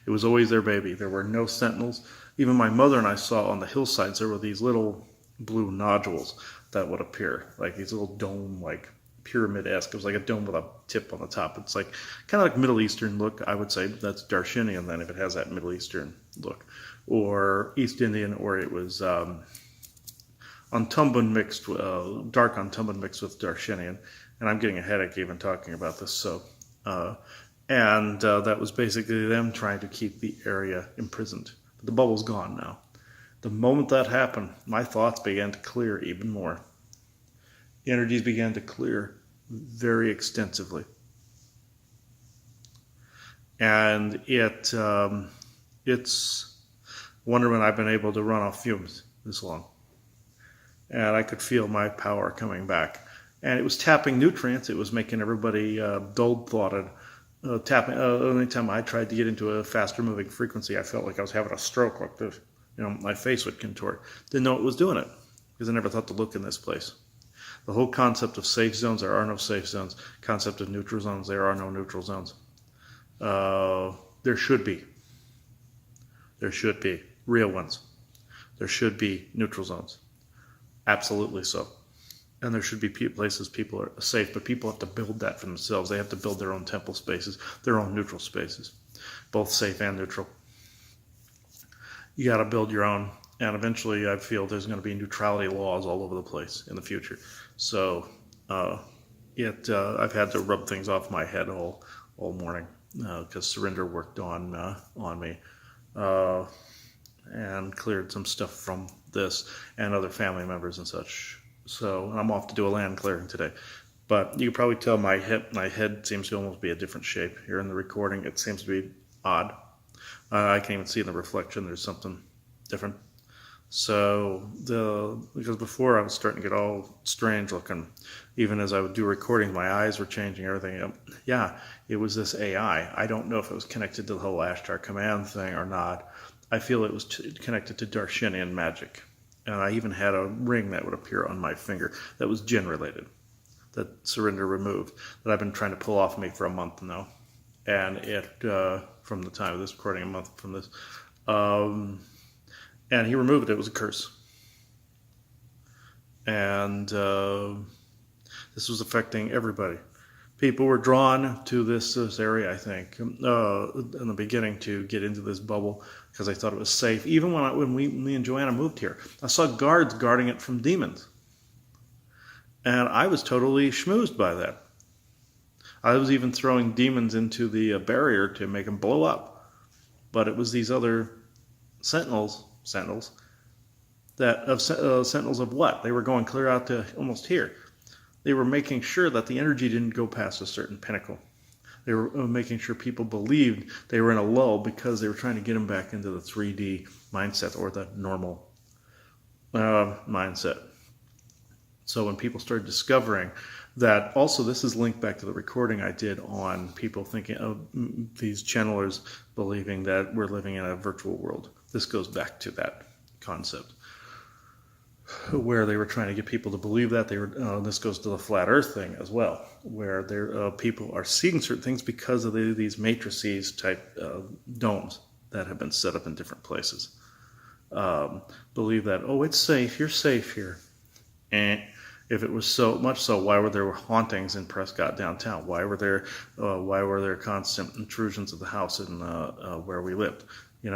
S4: It was always their baby. There were no sentinels. Even my mother and I saw on the hillsides, there were these little blue nodules that would appear, like these little dome, like pyramid-esque. It was like a dome with a tip on the top. It's like kind of like Middle Eastern look. I would say that's Darshinian then, if it has that Middle Eastern look, or East Indian, or it was Untumbin mixed, dark Untumbin mixed with Darshinian. And I'm getting a headache even talking about this. So, that was basically them trying to keep the area imprisoned. The The bubble's gone now. The moment that happened, my thoughts began to clear even more. Energies began to clear very extensively. And it's wonder when I've been able to run off fumes this long. And I could feel my power coming back. And it was tapping nutrients. It was making everybody dull-thoughted. Anytime I tried to get into a faster moving frequency, I felt like I was having a stroke, like this. My face would contort. Didn't know it was doing it because I never thought to look in this place. The whole concept of safe zones, there are no safe zones. Concept of neutral zones, there are no neutral zones. There should be. There should be real ones. There should be neutral zones. Absolutely so. And there should be places people are safe, but people have to build that for themselves. They have to build their own temple spaces, their own neutral spaces, both safe and neutral. You got to build your own, and eventually I feel there's going to be neutrality laws all over the place in the future. So I've had to rub things off my head all morning because Surinder worked on me and cleared some stuff from this and other family members and such. So I'm off to do a land clearing today. But you can probably tell my head seems to almost be a different shape. Here in the recording, it seems to be odd. I can't even see in the reflection there's something different. So because before I was starting to get all strange looking, even as I would do recordings, my eyes were changing, everything. Yeah, it was this AI. I don't know if it was connected to the whole Ashtar command thing or not. I feel it was connected to Darshinian magic. And I even had a ring that would appear on my finger that was Jinn related, that Surinder removed, that I've been trying to pull off me for a month now. And it, from the time of this recording, a month from this, and he removed it. It was a curse. And this was affecting everybody. People were drawn to this area, I think, in the beginning to get into this bubble because they thought it was safe. Even when me and Joanna moved here, I saw guards guarding it from demons. And I was totally schmoozed by that. I was even throwing demons into the barrier to make them blow up. But it was these other sentinels sentinels of what? They were going clear out to almost here. They were making sure that the energy didn't go past a certain pinnacle. They were making sure people believed they were in a lull because they were trying to get them back into the 3D mindset or the normal mindset. So when people started discovering that, also this is linked back to the recording I did on people thinking of these channelers believing that we're living in a virtual world. This goes back to that concept, where they were trying to get people to believe that this goes to the flat earth thing as well, where people are seeing certain things because of these matrices type domes that have been set up in different places. Believe that, it's safe, you're safe here. And if it was so much so, why were there hauntings in Prescott downtown? Why were there constant intrusions of the house in where we lived?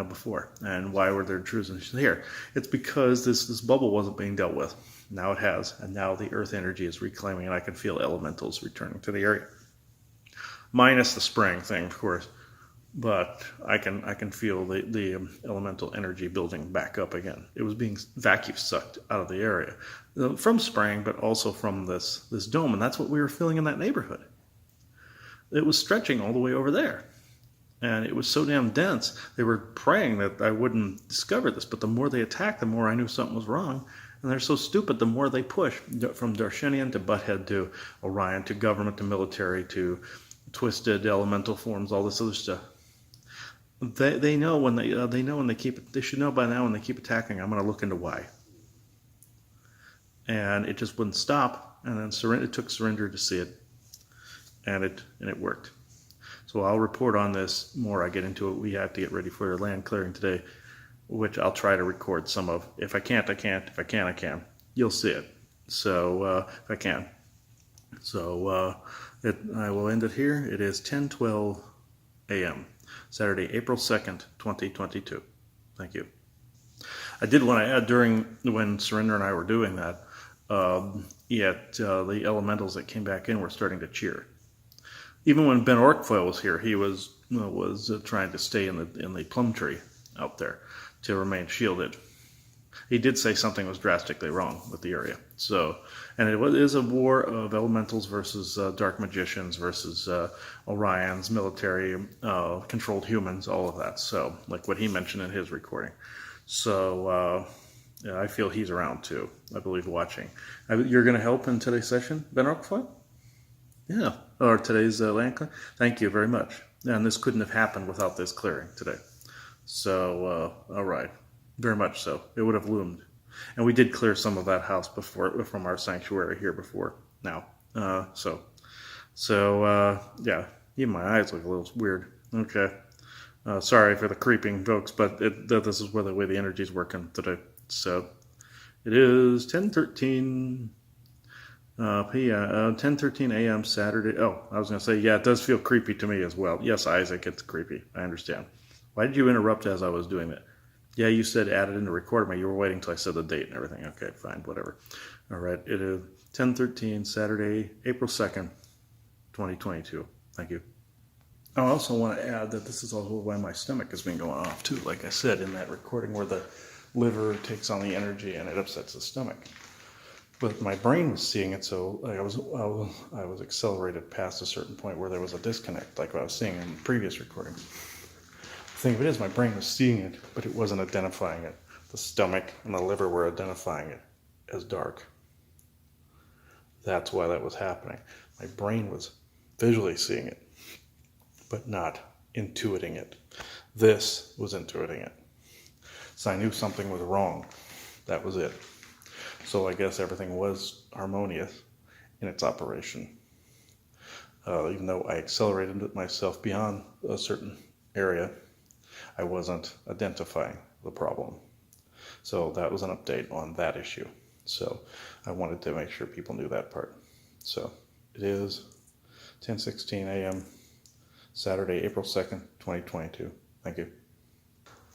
S4: Before. And why were there intrusions here? It's because this bubble wasn't being dealt with. Now it has, and now the earth energy is reclaiming, and I can feel elementals returning to the area. Minus the spraying thing, of course, but I can feel the elemental energy building back up again. It was being vacuum sucked out of the area from spraying, but also from this dome, and that's what we were feeling in that neighborhood. It was stretching all the way over there. And it was so damn dense, they were praying that I wouldn't discover this. But the more they attacked, the more I knew something was wrong. And they're so stupid, the more they push. From Darshinian to Butthead to Orion to government to military to twisted elemental forms, all this other stuff. They know when they should know by now when they keep attacking, I'm going to look into why. And it just wouldn't stop. And then it took Surinder to see it. And it worked. So I'll report on this more. I get into it. We have to get ready for your land clearing today, which I'll try to record some of. If I can't, I can't. If I can, I can. You'll see it. So if I can. So I will end it here. It is 10:12 a.m. Saturday, April 2nd, 2022. Thank you. I did want to add when Surinder and I were doing that, the elementals that came back in were starting to cheer. Even when Ben Orkfoyle was here, he was trying to stay in the plum tree out there to remain shielded. He did say something was drastically wrong with the area. So, and it is a war of elementals versus dark magicians versus Orions, military controlled humans, all of that. So, like what he mentioned in his recording. So, yeah, I feel he's around too. I believe watching. You're going to help in today's session, Ben Roquefort? Yeah, or today's land clearing. Thank you very much. And this couldn't have happened without this clearing today. So, all right. Very much so. It would have loomed. And we did clear some of that house before from our sanctuary here before now. Yeah, even my eyes look a little weird. Okay. Sorry for the creeping, folks, but this is where the way the energy is working today. So it is 10:13 p.m. 10:13 a.m. Saturday. Oh, I was going to say, yeah, it does feel creepy to me as well. Yes, Isaac, it's creepy. I understand. Why did you interrupt as I was doing that? Yeah, you said add it into recording. You were waiting till I said the date and everything. Okay, fine, whatever. All right, it is 10:13, Saturday, April 2nd, 2022. Thank you. I also want to add that this is also why my stomach has been going off too. Like I said in that recording where the liver takes on the energy and it upsets the stomach. But my brain was seeing it, so I was accelerated past a certain point where there was a disconnect, like what I was seeing in the previous recording. The thing of it is, my brain was seeing it, but it wasn't identifying it. The stomach and the liver were identifying it as dark. That's why that was happening. My brain was visually seeing it, but not intuiting it. This was intuiting it. So I knew something was wrong. That was it. So I guess everything was harmonious in its operation. Even though I accelerated it myself beyond a certain area, I wasn't identifying the problem. So that was an update on that issue. So I wanted to make sure people knew that part. So it is 10:16 a.m. Saturday, April 2nd, 2022. Thank you.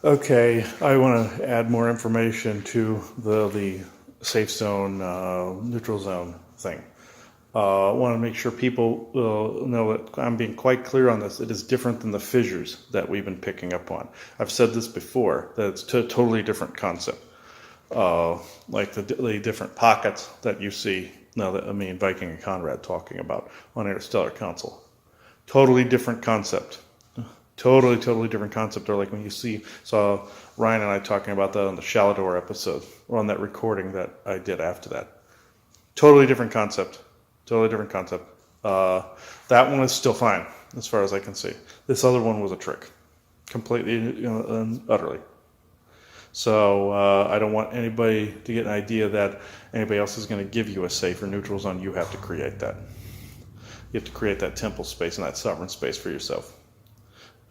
S4: Okay, I want to add more information to the safe zone, neutral zone thing. I want to make sure people know that I'm being quite clear on this. It is different than the fissures that we've been picking up on. I've said this before, that it's a totally different concept. Like the different pockets that you see, now that Viking and Conrad talking about on Interstellar Council. Totally different concept. Totally different concept. Or like when you saw Ryan and I talking about that on the Shalador episode, or on that recording that I did after that. Totally different concept. Totally different concept. That one is still fine, as far as I can see. This other one was a trick. Completely, and utterly. So I don't want anybody to get an idea that anybody else is going to give you a safe or neutral zone. You have to create that. You have to create that temple space and that sovereign space for yourself.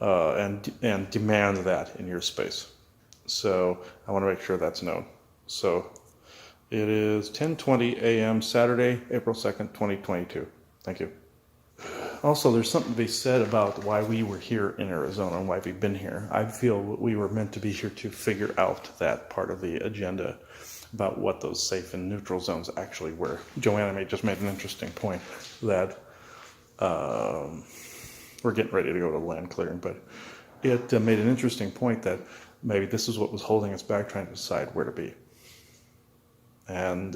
S4: And demand that in your space. So I want to make sure that's known. So it is 10:20 a.m. Saturday, April 2nd, 2022. Thank you. Also, there's something to be said about why we were here in Arizona and why we've been here. I feel we were meant to be here to figure out that part of the agenda about what those safe and neutral zones actually were. Joanna just made an interesting point that we're getting ready to go to land clearing, but it made an interesting point that maybe this is what was holding us back, trying to decide where to be. And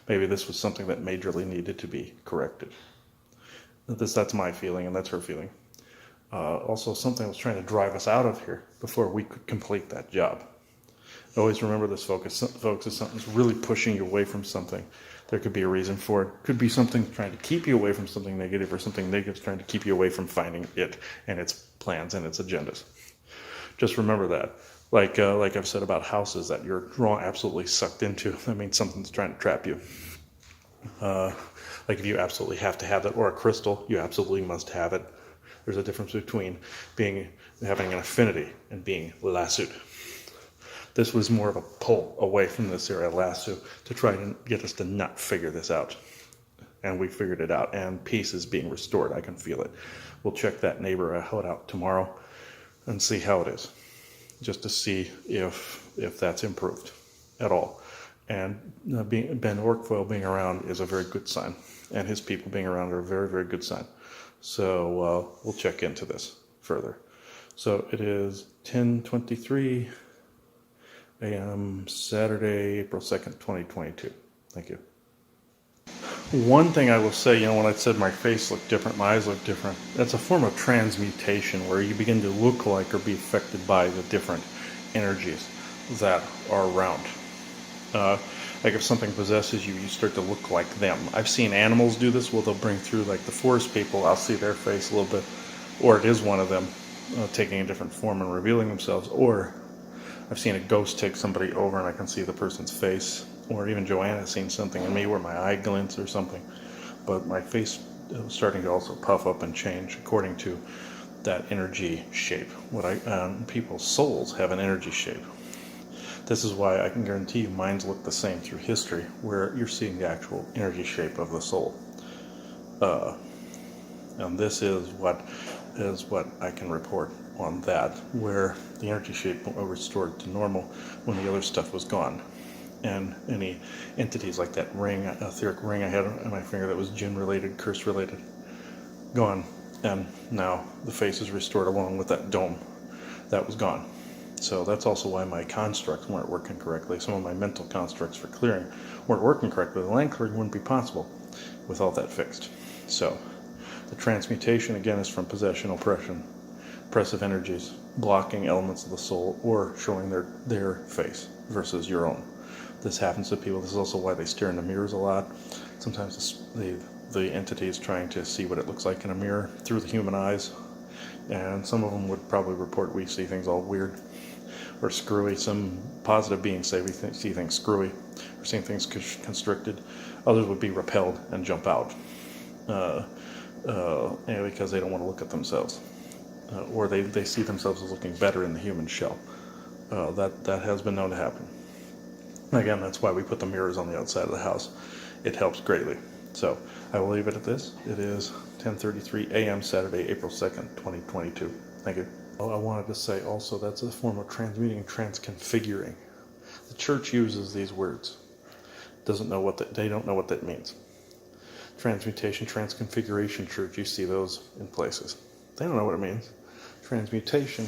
S4: maybe this was something that majorly needed to be corrected. That's my feeling, and that's her feeling. Also, something was trying to drive us out of here before we could complete that job. Always remember this, folks. If something's really pushing you away from something, there could be a reason for it. Could be something trying to keep you away from something negative, or something negative trying to keep you away from finding it and its plans and its agendas. Just remember that. Like I've said about houses that you're absolutely sucked into. That means something's trying to trap you. Like if you absolutely have to have that, or a crystal, you absolutely must have it. There's a difference between having an affinity and being lassoed. This was more of a pull away from this area, lasso, to try and get us to not figure this out. And we figured it out, and peace is being restored. I can feel it. We'll check that neighborhood out tomorrow and see how it is, just to see if that's improved at all. And Ben Orkfoyle being around is a very good sign, and his people being around are a very, very good sign. So we'll check into this further. So it is 10:23 a.m. Saturday, April 2nd, 2022. Thank you. One thing I will say, when I said my face looked different, my eyes look different, that's a form of transmutation where you begin to look like or be affected by the different energies that are around. Like if something possesses you, you start to look like them. I've seen animals do this. Well, they'll bring through like the forest people. I'll see their face a little bit, or it is one of them taking a different form and revealing themselves. Or I've seen a ghost take somebody over and I can see the person's face. Or even Joanna has seen something in me where my eye glints or something. But my face was starting to also puff up and change according to that energy shape. People's souls have an energy shape. This is why I can guarantee you minds look the same through history, where you're seeing the actual energy shape of the soul. And this is what I can report on that, where the energy shape was restored to normal when the other stuff was gone. And any entities like that ring, etheric ring I had on my finger that was jinn related, curse related, gone. And now the face is restored along with that dome that was gone. So that's also why my constructs weren't working correctly. Some of my mental constructs for clearing weren't working correctly. The land clearing wouldn't be possible with all that fixed. So the transmutation, again, is from possession, oppression, oppressive energies, blocking elements of the soul, or showing their face versus your own. This happens to people. This is also why they stare into mirrors a lot. Sometimes the entity is trying to see what it looks like in a mirror through the human eyes. And some of them would probably report we see things all weird or screwy. Some positive beings say we see things screwy or seeing things constricted. Others would be repelled and jump out because they don't want to look at themselves. Or they see themselves as looking better in the human shell. That has been known to happen. Again, that's why we put the mirrors on the outside of the house. It helps greatly. So I will leave it at this. It is 10:33 a.m. Saturday, April 2nd, 2022. Thank you. I wanted to say also that's a form of transmuting and transconfiguring. The church uses these words. They don't know what that means. Transmutation, transconfiguration church, you see those in places. They don't know what it means. Transmutation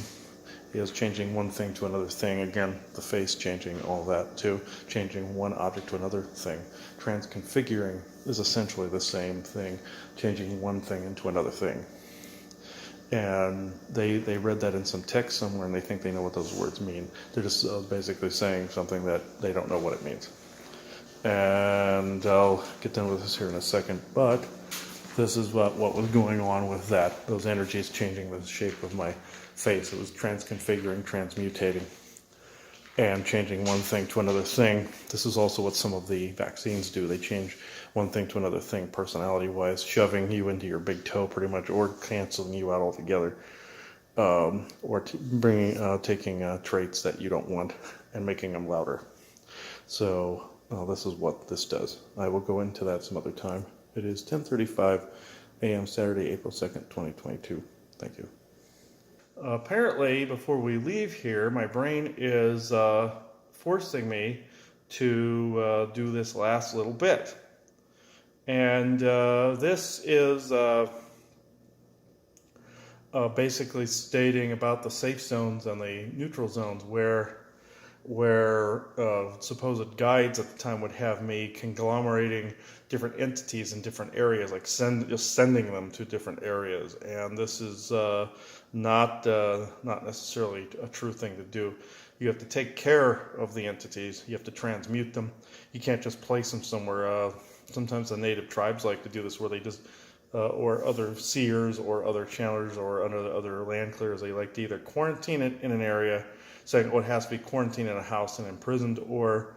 S4: is changing one thing to another thing. Again, the face changing, all that too. Changing one object to another thing. Transconfiguring is essentially the same thing. Changing one thing into another thing. And they read that in some text somewhere and they think they know what those words mean. They're just basically saying something that they don't know what it means. And I'll get done with this here in a second, but this is what was going on with that. Those energies changing the shape of my face. It was transconfiguring, transmutating, and changing one thing to another thing. This is also what some of the vaccines do. They change one thing to another thing, personality-wise, shoving you into your big toe pretty much, or canceling you out altogether, or taking traits that you don't want and making them louder. So this is what this does. I will go into that some other time. It is 10:35 a.m. Saturday, April 2nd, 2022. Thank you. Apparently, before we leave here, my brain is forcing me to do this last little bit. And this is basically stating about the safe zones and the neutral zones where supposed guides at the time would have me conglomerating different entities in different areas, like just sending them to different areas. And this is not necessarily a true thing to do. You have to take care of the entities. You have to transmute them. You can't just place them somewhere. Sometimes the native tribes like to do this, where they just or other seers or other channelers or other land clearers, they like to either quarantine it in an area, saying, it has to be quarantined in a house and imprisoned, or,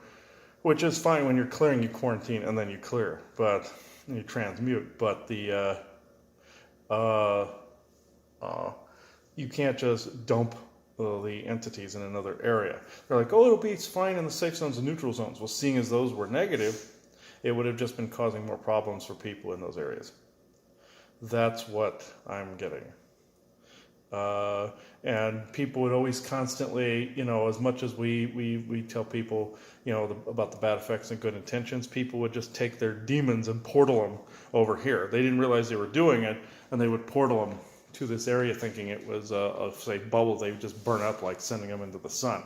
S4: which is fine when you're clearing, you quarantine and then you clear, but you transmute. But you can't just dump the entities in another area. They're like, it'll be fine in the safe zones and neutral zones. Well, seeing as those were negative, it would have just been causing more problems for people in those areas. That's what I'm getting. And people would always constantly, as much as we tell people, about the bad effects and good intentions, people would just take their demons and portal them over here. They didn't realize they were doing it, and they would portal them to this area thinking it was a bubble they would just burn up, like sending them into the sun.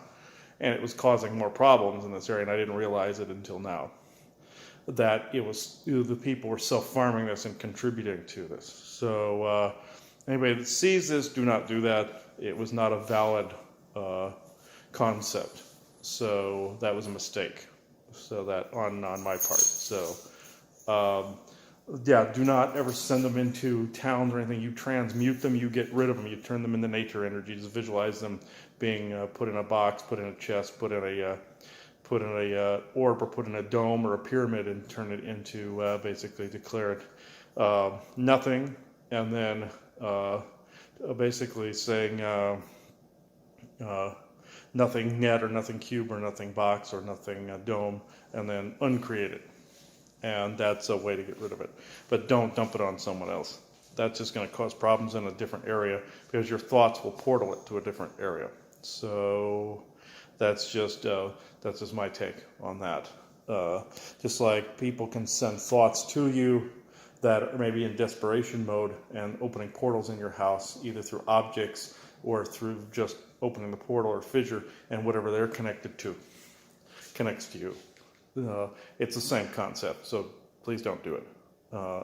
S4: and it was causing more problems in this area, and I didn't realize it until now, that it was the people were self-farming this and contributing to this. So anybody that sees this, do not do that. It was not a valid concept. So that was a mistake. So that on my part. So yeah, do not ever send them into towns or anything. You transmute them, you get rid of them, you turn them into nature energy. Just visualize them being put in a box, put in a chest, put in a orb, or put in a dome or a pyramid, and turn it into basically declare it nothing, and then basically saying nothing net or nothing cube or nothing box or nothing dome, and then uncreate it. And that's a way to get rid of it. But don't dump it on someone else. That's just going to cause problems in a different area, because your thoughts will portal it to a different area. So that's just my take on that. Just like people can send thoughts to you that are maybe in desperation mode and opening portals in your house, either through objects or through just opening the portal or fissure, and whatever they're connected to connects to you. It's the same concept, so please don't do it.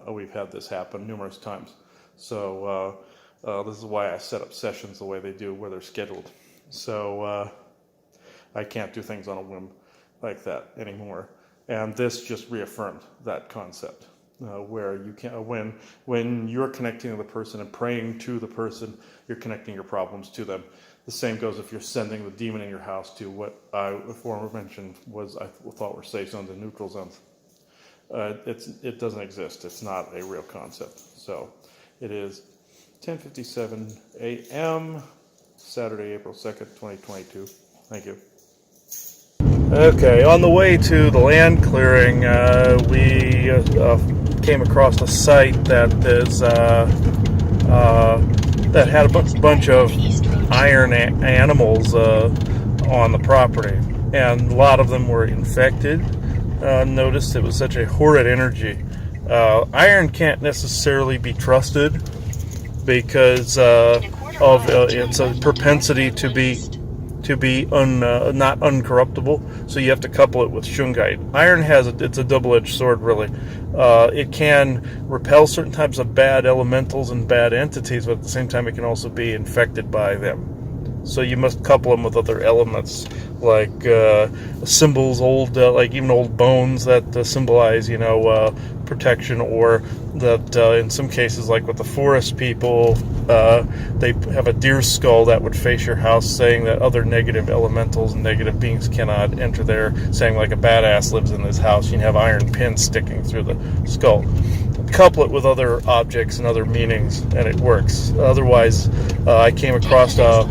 S4: We've had this happen numerous times. So this is why I set up sessions the way they do, where they're scheduled. So I can't do things on a whim like that anymore. And this just reaffirmed that concept, where you can, when you're connecting to the person and praying to the person, you're connecting your problems to them. The same goes if you're sending the demon in your house to what I before mentioned was I thought were safe zones and neutral zones. It doesn't exist. It's not a real concept. So it is 10:57 a.m. Saturday, April 2nd, 2022. Thank you.
S2: Okay, on the way to the land clearing, we came across a site that is that had a bunch of iron animals on the property, and a lot of them were infected. Noticed it was such a horrid energy. Iron can't necessarily be trusted because of its a propensity to be not uncorruptible. So you have to couple it with shungite. Iron it's a double-edged sword, really. It can repel certain types of bad elementals and bad entities, but at the same time it can also be infected by them. So you must couple them with other elements, like symbols, like even old bones that symbolize, protection, or that in some cases, like with the forest people, they have a deer skull that would face your house, saying that other negative elementals and negative beings cannot enter there, saying like a badass lives in this house. You can have iron pins sticking through the skull. Couple it with other objects and other meanings, and it works. Otherwise, I came across a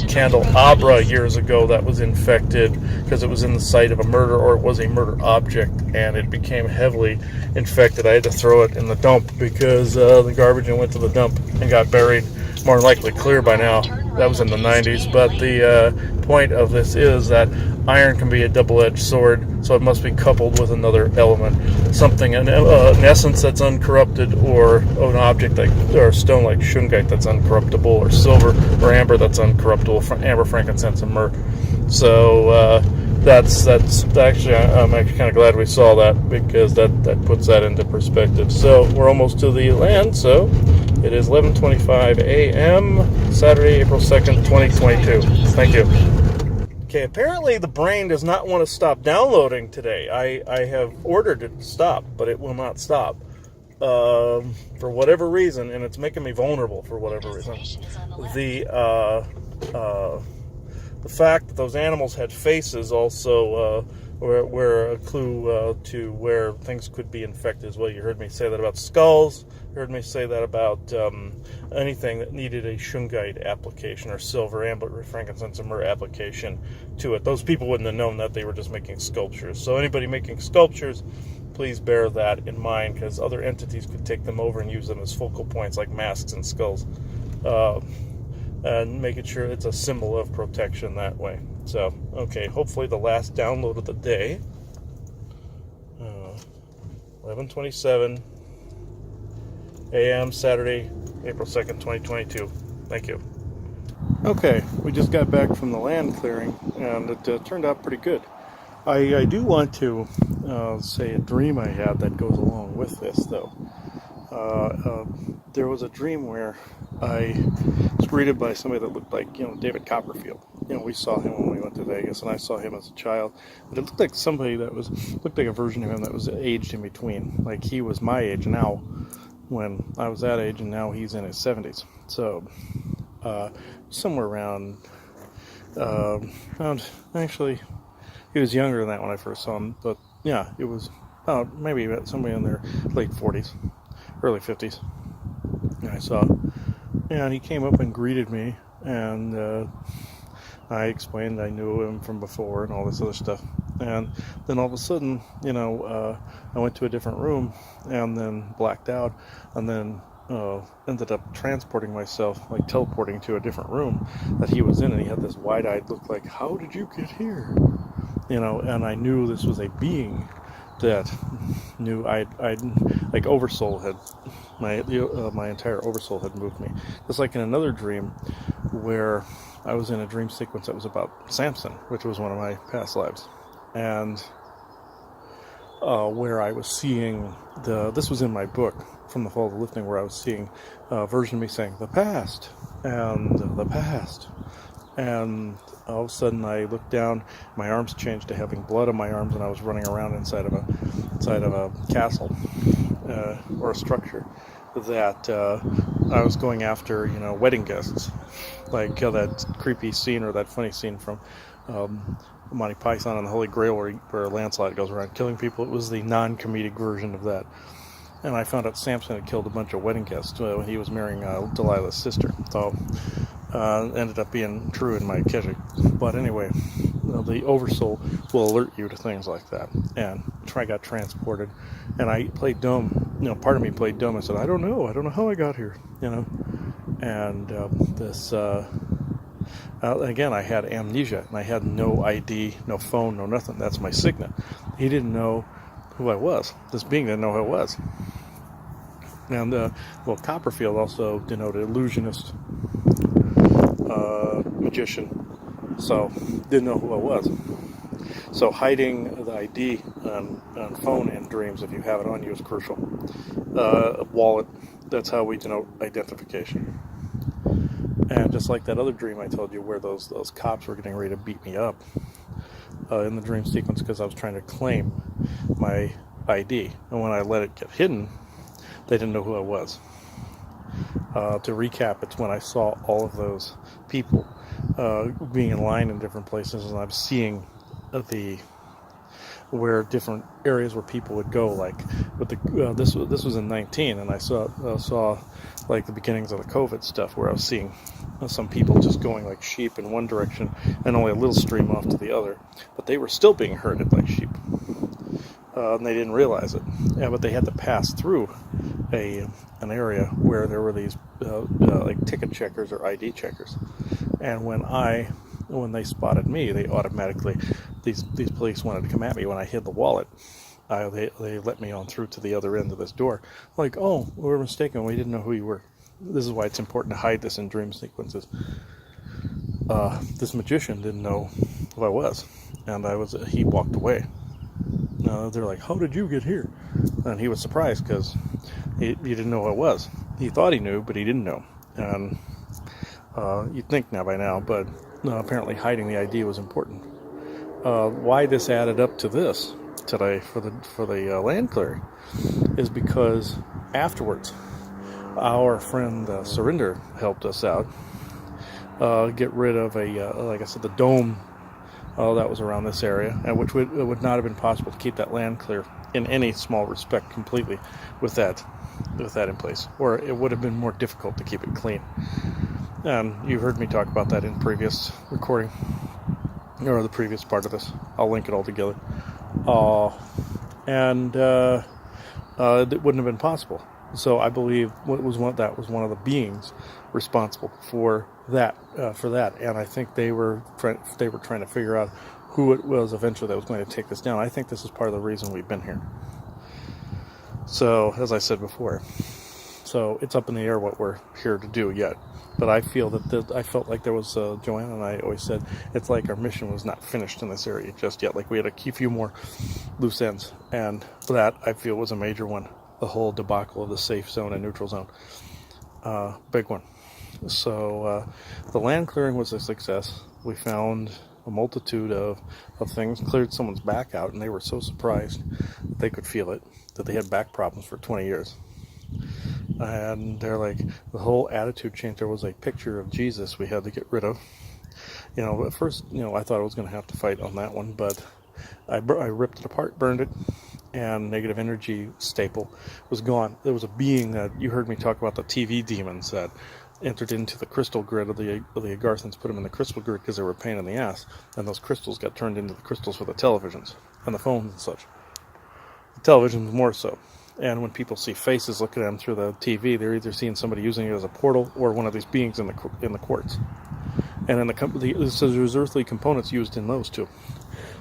S2: candelabra years ago that was infected because it was in the site of a murder, or it was a murder object, and it became heavily infected. I had to throw it in the dump because the garbage went to the dump and got buried. More than likely clear by now. That was in the 90s. But the point of this is that iron can be a double-edged sword, so it must be coupled with another element, something in essence that's uncorrupted, or an object or a stone like shungite that's uncorruptible, or silver or amber that's uncorruptible, amber, frankincense, and myrrh. So that's actually, I'm actually kind of glad we saw that, because that puts that into perspective. So we're almost to the land. So it is 11:25 a.m. Saturday, April 2nd, 2022. Thank you. Okay, apparently the brain does not want to stop downloading today. I have ordered it to stop, but it will not stop for whatever reason, and it's making me vulnerable for whatever reason. The fact that those animals had faces also were a clue to where things could be infected as well. You heard me say that about skulls. You heard me say that about anything that needed a shungite application, or silver, amber, frankincense, and myrrh application to it. Those people wouldn't have known that. They were just making sculptures. So anybody making sculptures, please bear that in mind, because other entities could take them over and use them as focal points, like masks and skulls. And making sure it's a symbol of protection that way. So, okay, hopefully the last download of the day. 11:27 a.m. Saturday, April 2nd, 2022. Thank you.
S4: Okay, we just got back from the land clearing, and it turned out pretty good. I do want to say a dream I had that goes along with this, though. There was a dream where I was greeted by somebody that looked like, David Copperfield. We saw him when we went to Vegas, and I saw him as a child. But it looked like somebody looked like a version of him that was aged in between. Like he was my age now when I was that age, and now he's in his 70s. So, somewhere around, actually, he was younger than that when I first saw him. But yeah, it was maybe somebody in their late 40s, early 50s. And I saw, and he came up and greeted me, and I explained I knew him from before and all this other stuff. And then all of a sudden, I went to a different room and then blacked out, and then ended up transporting myself, like teleporting to a different room that he was in, and he had this wide-eyed look like, "How did you get here?" And I knew this was a being that knew I'd like Oversoul had my entire Oversoul had moved me. Just like in another dream where I was in a dream sequence that was about Samson, which was one of my past lives, and where I was seeing this was in my book From the Fall of the Lifting, where I was seeing a version of me saying the past and the past. And all of a sudden I looked down, my arms changed to having blood on my arms, and I was running around inside of a castle or a structure that I was going after, wedding guests, like that creepy scene or that funny scene from Monty Python and the Holy Grail where Lancelot goes around killing people. It was the non-comedic version of that. And I found out Samson had killed a bunch of wedding guests when he was marrying Delilah's sister. So ended up being true in my Keswick. But anyway, the Oversoul will alert you to things like that. And I got transported, and I played dumb. Part of me played dumb. I said, I don't know how I got here. And this again, I had amnesia, and I had no ID, no phone, no nothing. That's my signet. He didn't know who I was. This being didn't know who I was. And Copperfield also denoted illusionist, magician, so didn't know who I was. So hiding the ID on phone in dreams, if you have it on you, is crucial. A wallet, that's how we denote identification. And just like that other dream I told you where those cops were getting ready to beat me up in the dream sequence because I was trying to claim my ID. And when I let it get hidden, they didn't know who I was. To recap, it's when I saw all of those people being in line in different places, and I'm seeing where different areas where people would go, like with this was in 19, and I saw like the beginnings of the COVID stuff, where I was seeing some people just going like sheep in one direction and only a little stream off to the other, but they were still being herded like sheep, and they didn't realize it. But they had to pass through an area where there were these like ticket checkers or ID checkers, and when they spotted me, they automatically, these police wanted to come at me when I hid the wallet. They let me on through to the other end of this door. Like, oh, we were mistaken. We didn't know who you were. This is why it's important to hide this in dream sequences. This magician didn't know who I was, and he walked away. They're like, how did you get here? And he was surprised because he didn't know who I was. He thought he knew, but he didn't know. And you'd think by now, but apparently hiding the ID was important. Why this added up to this today for the land clearing is because afterwards, our friend Surinder helped us out get rid of like I said, the dome that was around this area, and which would not have been possible to keep that land clear in any small respect completely with that in place, or it would have been more difficult to keep it clean. And you heard me talk about that in previous recording, or the previous part of this. I'll link it all together. And it wouldn't have been possible. So I believe that was one of the beings responsible for that. And I think they were trying to figure out who it was eventually that was going to take this down. I think this is part of the reason we've been here. So, as I said before, So it's up in the air what we're here to do yet. But I feel that I felt like there was, Joanna and I always said, it's like our mission was not finished in this area just yet. Like we had a few more loose ends. And that, I feel, was a major one. The whole debacle of the safe zone and neutral zone. Big one. So the land clearing was a success. We found a multitude of things, cleared someone's back out, and they were so surprised that they could feel it, that they had back problems for 20 years. And they're like, the whole attitude changed. There was a picture of Jesus we had to get rid of. At first, I thought I was going to have to fight on that one, but I ripped it apart, burned it, and negative energy staple was gone. There was a being that you heard me talk about, the TV demons that entered into the crystal grid of the Agarthans, put them in the crystal grid because they were a pain in the ass, and those crystals got turned into the crystals for the televisions and the phones and such. The televisions more so. And when people see faces looking at them through the TV, they're either seeing somebody using it as a portal or one of these beings in the quartz. And in there's earthly components used in those too.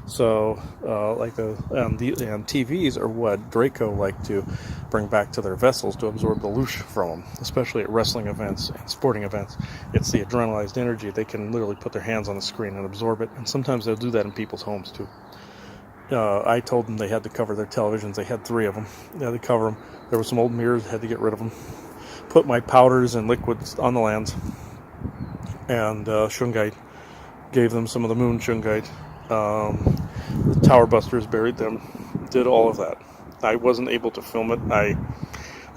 S4: So, and TVs are what Draco like to bring back to their vessels to absorb the loosh from them, especially at wrestling events and sporting events. It's the adrenalized energy. They can literally put their hands on the screen and absorb it, and sometimes they'll do that in people's homes too. I told them they had to cover their televisions. They had 3 of them. They had to cover them. There were some old mirrors. Had to get rid of them. Put my powders and liquids on the lands. And Shungite. Gave them some of the moon Shungite. The Tower Busters buried them. Did all of that. I wasn't able to film it.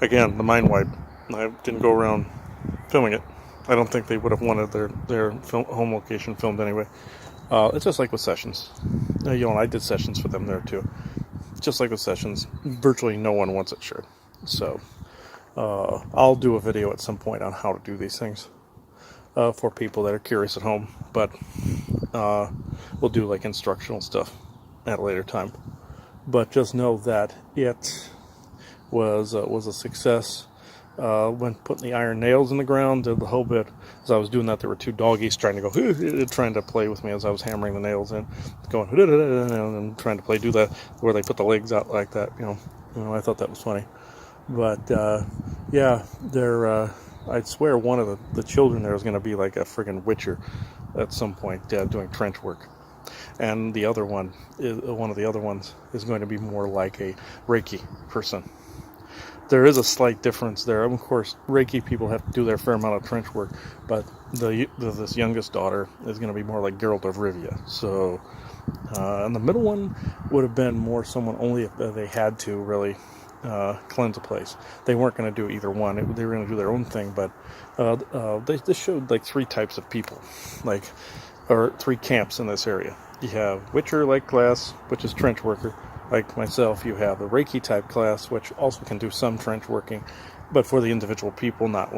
S4: Again, the mind wipe. I didn't go around filming it. I don't think they would have wanted their home location filmed anyway. It's just like with Sessions. And I did sessions for them there too. Just like with Sessions, virtually no one wants it shared. So I'll do a video at some point on how to do these things for people that are curious at home. But we'll do like instructional stuff at a later time. But just know that it was a success. When putting the iron nails in the ground, did the whole bit. As I was doing that, there were 2 doggies trying to go, trying to play with me as I was hammering the nails in, going, and trying to do that, where they put the legs out like that. I thought that was funny. But yeah, I'd swear one of the children there is going to be like a friggin' witcher at some point, doing trench work. And the other one, one of the other ones, is going to be more like a Reiki person. There is a slight difference there. Of course, Reiki people have to do their fair amount of trench work, but this youngest daughter is going to be more like Geralt of Rivia. So, and the middle one would have been more someone only if they had to really cleanse a place. They weren't going to do either one. They were going to do their own thing, but they showed like 3 types of people, or 3 camps in this area. You have Witcher-like class, which is trench worker. Like myself, you have the Reiki type class, which also can do some trench working, but for the individual people, not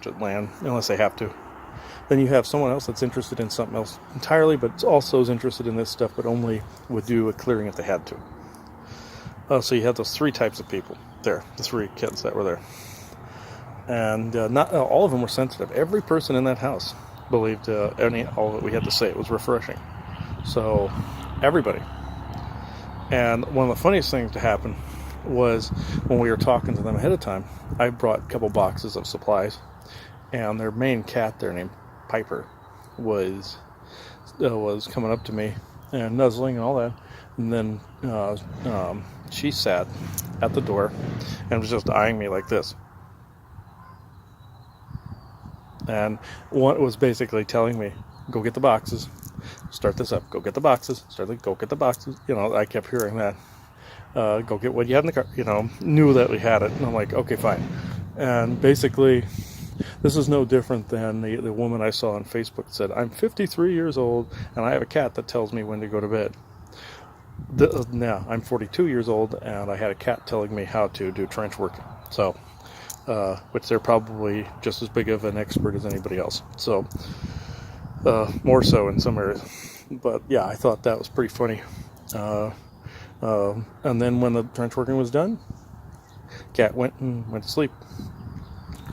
S4: just land, unless they have to. Then you have someone else that's interested in something else entirely, but also is interested in this stuff, but only would do a clearing if they had to. So you have those 3 types of people there, the 3 kids that were there. And not all of them were sensitive. Every person in that house believed all that we had to say. It was refreshing. So, everybody. And one of the funniest things to happen was when we were talking to them ahead of time, I brought a couple boxes of supplies, and their main cat there named Piper was coming up to me and nuzzling and all that. And then she sat at the door and was just eyeing me like this. And one was basically telling me, go get the boxes, start this up, go get the boxes, go get the boxes. I kept hearing that. Go get what you had in the car, knew that we had it. And I'm like, okay, fine. And basically, this is no different than the woman I saw on Facebook that said, I'm 53 years old and I have a cat that tells me when to go to bed. Now, I'm 42 years old and I had a cat telling me how to do trench work. So, which they're probably just as big of an expert as anybody else. So, more so in some areas. But yeah, I thought that was pretty funny. And then when the trench working was done, cat went to sleep.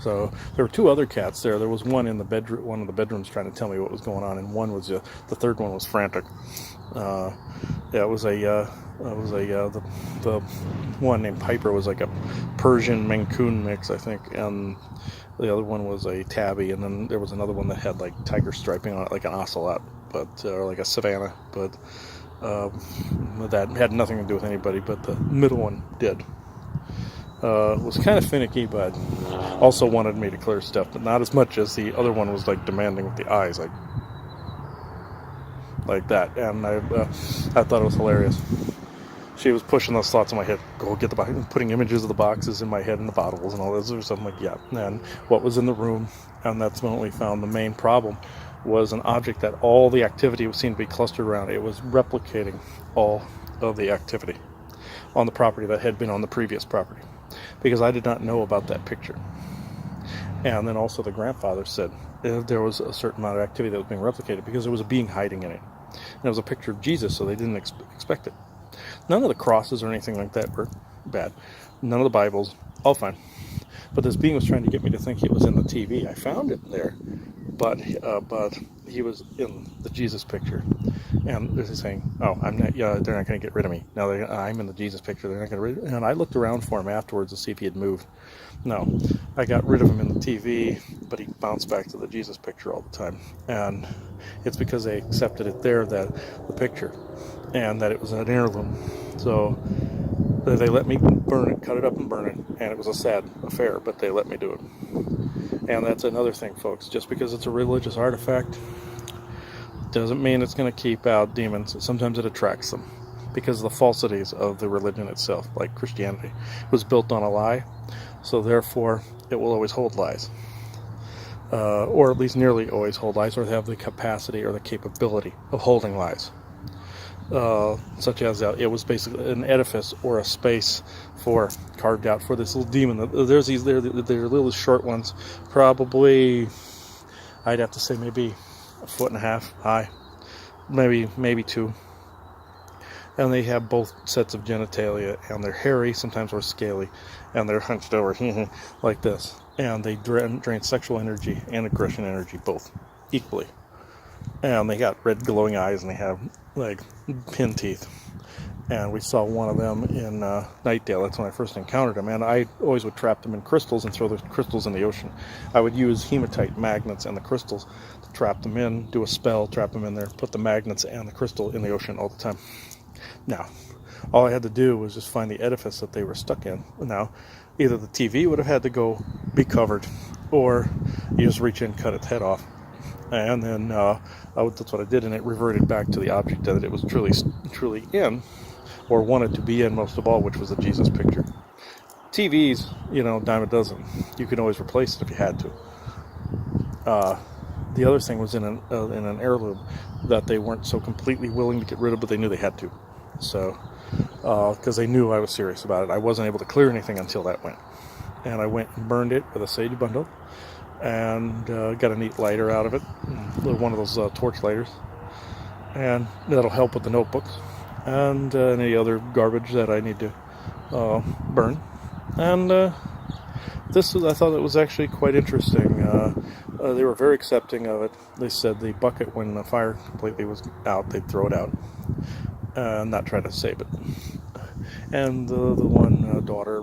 S4: So there were 2 other cats there. There was one in the bedroom, one of the bedrooms, trying to tell me what was going on, and one was the third one was frantic. It was a was the one named Piper was like a Persian Mancoon mix, I think, and the other one was a tabby, and then there was another one that had like tiger striping on it, like an ocelot, but or like a Savannah, but that had nothing to do with anybody, but the middle one did. Was kind of finicky, but also wanted me to clear stuff, but not as much as the other one was like demanding with the eyes, like that, and I thought it was hilarious. She was pushing those thoughts in my head, go get the box, putting images of the boxes in my head and the bottles and all this or something like, yeah, and what was in the room, and that's when we found the main problem was an object that all the activity seemed to be clustered around. It was replicating all of the activity on the property that had been on the previous property, because I did not know about that picture. And then also the grandfather said there was a certain amount of activity that was being replicated because there was a being hiding in it. And it was a picture of Jesus, so they didn't expect it. None of the crosses or anything like that were bad. None of the Bibles, all fine. But this being was trying to get me to think it was in the TV. I found it there, but he was in the Jesus picture. And they're saying, "Oh, I'm not. They're not going to get rid of me. Now I'm in the Jesus picture. They're not going to rid of me." And I looked around for him afterwards to see if he had moved. No, I got rid of him in the TV, but he bounced back to the Jesus picture all the time. And it's because they accepted it there, that the picture, and that it was an heirloom. So they let me burn it, cut it up and burn it, and it was a sad affair, but they let me do it. And that's another thing, folks. Just because it's a religious artifact doesn't mean it's going to keep out demons. Sometimes it attracts them because of the falsities of the religion itself, like Christianity was built on a lie, so therefore it will always hold lies, or at least nearly always hold lies, or have the capacity or the capability of holding lies. Such as it was basically an edifice or a space carved out for this little demon. There's these, they're little short ones, probably, I'd have to say maybe 1.5 feet high, maybe 2. And they have both sets of genitalia, and they're hairy, sometimes or scaly, and they're hunched over like this. And they drain sexual energy and aggression energy both equally. And they got red glowing eyes, and they have like pin teeth. And we saw one of them in Nightdale. That's when I first encountered them. And I always would trap them in crystals and throw the crystals in the ocean. I would use hematite magnets and the crystals to trap them in, do a spell, trap them in there, put the magnets and the crystal in the ocean all the time. Now, all I had to do was just find the edifice that they were stuck in. Now, either the TV would have had to be covered, or you just reach in and cut its head off. And then that's what I did, and it reverted back to the object that it was truly in, or wanted to be in most of all, which was the Jesus picture. TVs, dime a dozen. You can always replace it if you had to. The other thing was in an heirloom that they weren't so completely willing to get rid of, but they knew they had to. So, because they knew I was serious about it. I wasn't able to clear anything until that went. And I went and burned it with a sage bundle, and got a neat lighter out of it, one of those torch lighters. And that'll help with the notebooks and any other garbage that I need to burn. And I thought it was actually quite interesting. They were very accepting of it. They said the bucket, when the fire completely was out, they'd throw it out and not try to save it. And the one daughter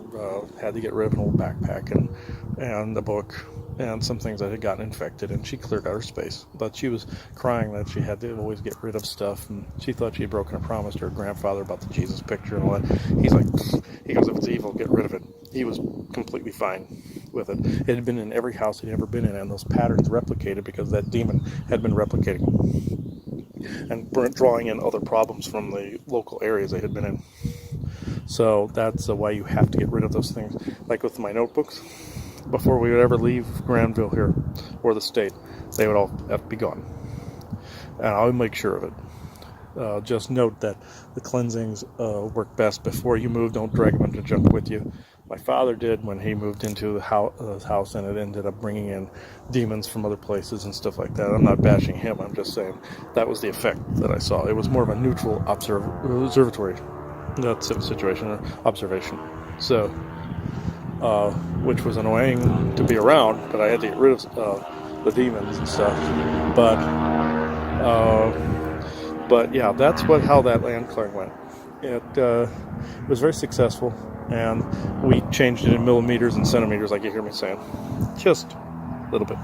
S4: had to get rid of an old backpack and the book and some things that had gotten infected, and she cleared out her space. But she was crying that she had to always get rid of stuff, and she thought she had broken a promise to her grandfather about the Jesus picture and all that. He goes, if it's evil, get rid of it. He was completely fine with it. It had been in every house he'd ever been in, and those patterns replicated because that demon had been replicating and drawing in other problems from the local areas they had been in. So that's why you have to get rid of those things. Like with my notebooks, before we would ever leave Granville here, or the state, they would all have to be gone. And I'll make sure of it. Just note that the cleansings work best before you move. Don't drag them into junk with you. My father did when he moved into the house, and it ended up bringing in demons from other places and stuff like that. I'm not bashing him. I'm just saying that was the effect that I saw. It was more of a neutral observatory. That situation or observation. So, which was annoying to be around, but I had to get rid of the demons and stuff. But yeah, that's how that land clearing went. It was very successful, and we changed it in millimeters and centimeters, like you hear me saying, just a little bit.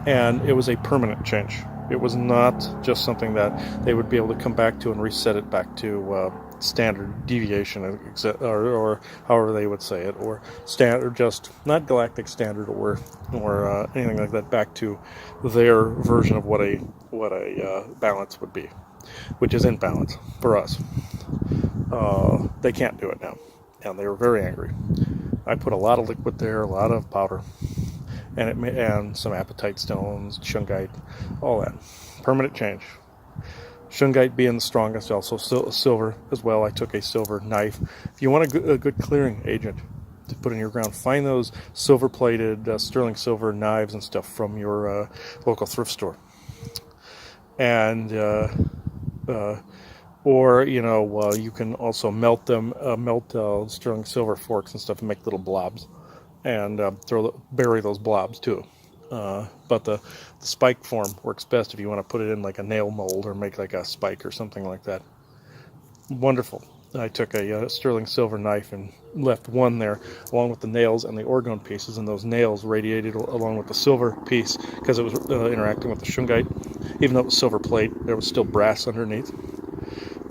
S4: And it was a permanent change. It was not just something that they would be able to come back to and reset it back to standard deviation, or however they would say it, or standard, just not galactic standard or anything like that, back to their version of what a balance would be, which is in balance for us. They can't do it now, and they were very angry. I put a lot of liquid there, a lot of powder, and some apatite stones, shungite, all that. Permanent change. Shungite being the strongest, also silver as well. I took a silver knife. If you want a good clearing agent to put in your ground, find those silver-plated sterling silver knives and stuff from your local thrift store. And or you can also melt sterling silver forks and stuff and make little blobs, and bury those blobs too. But the spike form works best if you want to put it in like a nail mold or make like a spike or something like that. Wonderful. I took a sterling silver knife and left one there along with the nails and the orgone pieces, and those nails radiated along with the silver piece because it was interacting with the shungite. Even though it was silver plate, there was still brass underneath,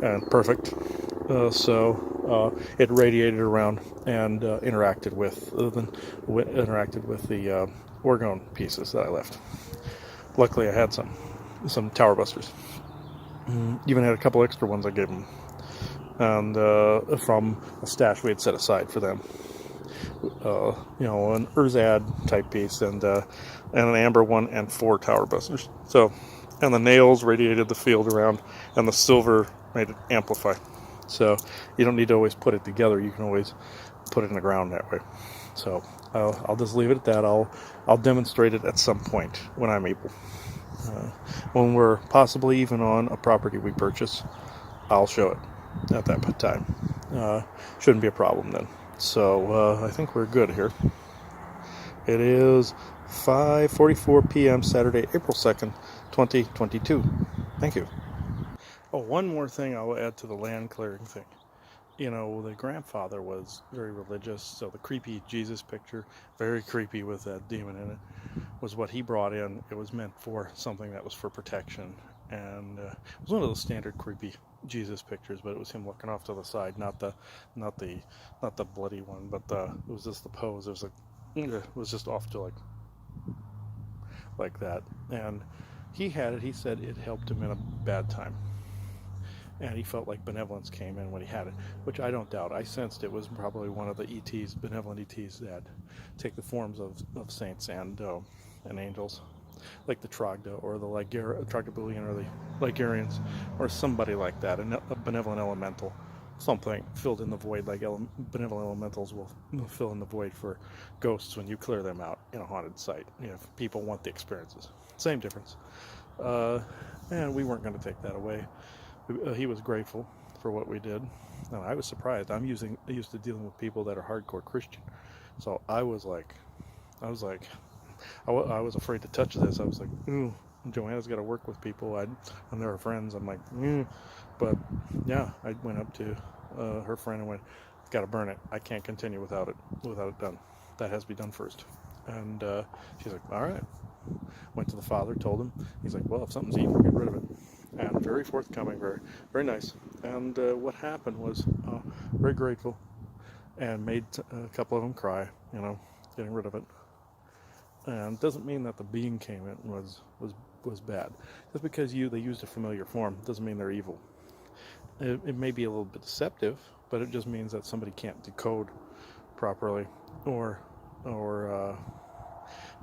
S4: and perfect. So it radiated around and interacted with the orgone pieces that I left. Luckily, I had some Tower Busters. Even had a couple extra ones I gave them, and from a stash we had set aside for them. An Urzad type piece and an amber one and 4 Tower Busters. So, and the nails radiated the field around, and the silver made it amplify. So you don't need to always put it together. You can always put it in the ground that way. So I'll just leave it at that. I'll demonstrate it at some point when I'm able. When we're possibly even on a property we purchase, I'll show it at that time. Shouldn't be a problem then. So I think we're good here. It is 5:44 p.m. Saturday, April 2nd, 2022. Thank you. Oh, one more thing I'll add to the land clearing thing. The grandfather was very religious, so the creepy Jesus picture, very creepy with that demon in it, was what he brought in. It was meant for something that was for protection, and it was one of those standard creepy Jesus pictures, but it was him looking off to the side, not the bloody one, but it was just the pose. It was just off to like that, and he had it. He said it helped him in a bad time. And he felt like benevolence came in when he had it, which I don't doubt. I sensed it was probably one of the ETs, benevolent ETs, that take the forms of saints and angels, like the Trogdor or the Trogdobullion or the Ligurians, or somebody like that, a benevolent elemental, something filled in the void, like benevolent elementals will fill in the void for ghosts when you clear them out in a haunted site. If people want the experiences. Same difference. And we weren't going to take that away. He was grateful for what we did, and I was surprised. I'm used to dealing with people that are hardcore Christian, so I was afraid to touch this. I was like, ooh, Joanna's got to work with people, and they're her friends. I'm like, but yeah, I went up to her friend and went, got to burn it. I can't continue without it done. That has to be done first. And she's like, all right. Went to the father, told him. He's like, well, if something's evil, get rid of it. And very forthcoming, very, very nice. And what happened was very grateful, and made a couple of them cry, getting rid of it. And it doesn't mean that the being came in was bad. Just because they used a familiar form doesn't mean they're evil. It may be a little bit deceptive, but it just means that somebody can't decode properly or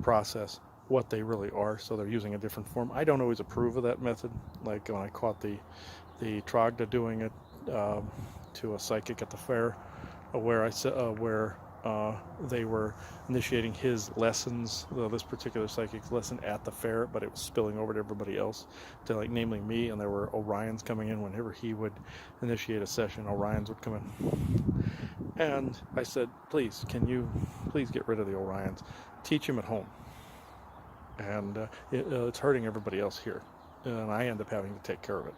S4: process what they really are, so they're using a different form. I don't always approve of that method. Like when I caught the Trogdor doing it to a psychic at the fair, where they were initiating his lessons, this particular psychic's lesson at the fair, but it was spilling over to everybody else, to namely me, and there were Orions coming in. Whenever he would initiate a session, Orions would come in. And I said, please, can you please get rid of the Orions? Teach him at home. And it's hurting everybody else here, and I end up having to take care of it.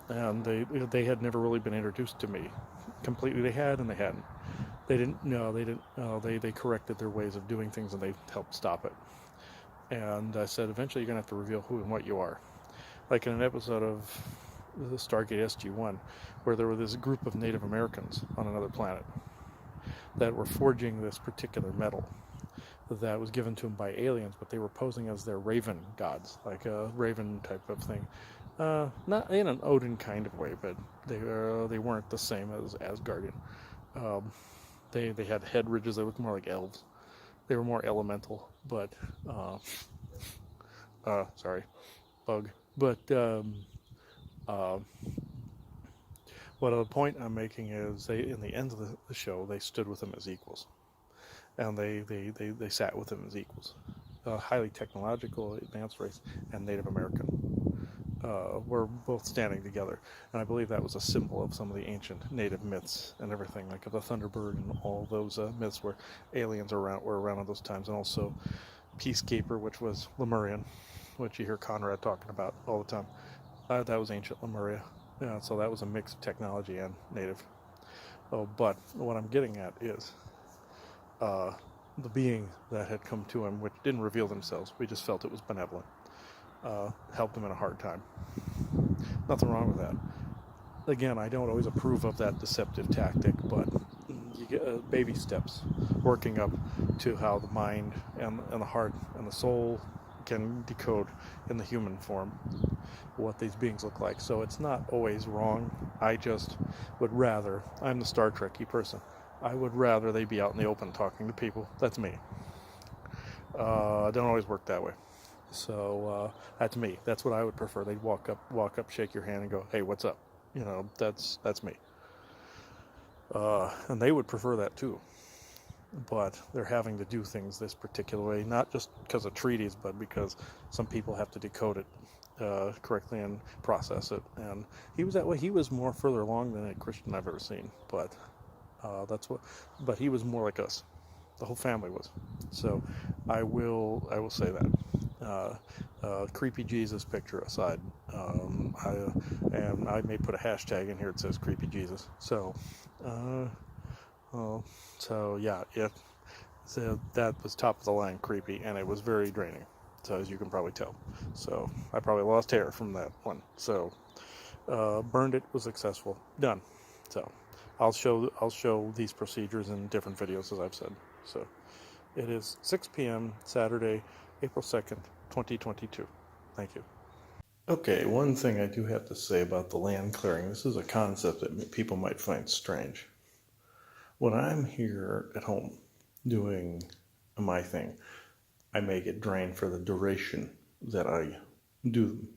S4: and they had never really been introduced to me completely. They had and they hadn't. They didn't. No, they didn't. They corrected their ways of doing things and they helped stop it. And I said, eventually you're gonna have to reveal who and what you are. Like in an episode of the Stargate SG-1, where there were this group of Native Americans on another planet that were forging this particular metal that was given to them by aliens, but they were posing as their raven gods, like a raven type of thing. Not in an Odin kind of way, but they weren't the same as Asgardian. They had head ridges that looked more like elves. They were more elemental, but sorry, bug. But what the point I'm making is, they, in the end of the show, they stood with them as equals, and they sat with them as equals. Highly technological, advanced race, and Native American were both standing together, and I believe that was a symbol of some of the ancient Native myths and everything, like the Thunderbird and all those myths where aliens were around at those times, and also Peacekeeper, which was Lemurian, which you hear Conrad talking about all the time. That was ancient Lemuria. Yeah, so that was a mix of technology and native. Oh, but what I'm getting at is the being that had come to him, which didn't reveal themselves, we just felt it was benevolent, helped him in a hard time. Nothing wrong with that. Again, I don't always approve of that deceptive tactic, but you get baby steps working up to how the mind and the heart and the soul can decode in the human form what these beings look like. So it's not always wrong. I just would rather, I'm the Star Trek-y person, I would rather they be out in the open talking to people. That's me. Don't always work that way. So that's me. That's what I would prefer. They'd walk up, shake your hand and go, hey, what's up? You know, that's me. And they would prefer that too. But they're having to do things this particular way, not just because of treaties, but because some people have to decode it correctly and process it. And he was that way. He was more further along than any Christian I've ever seen. But But he was more like us. The whole family was. So I will say that. Creepy Jesus picture aside, I may put a hashtag in here that says Creepy Jesus. So. So yeah, so that was top of the line creepy, and it was very draining. So as you can probably tell, so I probably lost hair from that one. So burned it, was successful, done. So I'll show these procedures in different videos, as I've said. So it is 6 p.m. Saturday, April 2nd, 2022. Thank you. Okay, one thing I do have to say about the land clearing. This is a concept that people might find strange. When I'm here at home doing my thing, I may get drained for the duration that I do them,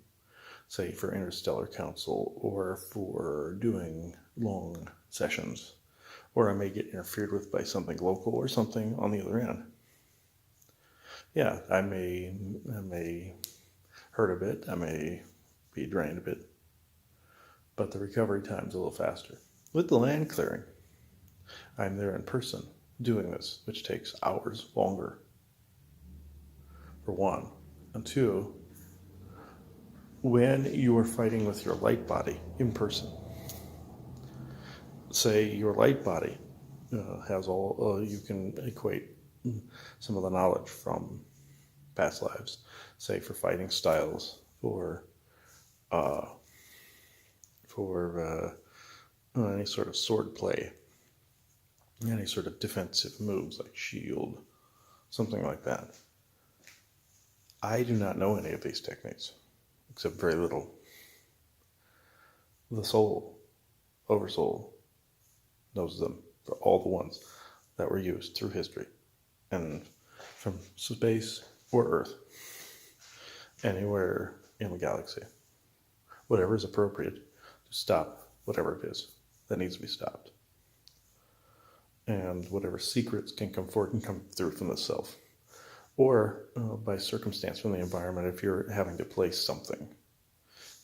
S4: say for Interstellar Council or for doing long sessions, or I may get interfered with by something local or something on the other end. Yeah, I may hurt a bit, I may be drained a bit, but the recovery time's a little faster. With the land clearing, I'm there in person doing this, which takes hours longer, for one. And two, when you are fighting with your light body in person, say your light body has all, you can equate some of the knowledge from past lives, say for fighting styles, for any sort of sword play, any sort of defensive moves like shield, something like that. I do not know any of these techniques, except very little. The soul, oversoul, knows them for all the ones that were used through history, and from space or Earth, anywhere in the galaxy. Whatever is appropriate to stop whatever it is that needs to be stopped. And whatever secrets can come forward and come through from the self. Or by circumstance from the environment, if you're having to place something,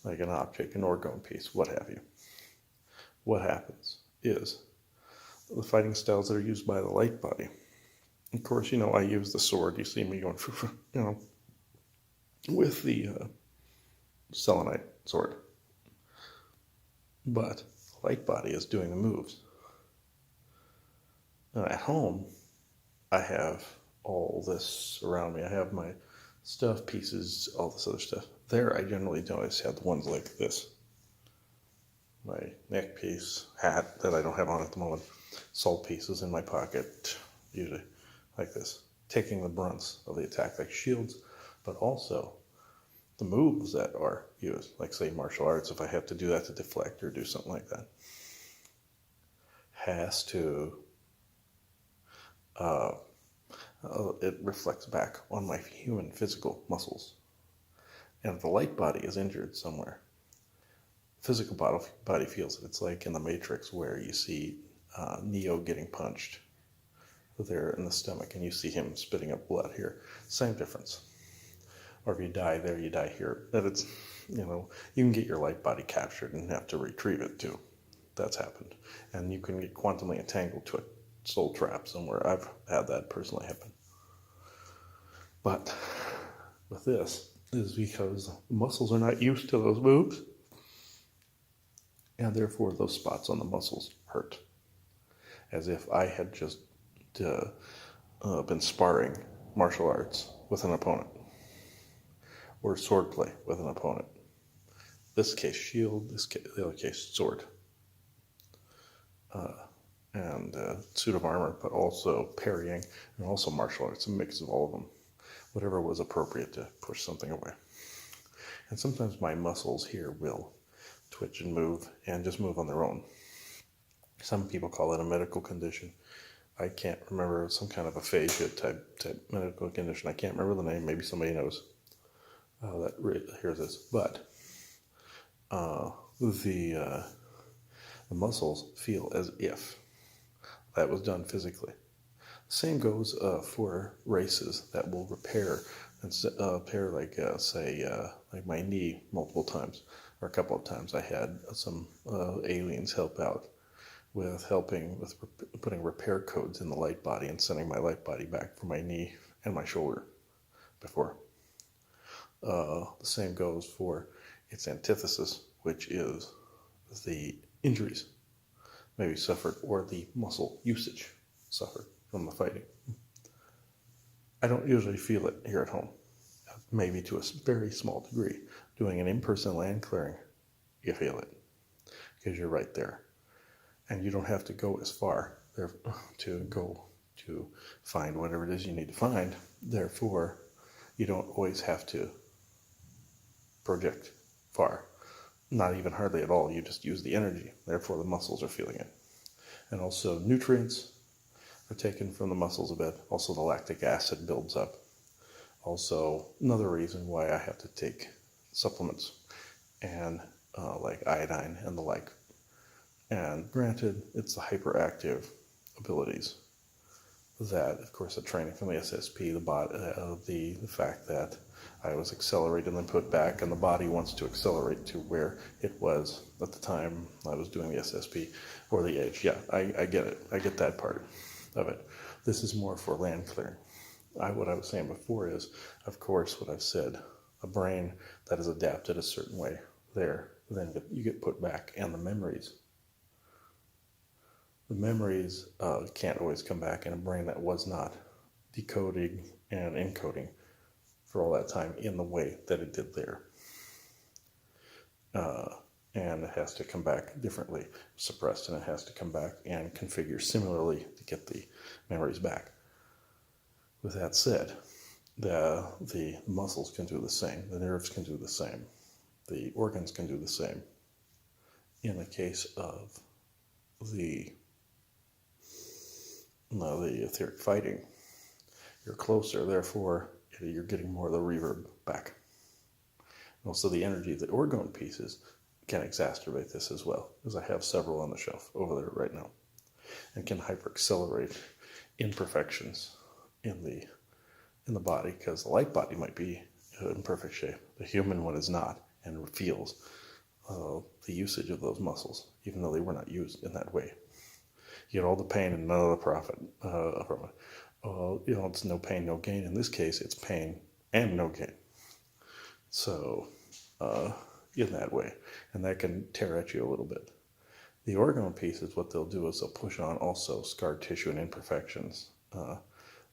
S4: like an object, an orgone piece, what have you. What happens is the fighting styles that are used by the light body. Of course, I use the sword. You see me going, with the selenite sword. but the light body is doing the moves. And at home, I have all this around me. I have my stuff, pieces, all this other stuff. There, I generally don't. I just have the ones like this. My neck piece, hat that I don't have on at the moment, salt pieces in my pocket, usually like this, taking the brunts of the attack like shields, but also the moves that are used, like say martial arts, if I have to do that to deflect or do something like that, has to, it reflects back on my human physical muscles. And if the light body is injured somewhere, physical body feels it. It's like in the Matrix where you see Neo getting punched there in the stomach and you see him spitting up blood here. Same difference. Or if you die there, you die here. That it's, you can get your light body captured and have to retrieve it too. That's happened. And you can get quantumly entangled to a soul trap somewhere. I've had that personally happen. But with this is because the muscles are not used to those moves. And therefore those spots on the muscles hurt. As if I had just been sparring martial arts with an opponent. Or swordplay with an opponent. This case shield, the other case sword. And suit of armor, but also parrying, and also martial arts, a mix of all of them. Whatever was appropriate to push something away. And sometimes my muscles here will twitch and move, and just move on their own. Some people call it a medical condition. I can't remember, some kind of aphasia type medical condition. I can't remember the name, maybe somebody knows that hears this. But the muscles feel as if that was done physically. Same goes for races that will repair like like my knee multiple times, or a couple of times. I had some aliens help out with helping with putting repair codes in the light body and sending my light body back for my knee and my shoulder before. The same goes for its antithesis, which is the injuries maybe suffered or the muscle usage suffered from the fighting. I don't usually feel it here at home, maybe to a very small degree. Doing an in-person land clearing, you feel it because you're right there. And you don't have to go as far there to go to find whatever it is you need to find. Therefore, you don't always have to project far. Not even hardly at all. You just use the energy. Therefore, the muscles are feeling it. And also, nutrients are taken from the muscles a bit. Also, the lactic acid builds up. Also, another reason why I have to take supplements and like iodine and the like. And granted, it's the hyperactive abilities that, of course, the training from the SSP, the fact that I was accelerated and then put back, and the body wants to accelerate to where it was at the time I was doing the SSP, or the age. Yeah, I get it. I get that part of it. This is more for land clearing. What I was saying before is, of course, what I've said, a brain that is adapted a certain way there, then you get put back, and the memories can't always come back in a brain that was not decoding and encoding for all that time in the way that it did there. And it has to come back differently, suppressed, and it has to come back and configure similarly to get the memories back. With that said, the muscles can do the same, the nerves can do the same, the organs can do the same. In the case of the etheric fighting, you're closer, therefore you're getting more of the reverb back. And also the energy of the orgone pieces can exacerbate this as well, because I have several on the shelf over there right now, and can hyper-accelerate imperfections in the body, because the light body might be in perfect shape. The human one is not, and feels the usage of those muscles, even though they were not used in that way. You get all the pain and none of the profit from it. It's no pain, no gain. In this case, it's pain and no gain. So in that way, and that can tear at you a little bit. The orgone pieces, what they'll do is they'll push on also scar tissue and imperfections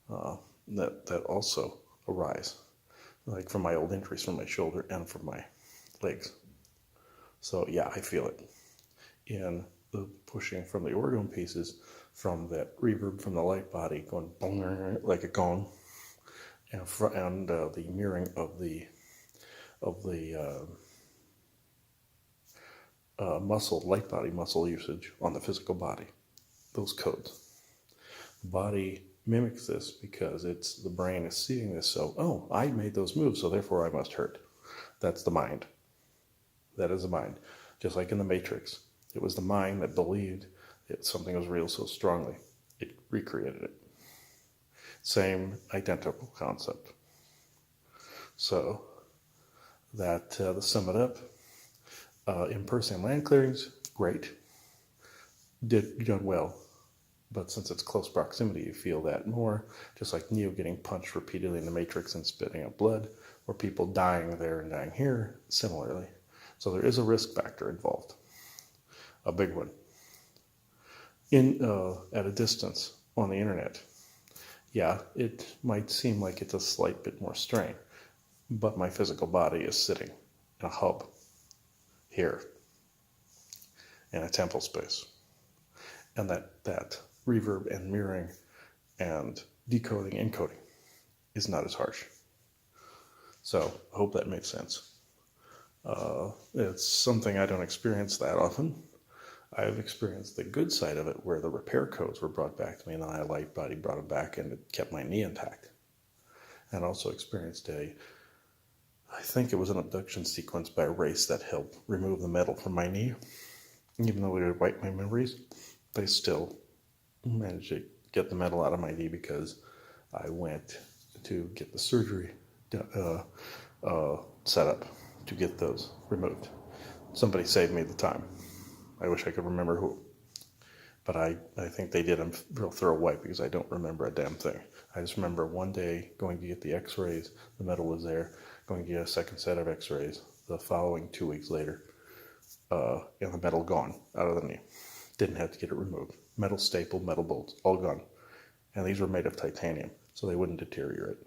S4: that also arise, like from my old injuries from my shoulder and from my legs. So yeah, I feel it in the pushing from the orgone pieces, from that reverb from the light body going boom, like a gong, and the mirroring of the muscle, light body muscle usage on the physical body, those codes. The body mimics this because the brain is seeing this. So, oh, I made those moves, so therefore I must hurt. That's the mind. That is the mind. Just like in the Matrix, it was the mind that believed that something was real so strongly, it recreated it. Same identical concept. So that to sum it up, in-person land clearings, great, done well. But since it's close proximity, you feel that more, just like Neo getting punched repeatedly in the Matrix and spitting out blood, or people dying there and dying here, similarly. So there is a risk factor involved, a big one. At a distance on the internet, yeah, it might seem like it's a slight bit more strain, but my physical body is sitting in a hub here in a temple space. And that reverb and mirroring and decoding, encoding is not as harsh. So I hope that makes sense. It's something I don't experience that often. I've experienced the good side of it where the repair codes were brought back to me, and then I light body brought it back and it kept my knee intact. And also experienced I think it was an abduction sequence by a race that helped remove the metal from my knee. Even though they would wipe my memories, they still managed to get the metal out of my knee because I went to get the surgery set up to get those removed. Somebody saved me the time. I wish I could remember who. But I think they did a real thorough wipe because I don't remember a damn thing. I just remember one day going to get the x-rays, the metal was there, going to get a second set of x-rays, the following 2 weeks later, and the metal gone out of the knee. Didn't have to get it removed. Metal staple, metal bolts, all gone. And these were made of titanium, so they wouldn't deteriorate.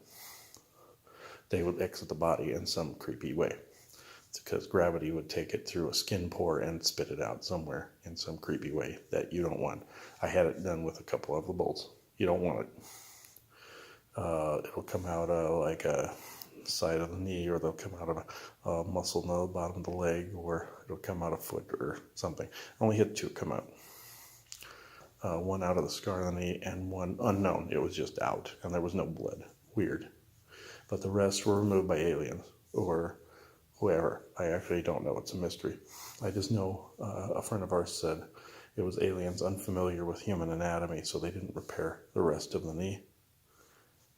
S4: They would exit the body in some creepy way, because gravity would take it through a skin pore and spit it out somewhere in some creepy way that you don't want. I had it done with a couple of the bolts. You don't want it. It'll come out like a side of the knee, or they'll come out of a muscle in the bottom of the leg, or it'll come out of foot or something. I only had 2 come out. One out of the scar on the knee and one unknown. It was just out and there was no blood. Weird. But the rest were removed by aliens or whoever. I actually don't know. It's a mystery. I just know a friend of ours said it was aliens unfamiliar with human anatomy, so they didn't repair the rest of the knee.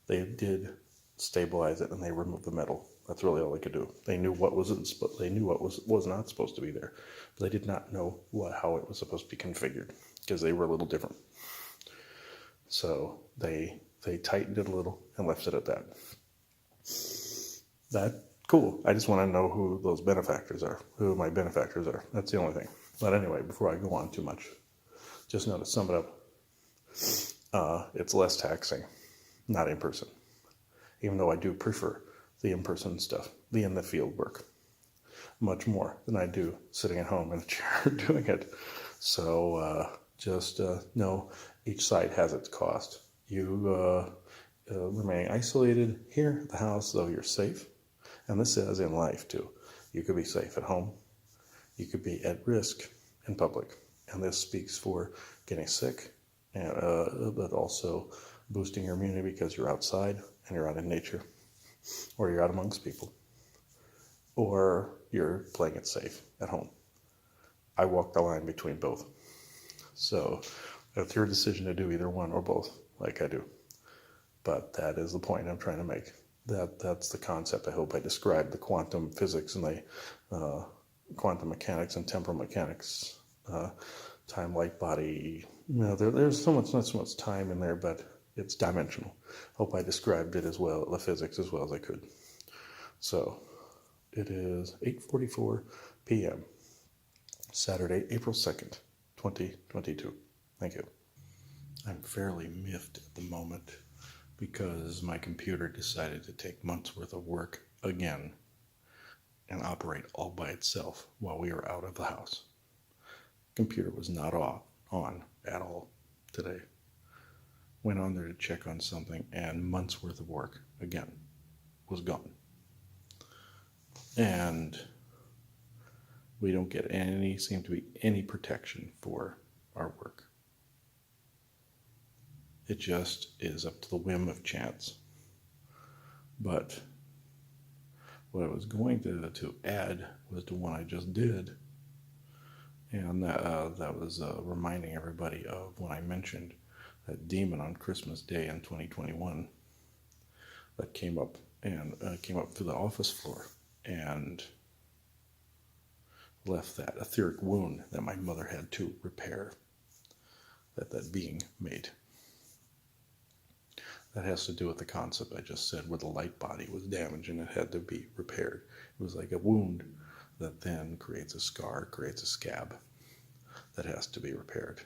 S4: They did stabilize it and they removed the metal. That's really all they could do. They knew what was not supposed to be there, but they did not know how it was supposed to be configured because they were a little different. So they tightened it a little and left it at that. That cool. I just want to know who those benefactors are, who my benefactors are. That's the only thing. But anyway, before I go on too much, just know to sum it up, it's less taxing, not in person. Even though I do prefer the in-person stuff, the in-the-field work, much more than I do sitting at home in a chair doing it. So just know each side has its cost. You remain isolated here at the house, though you're safe. And this is in life, too. You could be safe at home. You could be at risk in public. And this speaks for getting sick, but also boosting your immunity because you're outside and you're out in nature, or you're out amongst people, or you're playing it safe at home. I walk the line between both. So it's your decision to do either one or both, like I do. But that is the point I'm trying to make. That's the concept. I hope I described the quantum physics and the quantum mechanics and temporal mechanics, time, light, body. There's not so much time in there, but it's dimensional. Hope I described it as well, the physics as well as I could. So It is 8:44 p.m. Saturday, April 2nd, 2022. Thank you. I'm fairly miffed at the moment because my computer decided to take months worth of work again and operate all by itself while we were out of the house. Computer was not on at all today. Went on there to check on something, and months worth of work again was gone. And we don't get seem to be any protection for our work. It just is up to the whim of chance. But what I was going to add was the one I just did. And that was reminding everybody of when I mentioned that demon on Christmas Day in 2021 that came up through the office floor and left that etheric wound that my mother had to repair, that being made. That has to do with the concept I just said, where the light body was damaged and it had to be repaired. It was like a wound that then creates a scar, creates a scab that has to be repaired.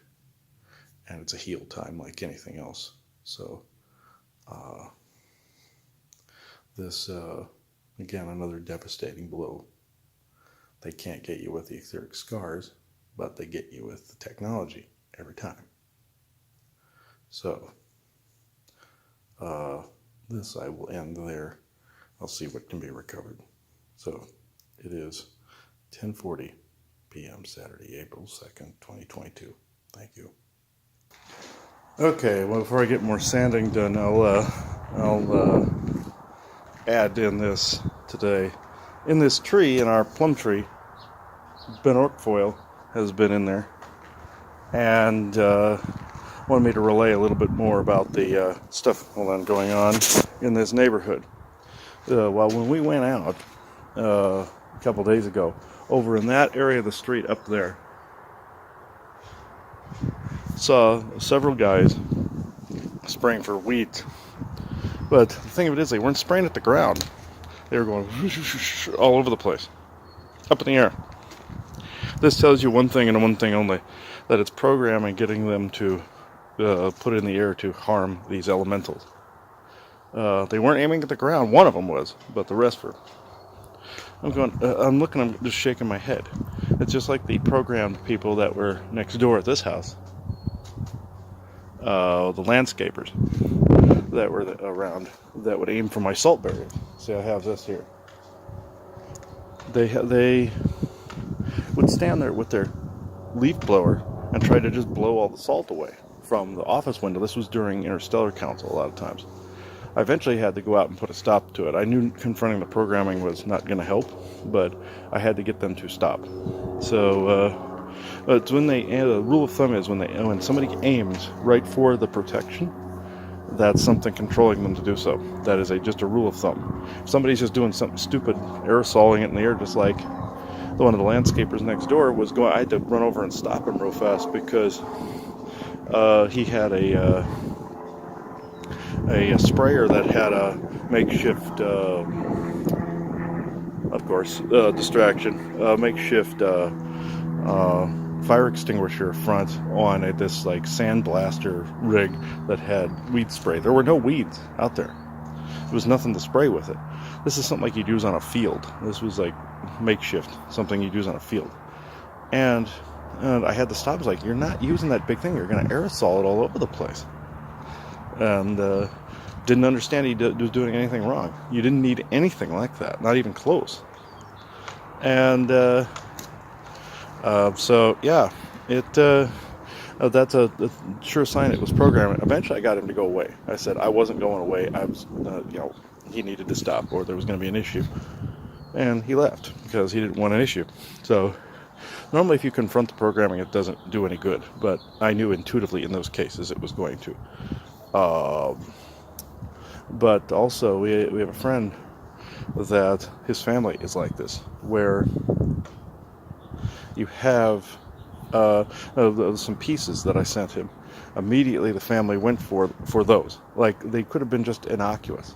S4: And it's a heal time like anything else. So this, again, another devastating blow. They can't get you with the etheric scars, but they get you with the technology every time. So this I will end there. I'll see what can be recovered. So it is 10:40 p.m. Saturday, April 2nd, 2022. Thank you. Okay, well, before I get more sanding done, I'll add in this today. In this tree, in our plum tree, bent foil has been in there, and wanted me to relay a little bit more about the stuff going on in this neighborhood. Well, when we went out a couple days ago, over in that area of the street up there, saw several guys spraying for weeds. But the thing of it is, they weren't spraying at the ground. They were going all over the place, up in the air. This tells you one thing and one thing only, that it's programming getting them to put it in the air to harm these elementals. They weren't aiming at the ground. One of them was, but the rest were. I'm looking, I'm just shaking my head. It's just like the programmed people that were next door at this house. The landscapers that were around that would aim for my salt barriers. See, I have this here. They would stand there with their leaf blower and try to just blow all the salt away from the office window. This was during Interstellar Council a lot of times. I eventually had to go out and put a stop to it. I knew confronting the programming was not going to help, but I had to get them to stop. So it's when the rule of thumb is when somebody aims right for the protection, that's something controlling them to do so. That is just a rule of thumb. If somebody's just doing something stupid, aerosoling it in the air, just like one of the landscapers next door was going, I had to run over and stop him real fast because he had a sprayer that had a makeshift, makeshift fire extinguisher front on this like sandblaster rig that had weed spray. There were no weeds out there. There was nothing to spray with it. This is something like you'd use on a field. This was like makeshift, something you'd use on a field. And I had to stop. I was like, you're not using that big thing. You're going to aerosol it all over the place. And didn't understand he was doing anything wrong. You didn't need anything like that, not even close. And so yeah, that's a sure sign it was programming. Eventually, I got him to go away. I said I wasn't going away. I was, he needed to stop, or there was going to be an issue, and he left because he didn't want an issue. So normally, if you confront the programming, it doesn't do any good. But I knew intuitively in those cases it was going to. But also, we have a friend that his family is like this, where you have some pieces that I sent him. Immediately, the family went for those. Like, they could have been just innocuous.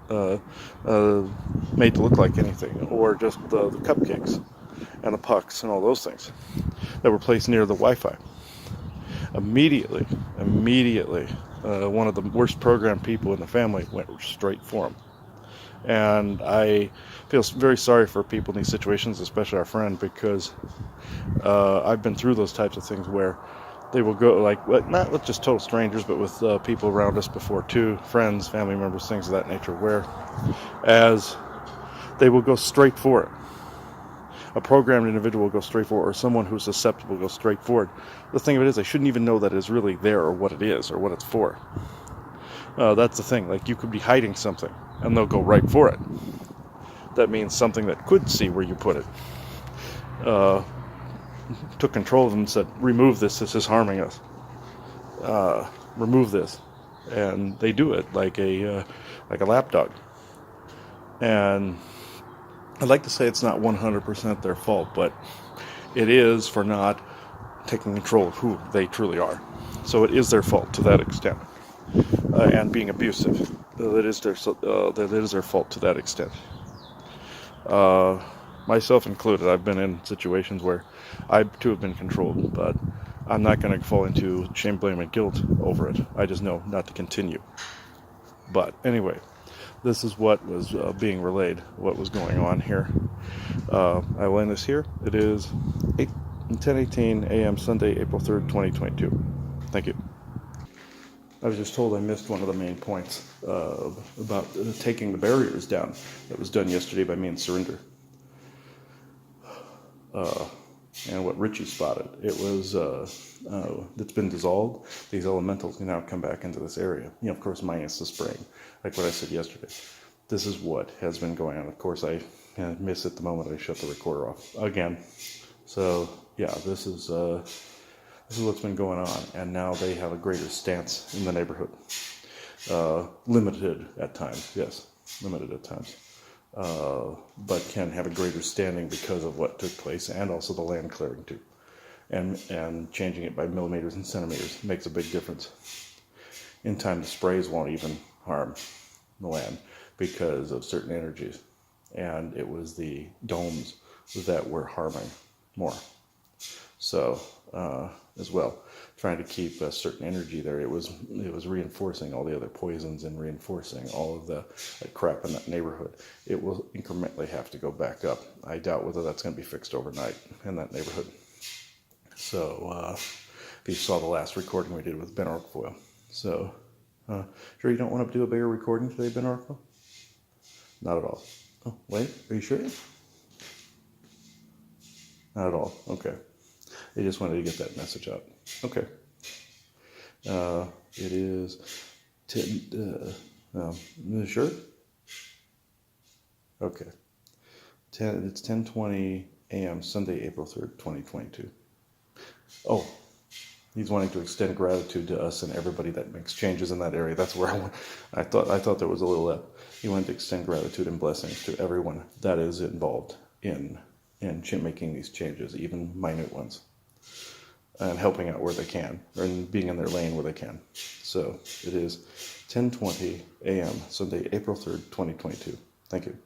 S4: made to look like anything, or just the cupcakes and the pucks and all those things that were placed near the Wi-Fi. Immediately, one of the worst programmed people in the family went straight for him. And I feel very sorry for people in these situations, especially our friend, because I've been through those types of things where they will go, like, not with just total strangers, but with people around us before too, friends, family members, things of that nature, where as they will go straight for it. A programmed individual will go straight for it, or someone who's susceptible will go straight for it. The thing of it is, they shouldn't even know that it's really there, or what it is, or what it's for. That's the thing. Like, you could be hiding something, and they'll go right for it. That means something that could see where you put it took control of them and said, remove this is harming us. Remove this. And they do it like a lapdog. And I'd like to say it's not 100% their fault, but it is for not taking control of who they truly are. So it is their fault to that extent. And being abusive. That is their fault to that extent. Myself included, I've been in situations where I too have been controlled, but I'm not going to fall into shame, blame, and guilt over it. I just know not to continue. But anyway, this is what was being relayed, what was going on here. I will end this here. It is 10:18 a.m. Sunday, April 3rd, 2022. Thank you. I was just told I missed one of the main points about taking the barriers down that was done yesterday by me and Surinder. And what Richie spotted, it was, it's been dissolved. These elementals can now come back into this area. Of course, minus the spraying, like what I said yesterday. This is what has been going on. Of course, I missed it the moment I shut the recorder off again. So, yeah, this is what's been going on. And now they have a greater stance in the neighborhood. Limited at times, yes, limited at times. But can have a greater standing because of what took place, and also the land clearing too, and changing it by millimeters and centimeters makes a big difference. In time, the sprays won't even harm the land because of certain energies, and it was the domes that were harming more. So as well, trying to keep a certain energy there, it was reinforcing all the other poisons and reinforcing all of the crap in that neighborhood. It will incrementally have to go back up. I doubt whether that's going to be fixed overnight in that neighborhood. So if you saw the last recording we did with Ben Orkfoyle. So sure you don't want to do a bigger recording today, Ben Orkfoyle? Not at all. Oh, wait, are you sure? Not at all. Okay. I just wanted to get that message out. Okay. It is 10, sure? Okay. It's 10:20 a.m. Sunday, April 3rd, 2022. Oh, he's wanting to extend gratitude to us and everybody that makes changes in that area. That's where I thought there was a little he wanted to extend gratitude and blessings to everyone that is involved in making these changes, even minute ones, and helping out where they can, and being in their lane where they can. So it is 10:20 a.m. Sunday, April 3rd, 2022. Thank you.